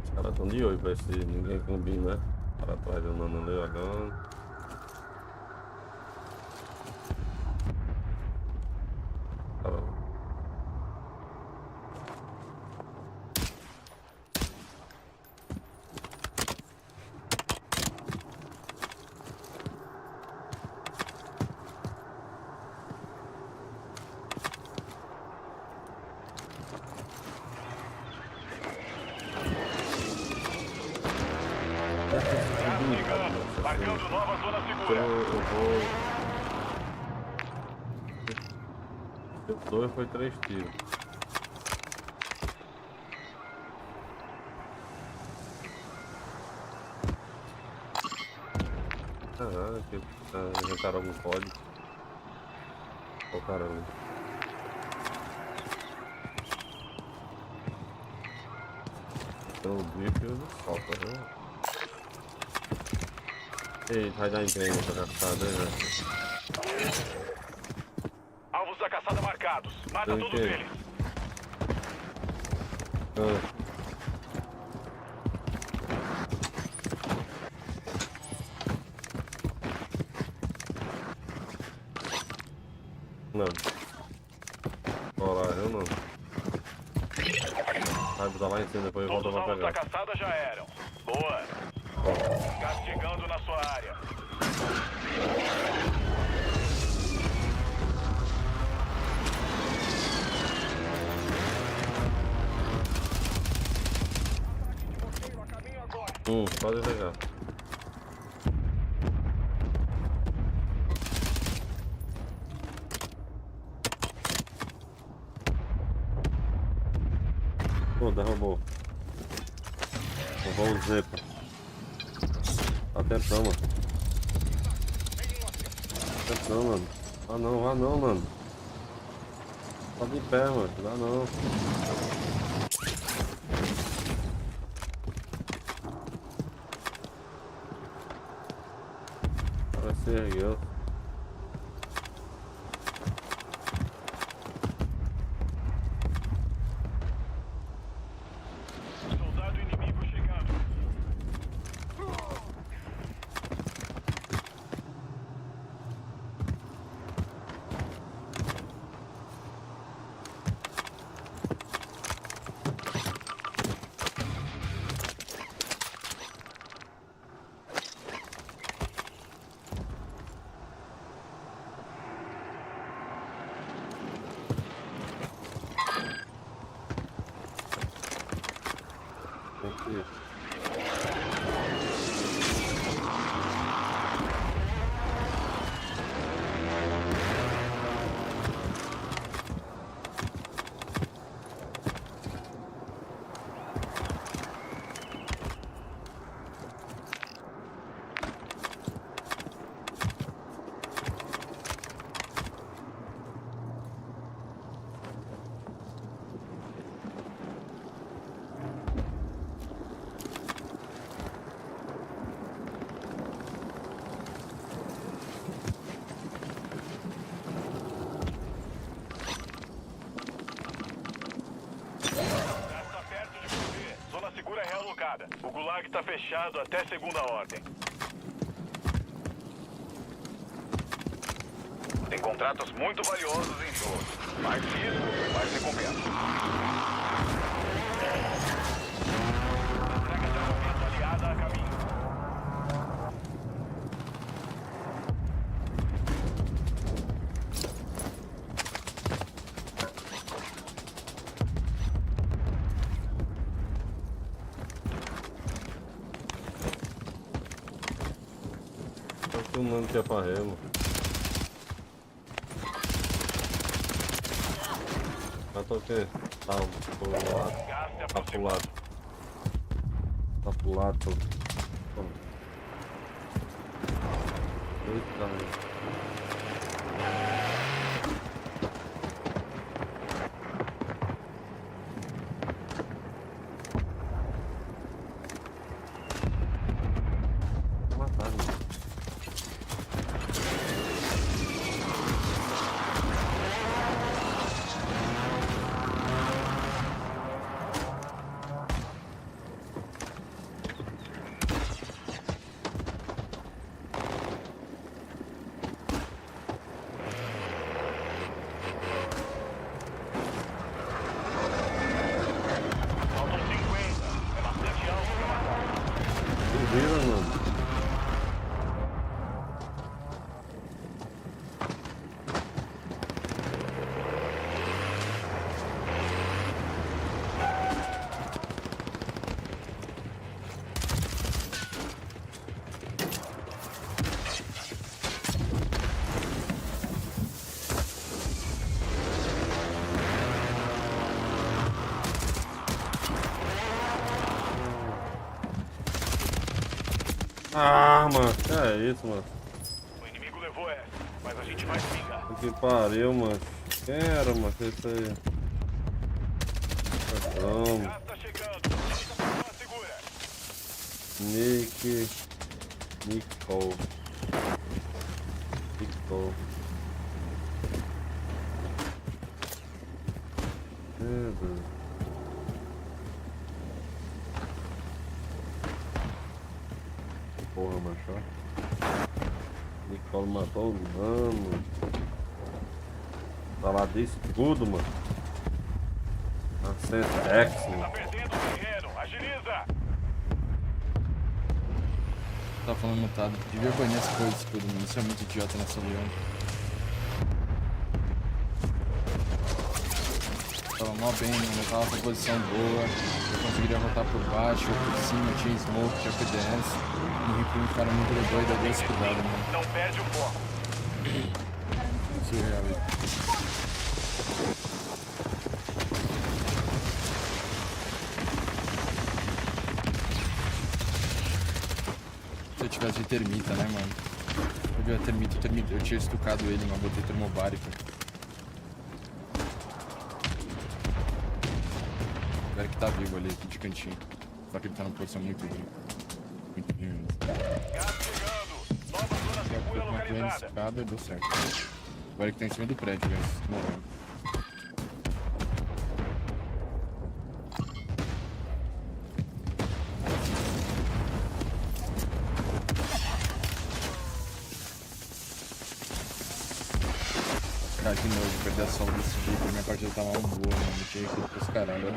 Os caras estão de olho pra ver se ninguém combina, né? Para trás do nano ali olhando. Caramba. Marcando nova zona segura. Eu vou... O 2 foi 3 tiros. Caralho, que inventaram algum código. Oh, caramba. Então o bife não solta, né? Ei, vai dar emprego essa caçada, né? Alvos da caçada marcados. Mata todos eles. Não. Bora, eu não. Vai botar lá em cima, depois volta pra pegar. Todos os alvos da caçada já eram. Boa. Castigando na sua área. Pode pegar. Pô, derrubou. Derrubou o Zepa. Atenção, mano. Atenção, mano. Ah não, mano. Tá de pé, mano. Dá não. Parece ergueu. Soldado inimigo chegando. Aqui. segura é realocada. O gulag está fechado até segunda ordem. Tem contratos muito valiosos em jogo. Mais risco, mais recompensa. Entrega de armamento aliada a caminho. Tá filmando que é pra remo. Já tô aqui. Tá pro lado. Tá pro lado. Tá pro lado. Tô... Eita, meu. Ah, mano, que é isso, mano? O inimigo levou essa, mas a gente vai se vingar. Que pariu, mano. Quem era, mano? Que isso aí? Vamos. Tá chegando. Segura. Nicole. Meu Deus. Porra, macho. Nicole matou o mano. Tá lá disso tudo, mano. X, mano. Tá perdendo o terreno. Agiliza. Tá falando mutado. Devia banir as coisas, escudo, mano. Isso é muito idiota nessa leão. Tava mó bem, mano. Tava com posição boa. Eu conseguiria voltar por baixo, por cima, tinha smoke, tinha PDS. No replay, um cara muito doido, deu esse cuidado, mano. Não perde o foco. Surreal, velho. Se eu tivesse de termita, né, mano? Eu vi a termita, eu tinha estucado ele, mas botei termobárica. O que tá vivo ali, de cantinho. Só que ele tá numa posição muito ruim. Muito ruim mesmo. Eu matei ele na escada e deu certo. Agora que tá em cima do prédio, velho. Morrendo. Cara, que nojo, perder a solo desse tipo. Minha partida tá mal boa, mano. Tinha que ir pros caralho. Olha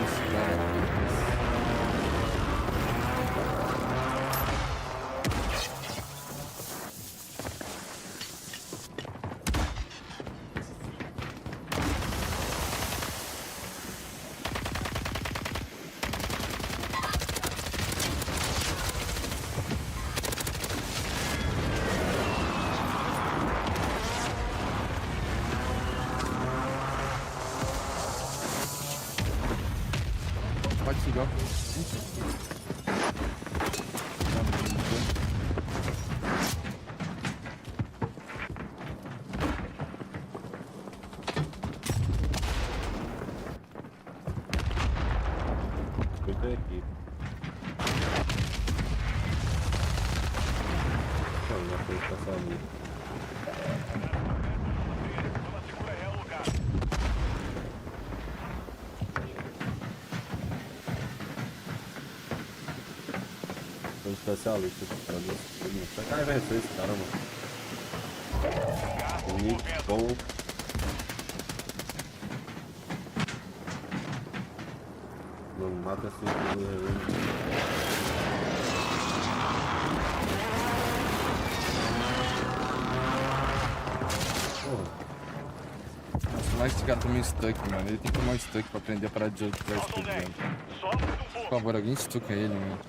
esse cara. Pode seguir, ó. Escutei aqui. Não foi passar ali. especialista. Esse cara vai vencer esse cara, mano. Bonito, bom. Não mata assim tudo aí. Nossa, mais esse cara toma um stuck, mano. Ele tem que tomar um stuck pra aprender a parar de jogar stuck, velho. Por favor, alguém stuca ele, mano.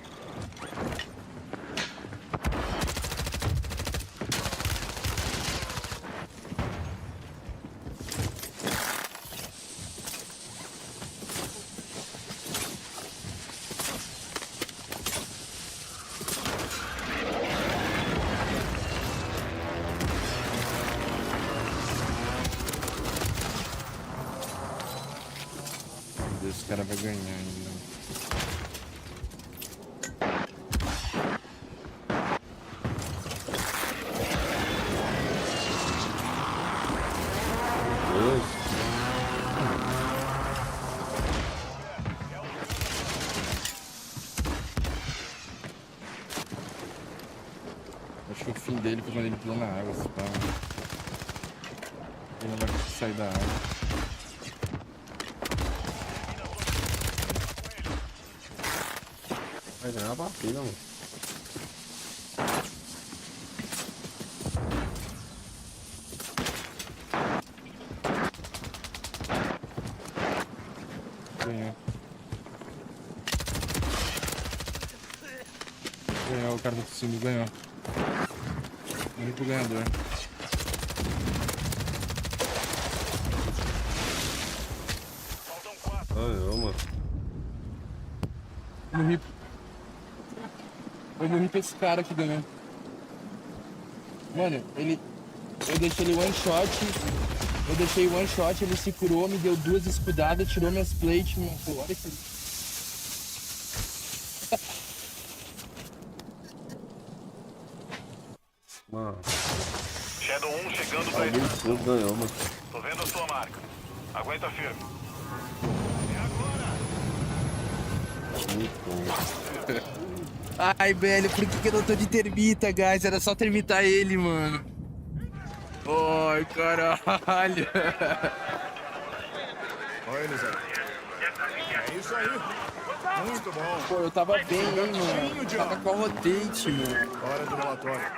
Esse cara vai ganhar ainda. Acho que o fim dele foi quando ele pulou na água, se pá. Ele não vai conseguir sair da água. Vai ganhar a partida, mano. Ganhou. Ganhou, o cara do time ganhou. Único ganhador. Ganhou, mano. Eu morri pra esse cara que ganhou. Mano, eu deixei ele one shot. Eu deixei one shot, ele se curou, me deu 2 escudadas, tirou minhas plates, mano. Pô, olha que. Mano. Shadow 1 chegando pra ele. Tudo ganhou, mano. Tô vendo a sua marca. Aguenta firme. Muito bom. Ai, velho, por que eu não tô de termita, guys? Era só termitar ele, mano. Ai, caralho. Olha eles aí. É isso aí. Muito bom. Pô, eu tava bem, hein, mano. Tava com a rotate, mano. Hora do relatório.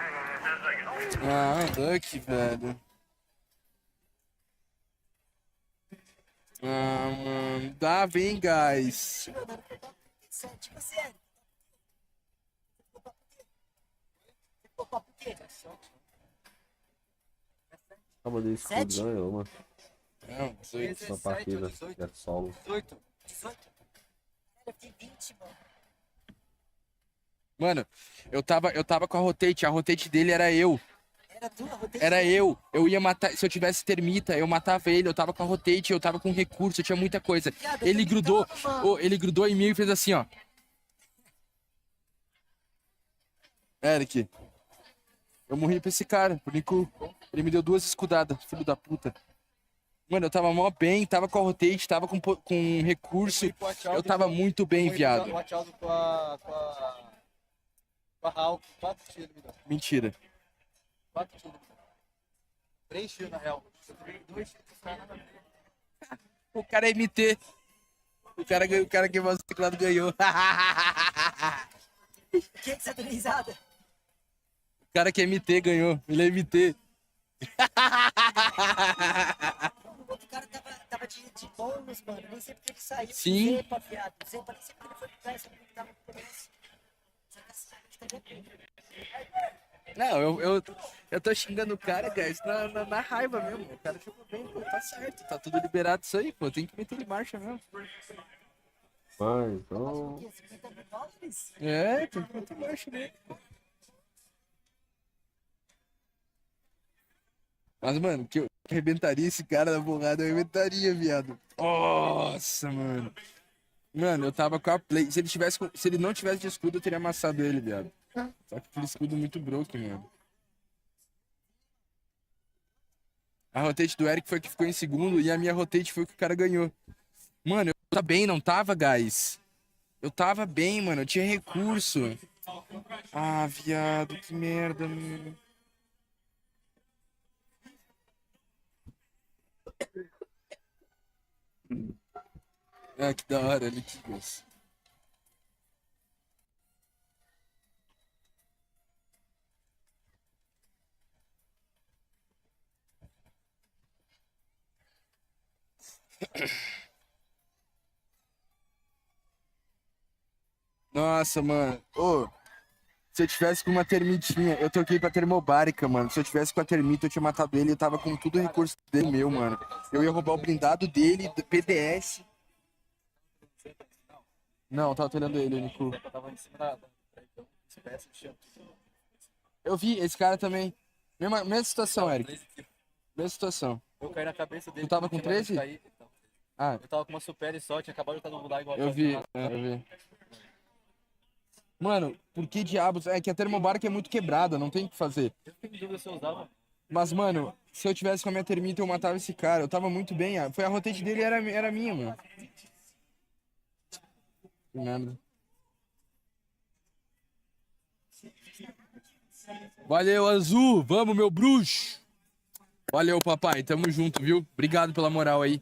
Ah, Duck, velho. Ah, mano. Dava, hein, guys. Acaba de escudo, ganhou, mano. Não, 18. Essa partida, é solo. 18. 18. Eu tenho 20, mano. Mano, eu tava com a rotate dele era eu. Era tu, a rotate? Era eu ia matar, se eu tivesse termita, eu matava ele, eu tava com a rotate, eu tava com recurso, eu tinha muita coisa. Ele grudou, ele grudou em mim e fez assim, ó. Eric, eu morri pra esse cara, por Nico. Ele me deu 2 escudadas, filho da puta. Mano, eu tava mó bem, tava com a rotate, tava com recurso, eu tava muito bem, viado. Com a Hulk, 4 tiros, me deu. Mentira. 4 tiros. 3 tiros na real. 2 tiros O cara é MT. O cara que o teclado ganhou. Que essa risada? O cara que é MT ganhou. Ele é MT. O outro cara tava de bônus, mano. Nem sei porque ele saiu. Sim. Zepa, viado. Zepa, nem sei porque ele foi pro pressa, porque ele tava no começo. Não, eu tô xingando o cara, guys, na raiva mesmo. O cara jogou bem, pô, tá certo. Tá tudo liberado isso aí, pô. Tem que meter ele em marcha mesmo. Vai, então. É, tem que meter em marcha mesmo. Mas, mano, que eu arrebentaria esse cara na borrada, eu arrebentaria, viado. Nossa, mano. Mano, eu tava com a play. Se ele não tivesse de escudo, eu teria amassado ele, viado. Só que aquele escudo muito broken, mano. A rotate do Eric foi que ficou em segundo e a minha rotate foi que o cara ganhou. Mano, eu tava bem, não tava, guys? Eu tava bem, mano. Eu tinha recurso. Ah, viado, que merda, mano. Ah, que da hora, Liquigos. Nossa, mano. Ô, se eu tivesse com uma termitinha, eu troquei pra termobárica, mano. Se eu tivesse com a termita, eu tinha matado ele. Eu tava com tudo o recurso dele meu, mano. Eu ia roubar o blindado dele, do PDS. Não, eu tava olhando ele, Nico. Eu vi, esse cara também. Mesma situação, Eric. Mesma situação. Eu caí na cabeça dele. Tu tava com 13? Ah. Eu tava com uma super só, tinha acabado de estar no mudar igual. Eu vi. Mano, por que diabos? É que a termobárica é muito quebrada, não tem o que fazer. Eu fiquei em dúvida se eu usava. Mas, mano, se eu tivesse com a minha termita, eu matava esse cara. Eu tava muito bem. Foi a rotate dele era minha, mano. Que merda. Valeu, Azul. Vamos, meu bruxo. Valeu, papai. Tamo junto, viu? Obrigado pela moral aí.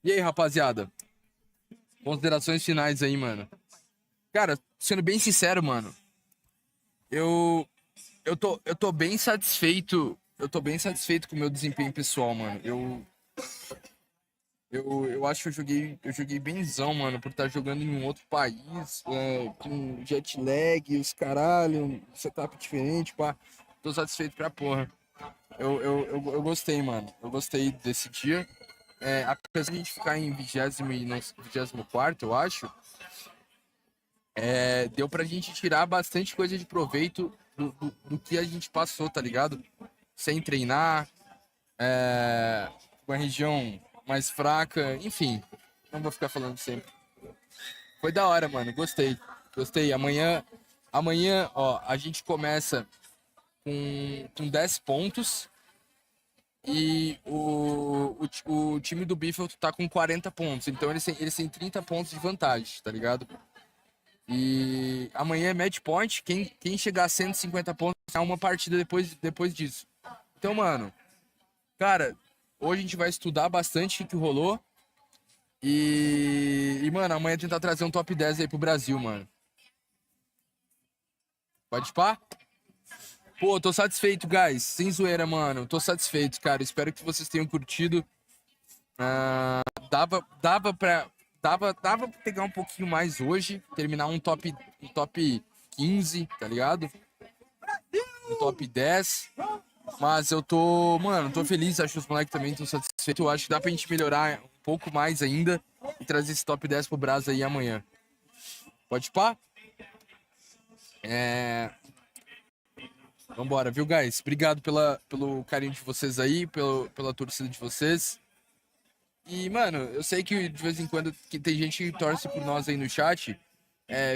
E aí, rapaziada? Considerações finais aí, mano. Cara, sendo bem sincero, mano. Eu tô bem satisfeito. Eu tô bem satisfeito com o meu desempenho pessoal, mano. Eu acho que eu joguei benzão, mano, por estar jogando em um outro país, com jet lag, os caralho, setup diferente, pá. Tô satisfeito pra porra. Eu gostei, mano. Eu gostei desse dia. Apesar de a gente ficar em 20º e 24º, eu acho, deu pra gente tirar bastante coisa de proveito do que a gente passou, tá ligado? Sem treinar, com a região mais fraca, enfim. Não vou ficar falando sempre. Foi da hora, mano. Gostei. Amanhã, ó, a gente começa com 10 pontos. E o time do Biffle tá com 40 pontos. Então eles têm 30 pontos de vantagem, tá ligado? E amanhã é match point. Quem chegar a 150 pontos é uma partida depois disso. Então, mano, cara, hoje a gente vai estudar bastante o que rolou. E, mano, amanhã tentar trazer um top 10 aí pro Brasil, mano. Pode pá? Pô, tô satisfeito, guys. Sem zoeira, mano. Tô satisfeito, cara. Espero que vocês tenham curtido. Dava pra pegar um pouquinho mais hoje. Terminar um top 15, tá ligado? Um top 10. Mas eu tô, mano, tô feliz. Acho que os moleques também estão satisfeitos. Eu acho que dá pra gente melhorar um pouco mais ainda. E trazer esse top 10 pro Brás aí amanhã. Pode pá? Vambora, viu, guys? Obrigado pelo carinho de vocês aí, pela torcida de vocês. E, mano, eu sei que de vez em quando tem gente que torce por nós aí no chat.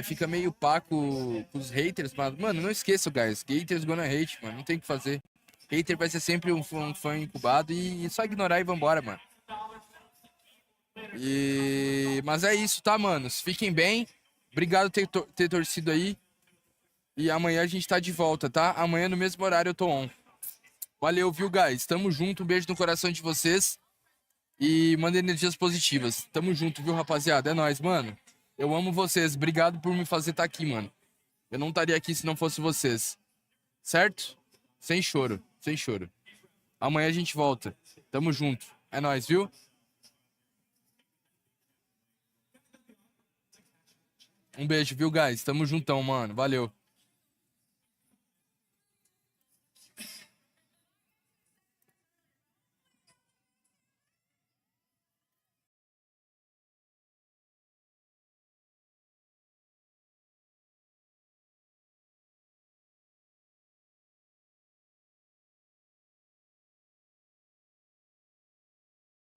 Fica meio pá com os haters, mas, mano, não esqueça, guys. Haters gonna hate, mano. Não tem o que fazer. Hater vai ser sempre um fã incubado e só ignorar e vambora, mano. Mas é isso, tá, manos? Fiquem bem. Obrigado por ter torcido aí. E amanhã a gente tá de volta, tá? Amanhã no mesmo horário eu tô on. Valeu, viu, guys? Tamo junto. Um beijo no coração de vocês. E manda energias positivas. Tamo junto, viu, rapaziada? É nóis, mano. Eu amo vocês. Obrigado por me fazer estar aqui, mano. Eu não estaria aqui se não fosse vocês. Certo? Sem choro. Sem choro. Amanhã a gente volta. Tamo junto. É nóis, viu? Um beijo, viu, guys? Tamo juntão, mano. Valeu.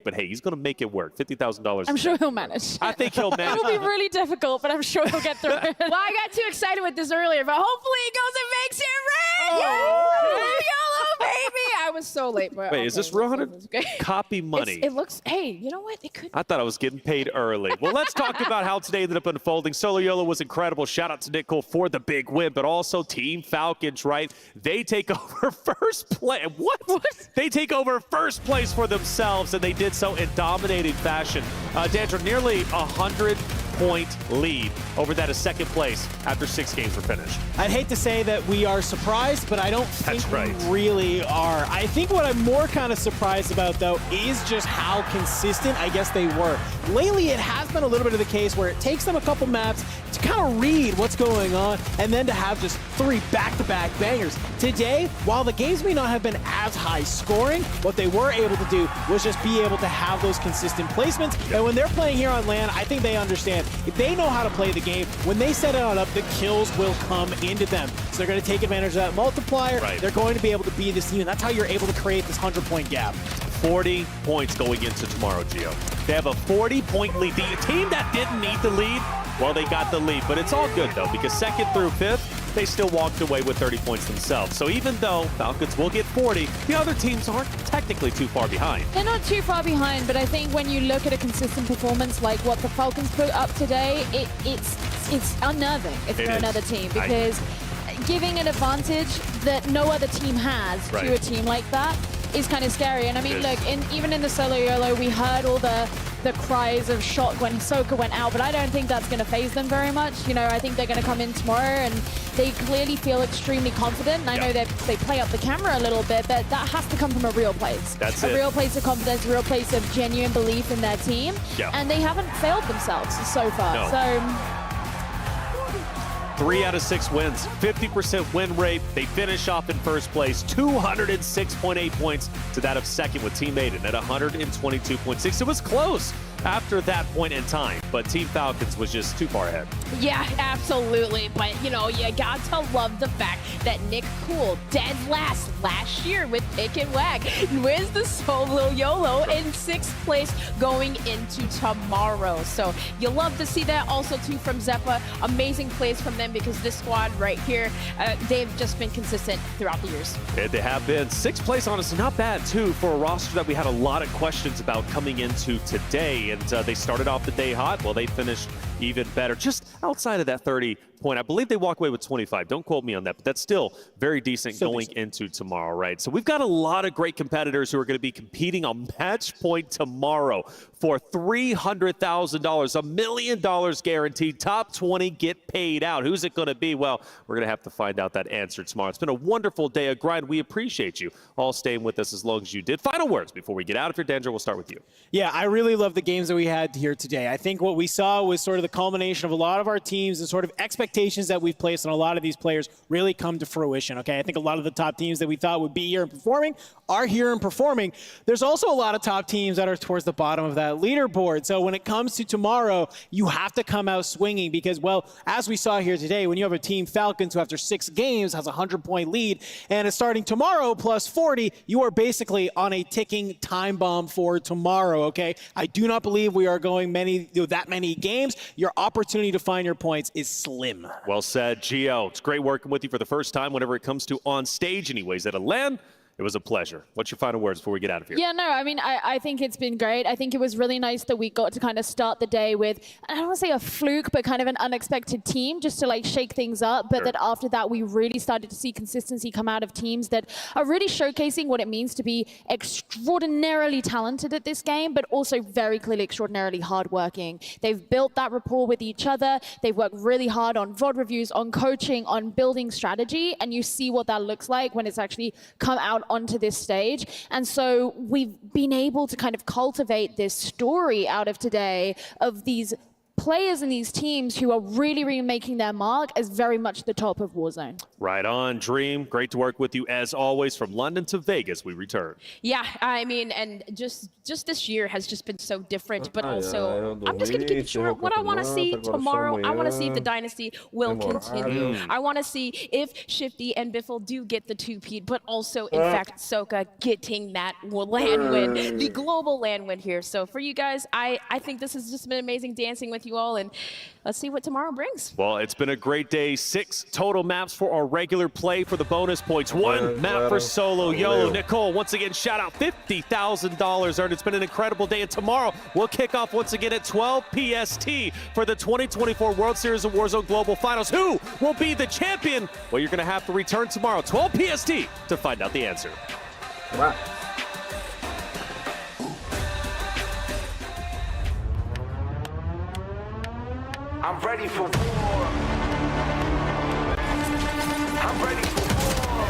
But hey, he's going to make it work. $50,000. I'm sure he'll manage. I think he'll manage. It'll be really difficult, but I'm sure he'll get through it. Well, I got too excited with this earlier, but hopefully he goes and makes it rain. Oh. Yay! YOLO, baby! I was was so late. But Wait, is this real 100? Copy money. It looks, hey, you know what? It could. I thought I was getting paid early. Well, let's talk about how today ended up unfolding. Solo YOLO was incredible. Shout out to Nick Cole for the big win, but also Team Falcons, right? They take over first place. What? They take over first place for themselves, and they did so in dominating fashion. Dandra, nearly 100-point lead over that of second place after 6 games were finished. I'd hate to say that we are surprised, but I don't think we really are. I think what I'm more kind of surprised about, though, is just how consistent I guess they were. Lately, it has been a little bit of the case where it takes them a couple maps to kind of read what's going on and then to have just 3 back-to-back bangers. Today, while the games may not have been as high scoring, what they were able to do was just be able to have those consistent placements. And when they're playing here on LAN, I think they understand. If they know how to play the game, when they set it on up, the kills will come into them. So they're going to take advantage of that multiplier. They're going to be able to be this team, and that's how you're able to create this 100-point gap. 40 points going into tomorrow, Gio. They have a 40-point lead. The team that didn't need the lead, well, they got the lead. But it's all good, though, because 2nd through 5th, they still walked away with 30 points themselves. So even though Falcons will get 40, the other teams aren't technically too far behind. They're not too far behind, but I think when you look at a consistent performance like what the Falcons put up today, it's unnerving if you're another team, because giving an advantage that no other team has to a team like that is kind of scary. And I mean, look, even in the solo YOLO, we heard all the cries of shock when Soka went out, but I don't think that's going to faze them very much. You know, I think they're going to come in tomorrow and they clearly feel extremely confident. And I know that they play up the camera a little bit, but that has to come from a real place. That's a real place of confidence, a real place of genuine belief in their team. And they haven't failed themselves so far. So 3 out of 6 wins, 50% win rate. They finish off in first place, 206.8 points to that of second with Team Aiden at 122.6. It was close after that point in time, but Team Falcons was just too far ahead. Yeah, absolutely. But, you know, you got to love the fact that Nick Cool, dead last year with Pick and Wag, wins the solo YOLO in 6th place going into tomorrow. So you'll love to see that. Also, too, from Zeppa, amazing plays from them because this squad right here, they've just been consistent throughout the years. And they have been. 6th place, honestly, not bad, too, for a roster that we had a lot of questions about coming into today. And they started off the day hot. Well, they finished even better. Just outside of that 30 point, I believe they walk away with 25. Don't quote me on that, but that's still very decent going into tomorrow, right? So we've got a lot of great competitors who are going to be competing on match point tomorrow for $300,000, $1 million guaranteed. Top 20 get paid out. Who's it going to be? Well, we're going to have to find out that answer tomorrow. It's been a wonderful day of grind. We appreciate you all staying with us as long as you did. Final words before we get out of here. Dandra, we'll start with you. Yeah, I really love the games that we had here today. I think what we saw was sort of the culmination of a lot of our teams and sort of expectations that we've placed on a lot of these players really come to fruition, okay? I think a lot of the top teams that we thought would be here and performing are here and performing. There's also a lot of top teams that are towards the bottom of that leaderboard. So when it comes to tomorrow, you have to come out swinging because, well, as we saw here today, when you have a Team Falcons who after 6 games has a 100-point lead and is starting tomorrow plus 40, you are basically on a ticking time bomb for tomorrow, okay? I do not believe we are going that many games. Your opportunity to find your points is slim. Well said, Gio. It's great working with you for the first time whenever it comes to on stage anyways. At a LAN, it was a pleasure. What's your final words before we get out of here? Yeah, no, I mean, I think it's been great. I think it was really nice that we got to kind of start the day with, I don't want to say a fluke, but kind of an unexpected team just to like shake things up. But that after that, we really started to see consistency come out of teams that are really showcasing what it means to be extraordinarily talented at this game, but also very clearly extraordinarily hardworking. They've built that rapport with each other. They've worked really hard on VOD reviews, on coaching, on building strategy. And you see what that looks like when it's actually come out onto this stage. And so we've been able to kind of cultivate this story out of today of these players and these teams who are really, really making their mark as very much the top of Warzone. Right on, Dream. Great to work with you as always. From London to Vegas, we return. Yeah, I mean, and just this year has just been so different, but also I'm just going to keep it short. What I want to see tomorrow, I want to see if the dynasty will continue. I want to see if Shifty and Biffle do get the 2-peat, but also, in fact, Soka getting that LAN win, the global LAN win here. So for you guys, I think this has just been amazing dancing with you you all, and let's see what tomorrow brings. Well, it's been a great day. 6 total maps for our regular play for the bonus points. 1 map for solo YOLO. Nicole, once again, shout out, $50,000 earned. It's been an incredible day, and tomorrow we'll kick off once again at 12 PST for the 2024 World Series of Warzone Global Finals. Who will be the champion? Well, you're going to have to return tomorrow, 12 PST, to find out the answer. Wow. I'm ready for war. I'm ready for war.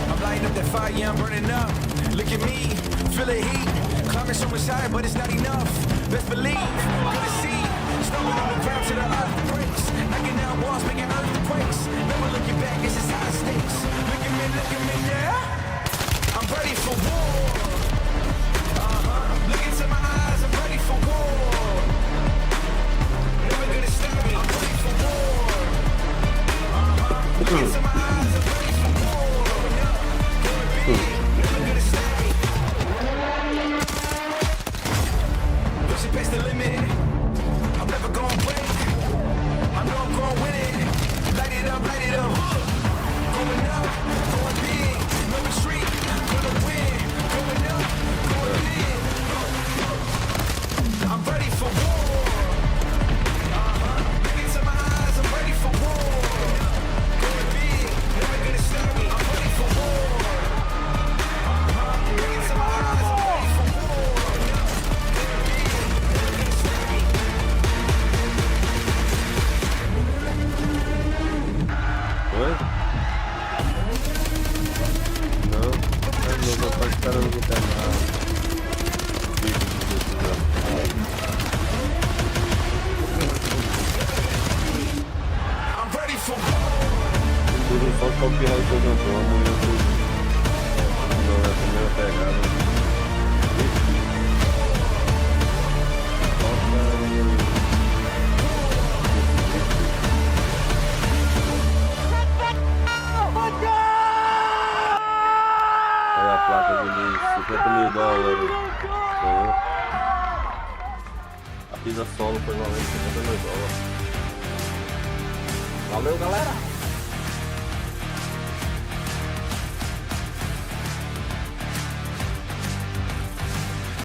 I'm lighting up that fire, yeah, I'm burning up. Look at me, feel the heat. Climbing so much higher, but it's not enough. Best believe, gonna see. Snowing on the ground to the earth breaks. Knocking down walls, making earthquakes. Never looking back, this is high stakes. Look at me, yeah. I'm ready for war. Look into my eyes, I'm ready for war. Never gonna stop me, I'm ready for war. Look into my eyes, I'm ready for war. Never gonna stop me. Pushing past the limit, I'm never gonna break. I know I'm gonna win it. Light it up, light it up. Going up, going big, no retreat. Gonna win, going up, going big. I'm ready for war. Look into my eyes, I'm ready for war. Going big, never gonna stop me. I'm ready for war. Look into my eyes, I'm ready for war. Going big, never gonna stop me. Oi? Não vou estar esperando no canal. I'm ready for war. Tudo só copiar o que eu cantou, amanhã não é a primeira pegada. Olha a placa de $50 mil. A pizza solo foi valendo $50 mil. Valeu, galera!